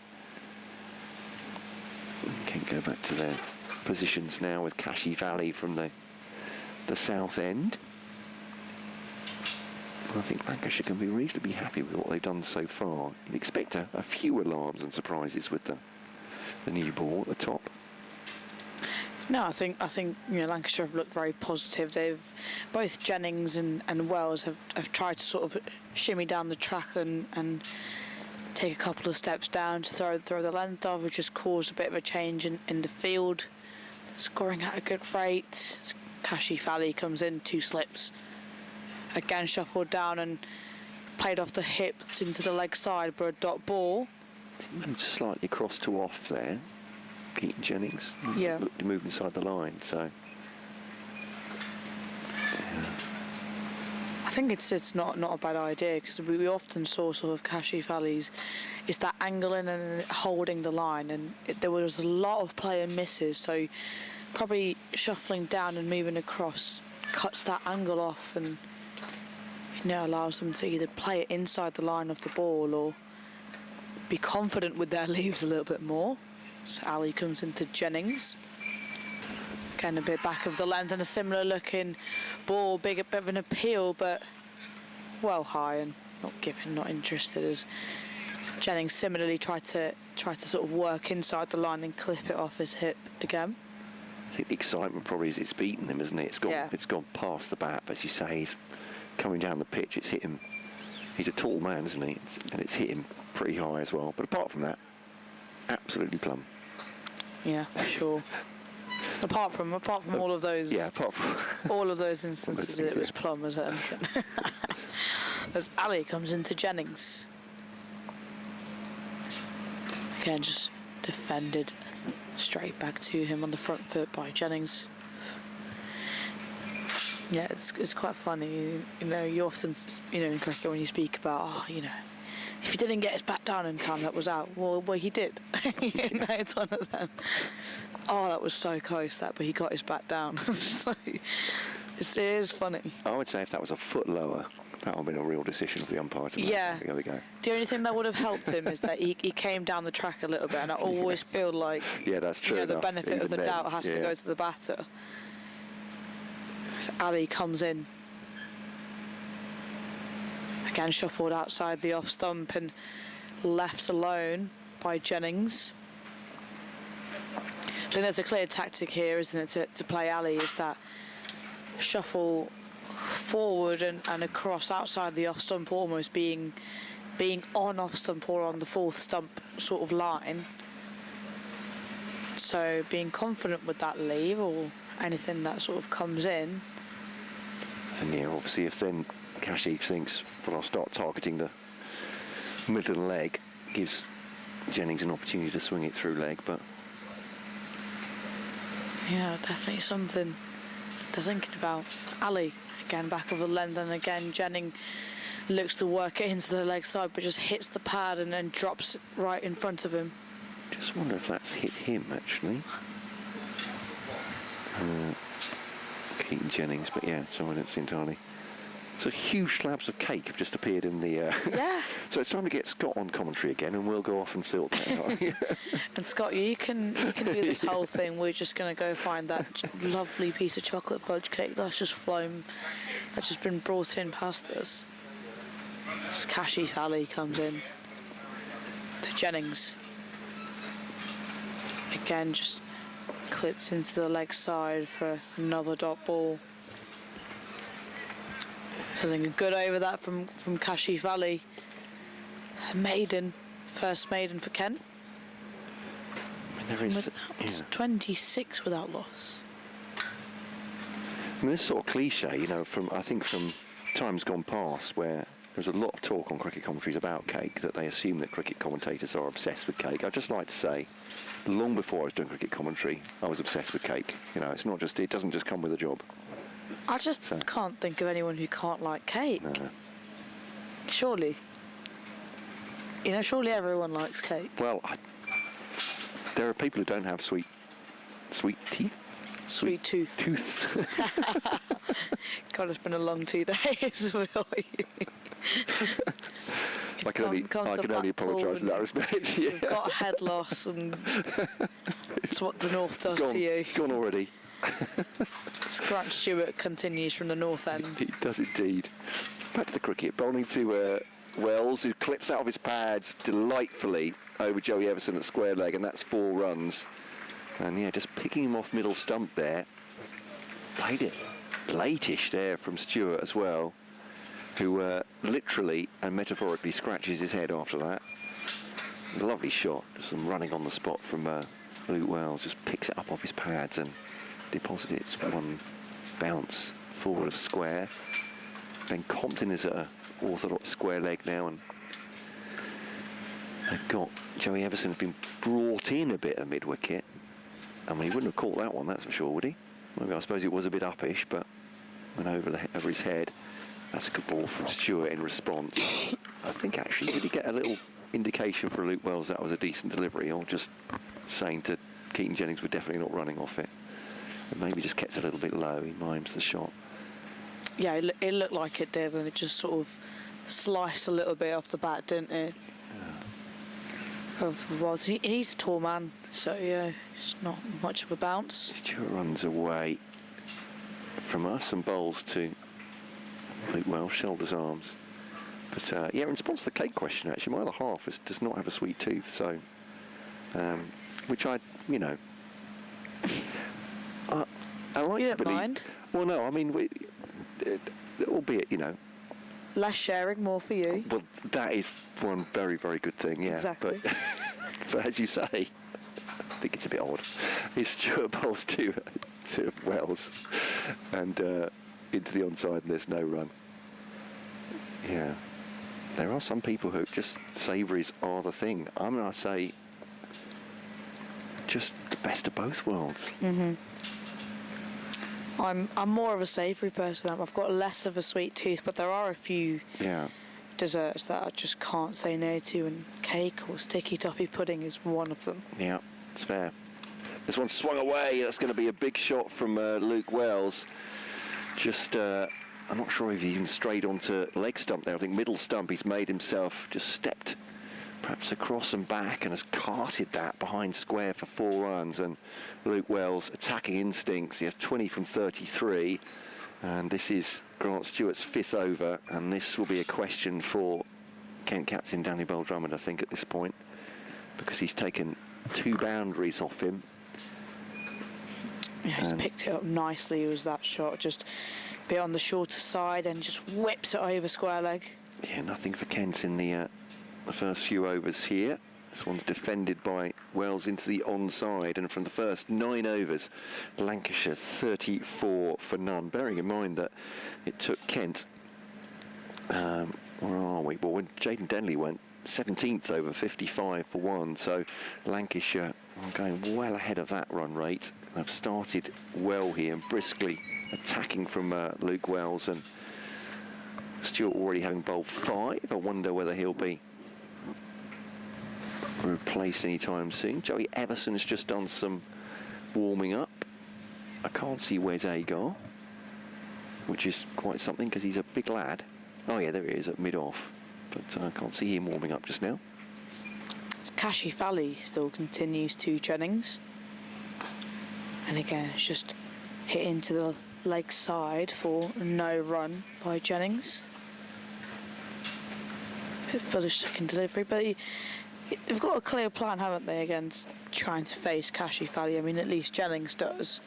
Can go back to their positions now with Kashi Valley from the south end. I think Lancashire can be reasonably happy with what they've done so far. You'd expect a few alarms and surprises with the new ball at the top. No, I think Lancashire have looked very positive. They've both Jennings and Wells have tried to sort of shimmy down the track and take a couple of steps down to throw the length of, which has caused a bit of a change in the field. Scoring at a good rate. Kashi Valley comes in, 2 slips. Again shuffled down and played off the hips into the leg side for a dot ball. He moved slightly across to off there, Keaton Jennings. Yeah. Looked to move inside the line, so. Yeah. I think it's not a bad idea, because we often saw sort of Kashi Valley's is that angling and holding the line, and there was a lot of player misses, so probably shuffling down and moving across cuts that angle off and allows them to either play it inside the line of the ball or be confident with their leaves a little bit more. So Ali comes into Jennings. Again, a bit back of the length and a similar looking ball, bit of an appeal, but well high and not interested, as Jennings similarly tried to sort of work inside the line and clip it off his hip again. I think the excitement probably is it's beaten him, isn't it? It's gone past the bat, but as you say, he's coming down the pitch. It's hit him. He's a tall man, isn't he? And it's hit him pretty high as well. But apart from that, absolutely plumb. Yeah, for sure. apart from all of those. Yeah, apart from all of those instances, it was plumb as anything. As Ali comes into Jennings. Again, just defended straight back to him on the front foot by Jennings. Yeah, it's quite funny. You know, you often, in cricket when you speak about, if he didn't get his bat down in time, that was out. Well, he did. It's one of them. Oh, that was so close, but he got his bat down. So, it is funny. I would say if that was a foot lower, that would have been a real decision for the umpire to make. Yeah. There we go. The only thing that would have helped him is that he came down the track a little bit, and I always feel like that's true. The benefit of the doubt has to go to the batter. So Ali comes in. Again, shuffled outside the off stump and left alone by Jennings. I think there's a clear tactic here, isn't it, to play Ali, is that shuffle forward and across outside the off stump, almost being on off stump or on the fourth stump sort of line. So being confident with that leave or anything that sort of comes in. And yeah, obviously if then Kashif thinks, well, I'll start targeting the middle leg, gives Jennings an opportunity to swing it through leg, but... Yeah, definitely something they're thinking about. Ali, again, back of the length, and again, Jennings looks to work it into the leg side, but just hits the pad and then drops it right in front of him. Just wonder if that's hit him, actually. Keaton Jennings, but yeah, so I don't see entirely. So huge slabs of cake have just appeared in the... Yeah. So it's time to get Scott on commentary again, and we'll go off and sort that. And Scott, you can do this whole thing. We're just going to go find that lovely piece of chocolate fudge cake that's just flown, that's just been brought in past us. As Kashif Ali comes in to Jennings. Again, just clips into the leg side for another dot ball. I think a good over that from Kashif Ali. First maiden for Kent. There is, it's 26 without loss. I mean, this sort of cliche, from times gone past where there's a lot of talk on cricket commentaries about cake, that they assume that cricket commentators are obsessed with cake. I'd just like to say, long before I was doing cricket commentary, I was obsessed with cake. It's not just, it doesn't just come with a job. I just can't think of anyone who can't like cake. No. Surely. Surely everyone likes cake. Well, there are people who don't have sweet teeth. Sweet tooths. God, it's been a long 2 days for you. I can only apologise in that respect. Yeah. You've got head loss, and it's what the north does to you. It's gone already. Grant Stewart continues from the north end. He does indeed. Back to the cricket. Bowling to Wells, who clips out of his pads delightfully over Joey Everson at square leg, and that's 4 runs. And yeah, just picking him off middle stump there. Played it late-ish there from Stewart as well, who literally and metaphorically scratches his head after that. Lovely shot. Just some running on the spot from Luke Wells. Just picks it up off his pads and deposits it. One bounce forward of square. Then Compton is at an orthodox square leg now, and they've got Joey Everson has been brought in a bit at mid-wicket. I mean, he wouldn't have caught that one, that's for sure, would he? Maybe, I suppose it was a bit uppish, but went over his head. That's a good ball from Stewart in response. I think actually, did he get a little indication for Luke Wells that was a decent delivery, or just saying to Keaton Jennings we're definitely not running off it? And maybe just kept it a little bit low. He mimes the shot. Yeah, it looked like it did, and it just sort of sliced a little bit off the bat, didn't it? Of Wells. He's a tall man, so yeah, it's not much of a bounce. Stewart runs away from us and bowls to Luke Wells, shoulders arms. But yeah, in response to the cake question, actually, my other half does not have a sweet tooth, so which I, you know, I like you to don't believe. mind? Well, no, I mean, albeit, you know. Less sharing, more for you. Well, that is one very, very good thing, yeah. Exactly. But as you say, I think it's a bit odd. Is Stuart bowls to Wells and into the onside, and there's no run. Yeah. There are some people who just savouries are the thing. I mean, I say just the best of both worlds. I'm more of a savoury person. I've got less of a sweet tooth, but there are a few desserts that I just can't say no to, and cake or sticky toffee pudding is one of them. Yeah, it's fair. This one swung away. That's going to be a big shot from Luke Wells. Just, I'm not sure if he even strayed onto leg stump there. I think middle stump. He's made himself, just stepped perhaps across and back and has carted that behind square for 4 runs. And Luke Wells, attacking instincts. He has 20 from 33. And this is Grant Stewart's 5th over. And this will be a question for Kent captain Danny Bell-Drummond, I think, at this point, because he's taken 2 boundaries off him. Yeah, he's picked it up nicely. It was that shot, just a bit on the shorter side and just whips it over square leg. Yeah, nothing for Kent in the first few overs here. This one's defended by Wells into the onside, and from the first 9 overs, Lancashire 34 for none. Bearing in mind that it took Kent, where are we? Well, when Jaden Denley went 17th over, 55 for 1, so Lancashire are going well ahead of that run rate. They've started well here and briskly attacking from Luke Wells, and Stewart already having bowled 5. I wonder whether he'll be replaced anytime soon. Joey Everson's just done some warming up. I can't see Wes Agar, which is quite something because he's a big lad. Oh yeah, there he is at mid-off, but I can't see him warming up just now. Kashi Fally still continues to Jennings, and again it's just hit into the leg side for no run by Jennings. Bit foolish second delivery, but they've got a clear plan, haven't they, against trying to face Kashi Fally? I mean, at least Jennings does.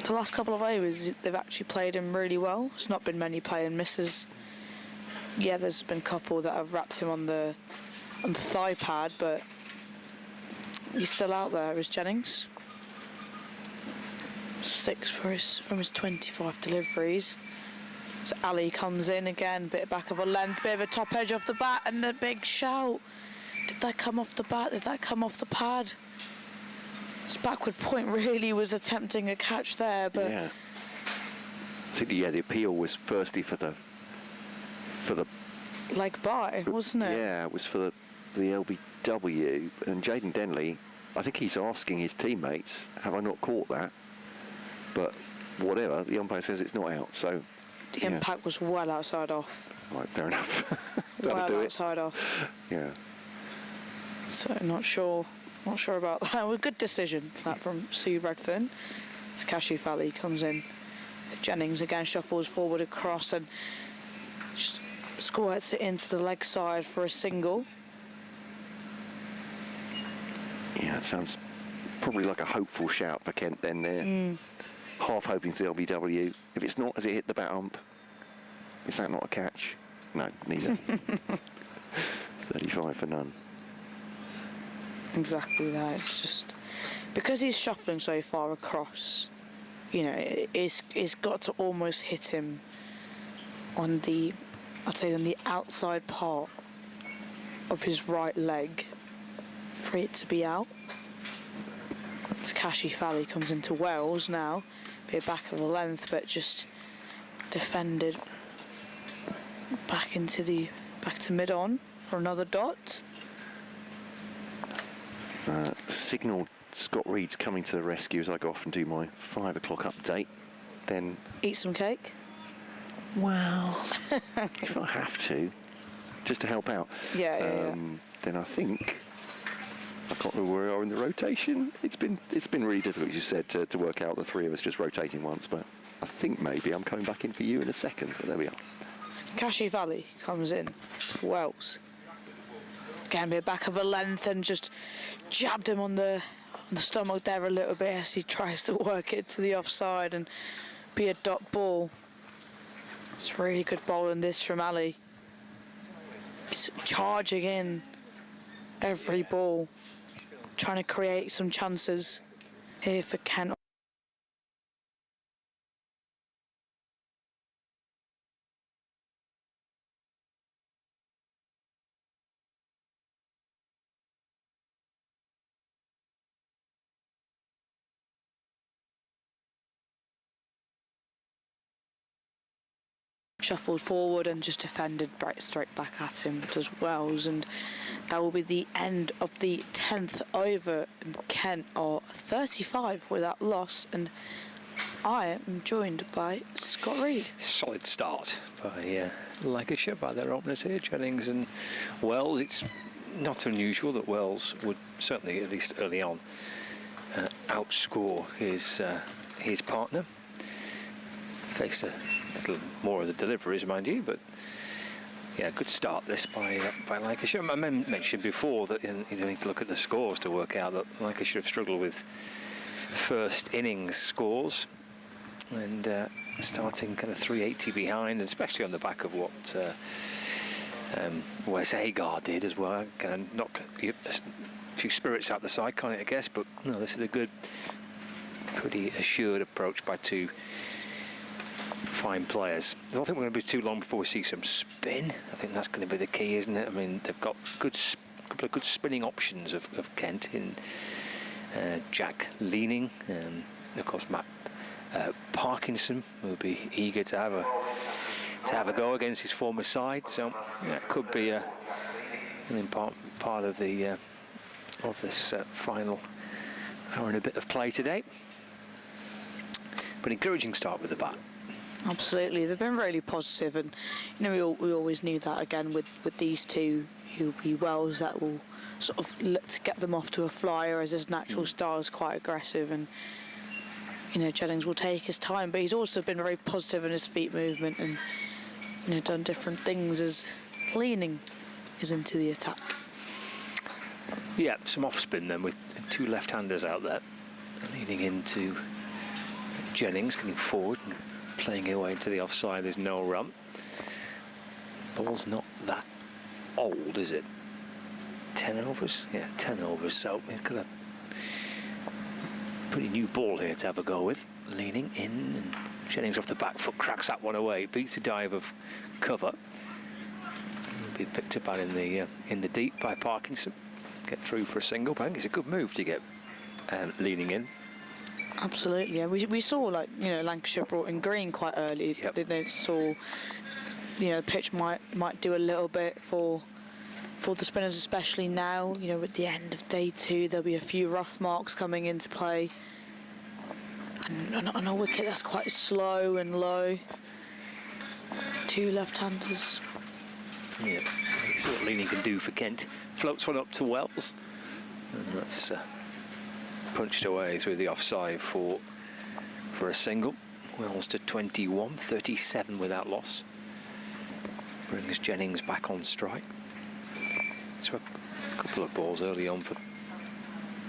The last couple of overs, they've actually played him really well. It's not been many play and misses. Yeah, there's been a couple that have wrapped him on the thigh pad, but he's still out there, is Jennings. 6 from his 25 deliveries. So Ali comes in again, bit back of a length, bit of a top edge off the bat, and a big shout. Did that come off the bat? Did that come off the pad? His backward point really was attempting a catch there, but yeah. I think the appeal was firstly for the leg by, wasn't it? Yeah, it was for the LBW, and Jaden Denley, I think he's asking his teammates, have I not caught that? But whatever, the umpire says it's not out, so the impact was well outside off. Right, fair enough. Well outside off. Yeah. So not sure about that. Well, good decision that from Sue Redfern. So Kashi Fally comes in. Jennings again shuffles forward across and just squirts it into the leg side for a single. Yeah, that sounds probably like a hopeful shout for Kent then there. Half hoping for the LBW. If it's not, has it hit the bat ump? Is that not a catch? No, neither. 35 for none. Exactly that. It's just because he's shuffling so far across, you know, it's got to almost hit him on the, I'd say, on the outside part of his right leg for it to be out. So Kashi Fally comes into Wells now, bit back of the length, but just defended back to mid on for another dot. Signal Scott Reed's coming to the rescue as I go off and do my 5 o'clock update. Then eat some cake. Well, if I have to, just to help out. Yeah. Then I think I can't remember where we are in the rotation. It's been really difficult, as you said, to work out the 3 of us just rotating once. But I think maybe I'm coming back in for you in a second. But there we are. Cashew Valley comes in for Wells. Again, be a back of a length and just jabbed him on the stomach there a little bit as he tries to work it to the offside and be a dot ball. It's really good bowling this from Ali. He's charging in every ball, trying to create some chances here for Kent. Shuffled forward and just defended straight back at him, does Wells, and that will be the end of the 10th over. Kent are 35 without loss, and I am joined by Scott Reed. Solid start by Lancashire, by their openers here, Jennings and Wells. It's not unusual that Wells would certainly, at least early on, outscore his partner. Faced a little more of the deliveries, mind you, but yeah, good start this by Lancashire. I mentioned before that you don't need to look at the scores to work out that Lancashire have struggled with first innings scores, and starting kind of 380 behind, and especially on the back of what Wes Agar did as well. Kind of knock a few spirits out the side, can't it, I guess, but no, this is a good, pretty assured approach by two fine players. I don't think we're going to be too long before we see some spin. I think that's going to be the key, isn't it? I mean, they've got a couple of good spinning options of Kent in Jack Leaning, and of course Matt Parkinson will be eager to have a go against his former side. So that could be an important part of the of this final hour and a bit of play today. But encouraging start with the bat. Absolutely, they've been really positive, and you know we always knew that again with these two, who'll be Wells that will sort of look to get them off to a flyer, as his natural style is quite aggressive, and you know Jennings will take his time, but he's also been very positive in his feet movement and you know done different things as Leaning is into the attack. Yeah, some off spin then with two left-handers out there, leading into Jennings getting forward and playing away into the offside. There's no run. Ball's not that old, is it? 10 overs? Yeah, 10 overs. So he's got a pretty new ball here to have a go with. Leaning in, and Jennings off the back foot cracks that one away. Beats a dive of cover. Will be picked up out in the deep by Parkinson. Get through for a single. But I think it's a good move to get Leaning in. Absolutely, yeah. We saw, like, you know, Lancashire brought in Green quite early. Yep. They saw, you know, the pitch might do a little bit for the spinners, especially now. You know, at the end of day two, there'll be a few rough marks coming into play. And on a wicket that's quite slow and low. Two left-handers. Yeah, see what Leaning can do for Kent. Floats one up to Wells, and that's punched away through the offside for a single. Wells to 21, 37 without loss. Brings Jennings back on strike. So a couple of balls early on for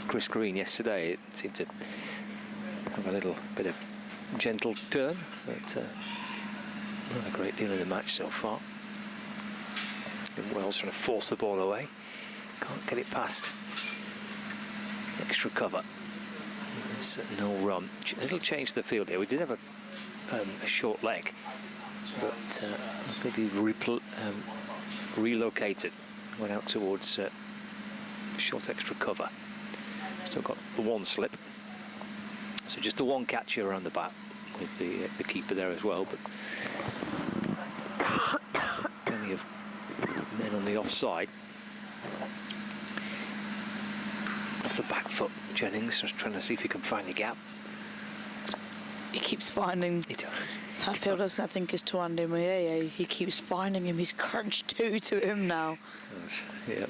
Chris Green yesterday. It seemed to have a little bit of gentle turn, but not a great deal in the match so far. And Wells trying to force the ball away. Can't get it past. Extra cover. There's no run. It'll change the field here. We did have a short leg, but maybe relocated. Went out towards short extra cover. Still got the one slip. So just the one catcher around the bat with the keeper there as well. But plenty of men on the offside. Off the back foot, Jennings just trying to see if he can find the gap. He keeps finding that fielder, I think, is Tuande Mayeye. He keeps finding him. He's crunched two to him now. Yeah.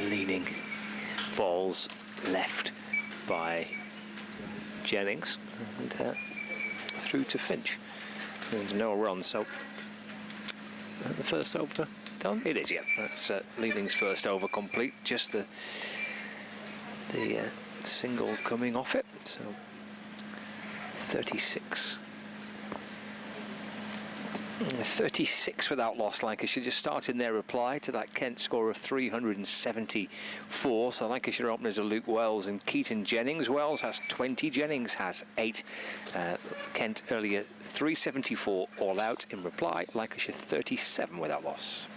Leaning balls left by Jennings and through to Finch. There's no run, so the first over done. It is, yeah. That's Leeling's first over complete. Just the single coming off it. So 36. 36 without loss. Lancashire just starting their reply to that Kent score of 374. So Lancashire openers are Luke Wells and Keaton Jennings. Wells has 20, Jennings has 8. Kent earlier 374 all out in reply. Lancashire 37 without loss.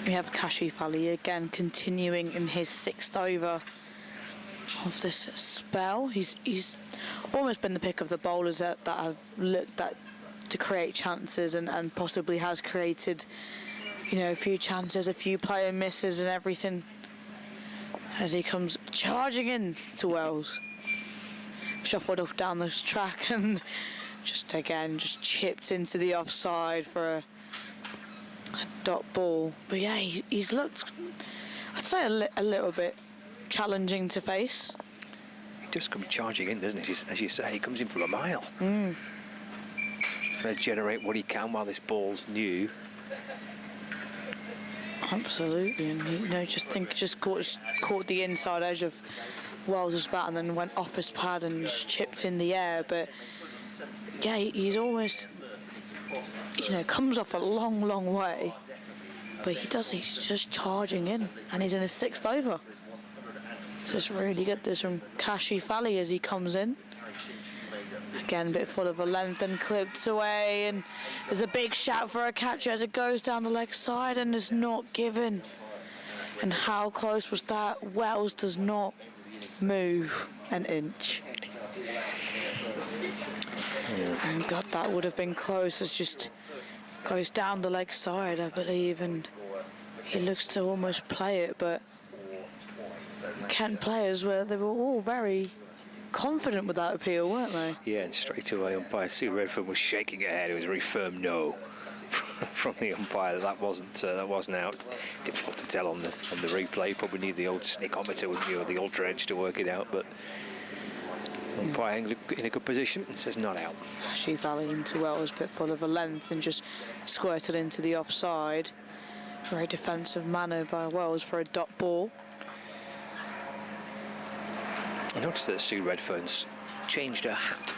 We have Kashi Fali again continuing in his 6th over of this spell. He's almost been the pick of the bowlers that have looked at to create chances and possibly has created, you know, a few chances, a few player misses and everything as he comes charging in to Wells. Shuffled up down this track and just chipped into the offside for a dot ball. But yeah, he's looked, I'd say, a little bit challenging to face. He does come charging in, doesn't he? As you say, he comes in from a mile. Trying to generate what he can while this ball's new. Absolutely, and he, just caught the inside edge of Wells' bat and then went off his pad and just chipped in the air. But yeah, he's almost, comes off a long way. But he's just charging in, and he's in his 6th over. Just really good this from Kashi Fali as he comes in. Again, a bit full of a length and clipped away, and there's a big shout for a catcher as it goes down the leg side and is not given. And how close was that? Wells does not move an inch. And God, that would have been close. It just goes down the leg side, I believe, and he looks to almost play it, but Kent players they were all very confident with that appeal, weren't they? Yeah, and straight away umpire Sue Redfern was shaking her head. It was a very firm no from the umpire. That wasn't out. Difficult to tell on the replay. Probably need the old snickometer, wouldn't you, or the ultra edge to work it out, but umpire in a good position and says not out. Kashi Fali into Wells, a bit full of a length and just squirted into the offside. Very defensive manner by Wells for a dot ball. I noticed that Sue Redfern's changed her hat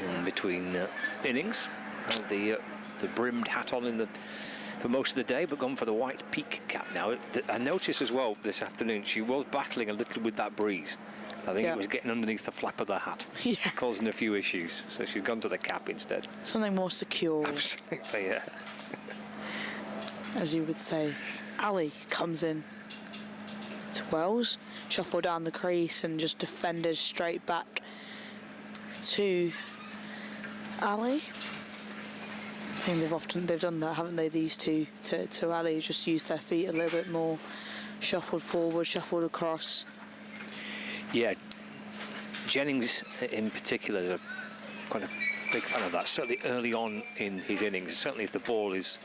in between innings. Had the brimmed hat on for most of the day, but gone for the white peak cap now. I noticed as well this afternoon she was battling a little with that breeze. I think it was getting underneath the flap of the hat, causing a few issues. So she's gone to the cap instead. Something more secure. Absolutely, yeah. As you would say. Ali comes in to Wells, shuffle down the crease and just defended straight back to Ali. I think they've done that, haven't they, these two to Ali, just used their feet a little bit more, shuffled forward, shuffled across. Yeah, Jennings in particular is quite a big fan of that, certainly early on in his innings. Certainly if the ball is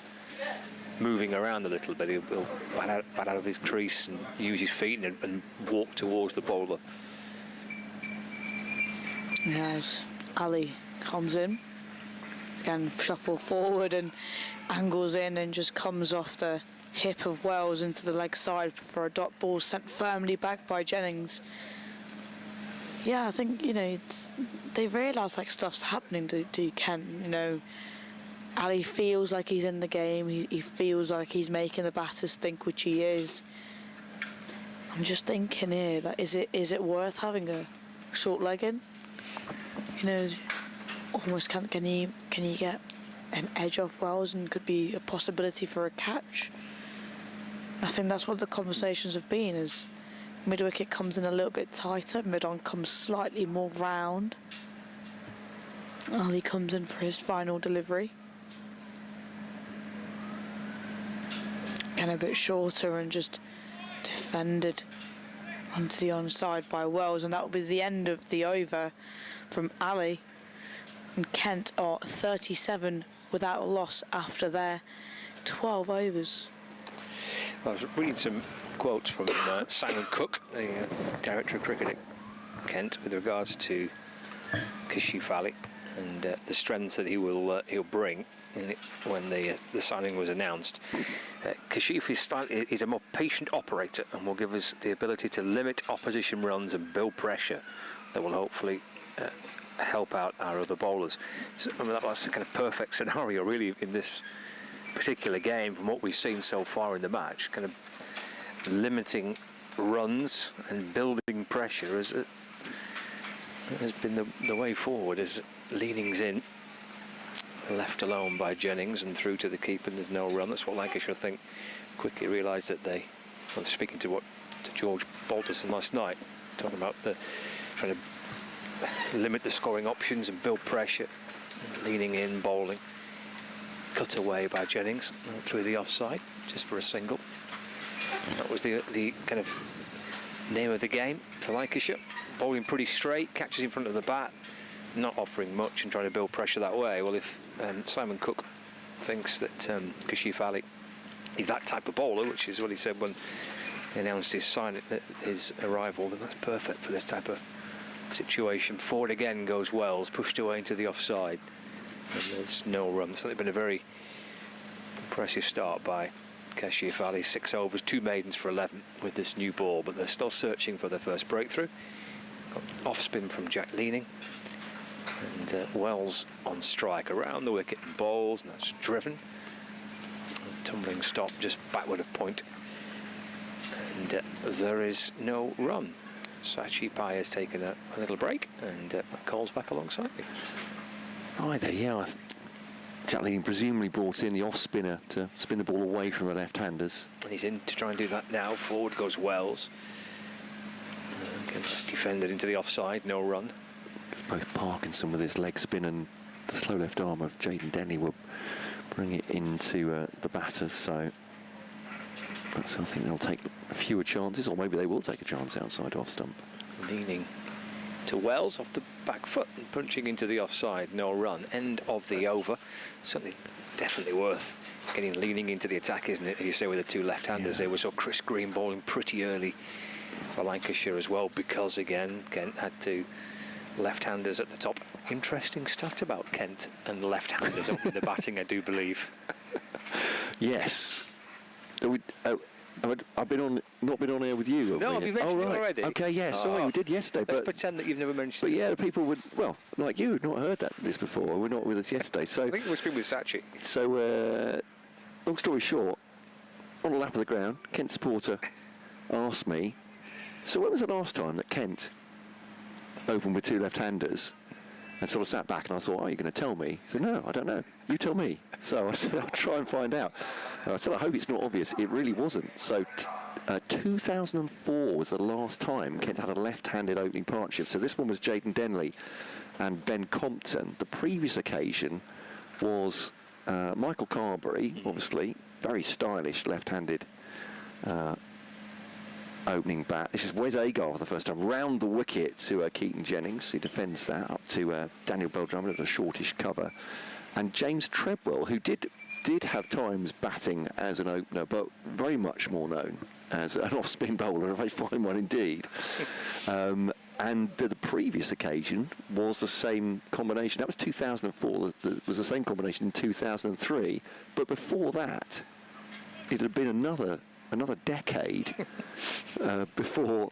moving around a little bit, he'll bat out of his crease and use his feet and walk towards the bowler. As Ali comes in, again shuffle forward and angles in and just comes off the hip of Wells into the leg side for a dot ball sent firmly back by Jennings. Yeah, I think, they've realised stuff's happening to Kent, Ali feels like he's in the game, he feels like he's making the batters think, which he is. I'm just thinking here, is it worth having a short leg in? Almost can he get an edge off Wells and could be a possibility for a catch? I think that's what the conversations have been, is mid-wicket comes in a little bit tighter, mid-on comes slightly more round. Ali comes in for his final delivery. Again a bit shorter and just defended onto the onside by Wells, and that will be the end of the over from Ali. And Kent are 37 without a loss after their 12 overs. I was reading some quotes from Simon Cook, the director of cricket at Kent, with regards to Kashif Ali and the strength that he'll bring when the signing was announced. Kashif is a more patient operator and will give us the ability to limit opposition runs and build pressure that will hopefully help out our other bowlers. So, I mean, that's a kind of perfect scenario really in this particular game from what we've seen so far in the match, kind of limiting runs and building pressure has been the way forward, as Leaning's in, left alone by Jennings and through to the keeper, and there's no run. That's what Lancashire, I think, quickly realised that they, well, speaking to George Balderson last night, talking about trying to limit the scoring options and build pressure, leaning in, bowling, cut away by Jennings through the offside just for a single. That was the kind of name of the game for Lancashire. Bowling pretty straight, catches in front of the bat, not offering much and trying to build pressure that way. Well, if Simon Cook thinks that Kashif Ali is that type of bowler, which is what he said when he announced his arrival, then that's perfect for this type of situation. Forward again goes Wells, pushed away into the offside, and there's no run. So it's been a very impressive start by Kashif Ali. 6 overs, 2 maidens for 11 with this new ball, but they're still searching for their first breakthrough. Got off spin from Jack Leaning, and Wells on strike around the wicket and bowls, and that's driven. Tumbling stop just backward of point, and there is no run. Sachi Pai has taken a little break, and Cole's back alongside me. Hi there, yeah. Jack Leaning presumably brought in the off-spinner to spin the ball away from the left-handers. And he's in to try and do that now. Forward goes Wells. Again, that's defended into the offside, no run. Both Parkinson with his leg spin and the slow left arm of Jaden Denny will bring it into the batters, so I think they'll take fewer chances, or maybe they will take a chance outside off stump. Leaning to Wells off the back foot and punching into the offside, no run. End of the over. Certainly, definitely worth getting Leaning into the attack, isn't it? As you say, with the two left-handers, they were so Chris Green bowling pretty early for Lancashire as well, because again Kent had two left-handers at the top. Interesting stat about Kent and the left-handers opening the batting, I do believe. Yes. I've not been on air with you. No, have you mentioned it already? Okay, yeah, sorry, we did yesterday. But pretend that you've never mentioned it. But yeah, the people would, well, like you, had not heard this before. We're not with us yesterday. So I think it was been with Sachi. So, long story short, on the lap of the ground, Kent supporter asked me, so when was the last time that Kent opened with two left-handers? And sort of sat back and I thought, oh, you're going to tell me? He said, no, I don't know. You tell me. So I said, I'll try and find out. I said, I hope it's not obvious. It really wasn't. So 2004 was the last time Kent had a left-handed opening partnership. So this one was Jaden Denley and Ben Compton. The previous occasion was Michael Carberry, obviously, very stylish left-handed opening bat. This is Wes Agar for the first time, round the wicket to Keaton Jennings, who defends that, up to Daniel Bell-Drummond at a shortish cover, and James Treadwell, who did have times batting as an opener, but very much more known as an off-spin bowler, a very fine one indeed. And the previous occasion was the same combination. That was 2004. It was the same combination in 2003. But before that, it had been another decade before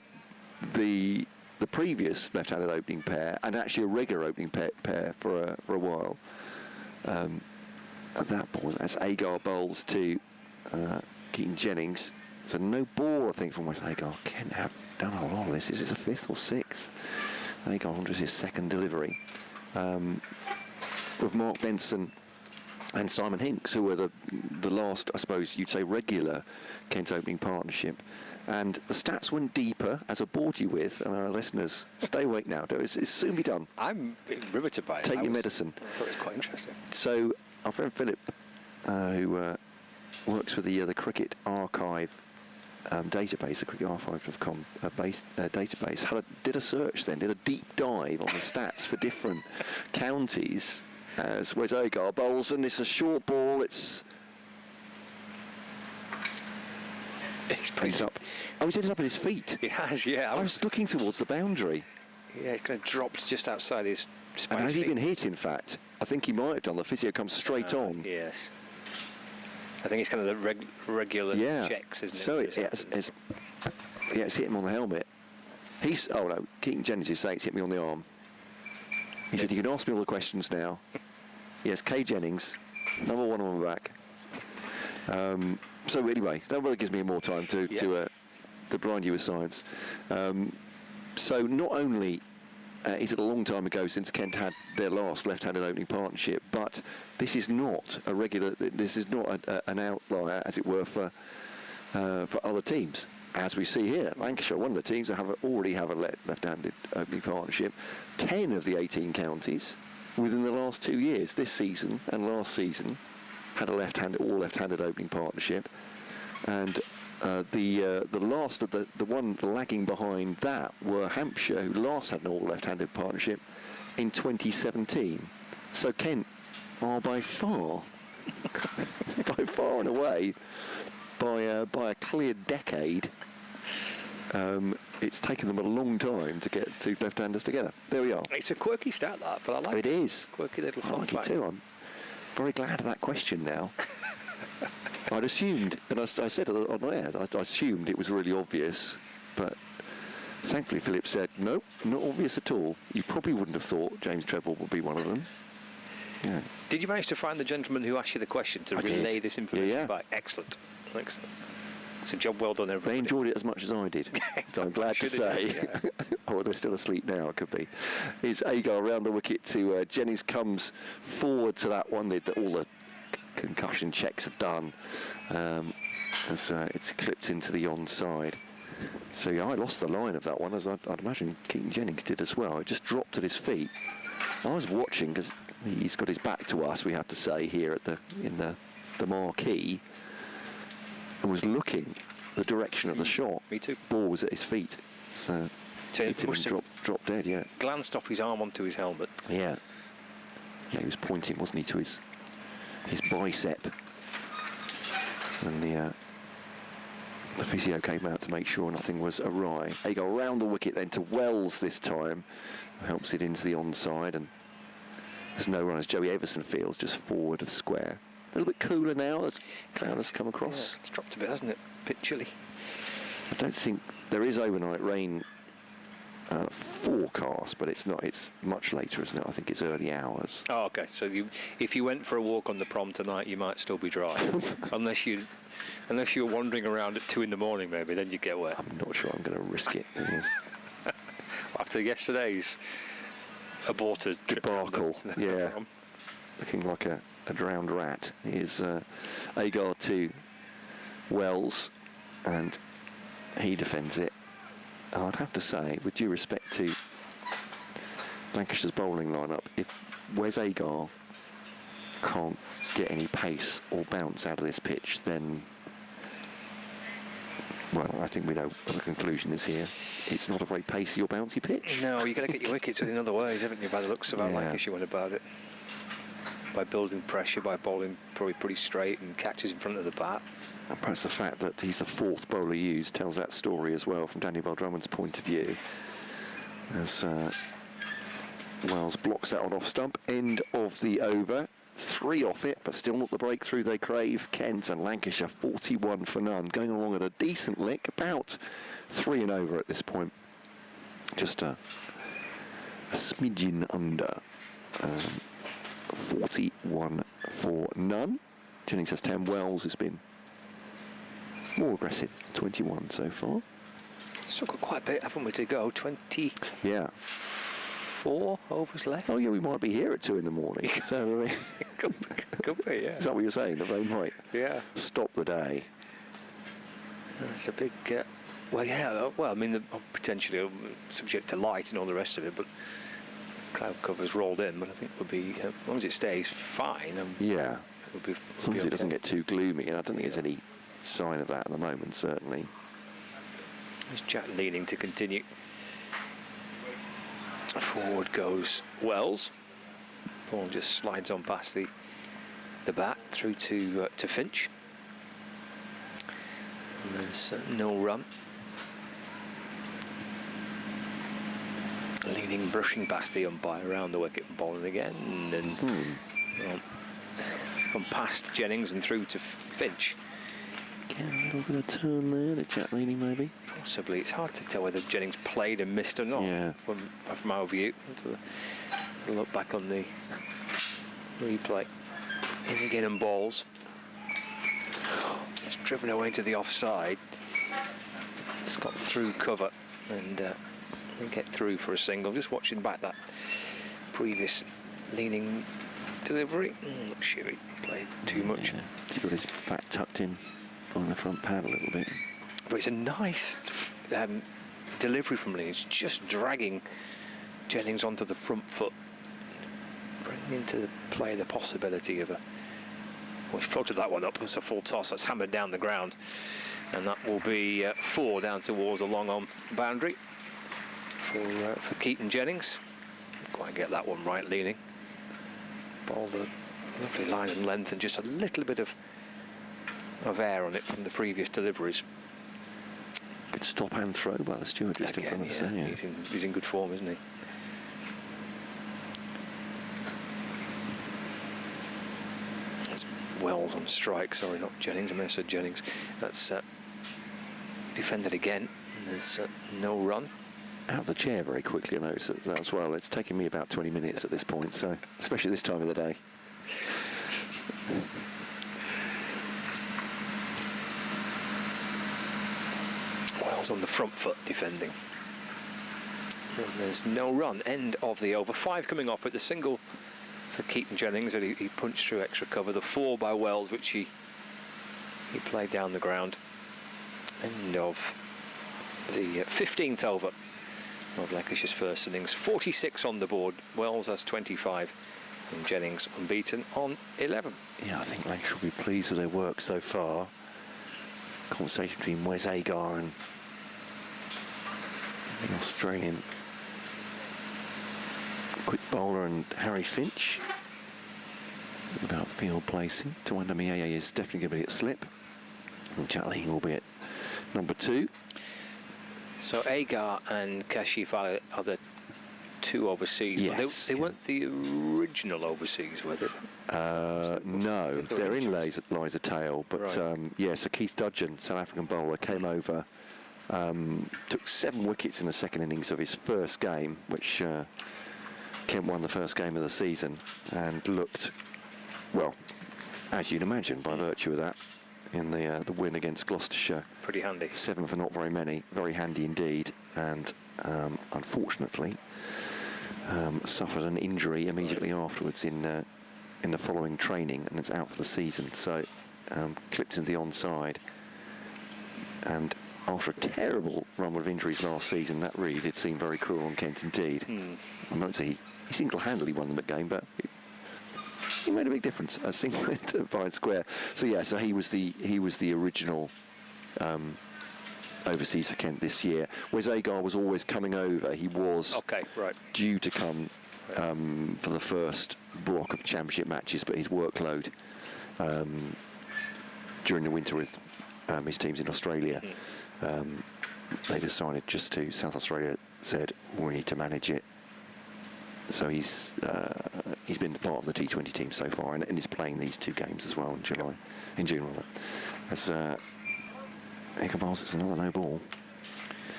the previous left-handed opening pair, and actually a regular opening pair for a while. At that point, that's Agar bowls to Keaton Jennings. So no ball, I think, from Wes Agar. Kent have done a lot of this. Is this a fifth or sixth? Agar onto his second delivery. With Mark Benson and Simon Hinks, who were the last, I suppose you'd say, regular Kent opening partnership. And the stats went deeper, as I bored you with, and our listeners, stay awake now. It's soon be done. I'm riveted by it. Take your medicine. I thought it was quite interesting. So our friend Philip, who works with the Cricket Archive database, the cricketarchive.com database, did a search then, did a deep dive on the stats for different counties. As Wes Agar bowls, and it's a short ball. It's pretty up. Oh, he's ended up at his feet. He has, yeah. I was looking towards the boundary. Yeah, it kind of dropped just outside his space. And has he been hit, in fact? I think he might have done. The physio comes straight on. Yes. I think it's kind of the regular checks, isn't it? So it's hit him on the helmet. Oh no, Keaton Jennings is saying it's hit me on the arm. He said, you can ask me all the questions now. Yes, K. Jennings, number 1 on my back. So anyway, that really gives me more time to blind you with science. So not only is it a long time ago since Kent had their last left-handed opening partnership, but this is not a regular. This is not an outlier, as it were, for other teams. As we see here, Lancashire, one of the teams that already have a left-handed opening partnership. 10 of the 18 counties within the last 2 years, this season and last season, had a all left-handed opening partnership, and the last of the one lagging behind that were Hampshire, who last had an all left-handed partnership in 2017. So Kent are by far and away, by a clear decade. It's taken them a long time to get two left-handers together. There we are. It's a quirky stat, that, but I like it. It is. Quirky little fun I like it fact. too. I'm very glad of that question now. I'd assumed, and I said on air, I assumed it was really obvious, but thankfully Philip said, no, not obvious at all. You probably wouldn't have thought James Treble would be one of them. Yeah. Did you manage to find the gentleman who asked you the question to relay this information back? Excellent. Excellent. It's a job well done, everybody. They enjoyed it as much as I did, so I'm glad to say. Yeah. Oh, they're still asleep now, it could be. It's Agar around the wicket to Jennings comes forward to that one. All the concussion checks are done. As it's clipped into the onside. So yeah, I lost the line of that one, as I'd imagine Keaton Jennings did as well. It just dropped at his feet. I was watching because he's got his back to us, we have to say, here at in the marquee, and was looking the direction of the shot. Me too. Ball was at his feet, so hit him and dropped dead. Yeah. Glanced off his arm onto his helmet. Yeah. Yeah, he was pointing, wasn't he, to his bicep, and the physio came out to make sure nothing was awry. They go around the wicket then to Wells this time, helps it into the onside, and there's no run as Joey Everson feels just forward of square. A little bit cooler now as cloud has come across. Yeah, it's dropped a bit, hasn't it? A bit chilly. I don't think there is overnight rain forecast, but it's not. It's much later, isn't it? I think it's early hours. Oh, okay. So if you went for a walk on the prom tonight, you might still be dry, unless you're wandering around at 2 in the morning, maybe. Then you get wet. I'm not sure I'm going to risk it. After yesterday's aborted debacle, yeah, looking like a drowned rat is Agar to Wells, and he defends it. I'd have to say, with due respect to Lancashire's bowling lineup, if Wes Agar can't get any pace or bounce out of this pitch, then, well, I think we know what the conclusion is here. It's not a very pacey or bouncy pitch. No, you've got to get your wickets in other ways, haven't you, by the looks of how Lancashire went about it. By building pressure, by bowling probably pretty straight and catches in front of the bat. And perhaps the fact that he's the 4th bowler used tells that story as well from Daniel Bell-Drummond's point of view. As Wells blocks that one off stump. End of the over. 3 off it, but still not the breakthrough they crave. Kent and Lancashire 41 for none. Going along at a decent lick, about 3 and over at this point. Just a smidgen under. 41 for none. Jennings has 10. Wells has been more aggressive, 21 so far. Still got quite a bit, haven't we, to go? 20. Yeah. 4 overs left. Oh yeah, we might be here at 2 in the morning. So could be, yeah. Is that what you're saying? The very might. Yeah. Stop the day. That's a big. Well, yeah. Well, I mean, potentially subject to light and all the rest of it, but cloud cover's rolled in. But I think would be as long as it stays fine. Yeah. Would be, as long as it doesn't get too gloomy, and I don't think there's any sign of that at the moment. Certainly. There's Jack leaning to continue. Forward goes Wells. Ball just slides on past the bat through to Finch. And there's no run. leaning, brushing past the umpire around the wicket, bowling again, and well, it's gone past Jennings and through to Finch. Yeah, a little bit of turn there, the Jack leaning maybe. Possibly. It's hard to tell whether Jennings played and missed or not. Yeah. From our view. Look back on the replay. In again and balls. It's driven away to the offside. It's got through cover and will get through for a single. Just watching back that previous leaning delivery. Not sure he played too much. He's got his back tucked in on the front pad a little bit. But it's a nice delivery from Lee. It's just dragging Jennings onto the front foot, bringing into the play the possibility of a... Well, he floated that one up. It's a full toss. That's hammered down the ground. And that will be 4 down towards the long-on boundary for Keaton Jennings. Didn't quite get that one right, leaning. Bowled a lovely line and length and just a little bit of air on it from the previous deliveries. Good stop and throw by the steward just in front of us. Yeah. He's in good form, isn't he? That's Wells on strike. Sorry, not Jennings. I mean, I said Jennings. That's defended again. And there's no run. Out of the chair very quickly, I noticed that as well. It's taken me about 20 minutes at this point, so especially this time of the day. Wells on the front foot defending. And there's no run. End of the over. 5 coming off with the single for Keaton Jennings that he punched through extra cover. The 4 by Wells, which he played down the ground. End of the 15th over of Lancashire's first innings. 46 on the board. Wells has 25 and Jennings unbeaten on 11. Yeah, I think Lancashire will be pleased with their work so far. Conversation between Wes Agar and the Australian quick bowler and Harry Finch about field placing. Tawanda Mieye is definitely going to be at slip, and Jack Lean will be at number 2. So Agar and Kashif are the 2 overseas. Yes. They weren't the original overseas, were they? No, they're in Liza Tail, but right. yeah, so Keith Dudgeon, South African bowler, came over, took 7 wickets in the second innings of his first game, which Kent won the first game of the season, and looked, well, as you'd imagine, by virtue of that, in the win against Gloucestershire. Pretty handy. 7 for not very many, very handy indeed, and unfortunately suffered an injury immediately afterwards in the following training, and it's out for the season. So clipped into the onside, and after a terrible run of injuries last season, that really did seem very cruel on Kent indeed. I'm not saying he single-handedly won them at game, but he made a big difference, a single to Vine Square. So yeah, so he was the original overseas for Kent this year. Wes Agar was always coming over. He was due to come for the first block of championship matches, but his workload during the winter with his teams in Australia, they decided just to, South Australia said, we need to manage it. So he's been part of the T20 team so far, and he's playing these 2 games as well in June. As Agar bowls, it's another no ball,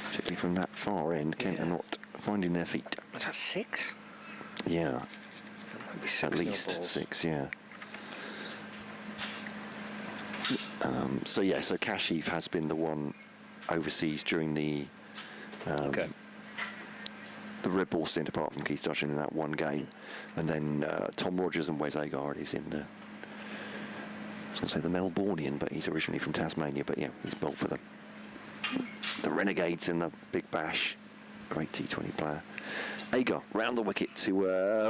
particularly from that far end. Kent are not finding their feet. Was that 6? Yeah, Might be 6 at least no 6. Yeah. So yeah, so Kashif has been the one overseas during the red ball stint, apart from Keith Dudgeon in that one game, and then Tom Rogers and Wes Agar is in the, I was going to say the Melbourneian, but he's originally from Tasmania, but yeah, he's bowled for the Renegades in the Big Bash. Great T20 player. Agar round the wicket to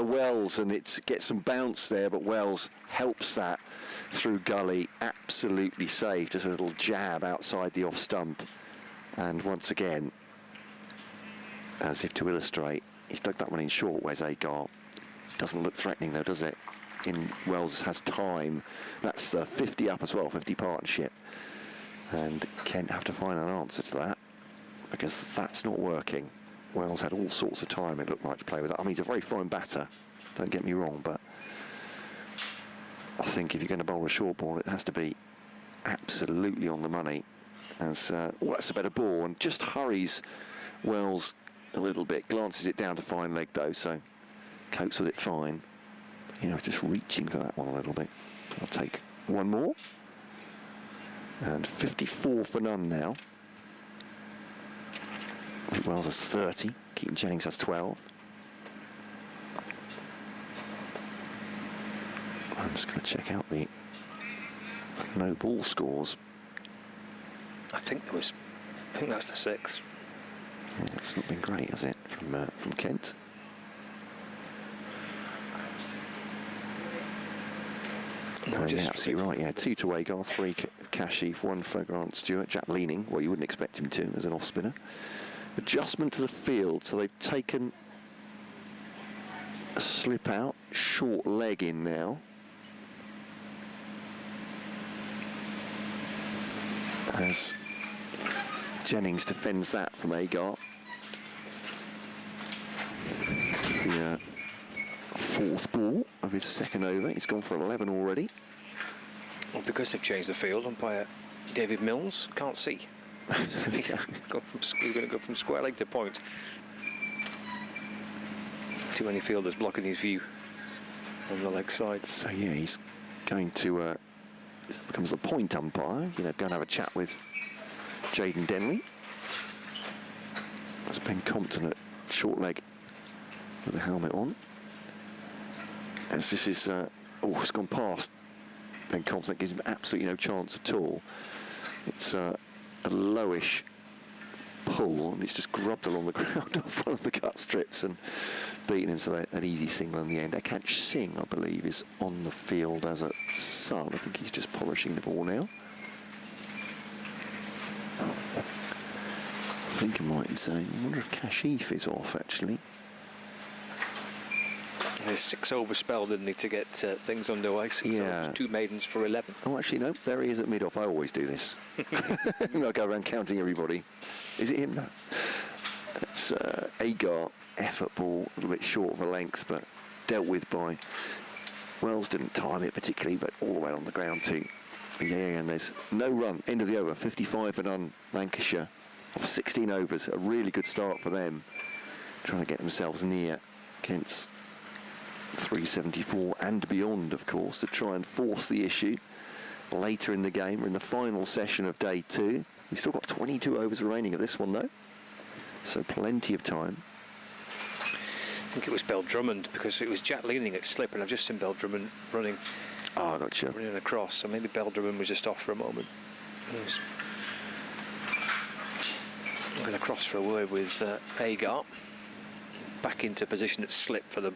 Wells, and it gets some bounce there, but Wells helps that through gully, absolutely safe, just a little jab outside the off stump, and once again, as if to illustrate, he's dug that one in short. Wes Agar doesn't look threatening though, does it? Wells has time. That's the 50 up as well, 50 partnership, and Kent have to find an answer to that, because that's not working. Wells had all sorts of time, it looked like, to play with that. I mean, he's a very fine batter, don't get me wrong, but I think if you're going to bowl a short ball, it has to be absolutely on the money. As well, that's a better ball, and just hurries Wells a little bit, glances it down to fine leg though, so copes with it fine. You know, just reaching for that one a little bit. I'll take one more. And 54 for none now. I think Wells has 30, Keaton Jennings has 12. I'm just going to check out the no ball scores. I think that's the 6th. Yeah, it's not been great, has it, from Kent? No, yeah, absolutely right. Yeah, 2 to Agar, 3 Kashif, 1 for Grant Stewart. Jack leaning, well, you wouldn't expect him to as an off spinner. Adjustment to the field, so they've taken a slip out, short leg in now. As Jennings defends that from Agar. The 4th ball of his 2nd over. He's gone for 11 already. Well, because they've changed the field, umpire David Mills can't see. He's going to go from square leg to point. Too many fielders blocking his view on the leg side. So yeah, he's going to becomes the point umpire. You know, go and have a chat with Jaden Denley. That's Ben Compton at short leg with the helmet on. As this is, it's gone past Ben Compton. That gives him absolutely no chance at all. It's a lowish pull, and it's just grubbed along the ground off one of the cut strips and beaten him, so an easy single in the end. Akansh Singh, I believe, is on the field as a sub. I think he's just polishing the ball now. I think I'm right in saying, I wonder if Kashif is off, actually. There's 6 over spell, didn't he, to get things underway? 6 overs, 2 maidens for 11. Oh, actually, no, there he is at mid-off. I always do this. I go around counting everybody. Is it him? No. It's Agar, effort ball, a little bit short of a length, but dealt with by Wells. Didn't time it particularly, but all the way on the ground too. Yeah, and there's no run. End of the over, 55 for none, Lancashire. Off 16 overs, a really good start for them. Trying to get themselves near Kent's 374 and beyond, of course, to try and force the issue later in the game. We're in the final session of day 2. We've still got 22 overs remaining of this one, though, so plenty of time. I think it was Bell Drummond, because it was Jack leaning at slip, and I've just seen Bell Drummond running. Oh, gotcha. Running across, so maybe Bell Drummond was just off for a moment. He was going across for a word with Agar. Back into position at slip for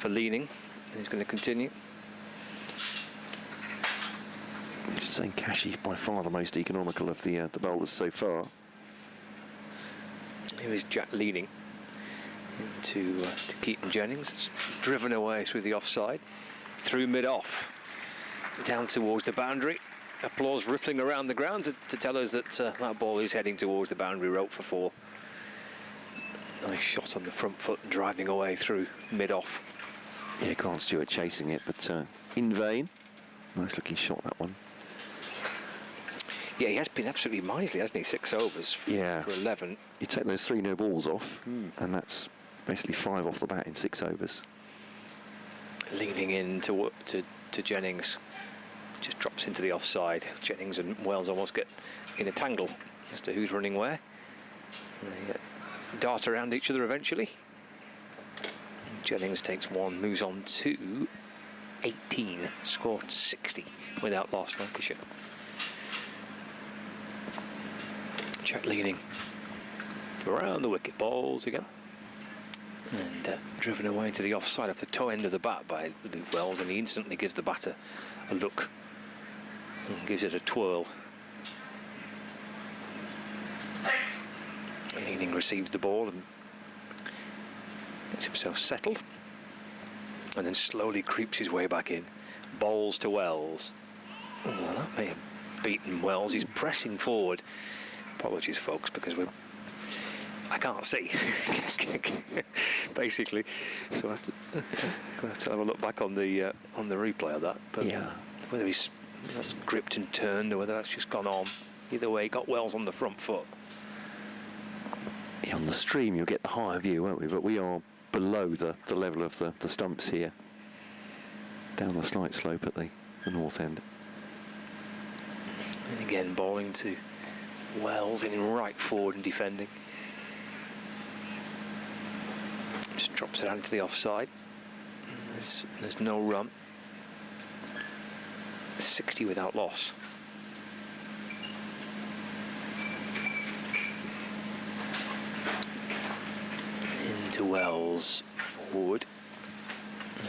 leaning, and he's going to continue. I'm just saying Kashif by far the most economical of the bowlers so far. Here is Jack leaning to Keaton Jennings. It's driven away through the offside, through mid-off, down towards the boundary. Applause rippling around the ground to tell us that that ball is heading towards the boundary rope for 4. Nice shot on the front foot, driving away through mid-off. Yeah, Grant Stewart chasing it, but in vain. Nice looking shot, that one. Yeah, he has been absolutely miserly, hasn't he? 6 overs for 11. You take those 3 no balls off, and that's basically 5 off the bat in 6 overs. Leaning in to Jennings. Just drops into the offside. Jennings and Wells almost get in a tangle as to who's running where. They dart around each other eventually. Jennings takes 1, moves on to 18, scored 60 without loss, Lancashire. Jack leaning around the wicket, balls again, and driven away to the offside off the toe end of the bat by Wells, and he instantly gives the batter a look and gives it a twirl. Leaning receives the ball and gets himself settled, and then slowly creeps his way back in. Bowls to Wells. Oh, well, that may have beaten Wells. He's pressing forward. Apologies, folks, because we're I can't see, basically. So I'm going to have a look back on the replay of that. But yeah. Whether he's gripped and turned or whether that's just gone on. Either way, he got Wells on the front foot. Yeah, on the stream, you'll get the higher view, won't we? But we are below the level of the stumps here. Down the slight slope at the north end. And again, bowling to Wells in right forward and defending. Just drops it out into the offside. There's no run. 60 without loss. Into Wells, forward.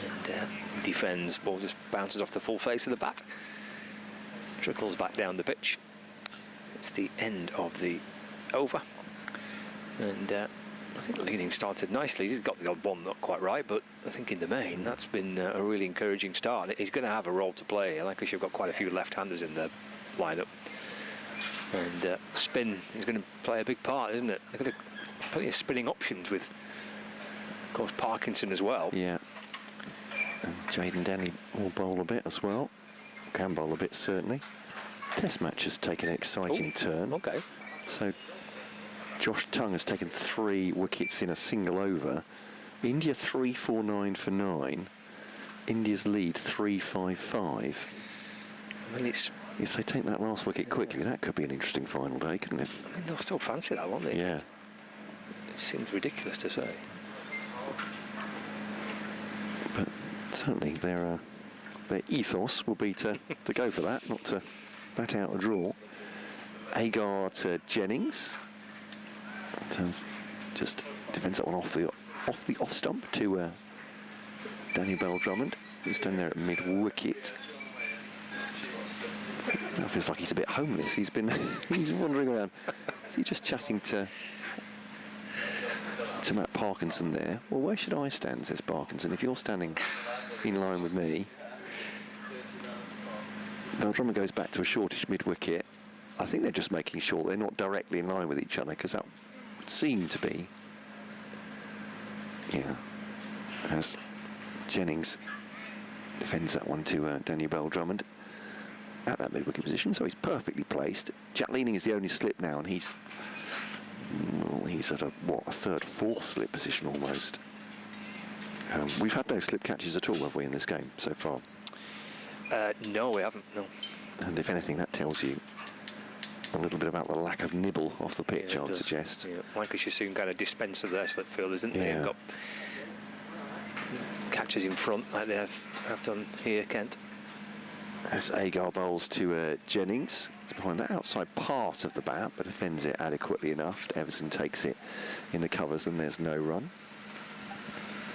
And defends, ball just bounces off the full face of the bat. Trickles back down the pitch. It's the end of the over. And I think the leading started nicely. He's got the odd one not quite right, but I think in the main that's been a really encouraging start. He's going to have a role to play. Lancashire have got quite a few left-handers in the lineup, and spin is going to play a big part, isn't it? They've got plenty of spinning options with, of course, Parkinson as well. Yeah, and Jaden Denny will bowl a bit as well. Can bowl a bit certainly. Test match has taken an exciting turn. Okay. So Josh Tongue has taken 3 wickets in a single over. India 3-4-9 for 9. India's lead 3-5-5. I mean, it's... If they take that last wicket quickly, that could be an interesting final day, couldn't it? I mean, they'll still fancy that, won't they? Yeah. It seems ridiculous to say. But certainly their ethos will be to go for that, not to bat out a draw. Agar to Jennings. Just defends that one off the off stump to Danny Bell-Drummond. He's down there at mid-wicket. It feels like he's a bit homeless. He's wandering around. Is he just chatting to Matt Parkinson there? Well, where should I stand, says Parkinson? If you're standing in line with me. Bell-Drummond goes back to a shortish mid-wicket. I think they're just making sure they're not directly in line with each other, because that would seem to be. Yeah. As Jennings defends that one to Danny Bell-Drummond at that mid-wicket position, so he's perfectly placed. Jack Leaning is the only slip now, and he's at a third, fourth slip position almost. We've had no slip catches at all, have we, in this game so far? No, we haven't, no. And if anything, that tells you a little bit about the lack of nibble off the pitch, I would suggest. Yeah. Lancashire soon got a dispenser there, slip fielders, didn't they? And got catches in front like they have done here, Kent. As Agar bowls to Jennings. It's behind the outside part of the bat, but defends it adequately enough. Everson takes it in the covers, and there's no run.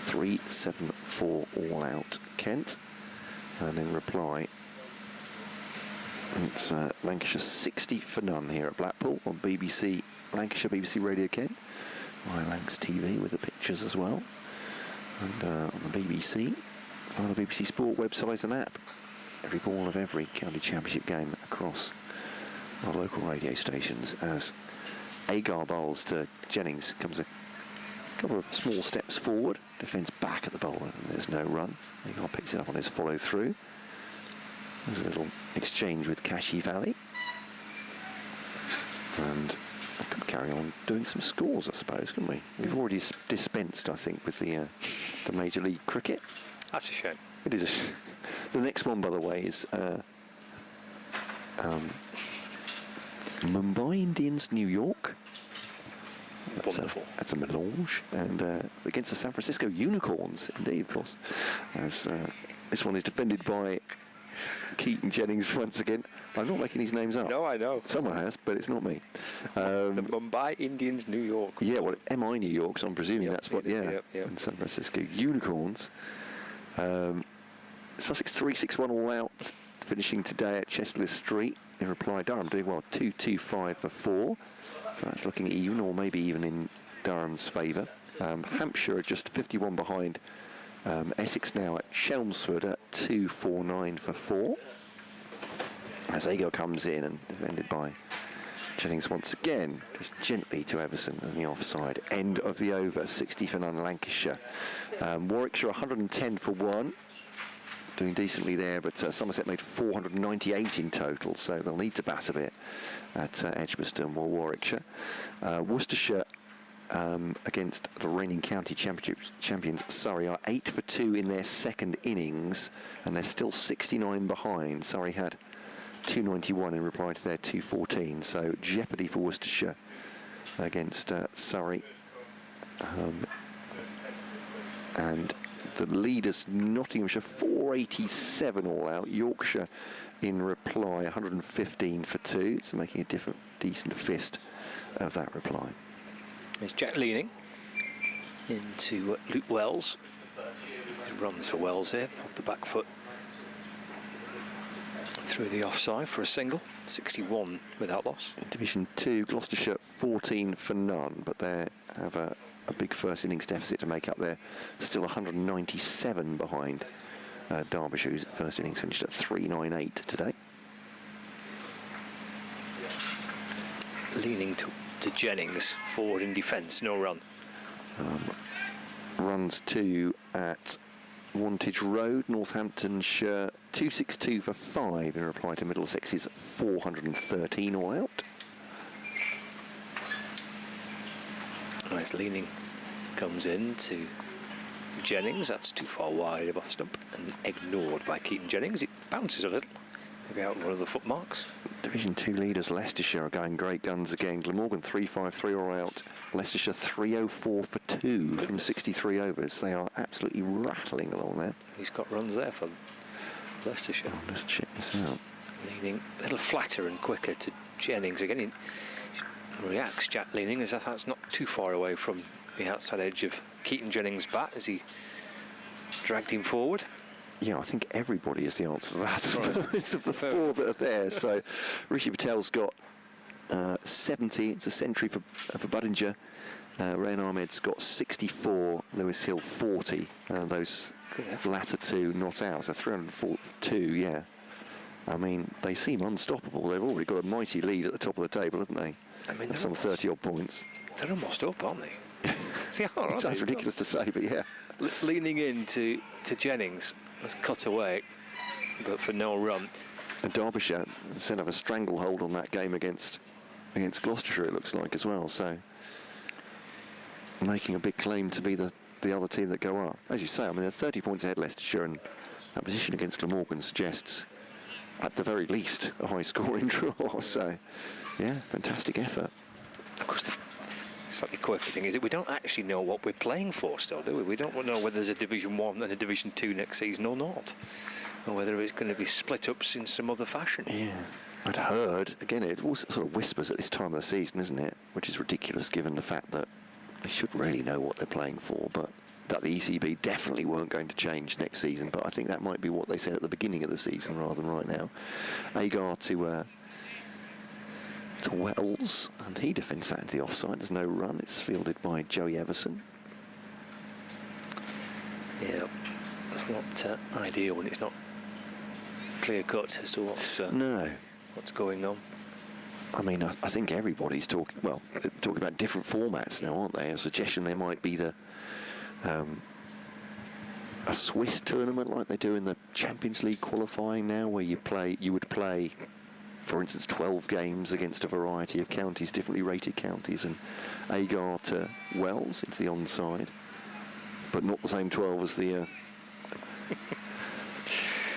3-7-4 all out, Kent. And in reply, it's Lancashire 60 for none here at Blackpool on BBC, Lancashire BBC Radio Kent. Lancs TV with the pictures as well. And on the BBC, on the BBC Sport website and app. Every ball of every county championship game across our local radio stations, as Agar bowls to Jennings, comes a couple of small steps forward, defends back at the bowler, and there's no run. Agar picks it up on his follow through. There's a little exchange with Kashi Valley, and I could carry on doing some scores, I suppose, couldn't we? We've already dispensed, I think, with the Major League Cricket. That's a shame. It is a shame. The next one, by the way, is Mumbai Indians, New York. Wonderful. That's a melange, and against the San Francisco Unicorns, indeed, of course. As this one is defended by Keaton Jennings once again. I'm not making these names up. No, I know. Someone has, but it's not me. The Mumbai Indians, New York. Yeah, well, MI New York, so I'm presuming that's what, Yep. And San Francisco Unicorns. Sussex 3-6-1 all out, finishing today at Chestler Street. In reply, Durham doing well, 2-2-5 for 4. So that's looking even, or maybe even in Durham's favour. Hampshire are just 51 behind. Essex now at Chelmsford at 2-4-9 for 4. As Agar comes in and defended by Jennings once again, just gently to Everson on the offside. End of the over, 60 for none, Lancashire. Warwickshire 110 for 1. Doing decently there, but Somerset made 498 in total, so they'll need to bat a bit at Edgbaston or Warwickshire. Worcestershire against the reigning county champions Surrey are 8 for 2 in their second innings, and they're still 69 behind. Surrey had 291 in reply to their 214, so jeopardy for Worcestershire against Surrey. And the leaders, Nottinghamshire, 487 all out. Yorkshire in reply, 115 for 2, so making a decent fist of that reply. There's Jack Leaning into Luke Wells. He runs for Wells here, off the back foot. Through the offside for a single, 61 without loss. In Division 2, Gloucestershire 14 for none, but they have a big first innings deficit to make up. They're still 197 behind Derbyshire, whose first innings finished at 398 today. Leaning to Jennings, forward in defence, no run. Runs 2 at Wantage Road, Northamptonshire, 262 for 5 in reply to Middlesex's 413 all out. Nice Leaning comes in to Jennings, that's too far wide of off stump and ignored by Keaton Jennings. It bounces a little, maybe out one of the footmarks. Division 2 leaders Leicestershire are going great guns again. Glamorgan 353 all out, Leicestershire 304 for 2 from 63 overs. They are absolutely rattling along there. He's got runs there for Leicestershire. Oh, let's check this out. Leaning a little flatter and quicker to Jennings again. He reacts, Jack Leaning, as if that's not too far away from the outside edge of Keaton Jennings' bat as he dragged him forward. Yeah, I think everybody is the answer to that. Right. It's of the 4 that are there. So Rishi Patel's got 70. It's a century for Budinger. Rayan Ahmed's got 64. Lewis Hill 40. Those latter 2 not out. So 342. Yeah. I mean, they seem unstoppable. They've already got a mighty lead at the top of the table, haven't they? I mean, some 30-odd points. They're almost up, aren't they? They are, aren't Sounds they? ridiculous to say, but yeah. Leaning in to Jennings. That's cut away, but for no run. And Derbyshire seem to have a stranglehold on that game against Gloucestershire, it looks like, as well. So making a big claim to be the other team that go up. As you say, I mean, they're 30 points ahead, Leicestershire, and that position against Glamorgan suggests, at the very least, a high-scoring draw. So, yeah, fantastic effort. Of course, the slightly quirky thing is that we don't actually know what we're playing for still, do we? We don't know whether there's a Division 1 and a Division 2 next season or not, or whether it's going to be split up in some other fashion. Yeah, I'd heard, again, it all sort of whispers at this time of the season, isn't it? Which is ridiculous given the fact that they should really know what they're playing for, but that the ECB definitely weren't going to change next season. But I think that might be what they said at the beginning of the season rather than right now. Agar to Wells, and he defends that into the offside. There's no run. It's fielded by Joey Everson. Yeah, that's not ideal when it's not clear cut as to what's going on. I mean, I think everybody's talking about different formats now, aren't they? A suggestion there might be a Swiss tournament like they do in the Champions League qualifying now, where you would play, for instance, 12 games against a variety of counties, differently rated counties, and Agar to Wells into the onside, but not the same 12 as the...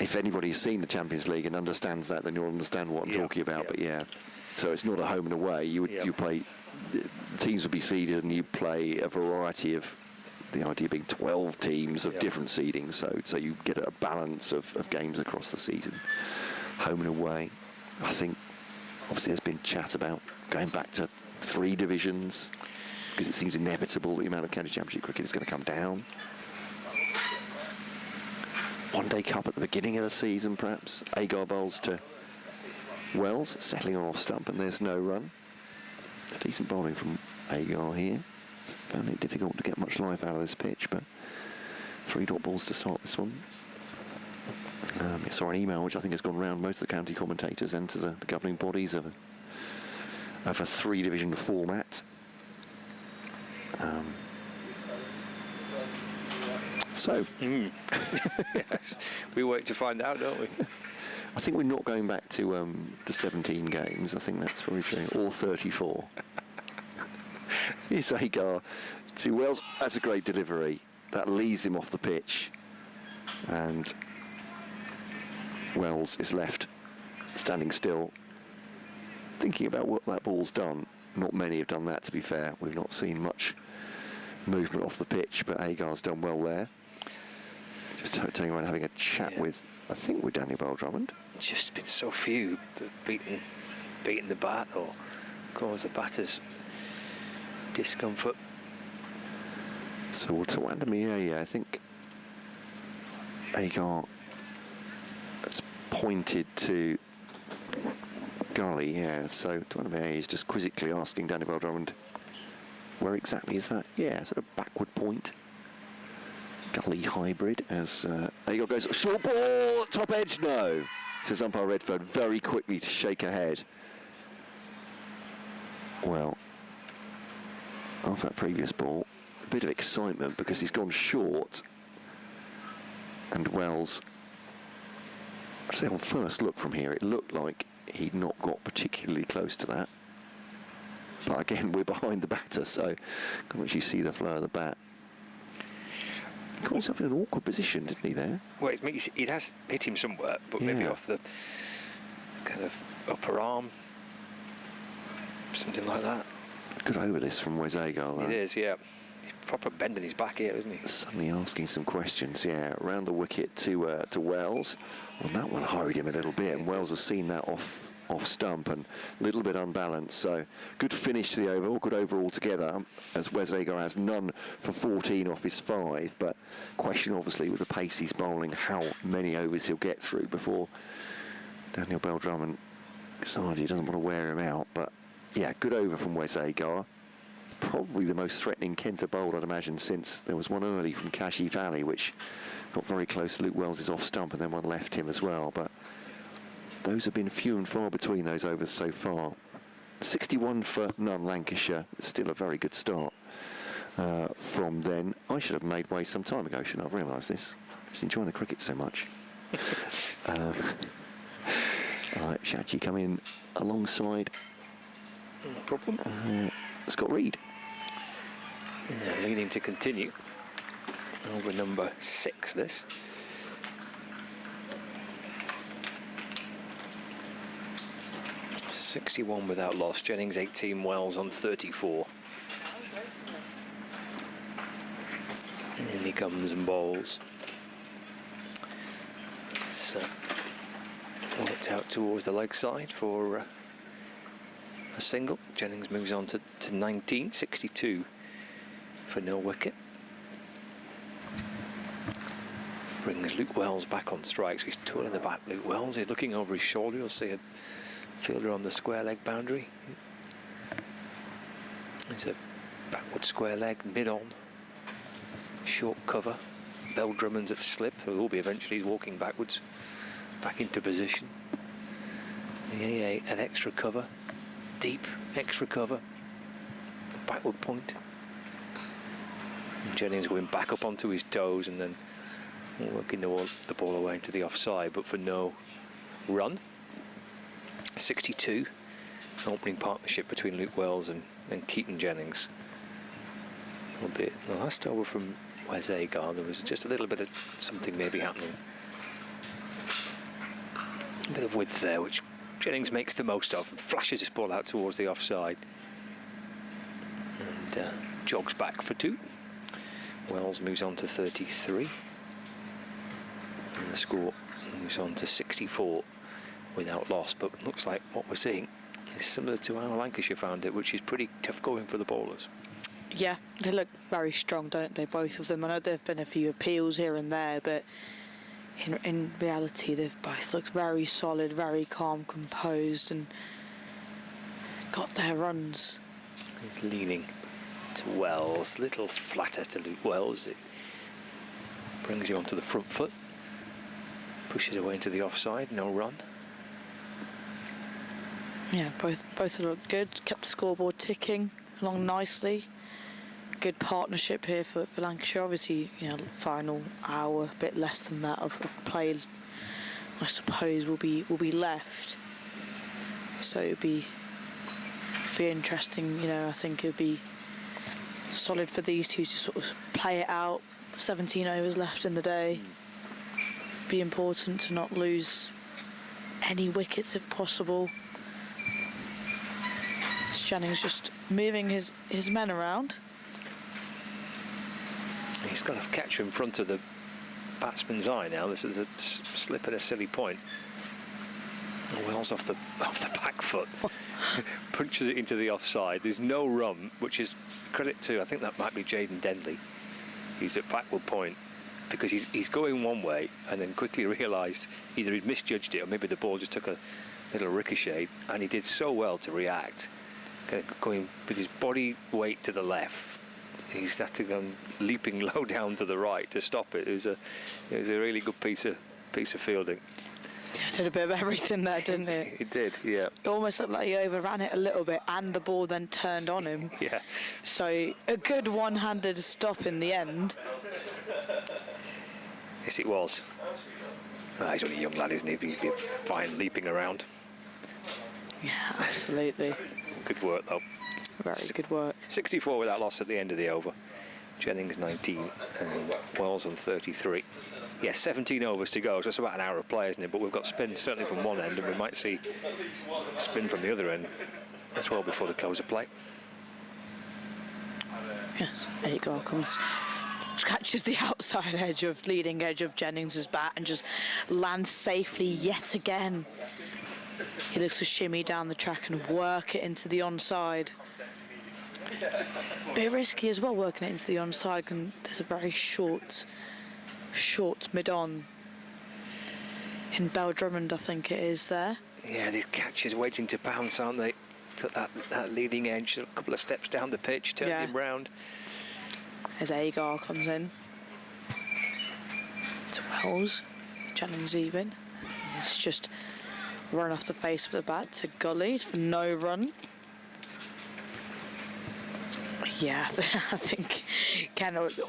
If anybody's seen the Champions League and understands that, then you'll understand what I'm talking about, but yeah. So it's not a home and away. You play... Teams would be seeded and you play a variety of... The idea being 12 teams of different seedings, so you get a balance of games across the season. Home and away. I think, obviously, there's been chat about going back to 3 divisions, because it seems inevitable that the amount of county championship cricket is going to come down. One Day Cup at the beginning of the season, perhaps. Agar bowls to Wells, settling on off stump, and there's no run. It's decent bowling from Agar here. Found it difficult to get much life out of this pitch, but 3 dot balls to start this one. I saw an email which I think has gone round most of the county commentators and to the governing bodies of of a 3-division format. Yes, we wait to find out, don't we? I think we're not going back to the 17 games. I think that's very true. Or 34. Here's Agar to Wells. That's a great delivery. That leads him off the pitch. And Wells is left standing still, thinking about what that ball's done. Not many have done that, to be fair. We've not seen much movement off the pitch, but Agar's done well there. Just turning around having a chat with, I think, with Daniel Bell-Drummond. It's just been so few that beating the bat or cause the batter's discomfort. So to Wandamia, I think Agar has pointed to Gully, yeah. So Wandamia is just quizzically asking Daniel Bell-Drummond, where exactly is that? Yeah, sort of backward point. Gully hybrid as Agar goes, short ball, top edge, no, says umpire Redford, very quickly to shake her head. Well, after that previous ball, a bit of excitement because he's gone short, and Wells, I'd say on first look from here, it looked like he'd not got particularly close to that. But again, we're behind the batter, so can't actually see the flow of the bat. Got himself in an awkward position, didn't he, there? Well, it has hit him somewhere, but maybe off the kind of upper arm, something like that. Good over this from Wes Agar. It is, yeah. He's proper bending his back here, isn't he? Suddenly asking some questions, yeah. Around the wicket to Wells. Well, that one hurried him a little bit, and Wells has seen that off stump and a little bit unbalanced. So good finish to the over, good over altogether, as Wes Agar has none for 14 off his 5. But question, obviously, with the pace he's bowling, how many overs he'll get through before Daniel Bell-Drummond decides he doesn't want to wear him out. But yeah, good over from Wes Agar. Probably the most threatening Kenter bowl, I'd imagine, since there was one early from Kashi Valley, which got very close to Luke Wells' off stump, and then one left him as well. But those have been few and far between, those overs so far. 61 for none, Lancashire. It's still a very good start from then. I should have made way some time ago, shouldn't I? I've realised this. Just enjoying the cricket so much. All right, Shachi come in alongside. No problem. Scott Reed. Yeah, leading to continue. Over number 6, this. It's 61 without loss. Jennings 18, Wells on 34. And in he comes and bowls. It's worked out towards the leg side for a single. Jennings moves on to 19, 62 for no wicket. Brings Luke Wells back on strikes. He's twirling the bat, Luke Wells. He's looking over his shoulder. You'll see a fielder on the square leg boundary. It's a backward square leg, mid-on. Short cover. Bell-Drummond's at slip. He will be eventually walking backwards, back into position. Yeah, an extra cover. Deep extra cover, backward point. And Jennings going back up onto his toes and then working the ball away into the offside, but for no run. 62, opening partnership between Luke Wells and Keaton Jennings. Albeit the last over from Wes Agar, there was just a little bit of something maybe happening. A bit of width there, which Jennings makes the most of and flashes his ball out towards the offside and jogs back for 2. Wells moves on to 33 and the score moves on to 64 without loss. But looks like what we're seeing is similar to how Lancashire found it, which is pretty tough going for the bowlers. Yeah, they look very strong, don't they, both of them? I know there have been a few appeals here and there, but in reality, they've both looked very solid, very calm, composed, and got their runs. He's leaning to Wells, little flatter to Luke Wells. It brings him onto the front foot, pushes away into the offside, no run. Yeah, both looked good. Kept the scoreboard ticking along nicely. Good partnership here for Lancashire. Obviously, final hour, a bit less than that of play, I suppose, will be left. So it'll be interesting. I think it'll be solid for these two to sort of play it out. 17 overs left in the day. Be important to not lose any wickets if possible. Jennings just moving his men around. He's got to catch in front of the batsman's eye now. This is a slip at a silly point. Wells off the back foot. Punches it into the offside. There's no run, which is credit to, I think that might be Jaden Denley. He's at backward point because he's going one way and then quickly realised either he'd misjudged it or maybe the ball just took a little ricochet, and he did so well to react. Going with his body weight to the left. He's had to go leaping low down to the right to stop it. It was a really good piece of fielding. Yeah, did a bit of everything there, didn't it? It did, yeah. It almost looked like he overran it a little bit, and the ball then turned on him. Yeah. So a good one-handed stop in the end. Yes, it was. He's only a young lad, isn't he? He'd be fine leaping around. Yeah, absolutely. Good work, though. Very good work. 64 without loss at the end of the over. Jennings 19 and Wells on 33. Yeah, 17 overs to go, so it's about an hour of play, isn't it? But we've got spin certainly from one end, and we might see spin from the other end as well before the close of play. Yes, Agar catches the outside edge of leading edge of Jennings's bat and just lands safely yet again. He looks to shimmy down the track and work it into the onside. Bit risky as well, working it into the onside, and there's a very short mid-on in Bell Drummond, I think it is there. Yeah, these catchers waiting to bounce, aren't they? Took that leading edge a couple of steps down the pitch, turned him round. As Agar comes in to Wells, Jennings even. It's just run off the face of the bat to Gully for no run. Yeah, I think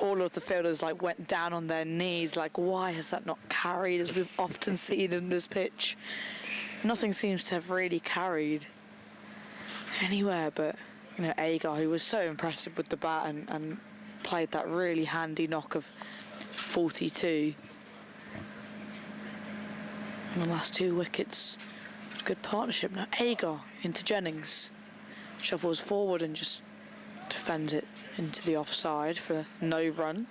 all of the fielders went down on their knees. Why has that not carried, as we've often seen in this pitch? Nothing seems to have really carried anywhere, but Agar, who was so impressive with the bat and played that really handy knock of 42. And the last two wickets, good partnership. Now Agar into Jennings, shuffles forward and just defends it into the offside for no run.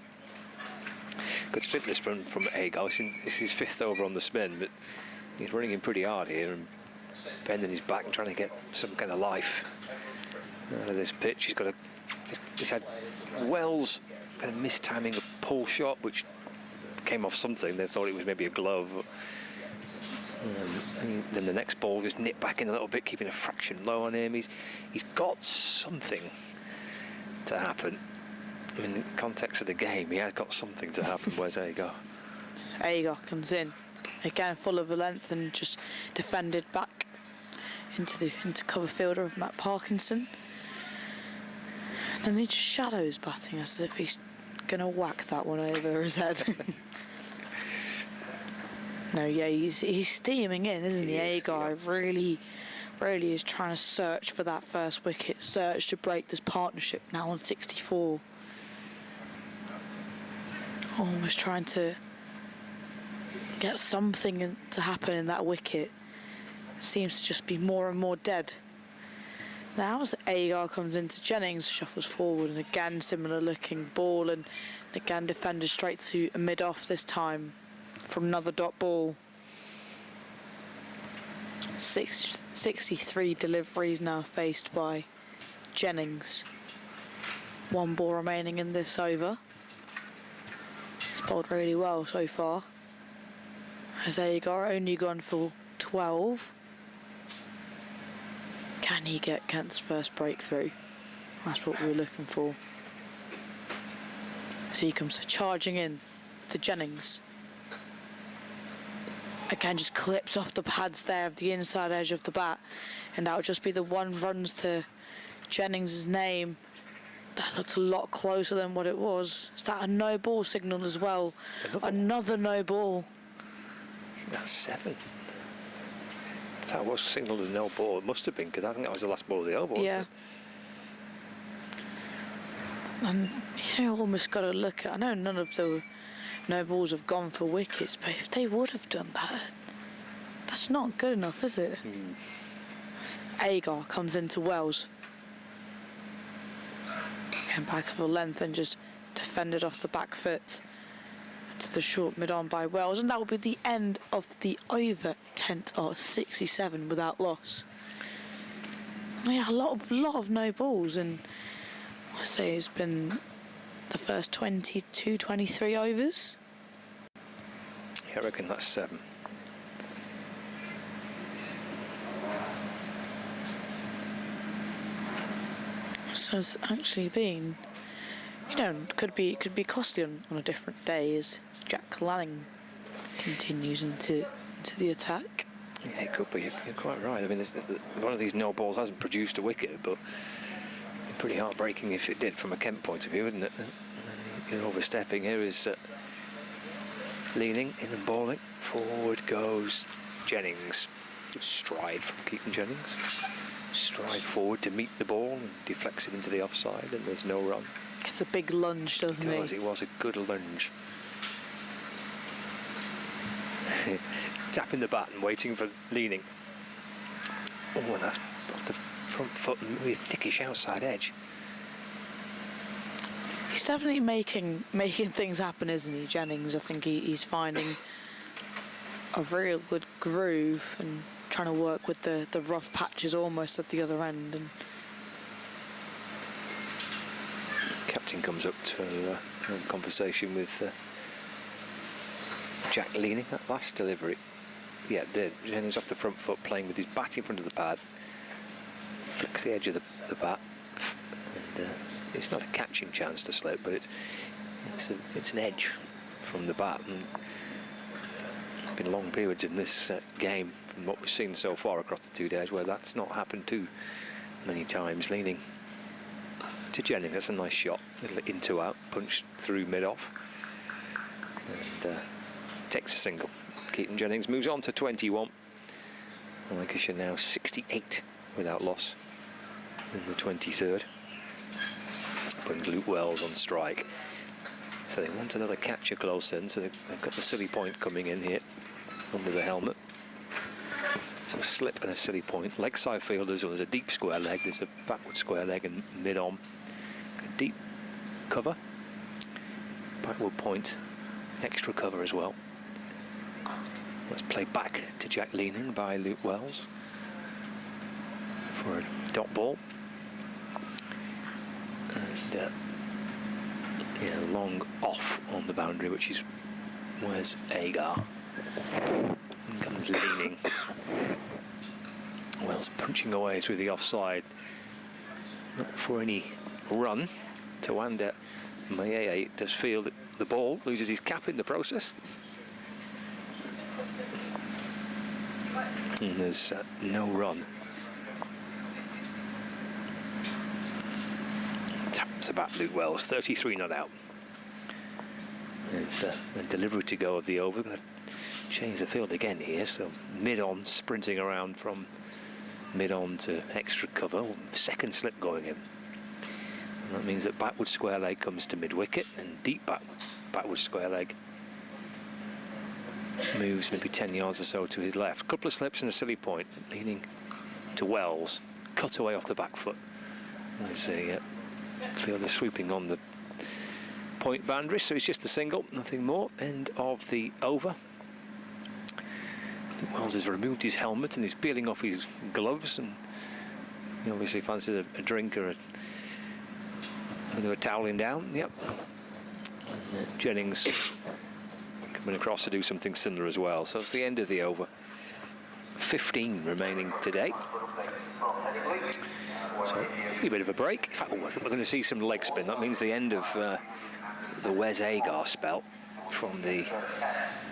Good slipness from Agar. It's his fifth over on the spin, but he's running in pretty hard here and bending his back and trying to get some kind of life out of this pitch. He's had Wells kind of mistiming a pull shot, which came off something. They thought it was maybe a glove. And then the next ball just nipped back in a little bit, keeping a fraction low on him. He's got something to happen. I mean, in the context of the game, he has got something to happen. Where's Agar? Agar comes in again, full of the length, and just defended back into cover fielder of Matt Parkinson. And then he just shadows batting as if he's gonna whack that one over his head. No, yeah, he's steaming in, isn't he? Agar really is trying to search for that first wicket, search to break this partnership, now on 64. Almost trying to get something to happen in that wicket. Seems to just be more and more dead. Now as Agar comes into Jennings, shuffles forward, and again similar looking ball, and again defender straight to a mid-off this time from another dot ball. 63 deliveries now faced by Jennings. One ball remaining in this over. He's bowled really well so far. Has Agar only gone for 12. Can he get Kent's first breakthrough? That's what we were looking for. So he comes charging in to Jennings. again just clips off the pads there of the inside edge of the bat, and that would just be the one runs to Jennings' name. That looked a lot closer than what it was. Is that a no ball signal as well? Another no ball. I think that's 7. That was signalled as no ball. It must have been, because I think that was the last ball of the over. Yeah. And you almost got to look at. I know none of the no balls have gone for wickets, but if they would have done that, that's not good enough, is it? Agar comes into Wells. Came back up a length and just defended off the back foot to the short mid-on by Wells, and that will be the end of the over. Kent are 67 without loss. Yeah, a lot of no balls, and I say it's been the first 22, 23 overs. Yeah, I reckon that's 7. So it's actually been, could be costly on a different day as Jack Lanning continues into the attack. Yeah, it could be. You're quite right. I mean, one of these no balls hasn't produced a wicket, but pretty heartbreaking if it did from a Kent point of view, isn't it? You're overstepping. Here is leaning in and bowling. Forward goes Jennings. Good stride from Keaton Jennings. Stride forward to meet the ball and deflects it into the offside, and there's no run. It's a big lunge, doesn't he? It was a good lunge. Tapping the bat and waiting for leaning. Oh, and that's off the front foot and with a thickish outside edge. He's definitely making things happen, isn't he, Jennings? I think he's finding a real good groove and trying to work with the rough patches almost at the other end. And captain comes up to have a conversation with Jack leaning. That last delivery, yeah, Jennings off the front foot playing with his bat in front of the pad, flicks the edge of the bat, and it's not a catching chance to slip, but it's an edge from the bat. And there's been long periods in this game, from what we've seen so far across the 2 days, where that's not happened too many times. Leaning to Jennings, that's a nice shot, little into out, punched through mid-off, and takes a single. Keaton Jennings moves on to 21. Lancashire now 68 without loss in the 23rd. Putting Luke Wells on strike. So they want another catcher close in, so they've got the silly point coming in here under the helmet. So a slip and a silly point. Leg side fielders, well, there's a deep square leg, there's a backward square leg and mid-on. Deep cover, backward point, extra cover as well. Let's play back to Jack leaning by Luke Wells for a dot ball. And yeah, long off on the boundary, which is where's Agar. And comes leaning. Wells punching away through the offside. Not for any run. Tawanda Mayeye does feel the ball, loses his cap in the process. And there's no run. Taps about Luke Wells, 33 not out. It's a delivery to go of the over. Going to change the field again here, so mid-on, sprinting around from mid-on to extra cover. Second slip going in. And that means that backward square leg comes to mid-wicket, and deep backward square leg moves maybe 10 yards or so to his left. Couple of slips and a silly point, leaning to Wells. Cut away off the back foot. There's a fielder sweeping on the point boundary, so it's just a single, nothing more. End of the over. Wells has removed his helmet and he's peeling off his gloves, and he obviously fancies a drink or a bit of a toweling down. Yep. Jennings coming across to do something similar as well. So it's the end of the over. 15 remaining today. So a bit of a break. In fact, I think we're going to see some leg spin. That means the end of the Wes Agar spell from the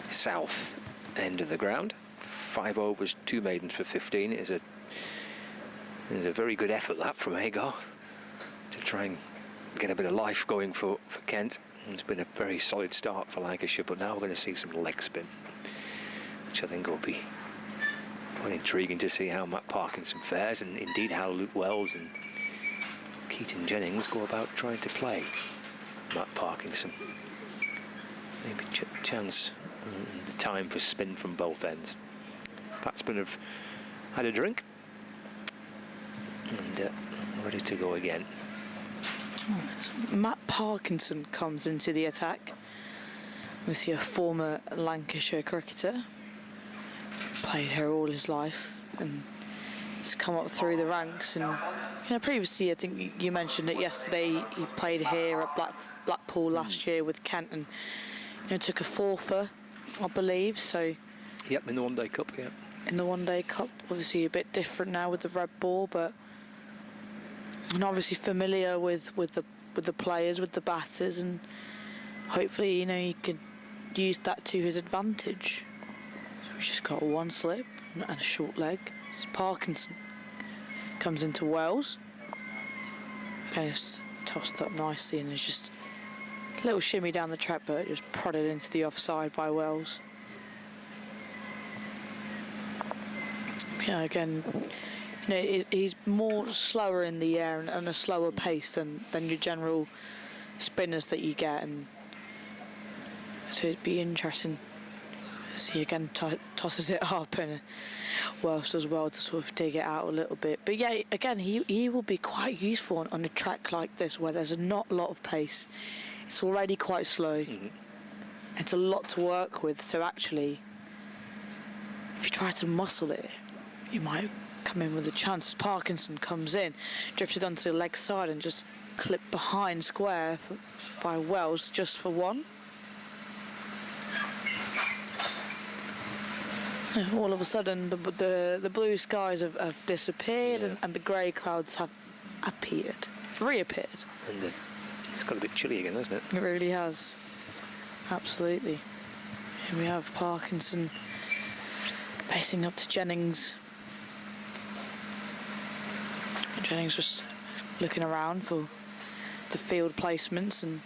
south. end of the ground. 5 overs, 2 maidens for 15. It is a very good effort, that, from Hagar to try and get a bit of life going for Kent. It's been a very solid start for Lancashire, but now we're going to see some leg spin, which I think will be quite intriguing to see how Matt Parkinson fares, and indeed how Luke Wells and Keaton Jennings go about trying to play Matt Parkinson. Maybe chance and time for spin from both ends. Batsmen have had a drink and ready to go again. Matt Parkinson comes into the attack. We see a former Lancashire cricketer, played here all his life, and he's come up through the ranks. And previously, I think you mentioned it yesterday, he played here at Blackpool last year with Kent, and took a forfeit, I believe. So. Yep, in the One Day Cup. Yeah. In the One Day Cup, obviously a bit different now with the red ball, but. And obviously familiar with the players, with the batters, and hopefully he could use that to his advantage. So he's just got one slip and a short leg. So Parkinson comes into Wells. Kind of tossed up nicely, and there's just a little shimmy down the track, but just prodded into the offside by Wells. Yeah, again. He's more slower in the air and a slower pace than your general spinners that you get, and so it'd be interesting as he again tosses it up, and Welsh as well to sort of dig it out a little bit. But yeah, again, he will be quite useful on a track like this where there's not a lot of pace. It's already quite slow. It's a lot to work with, so actually if you try to muscle it, you might come in with a chance. As Parkinson comes in, drifted onto the leg side and just clipped behind square by Wells just for one. All of a sudden the blue skies have disappeared, and the grey clouds have reappeared. And it's got a bit chilly again, hasn't it? It really has. Absolutely. Here we have Parkinson facing up to Jennings. Jennings just looking around for the field placements, and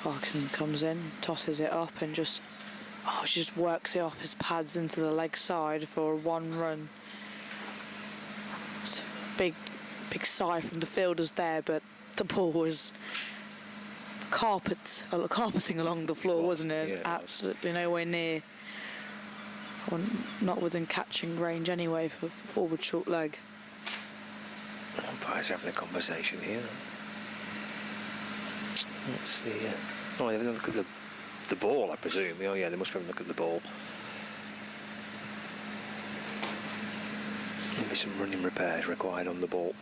Parkinson comes in, tosses it up, and just works it off his pads into the leg side for one run. It's a big sigh from the fielders there, but the ball was carpeting along the floor, wasn't it? Yeah, absolutely nowhere near, or not within catching range anyway for forward short leg. Umpires are having a conversation here. What's the... Oh, they're having a look at the ball, I presume. Oh, yeah, they must be having a look at the ball. Maybe some running repairs required on the ball.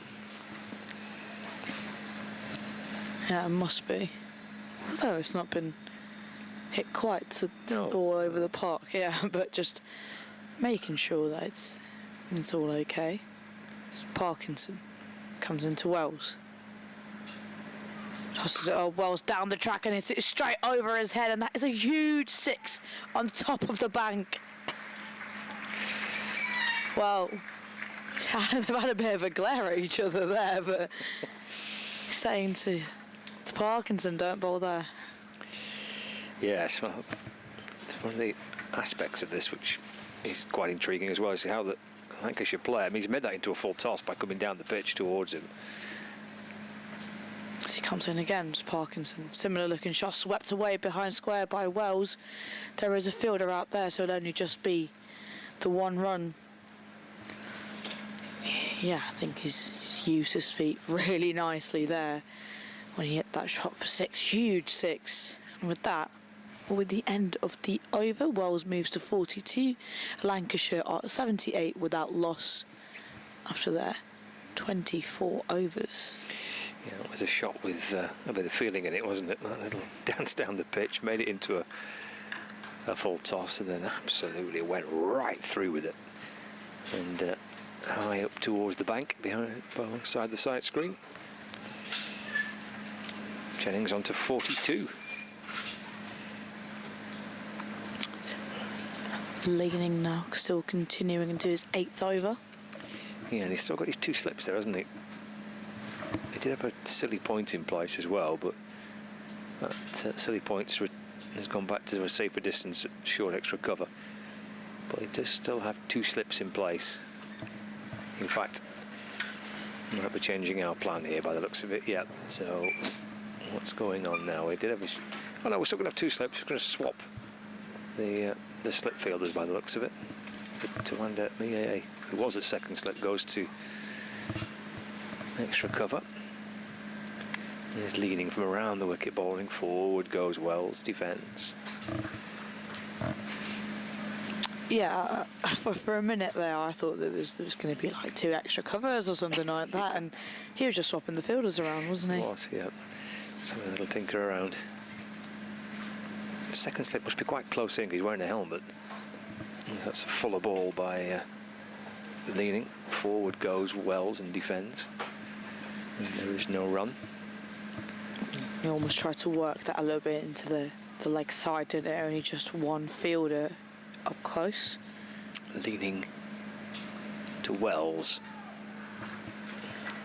Yeah, it must be. Although it's not been hit quite all over the park, yeah, but just making sure that it's all okay. It's Parkinson comes into Wells. Tosses it Wells down the track and hits it straight over his head, and that is a huge 6 on top of the bank. Well, they've had a bit of a glare at each other there, but saying to Parkinson, don't bowl there. Yes, well, one of the aspects of this which is quite intriguing as well is how the Lancashire player, he's made that into a full toss by coming down the pitch towards him. As he comes in again, it's Parkinson. Similar looking shot, swept away behind square by Wells. There is a fielder out there, so it'll only just be the one run. Yeah, I think he's used his feet really nicely there when he hit that shot for 6. Huge 6. And with that, with the end of the over, Wells moves to 42. Lancashire are 78 without loss after their 24 overs. Yeah, it was a shot with a bit of feeling in it, wasn't it? That little dance down the pitch, made it into a full toss, and then absolutely went right through with it. And high up towards the bank, alongside the side screen. Jennings on to 42. Leaning now, still continuing into his 8th over. Yeah, and he's still got his 2 slips there, hasn't he? He did have a silly point in place as well, but that silly point has gone back to a safer distance at short extra cover. But he does still have 2 slips in place. In fact, we might be changing our plan here by the looks of it. Yeah, so what's going on now? We did have his... Oh no, we're still going to have 2 slips. We're going to swap the slip fielders by the looks of it. So Tawanda Miee, who was at 2nd slip, goes to extra cover. He's leading from around the wicket, bowling forward goes Wells, defence. Yeah, for a minute there, I thought there was going to be like 2 extra covers or something like that, and he was just swapping the fielders around, wasn't he? He was, yeah. So a little tinker around. The 2nd slip must be quite close in. He's wearing a helmet. That's a fuller ball by leaning. Forward goes Wells and defends. And there is no run. He almost tried to work that a little bit into the leg side, didn't it? Only just 1 fielder up close. Leaning to Wells.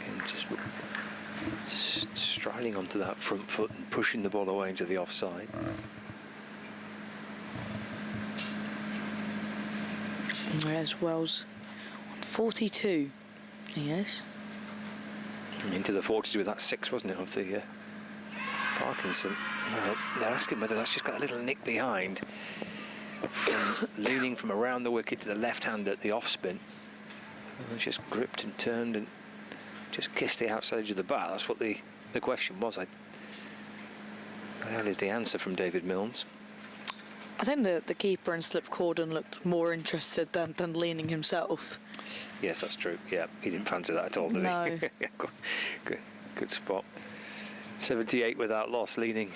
And just striding onto that front foot and pushing the ball away into the offside. There's Wells on 42. He is. Into the 40s with that 6, wasn't it, of the Parkinson. Well, they're asking whether that's just got a little nick behind. From leaning from around the wicket to the left hand at the off spin. It's just gripped and turned and just kissed the outside edge of the bat. That's what the question was. That is the answer from David Milnes. I think the keeper in slip cordon looked more interested than leaning himself. Yes, that's true. Yeah, he didn't fancy that at all, did no. he? Good spot. 78 without loss, leaning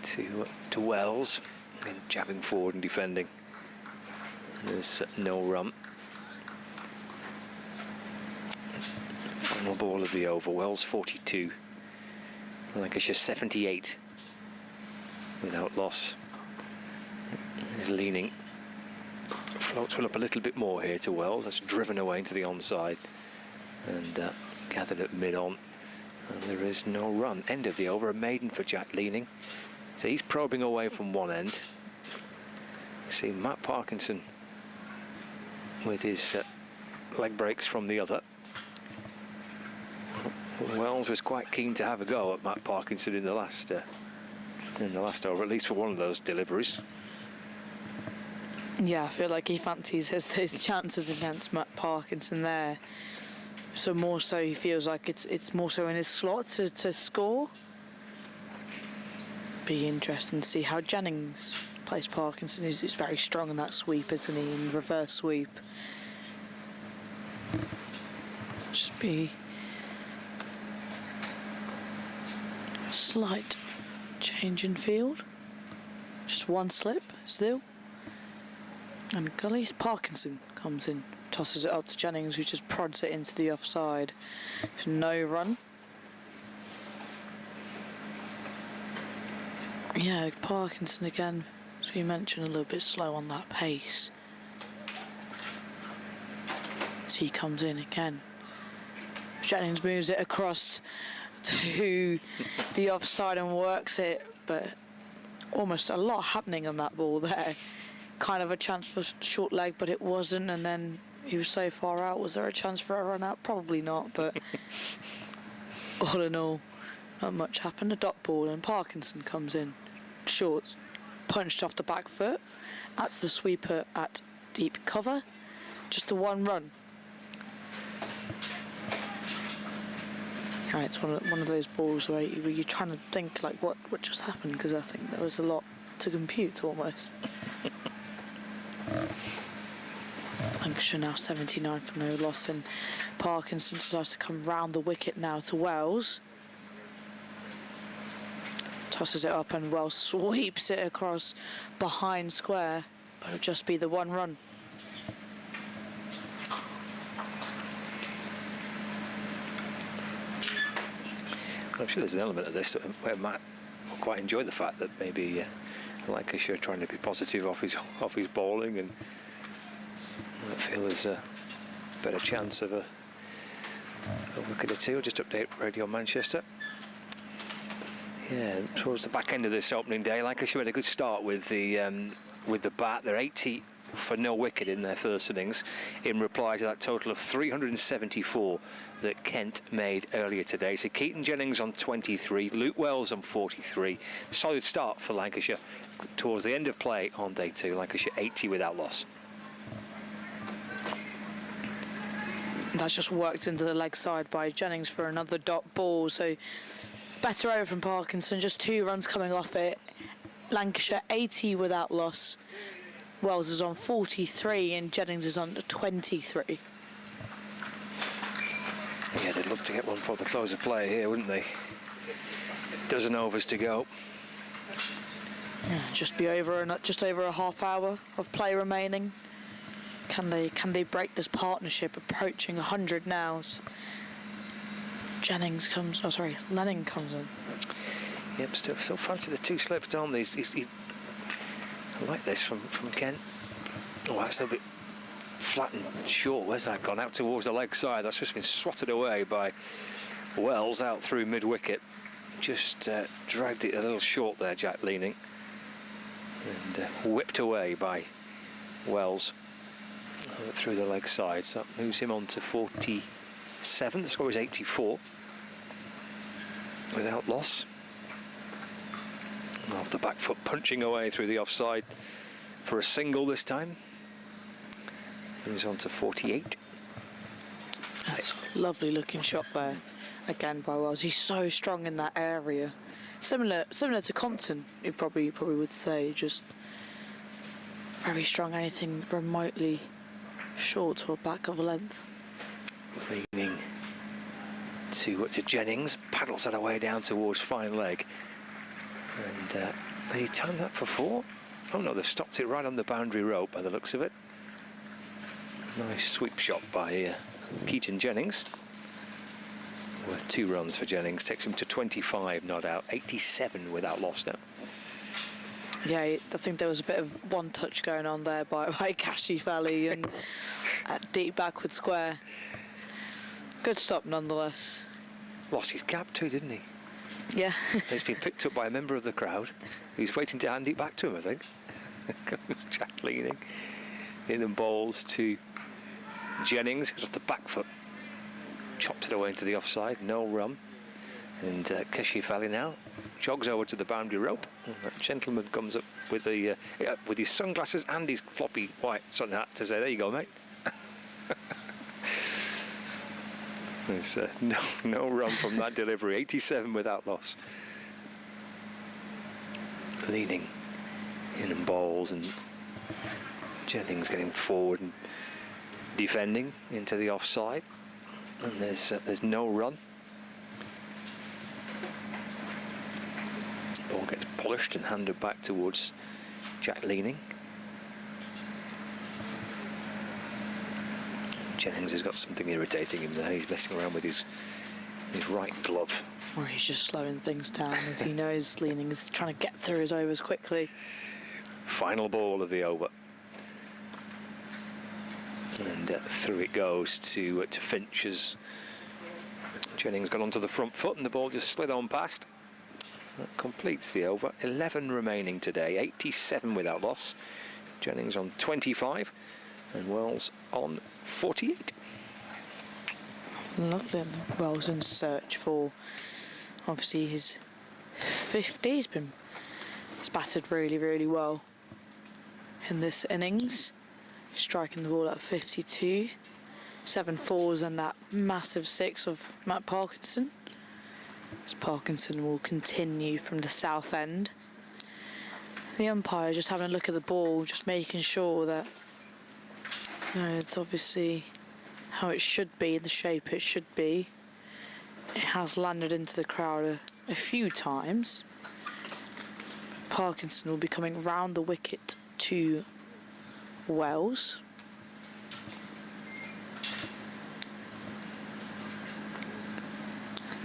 to Wells and jabbing forward and defending. There's no run. Final ball of the over. Wells 42. Lancashire 78 without loss. He's leaning. Floats one up a little bit more here to Wells. That's driven away into the onside and gathered at mid-on. And there is no run. End of the over. A maiden for Jack Leaning. So he's probing away from one end. You see Matt Parkinson with his leg breaks from the other. Wells was quite keen to have a go at Matt Parkinson in the last over, at least for one of those deliveries. Yeah, I feel like he fancies his chances against Matt Parkinson there. So more so, he feels like it's more so in his slot to score. Be interesting to see how Jennings plays Parkinson. He's very strong in that sweep, isn't he? In the reverse sweep. Just be a slight change in field. Just 1 slip still. And Gully's Parkinson comes in, tosses it up to Jennings, who just prods it into the offside. No run. Yeah, Parkinson again, as we mentioned, a little bit slow on that pace. As he comes in again. Jennings moves it across to the offside and works it, but almost a lot happening on that ball there. Kind of a chance for short leg, but it wasn't, and then he was so far out. Was there a chance for a run out? Probably not, but all in all, not much happened. A dot ball, and Parkinson comes in. Short, punched off the back foot. That's the sweeper at deep cover. Just a 1 run. Right, it's one of those balls where you're trying to think like what just happened, because I think there was a lot to compute almost. Lancashire now 79 for no loss, and Parkinson decides to come round the wicket now to Wells. Tosses it up and Wells sweeps it across behind square, but it'll just be the 1 run. I'm sure there's an element of this where Matt will quite enjoy the fact that maybe Lancashire trying to be positive off his bowling, and I feel there's a better chance of a wicket or two. Just update Radio Manchester. Yeah, towards the back end of this opening day, Lancashire had a good start with the bat. They're 80 for no wicket in their first innings, in reply to that total of 374 that Kent made earlier today. So Keaton Jennings on 23, Luke Wells on 43. Solid start for Lancashire towards the end of play on day 2. Lancashire 80 without loss. That's just worked into the leg side by Jennings for another dot ball. So better over from Parkinson, just 2 runs coming off it. Lancashire 80 without loss. Wells is on 43 and Jennings is on 23. Yeah, they'd love to get one for the close of play here, wouldn't they? Dozen overs to go. Yeah, just over a half hour of play remaining. Can they break this partnership approaching 100 nows? Lenning comes in. Yep, still fancy the 2 slips, don't they? I like this from Kent. Oh, that's a bit flat and short. Where's that gone? Out towards the leg side. That's just been swatted away by Wells out through mid-wicket. Just dragged it a little short there, Jack Leaning. And whipped away by Wells through the leg side. So that moves him on to 47. The score is 84 without loss. Off the back foot, punching away through the offside for a single this time. Moves on to 48. That's a lovely looking shot there, again by Wells. He's so strong in that area. Similar to Compton, you probably would say, just very strong. Anything remotely short or back of a length. Leaning to Jennings, paddles that away down towards fine leg. And has he timed that for 4? Oh no, they've stopped it right on the boundary rope by the looks of it. Nice sweep shot by Keaton Jennings. Worth 2 runs for Jennings, takes him to 25 not out, 87 without loss now. Yeah, I think there was a bit of one touch going on there by Kashi Valley and deep backward square. Good stop nonetheless. Lost his cap too, didn't he? Yeah. He's been picked up by a member of the crowd. He's waiting to hand it back to him, I think. Comes Jack Leaning in and bowls to Jennings, who's off the back foot. Chopped it away into the offside, no run. And Kashi Valley now jogs over to the boundary rope. And that gentleman comes up with his sunglasses and his floppy white sun hat to say, "There you go, mate." There's no run from that delivery. 87 without loss. Leaning in and bowls, and Jennings getting forward and defending into the offside. And there's no run. Ball gets polished and handed back towards Jack Leaning. Jennings has got something irritating him there. He's messing around with his right glove. Or he's just slowing things down as he knows Leaning is trying to get through his overs quickly. Final ball of the over. And through it goes to Finch as Jennings got onto the front foot and the ball just slid on past. That completes the over. 11 remaining today, 87 without loss. Jennings on 25 and Wells on 48. Lovely. And Wells in search for obviously his 50. He's batted really, really well in this innings. Striking the ball at 52. 7 fours and that massive 6 of Matt Parkinson. As Parkinson will continue from the south end. The umpire just having a look at the ball, just making sure that it's obviously how it should be, the shape it should be. It has landed into the crowd a few times. Parkinson will be coming round the wicket to Wells.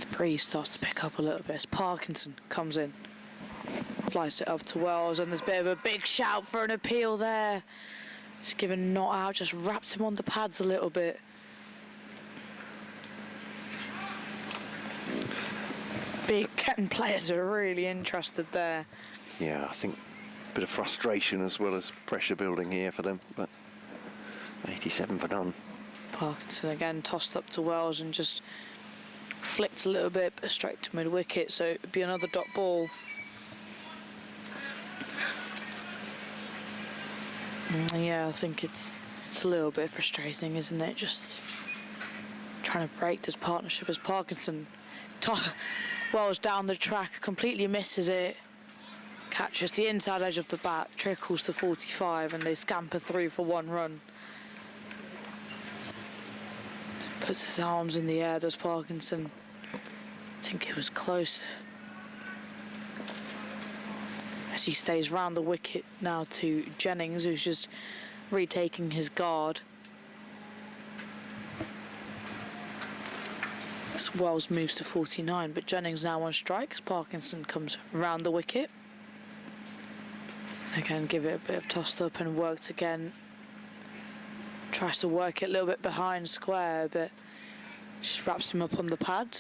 The breeze starts to pick up a little bit as Parkinson comes in. slice it up to Wells, and there's a bit of a big shout for an appeal there. Just giving not out, just wrapped him on the pads a little bit. Big Kent players are really interested there. Yeah, I think a bit of frustration as well as pressure building here for them, but 87 for none. Parkinson again tossed up to Wells and just flicked a little bit, but straight to mid-wicket, so it'd be another dot ball. Yeah, I think it's a little bit frustrating, isn't it? Just trying to break this partnership as Parkinson Wells down the track, completely misses it, catches the inside edge of the bat, trickles to 45, and they scamper through for 1 run. Puts his arms in the air, does Parkinson. I think he was close. As he stays round the wicket now to Jennings, who's just retaking his guard. As Wells moves to 49, but Jennings now on strike as Parkinson comes round the wicket. Again, give it a bit of tossed up and worked again. Tries to work it a little bit behind square, but just wraps him up on the pad.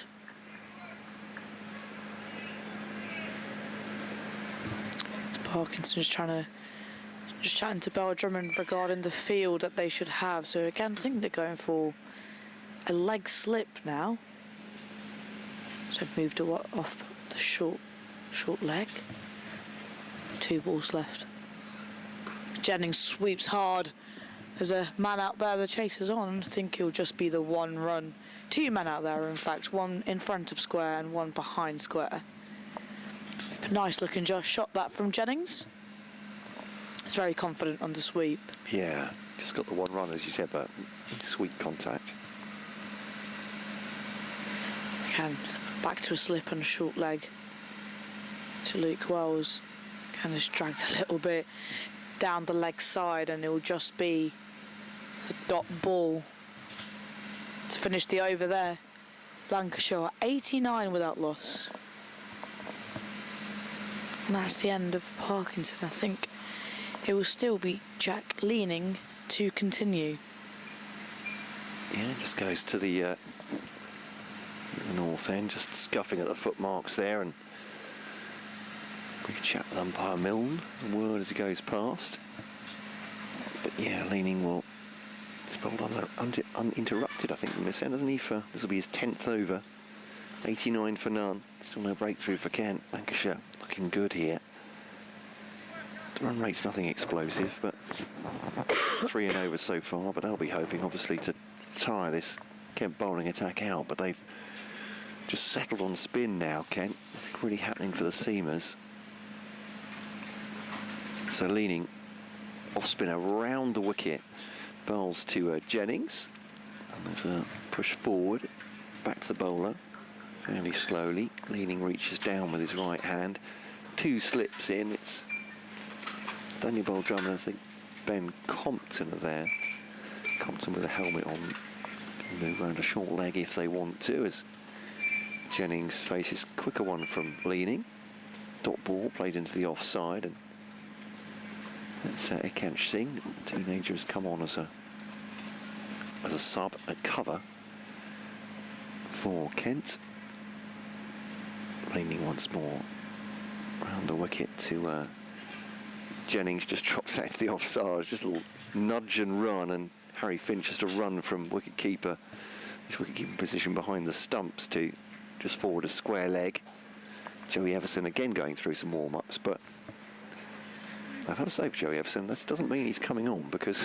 Parkinson's just chatting to Bell Drummond regarding the field that they should have. So again, I think they're going for a leg slip now. So moved off the short leg. 2 balls left. Jennings sweeps hard. There's a man out there, the chase is on. I think he'll just be the 1 run. 2 men out there, in fact, 1 in front of square and 1 behind square. A nice looking shot that from Jennings. He's very confident on the sweep. Yeah, just got the 1 run, as you said, but sweet contact. Again, back to a slip and a short leg to Luke Wells. Kind of dragged a little bit down the leg side, and it will just be a dot ball to finish the over there. Lancashire 89 without loss. And that's the end of Parkinson. I think it will still be Jack leaning to continue. Yeah, just goes to the north end, just scuffing at the footmarks there, and we can chat with umpire Milne, a word as he goes past. But yeah, leaning will, he's bowled uninterrupted, I think, from this end, hasn't he? This will be his 10th over. 89 for none. Still no breakthrough for Kent. Lancashire looking good here. The run rate's nothing explosive, but 3 and over so far. But they'll be hoping, obviously, to tire this Kent bowling attack out. But they've just settled on spin now, Kent. I think really happening for the seamers. So leaning off spin around the wicket. Bowls to Jennings. And there's a push forward. Back to the bowler. Fairly slowly. Leaning reaches down with his right hand. 2 slips in. It's Daniel Bell Drummond, I think Ben Compton are there. Compton with a helmet on. Can move around a short leg if they want to, as Jennings faces quicker one from leaning. Dot ball played into the offside, and that's Ekansh Singh. The teenager has come on as a sub, a cover for Kent. Leaning once more round the wicket to Jennings, just drops out into the offside. Just a little nudge and run, and Harry Finch has to run from wicket-keeper, his wicket-keeping position behind the stumps, to just forward a square leg. Joey Everson again going through some warm-ups, but I've got to say for Joey Everson, that doesn't mean he's coming on, because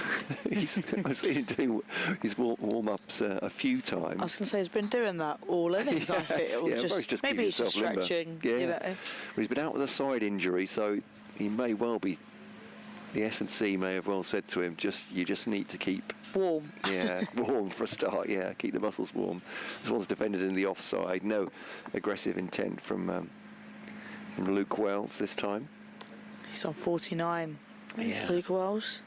I've seen him do his warm-ups a few times. I was going to say, he's been doing that all innings, I feel. Yeah, just maybe he's just stretching. Yeah. You know. But he's been out with a side injury, so he may well be, the S&C may have well said to him, you just need to keep warm. Yeah, warm for a start. Yeah, keep the muscles warm. This one's defended in the offside. No aggressive intent from Luke Wells this time. He's on 49. It's Luke Wells.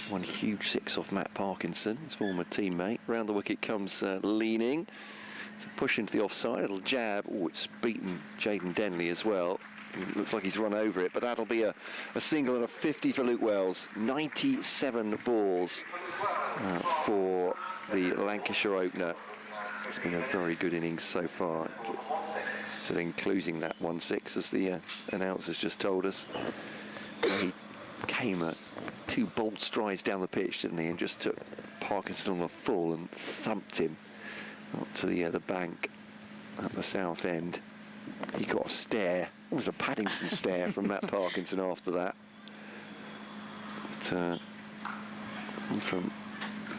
One huge 6 off Matt Parkinson, his former teammate. Round the wicket comes leaning. It's a push into the offside. A little jab. Oh, it's beaten Jaden Denley as well. It looks like he's run over it, but that'll be a single and a 50 for Luke Wells. 97 balls for the Lancashire opener. It's been a very good innings so far. So including that 1-6, as the announcers just told us. He came at 2 bold strides down the pitch, didn't he, and just took Parkinson on the full and thumped him up to the bank at the south end. He got a stare. It was a Paddington stare from Matt Parkinson after that. But from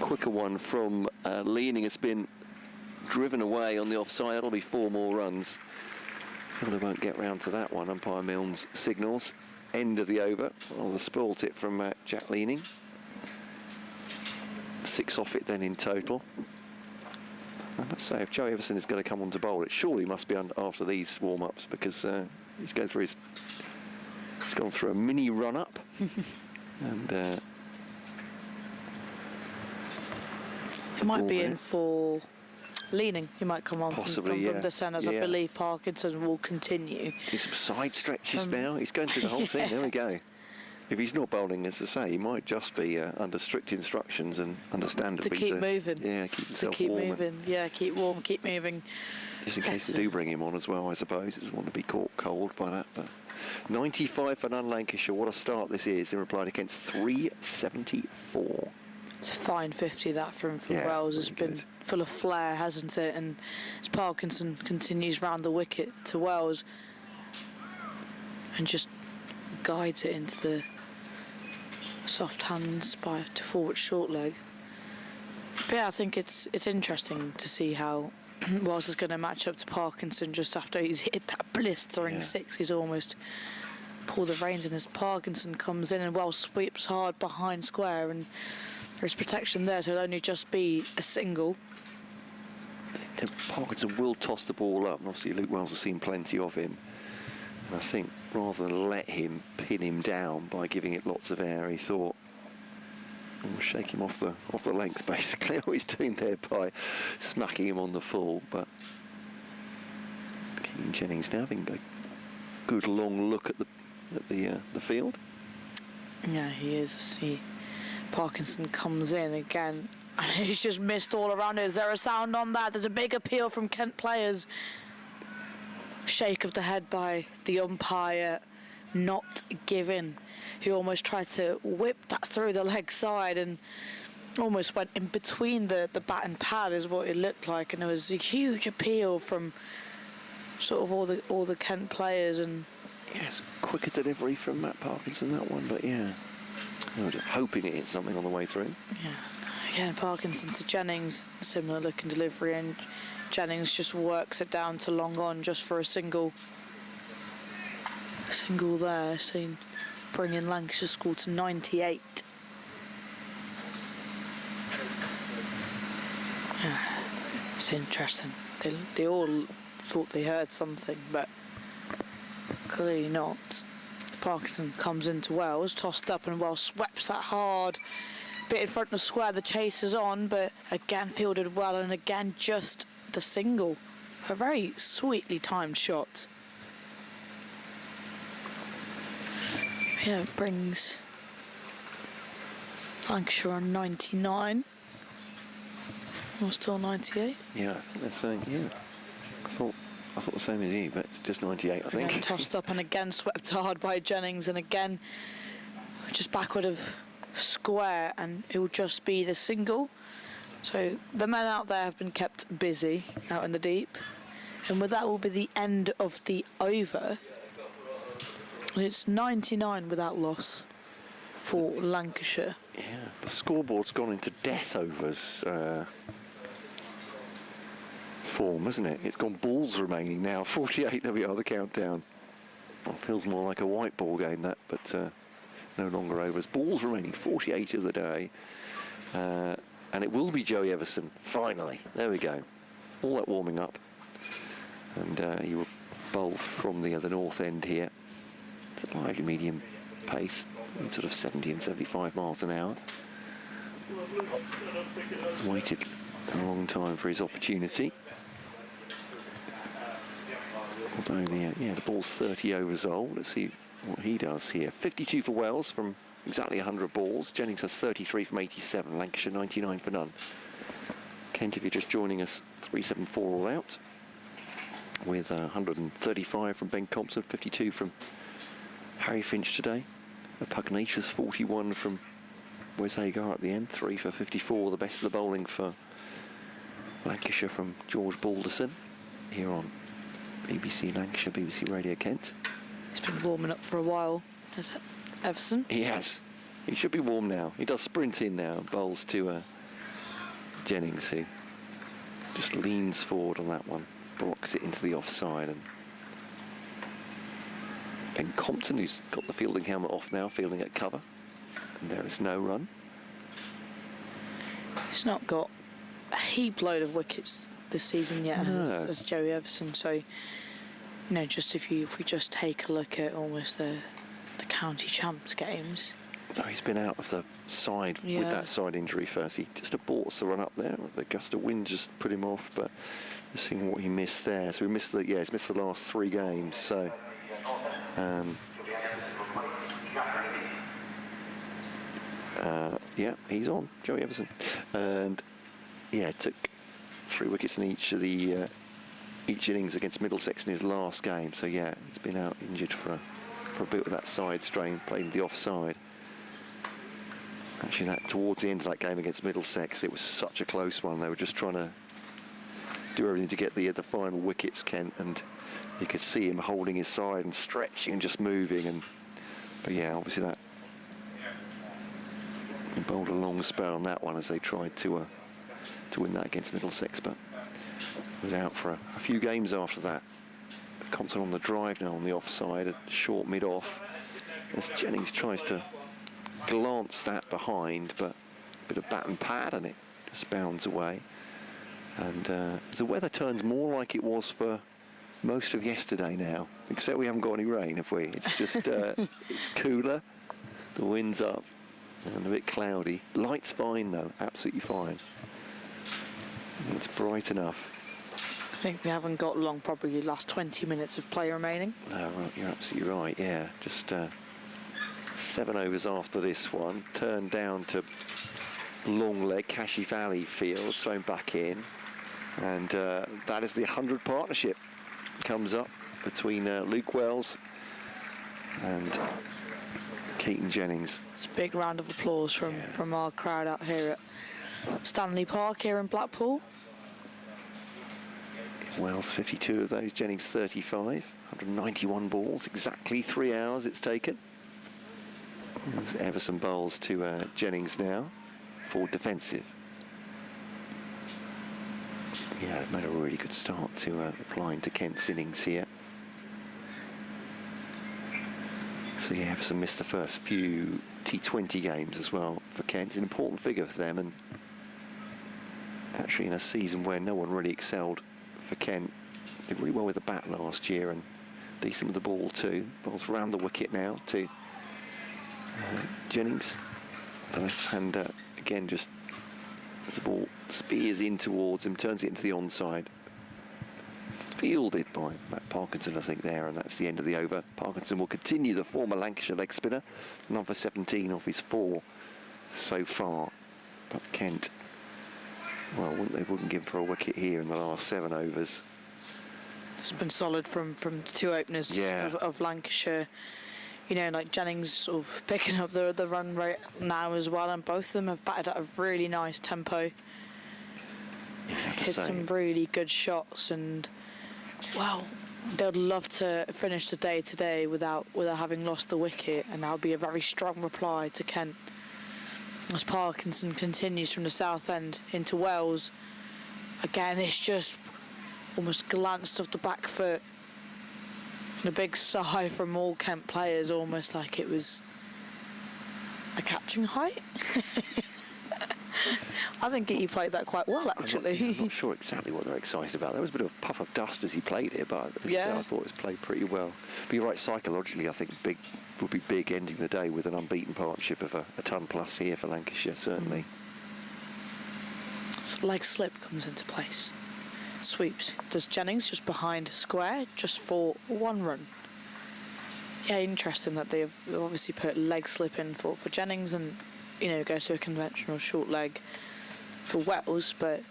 quicker one from Leaning has been driven away on the offside. That'll be 4 more runs. They won't get round to that one. Umpire Milnes signals end of the over. Well, the spoilt it from Jack Leaning. 6 off it then in total. And let's say if Joe Everson is going to come on to bowl, it surely must be after these warm-ups, because he's going through he's gone through a mini run-up. And he might be in for Leaning. He might come on possibly, from this end, as I believe Parkinson will continue. There's some side stretches now. He's going through the whole thing. There we go. If he's not bowling, as I say, he might just be under strict instructions and understandably to keep moving. Yeah, keep himself warm. Moving. Yeah, keep warm, keep moving. Just in case they do bring him on as well, I suppose. He doesn't want to be caught cold by that. But 95 for non-Lancashire. What a start this is in reply against 374. It's a fine 50 that from Wells. It's been full of flair, hasn't it? And as Parkinson continues round the wicket to Wells and just guides it into the soft hands to forward short leg. But yeah, I think it's interesting to see how Wells is going to match up to Parkinson just after he's hit that blistering 6. He's almost pulled the reins in as Parkinson comes in, and Wells sweeps hard behind square, and there's protection there, so it'll only just be a single. Parkinson will toss the ball up, and obviously Luke Wells has seen plenty of him. And I think rather than let him pin him down by giving it lots of air, he thought, we'll shake him off the length, basically. All he's doing there by smacking him on the full. But Keane Jennings now having a good long look at the field. Yeah, he is. Parkinson comes in again, and he's just missed all around it. Is there a sound on that? There's a big appeal from Kent players. Shake of the head by the umpire, not giving. He almost tried to whip that through the leg side and almost went in between the bat and pad, is what it looked like. And there was a huge appeal from sort of all the Kent players. And yes, quicker delivery from Matt Parkinson, that one. But yeah, I was just hoping it hit something on the way through. Yeah, again Parkinson to Jennings, similar looking delivery, and Jennings just works it down to long on just for a single there, seen bringing Lancashire score to 98. Yeah, it's interesting. They all thought they heard something, but clearly not. Parkinson comes into Wells, tossed up, and Wells sweeps that hard bit in front of square. The chase is on, but again fielded well, and again just the single. A very sweetly timed shot. Yeah, it brings Lancashire on 99. Or still 98? Yeah, I think they're saying, I thought the same as you, but it's just 98, I think. Again tossed up and again swept hard by Jennings, and again just backward of square, and it will just be the single. So the men out there have been kept busy out in the deep, and with that will be the end of the over. And it's 99 without loss for Lancashire. Yeah, the scoreboard's gone into death overs form, hasn't it? It's gone balls remaining now. 48, there we are, the countdown. It feels more like a white ball game, that, but no longer overs. Balls remaining, 48 of the day. And it will be Joey Everson, finally. There we go. All that warming up. And he will bowl from the north end here. It's a lively medium pace, sort of 70 and 75 miles an hour. Waited a long time for his opportunity. Although the ball's 30 overs old. Let's see what he does here. 52 for Wells from exactly 100 balls. Jennings has 33 from 87. Lancashire 99 for none. Kent, if you're just joining us, 374 all out, with 135 from Ben Compton, 52 from Harry Finch today. A pugnacious 41 from Wes Hagar at the end. 3 for 54, the best of the bowling for Lancashire from George Balderson here on BBC Lancashire, BBC Radio Kent. He's been warming up for a while, has Everson? He has. He should be warm now. He does sprint in now, bowls to Jennings, who just leans forward on that one, blocks it into the offside. And Ben Compton, who's got the fielding helmet off now, fielding at cover. And there is no run. He's not got a heap load of wickets this season yet, as Joey Everson. So, just if we just take a look at almost the county champs games. Oh, he's been out of the side with that side injury first. He just aborts the run up there. The gust of wind just put him off, but just seeing what he missed there. So he's missed the last 3 games. So he's on, Joey Everson, and took 3 wickets in each of the each innings against Middlesex in his last game. So he's been out injured for a bit with that side strain, playing the offside. Actually, towards the end of that game against Middlesex, it was such a close one. They were just trying to do everything to get the final wickets, Kent, and you could see him holding his side and stretching and just moving. But obviously that he bowled a long spell on that one as they tried to win that against Middlesex, but was out for a few games after that. Compton on the drive now on the offside, a short mid-off, as Jennings tries to glance that behind, but a bit of bat and pad and it just bounds away. And the weather turns more like it was for most of yesterday now, except we haven't got any rain, have we? It's just it's cooler, the wind's up and a bit cloudy. Light's fine though, absolutely fine. And it's bright enough. I think we haven't got long, probably the last 20 minutes of play remaining. No, right, you're absolutely right, just 7 overs after this one, turned down to long leg, Kashif Ali fields, thrown back in, and that is the 100 partnership comes up between Luke Wells and Keaton Jennings. It's a big round of applause from our crowd out here at Stanley Park here in Blackpool. Wells 52 of those, Jennings 35, 191 balls, exactly 3 hours it's taken. There's Everson bowls to Jennings now, for defensive. It made a really good start to applying to Kent's innings here. So Everson missed the first few T20 games as well for Kent. It's an important figure for them, and actually in a season where no one really excelled for Kent, did really well with the bat last year and decent with the ball too. Ball's round the wicket now to Jennings, the left hander again, just as the ball spears in towards him, turns it into the onside. Fielded by Matt Parkinson, I think, there, and that's the end of the over. Parkinson will continue, the former Lancashire leg spinner, number 17 off his 4 so far. But Kent, well, they wouldn't give for a wicket here in the last 7 overs. It's been solid from the 2 openers of Lancashire. Like Jennings sort of picking up the run rate now as well, and both of them have batted at a really nice tempo. Hit some really good shots, and they'd love to finish the day today without having lost the wicket, and that'll be a very strong reply to Kent. As Parkinson continues from the south end into Wells, again it's just almost glanced off the back foot. And a big sigh from all Kent players, almost like it was a catching height. I think he played that quite well, actually. I'm not sure exactly what they're excited about. There was a bit of a puff of dust as he played it, but I thought it was played pretty well. But you're right, psychologically, I think would be big ending the day with an unbeaten partnership of a ton plus here for Lancashire, certainly. So leg slip comes into place. Sweeps. Does Jennings just behind square, just for 1 run. Yeah, interesting that they've obviously put leg slip in for Jennings and, you know, goes to a conventional short leg for Wells, but,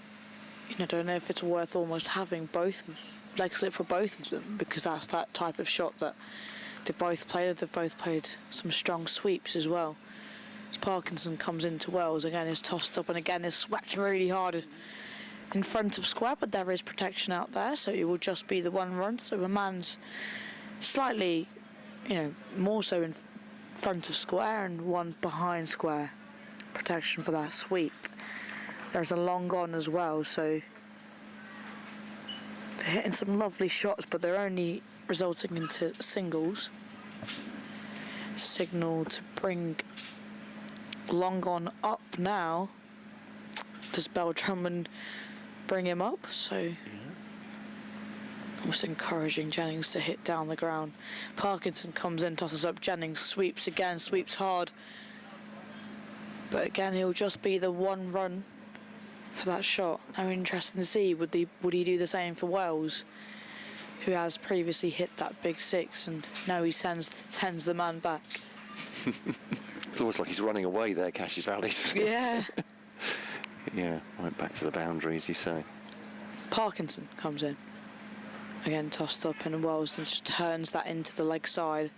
you know, I don't know if it's worth almost having both leg slip for both of them, because that's that type of shot that they've both played. They've both played some strong sweeps as well. As Parkinson comes into Wells, again is tossed up and again is swept really hard in front of square, but there is protection out there, so it will just be the 1 run. So a man's slightly, you know, more so in front of square and 1 behind square. Protection for that sweep. There's a long on as well, so they're hitting some lovely shots, but they're only resulting into singles. Signal to bring long on up now. Does Drummond bring him up? So almost encouraging Jennings to hit down the ground. Parkinson comes in, tosses up. Jennings sweeps again, sweeps hard. But again, he'll just be the 1 run for that shot. Now, interesting to see, would he do the same for Wells, who has previously hit that big 6, and now he sends the man back. It's almost like he's running away there, Cassius Vallis. Yeah. Yeah, right back to the boundary, as you say. Parkinson comes in. Again, tossed up, and Wells just turns that into the leg side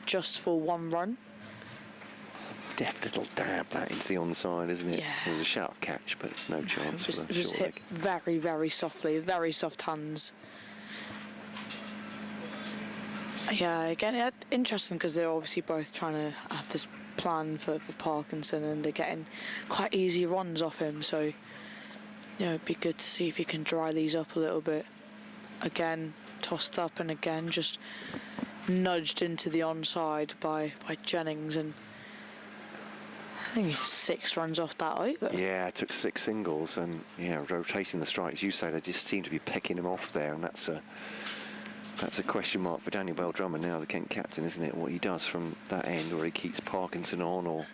just for 1 run. Deft little dab that into the onside, isn't it? Yeah. It was a shout of catch, but no chance for the It was short hit leg. very, very softly, very soft hands. Yeah, again, interesting because they're obviously both trying to have this plan for Parkinson, and they're getting quite easy runs off him, so, you know, it'd be good to see if he can dry these up a little bit. Again, tossed up, and again, just nudged into the onside by Jennings, and I think it's 6 runs off that over. Yeah, it took 6 singles, and yeah, rotating the strikes. You say they just seem to be pecking him off there, and that's a question mark for Daniel Bell-Drummond now, the Kent captain, isn't it? What he does from that end, or he keeps Parkinson on, or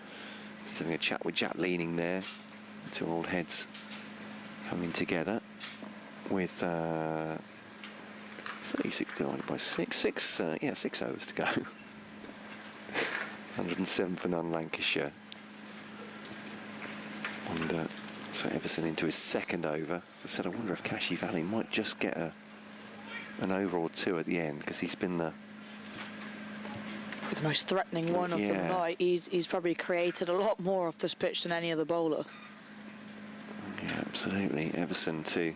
he's having a chat with Jack Leaning there. 2 old heads coming together with 36 divided by 6. 6 overs to go. 107 for none, Lancashire. And so Everson into his 2nd over. As I said, I wonder if Cashi Valley might just get an over or 2 at the end, because he's been the most threatening one of the night. He's probably created a lot more off this pitch than any other bowler. Yeah, absolutely. Everson to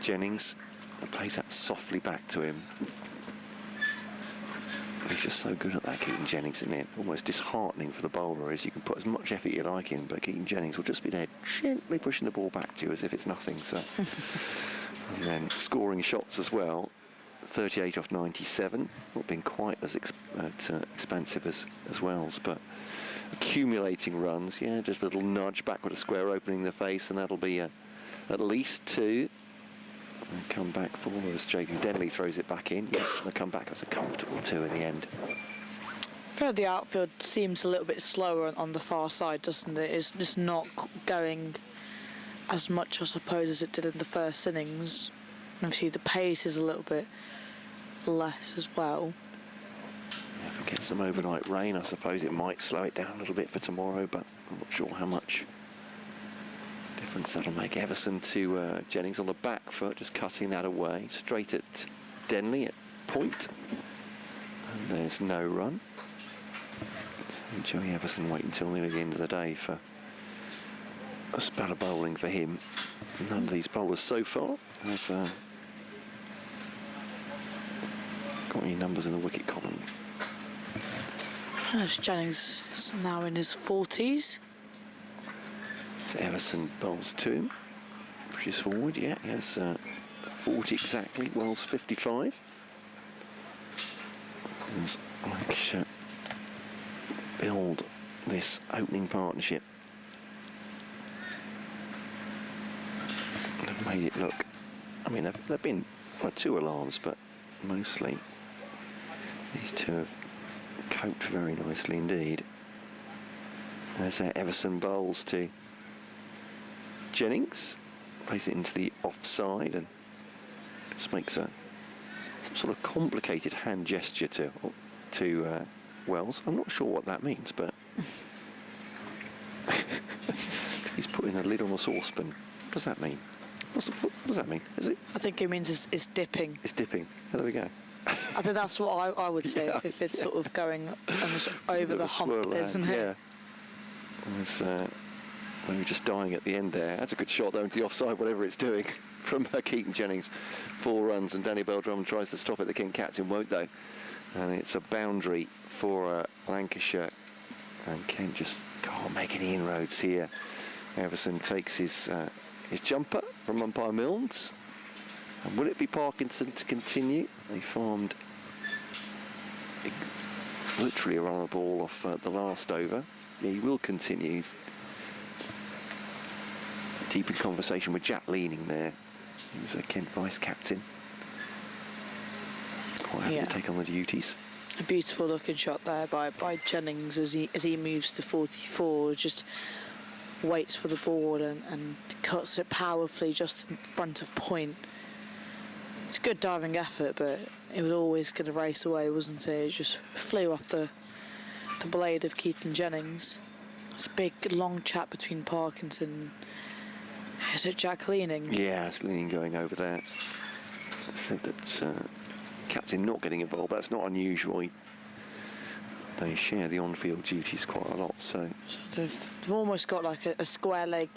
Jennings, and plays that softly back to him. He's just so good at that, Keaton Jennings, isn't it? Almost disheartening for the bowler is you can put as much effort you like in, but Keaton Jennings will just be there gently pushing the ball back to you as if it's nothing. So, and then scoring shots as well. 38 off 97, not been quite as expansive as Wells, but accumulating runs. Yeah, just a little nudge back with a square opening the face, and that'll be at least 2. And come back for as Jacob Denley throws it back in. Yeah, and come back as a comfortable 2 in the end. I feel the outfield seems a little bit slower on the far side, doesn't it? It's just not going as much, I suppose, as it did in the first innings. And obviously the pace is a little bit less as well. Yeah, if we get some overnight rain, I suppose it might slow it down a little bit for tomorrow, but I'm not sure how much difference that'll make. Everson to Jennings on the back foot, just cutting that away. Straight at Denley at point. And there's no run. So Joey Everson waiting until nearly the end of the day for a spell of bowling for him. None of these bowlers so far have got any numbers in the wicket column. Jennings is now in his 40s. So Everson bowls to him. Pushes forward, yeah, he has 40 exactly. Wells 55. As Lancashire build this opening partnership. They've made it look, I mean, they've been 2 alarms, but mostly these 2 have coped very nicely indeed. There's Everson bowls to Jennings, plays it into the offside and just makes some sort of complicated hand gesture to Wells. I'm not sure what that means, but he's putting a lid on a saucepan. What does that mean? What does that mean? Is it? I think it means it's dipping. It's dipping. Oh, there we go. I think that's what I would say, yeah. If it's sort of going almost over the hump, isn't it? Yeah. It's maybe just dying at the end there. That's a good shot though into the offside, whatever it's doing, from Keaton Jennings. 4 runs, and Danny Bell-Drummond tries to stop it. The King captain won't though, and it's a boundary for Lancashire, and Kent just can't make any inroads here. Everson takes his jumper from umpire Milnes. And will it be Parkinson to continue? He farmed literally around the ball off the last over. Yeah, he will continue. He's deep in conversation with Jack Leaning there. He was a Kent vice-captain. Quite happy to take on the duties. A beautiful looking shot there by Jennings as he moves to 44, just waits for the ball and cuts it powerfully just in front of point. It's a good diving effort, but it was always going to race away, wasn't it? It just flew off the blade of Keaton Jennings. It's a big long chat between Parkinson. Is it Jack Leaning? Yeah, it's Leaning going over there. I said that captain not getting involved, but that's not unusual. They share the on-field duties quite a lot, so they've almost got like a square leg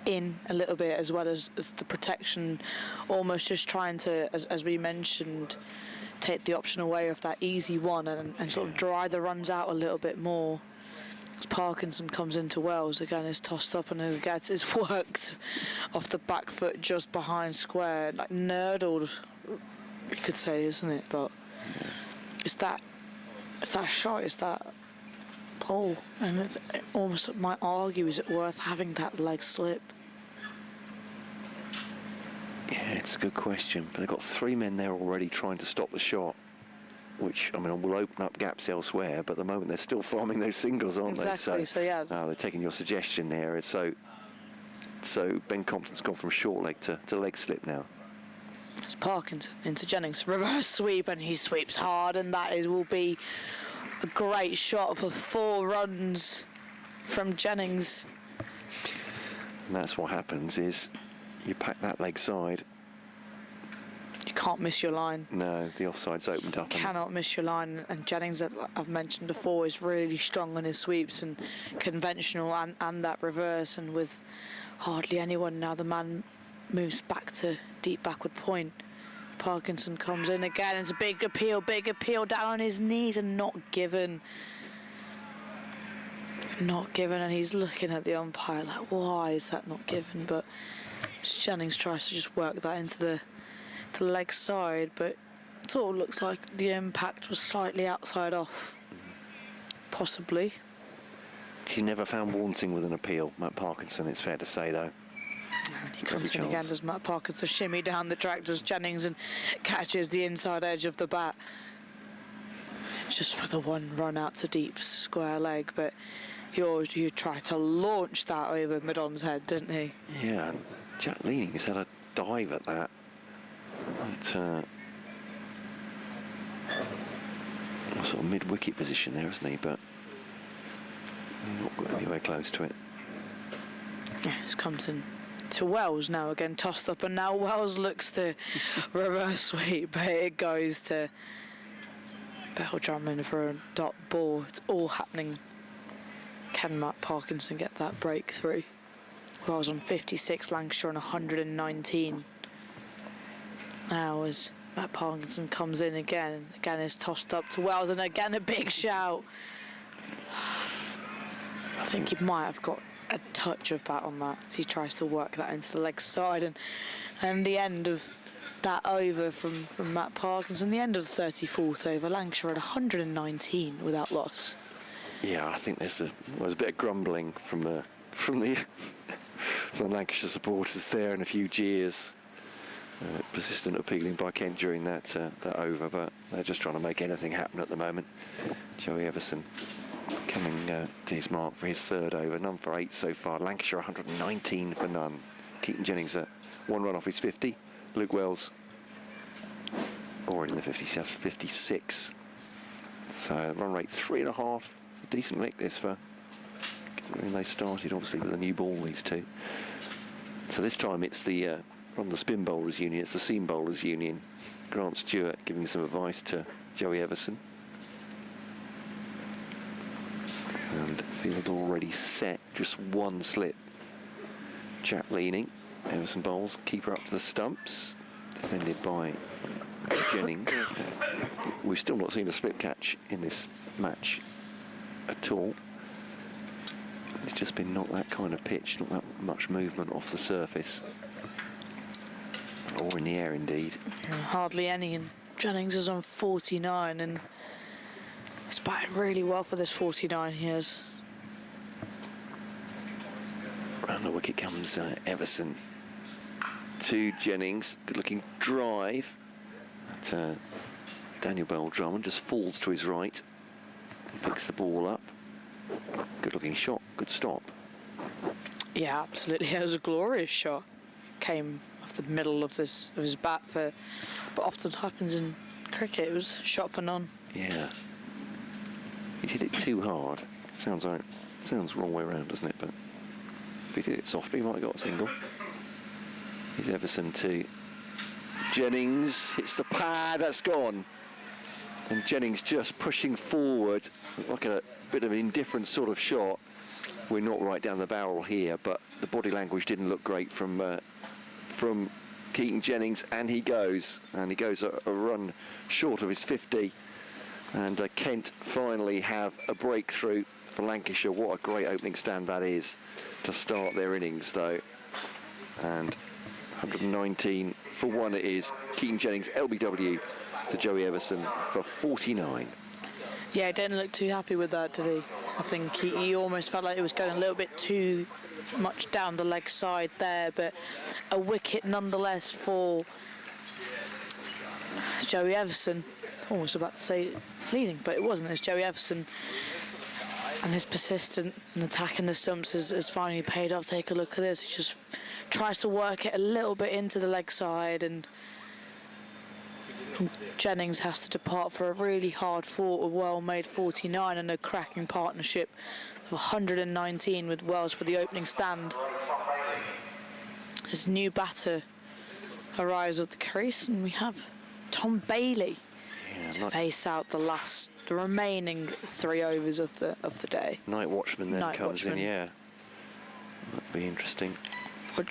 in a little bit, as well as the protection, almost just trying to, as we mentioned, take the option away of that easy one and sort of dry the runs out a little bit more. As Parkinson comes into Wells, again is tossed up and it's worked off the back foot just behind square, like nerdled, you could say, isn't it? But it's that shot, it's that pull, and it's almost, might argue, is it worth having that leg slip? Yeah, it's a good question, but they've got 3 men there already trying to stop the shot, which, I mean, will open up gaps elsewhere, but at the moment they're still farming those singles, aren't they? Exactly, so yeah. They're taking your suggestion there. So Ben Compton's gone from short leg to leg slip now. It's Parkinson into Jennings, reverse sweep, and he sweeps hard, and that will be a great shot for 4 runs from Jennings. And that's what happens, is you pack that leg side. You can't miss your line. No, the offside's opened up. Cannot miss your line, and Jennings, that I've mentioned before, is really strong on his sweeps and conventional and that reverse, and with hardly anyone now, the man moves back to deep backward point. Parkinson comes in again. It's a big appeal down on his knees and not given, and he's looking at the umpire like, why is that not given? But Jennings tries to just work that into the leg side, but it sort of looks like the impact was slightly outside off, possibly. He never found wanting with an appeal, Matt Parkinson, it's fair to say, though. And he comes in again, does Matt Parkinson shimmy down the track, does Jennings, and catches the inside edge of the bat. Just for the 1 run out to deep square leg, but he tried to launch that over Madon's head, didn't he? Yeah, Jack Leaning's had a dive at that. Sort of mid-wicket position there, isn't he? But not got anywhere close to it. Yeah, it's Compton to Wells now again, tossed up, and now Wells looks to reverse sweep, but it goes to Bell-Drummond for a dot ball. It's all happening. Can Matt Parkinson get that breakthrough? Wells on 56, Lancashire on 119. Now as Matt Parkinson comes in again is tossed up to Wells, and again a big shout. I think he might have got a touch of bat on that as he tries to work that into the leg side, and the end of that over from Matt Parkinson, the end of the 34th over. Lancashire at 119 without loss. Yeah, I think there's a bit of grumbling from the Lancashire supporters there, and a few jeers. Persistent appealing by Kent during that over, but they're just trying to make anything happen at the moment. Joey Everson coming to his mark for his 3rd over, none for 8 so far. Lancashire 119 for none. Keaton Jennings 1 run off his 50. Luke Wells already in the 56. So run rate 3.5. It's a decent lick this for considering they started obviously with a new ball, these two. So this time it's the from the spin bowlers union, it's the seam bowlers union. Grant Stewart giving some advice to Joey Everson. And field already set, just one slip. Jack leaning, Everson bowls, keeper up to the stumps, defended by Jennings. We've still not seen a slip catch in this match at all. It's just been not that kind of pitch, not that much movement off the surface. Or in the air, indeed. Yeah, hardly any, and Jennings is on 49, and he's batted really well for this 49 he has. Round the wicket comes Everson to Jennings. Good-looking drive. That, Daniel Bell-Drummond just falls to his right. Picks the ball up. Good-looking shot. Good stop. Yeah, absolutely. It was a glorious shot. Came off the middle of his bat, but often happens in cricket. It was shot for none. Yeah. He did it too hard. Sounds the wrong way around, doesn't it? But if he did it softly, he might have got a single. Here's Everson to Jennings. Hits the pad. That's gone. And Jennings just pushing forward, like a bit of an indifferent sort of shot. We're not right down the barrel here, but the body language didn't look great from Keaton Jennings, and he goes a run short of his 50. And Kent finally have a breakthrough for Lancashire. What a great opening stand that is to start their innings, though. And 119 for 1 it is. Keaton Jennings, LBW to Joey Everson for 49. Yeah, he didn't look too happy with that, did he? I think he almost felt like it was going a little bit too much down the leg side there, but a wicket nonetheless for Joey Everson. I was about to say leading, but it wasn't. It's Joey Everson, and his persistent and attacking the stumps has finally paid off. Take a look at this. He just tries to work it a little bit into the leg side, and Jennings has to depart for a really hard fought, a well-made 49 and a cracking partnership of 119 with Wells for the opening stand. His new batter arrives at the crease, and we have Tom Bailey to face out the remaining 3 overs of the day. Night watchman then comes in, yeah. That'd be interesting.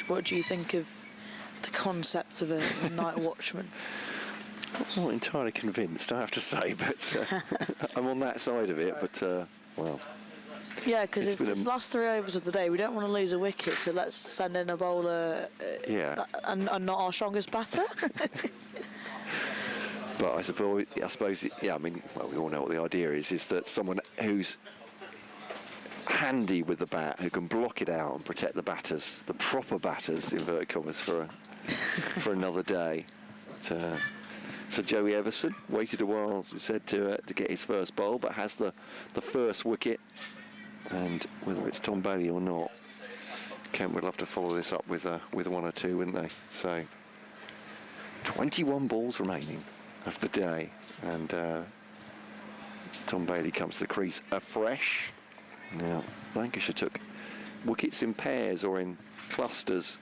What do you think of the concept of a night watchman? I'm not entirely convinced, I have to say, but I'm on that side of it, but, well. Yeah, because it's the last 3 overs of the day. We don't want to lose a wicket, so let's send in a bowler and not our strongest batter. But I suppose, yeah, I mean, well, we all know what the idea is that someone who's handy with the bat, who can block it out and protect the batters, the proper batters, inverted commas, for another day. But, so Joey Everson waited a while, as we said, to get his first bowl, but has the first wicket. And whether it's Tom Bailey or not, Kent would love to follow this up with 1 or 2, wouldn't they? So 21 balls remaining of the day, and Tom Bailey comes to the crease afresh. Now Lancashire took wickets in pairs or in clusters.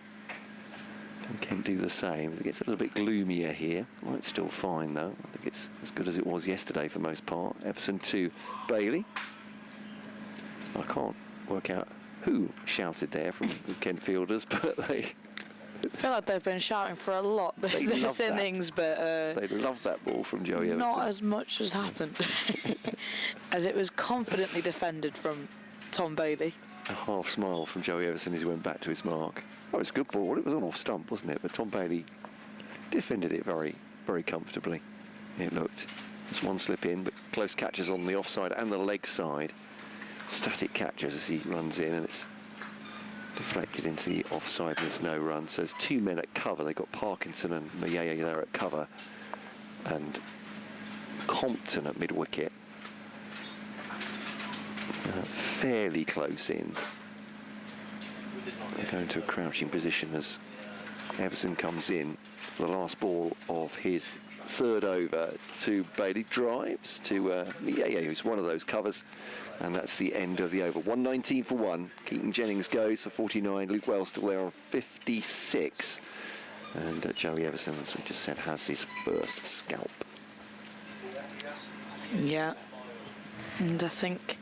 Can do the same. It gets a little bit gloomier here. Well, it's still fine though. I think it's as good as it was yesterday for most part. Everson to Bailey. I can't work out who shouted there from the Kent fielders, but they I feel like they've been shouting for a lot this innings, but they loved that ball from Joey Everson. Not as much has happened, as it was confidently defended from Tom Bailey. A half smile from Joey Everson as he went back to his mark. Oh, it's a good ball. It was an off stump, wasn't it? But Tom Bailey defended it very, very comfortably. It looked. Just one slip in, but close catches on the offside and the leg side. Static catches as he runs in, and it's deflected into the offside, and there's no run. So there's 2 men at cover. They've got Parkinson and Mayaya there at cover, and Compton at mid-wicket. Fairly close in. They go into a crouching position as Everson comes in for the last ball of his third over to Bailey. Drives to who's one of those covers, and that's the end of the over. 119 for 1. Keaton Jennings goes for 49. Luke Wells still there on 56. And Joey Everson, as we just said, has his first scalp. Yeah, and I think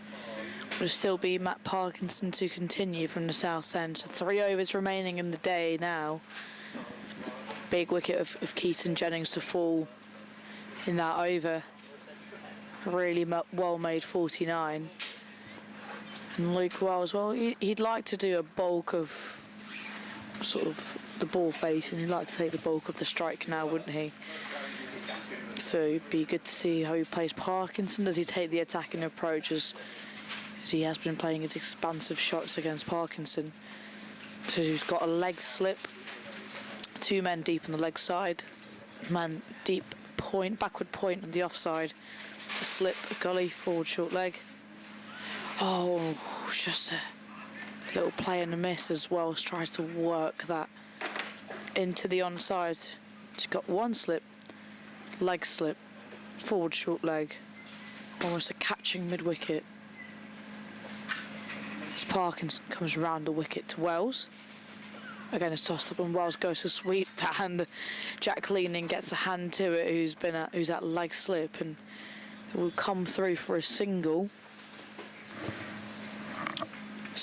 it will still be Matt Parkinson to continue from the south end. So 3 overs remaining in the day now. Big wicket of Keaton Jennings to fall in that over. Really well-made 49. And Luke Wells, well, he'd like to do a bulk of sort of the ball face, and he'd like to take the bulk of the strike now, wouldn't he? So it'd be good to see how he plays Parkinson. Does he take the attacking approach as he has been playing his expansive shots against Parkinson? So he's got a leg slip, 2 men deep on the leg side, man deep point, backward point on the offside, a slip, a gully, forward short leg. Oh, just a little play and a miss as well. Tries to work that into the onside. He's got 1 slip, leg slip, forward short leg, almost a catching mid-wicket. As Parkinson comes round the wicket to Wells. Again, it's tossed up and Wells goes to sweep that hand. Jack Leaning gets a hand to it, who's at leg slip, and it will come through for a single.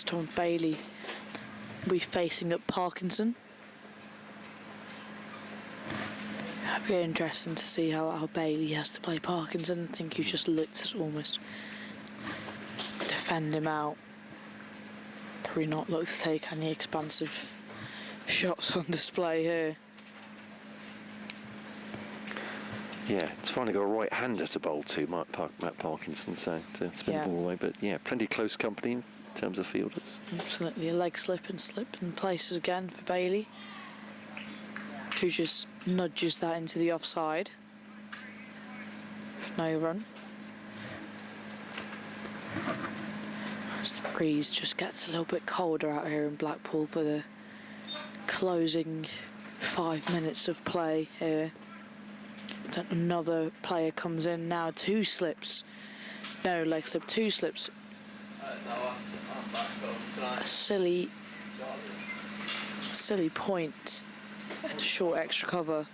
Tom Bailey will be facing up Parkinson. It'll be interesting to see how Bailey has to play Parkinson. I think he just looked to almost defend him out. Probably not look to take any expansive shots on display here. Yeah, it's finally got a right-hander to bowl to, Matt Parkinson, so to spin the ball away. But yeah, plenty close company in terms of fielders. Absolutely, a leg slip in places again for Bailey, who just nudges that into the offside for no run. As the breeze just gets a little bit colder out here in Blackpool for the closing 5 minutes of play here. Another player comes in now, 2 slips. No leg slip, 2 slips. A silly point and a short extra cover.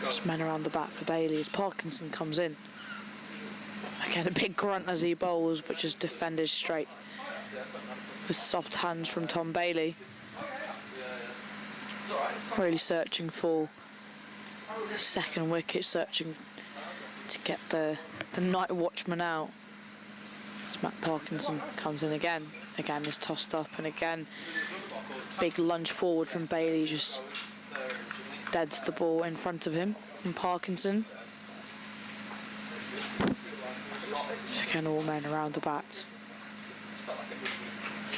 Just men around the bat for Bailey as Parkinson comes in. Again, a big grunt as he bowls, but just defended straight with soft hands from Tom Bailey. Really searching for the second wicket, searching to get the night watchman out. As Matt Parkinson comes in again. Again is tossed up, and again big lunge forward from Bailey, just deads the ball in front of him from Parkinson. Again, all men around the bat.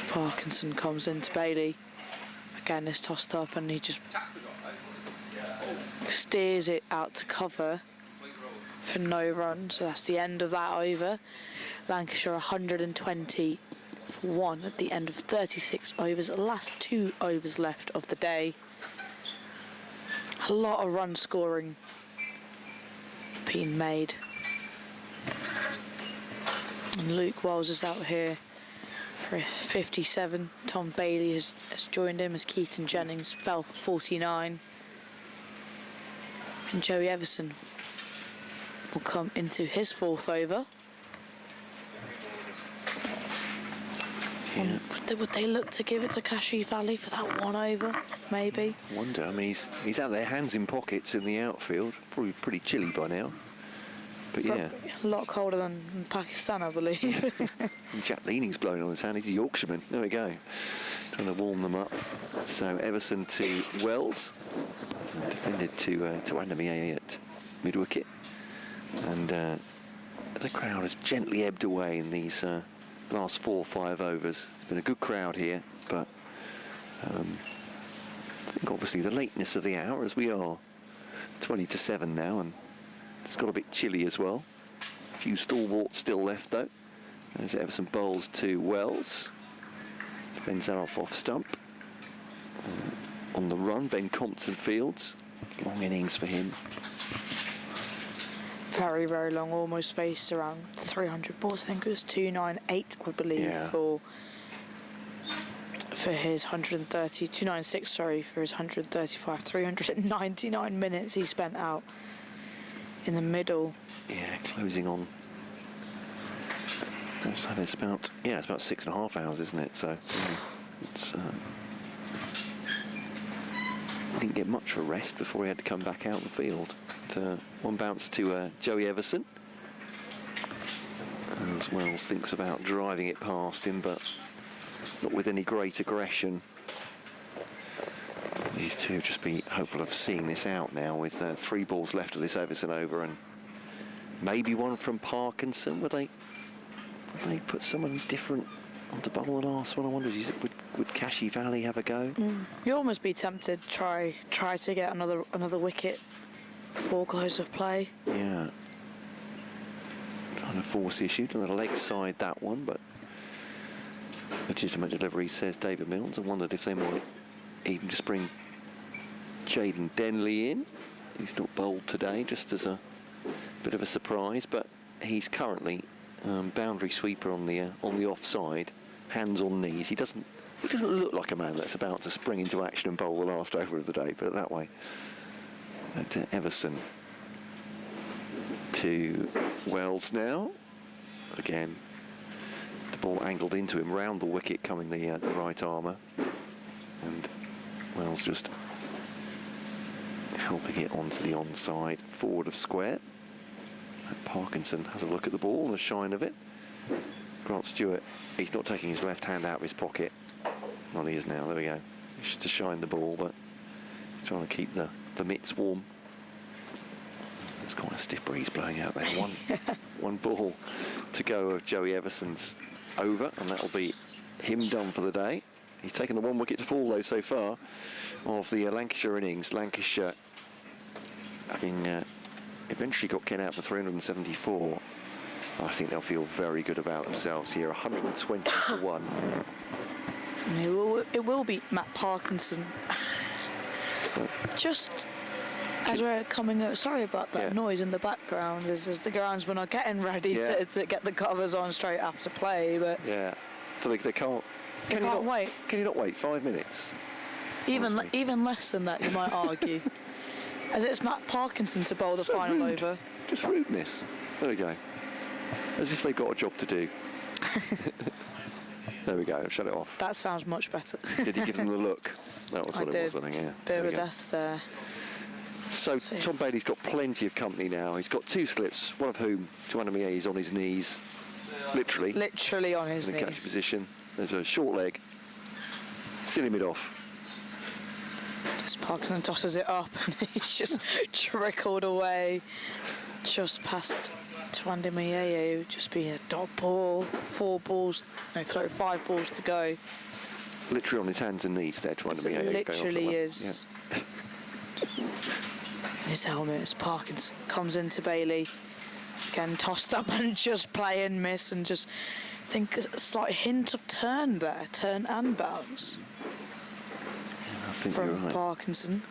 Parkinson comes into Bailey. Again is tossed up, and he just steers it out to cover for no run. So that's the end of that over. Lancashire 120 for 1 at the end of 36 overs. The last 2 overs left of the day. A lot of run scoring being made. And Luke Wells is out here for 57. Tom Bailey has joined him as Keaton Jennings fell for 49. And Joey Everson will come into his 4th over. Yeah. Would they look to give it to Kashif Ali for that 1 over, maybe? Wonder. I mean, he's out there, hands in pockets in the outfield. Probably pretty chilly by now. But yeah. A lot colder than Pakistan, I believe. Jack Leaning's blowing on his hand. He's a Yorkshireman. There we go. Trying to warm them up. So Everson to Wells. Defended to Andamiya at mid-wicket. And the crowd has gently ebbed away in these last 4 or 5 overs. It's been a good crowd here, but I think obviously the lateness of the hour, as we are 20 to 7 now, and it's got a bit chilly as well. A few stalwarts still left though. As Everson bowls to Wells. Fends that off stump. On the run, Ben Compton fields. Long innings for him. Very, very long, almost faced around 300 balls. I think it was 298, I believe, for his 130, 296, sorry, for his 135, 399 minutes he spent out in the middle. Yeah, closing on. What's that? It's about 6.5 hours, isn't it? So it's he didn't get much of a rest before he had to come back out in the field. But, one bounce to Joey Everson. As Wells thinks about driving it past him, but not with any great aggression. These two just be hopeful of seeing this out now with 3 balls left of this Everson over, and maybe one from Parkinson. Would they put someone different on to bowl the last one? I wonder, would Kashi Valley have a go? You'd almost be tempted to try to get another wicket before close of play. Yeah. Trying to force the issue to the leg side, that one, but legitimate delivery, says David Mills. I wondered if they might even just bring Jaden Denley in. He's not bowled today, just as a bit of a surprise, but he's currently boundary sweeper on the offside, hands on knees. He doesn't look like a man that's about to spring into action and bowl the last over of the day, put it that way. And Everson to Wells now. Again, the ball angled into him, round the wicket coming the right armour, and Wells just helping it onto the onside, forward of square. And Parkinson has a look at the ball and the shine of it. Grant Stewart, he's not taking his left hand out of his pocket. Well, he is now, there we go. He's just to shine the ball, but he's trying to keep the mitts warm. There's quite a stiff breeze blowing out there. One ball to go of Joey Everson's over, and that'll be him done for the day. He's taken the 1 wicket to fall, though, so far, of the Lancashire innings. Lancashire having eventually got Kent out for 374. I think they'll feel very good about themselves here. 120 to 1. It will be Matt Parkinson. Just as we're coming out, sorry about that noise in the background, as the groundsmen are getting ready to get the covers on straight after play, but so they can't. They can't wait. Can you not wait 5 minutes? Even less than that, you might argue. As it's Matt Parkinson to bowl the final over. Just rudeness. There we go. As if they've got a job to do. There we go, I've shut it off. That sounds much better. Did you give them the look? That was what it was, I think, yeah. Bit of a death there. So Tom Bailey's got plenty of company now. He's got 2 slips, one of whom, Joanna Mie, is on his knees. Literally. Literally on his knees. In the catch position. There's a short leg. Silly mid off. Just Parkinson tosses it up and he's just trickled away. Just past Twandi Mie, just be a dot ball. 5 balls to go. Literally on his hands and knees there, Twandi Mie. Literally is. Yeah. His helmet as Parkinson comes into Bailey. Again, tossed up and just play and miss, and just think a slight hint of turn there, turn and bounce. I think from you're right. Parkinson.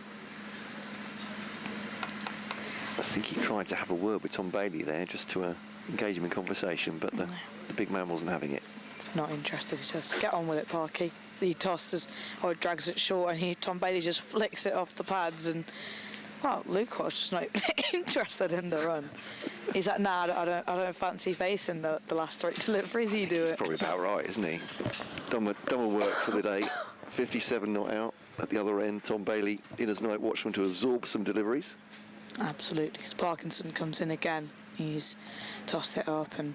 I think he tried to have a word with Tom Bailey there, just to engage him in conversation, but the big man wasn't having it. He's not interested. He says, "Get on with it, Parky." He tosses or drags it short, and Tom Bailey just flicks it off the pads, and Luke was just not interested in the run. He's like, "Nah, I don't fancy facing the last 3 deliveries. You do it." He's probably about right, isn't he? Done work for the day. 57 not out at the other end. Tom Bailey in as night watchman to absorb some deliveries. Absolutely. As Parkinson comes in again, he's tossed it up, and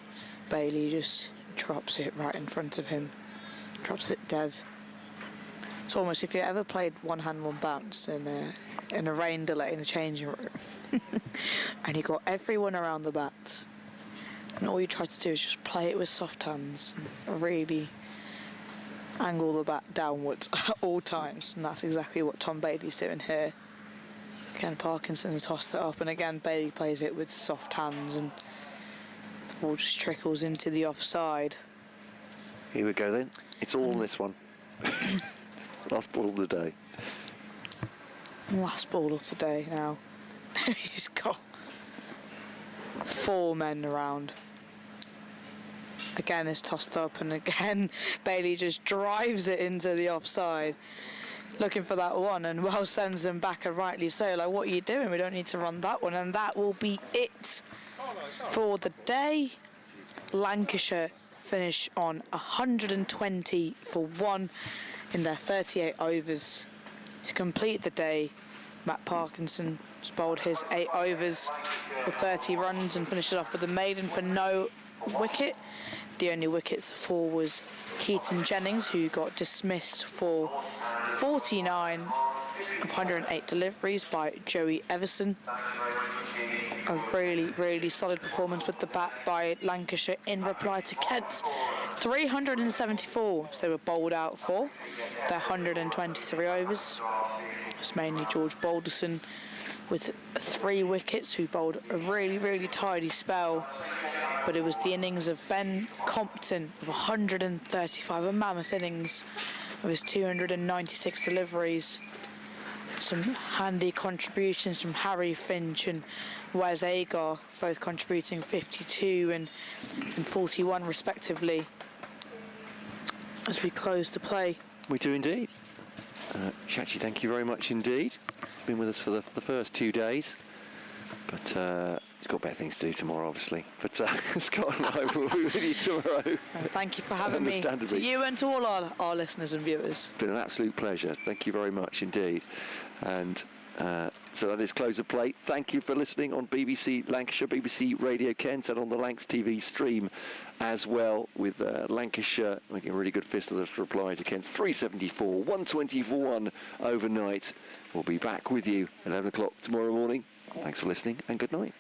Bailey just drops it right in front of him. Drops it dead. It's almost, if you ever played one hand, one bounce in a rain delay in the changing room, and you got everyone around the bat, and all you try to do is just play it with soft hands and really angle the bat downwards at all times, and that's exactly what Tom Bailey's doing here. Again, Parkinson has tossed it up, and again Bailey plays it with soft hands, and the ball just trickles into the offside. Here we go then. It's all on this one. Last ball of the day. Last ball of the day now. He's got 4 men around. Again, it's tossed up, and again, Bailey just drives it into the offside, looking for that one, and Wells sends them back, and rightly so. Like, what are you doing? We don't need to run that one, and that will be it for the day. Lancashire finish on 120 for 1 in their 38 overs. To complete the day, Matt Parkinson has bowled his 8 overs for 30 runs and finishes off with a maiden for no wicket. The only wicket for was Keaton Jennings, who got dismissed for 49 of 108 deliveries by Joey Everson. A really, really solid performance with the bat by Lancashire in reply to Kent's 374, so they were bowled out for their 123 overs. It's mainly George Balderson with 3 wickets, who bowled a really, really tidy spell. But it was the innings of Ben Compton of 135, a mammoth innings of his 296 deliveries. Some handy contributions from Harry Finch and Wes Agar, both contributing 52 and 41 respectively, as we close the play. We do indeed. Shachi, thank you very much indeed. Been with us for the first 2 days, but he's got better things to do tomorrow, obviously. But Scott and I will be with you tomorrow. Thank you for having me. To you and to all our listeners and viewers. It's been an absolute pleasure. Thank you very much indeed. And so that is close of play. Thank you for listening on BBC Lancashire, BBC Radio Kent, and on the Lancs TV stream as well, with Lancashire making a really good fist of the reply to Kent. 374, 124 1 overnight. We'll be back with you at 11 o'clock tomorrow morning. Thanks for listening and good night.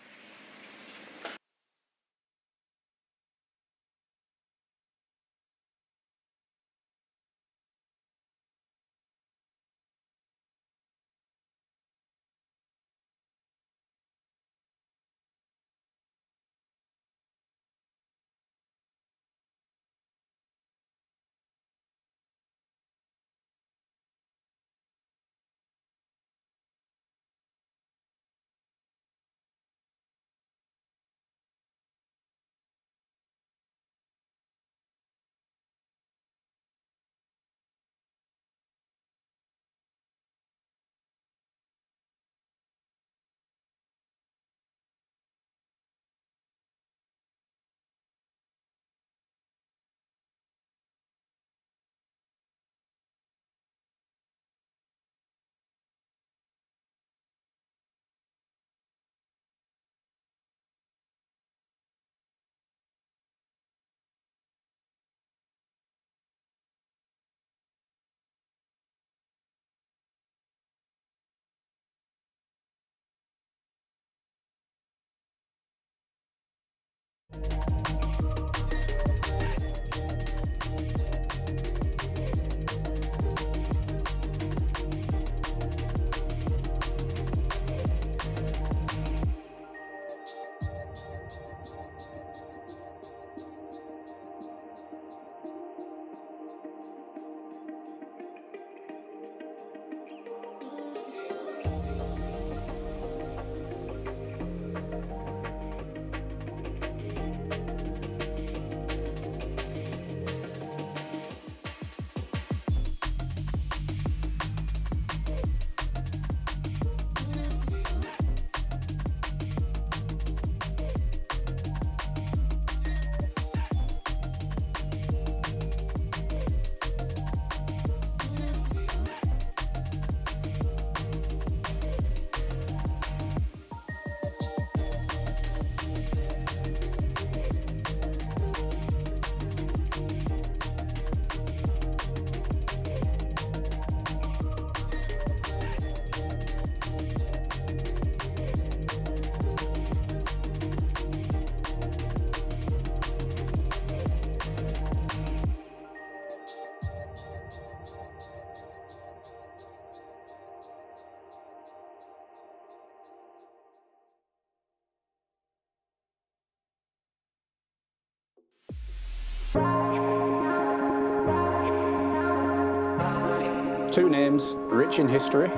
two names rich in history.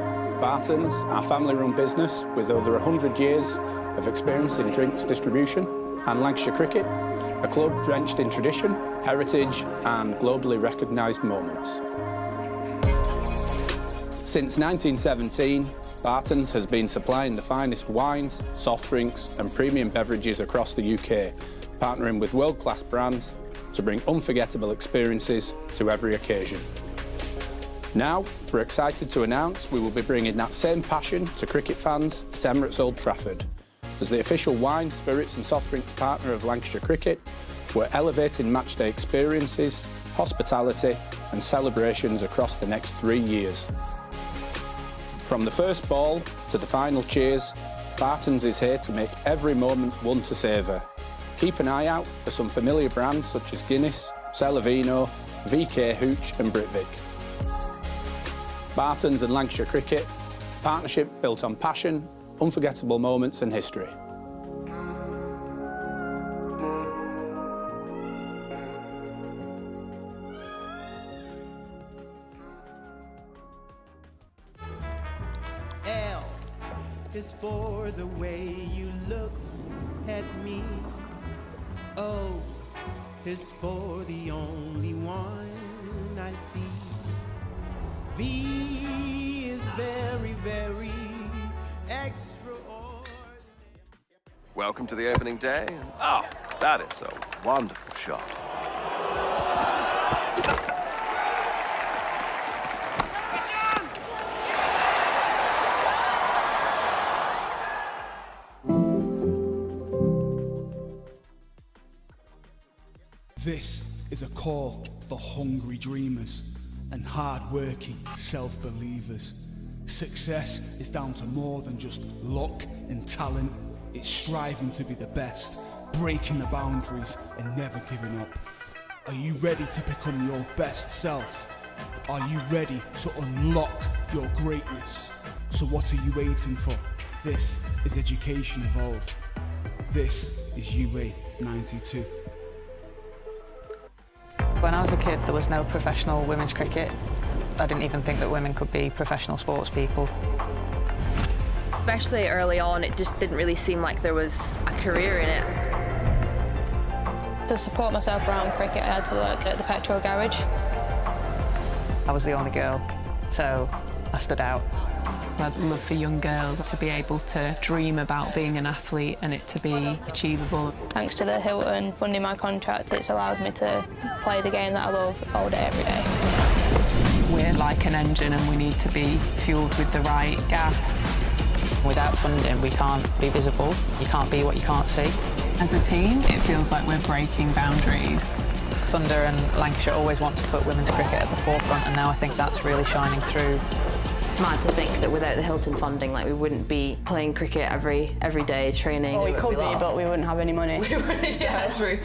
Barton's, our family-run business with over 100 years of experience in drinks distribution, and Lancashire Cricket, a club drenched in tradition, heritage and globally recognised moments. Since 1917, Barton's has been supplying the finest wines, soft drinks and premium beverages across the UK, partnering with world-class brands to bring unforgettable experiences to every occasion. Now, we're excited to announce we will be bringing that same passion to cricket fans at Emirates Old Trafford. As the official wine, spirits and soft drinks partner of Lancashire Cricket, we're elevating matchday experiences, hospitality and celebrations across the next 3 years. From the first ball to the final cheers, Barton's is here to make every moment one to savour. Keep an eye out for some familiar brands such as Guinness, Celavino, VK Hooch and Britvic. Barton's and Lancashire Cricket, partnership built on passion, unforgettable moments and history. L is for the way you look at me. O is for the only one I see. V is very, very extraordinary. Welcome to the opening day. Oh, that is a wonderful shot. This is a call for hungry dreamers and hard-working self-believers. Success is down to more than just luck and talent. It's striving to be the best, breaking the boundaries and never giving up. Are you ready to become your best self? Are you ready to unlock your greatness? So what are you waiting for? This is Education Evolved. This is UA 92. When I was a kid, there was no professional women's cricket. I didn't even think that women could be professional sports people. Especially early on, it just didn't really seem like there was a career in it. To support myself around cricket, I had to work at the petrol garage. I was the only girl, so I stood out. I'd love for young girls to be able to dream about being an athlete and it to be achievable. Thanks to the Hilton funding my contract, it's allowed me to play the game that I love all day, every day. We're like an engine and we need to be fueled with the right gas. Without funding, we can't be visible. You can't be what you can't see. As a team, it feels like we're breaking boundaries. Thunder and Lancashire always want to put women's cricket at the forefront, and now I think that's really shining through. It's mad to think that without the Hilton funding, like, we wouldn't be playing cricket every day, training. Well, we could be, but we wouldn't have any money. Yeah, true.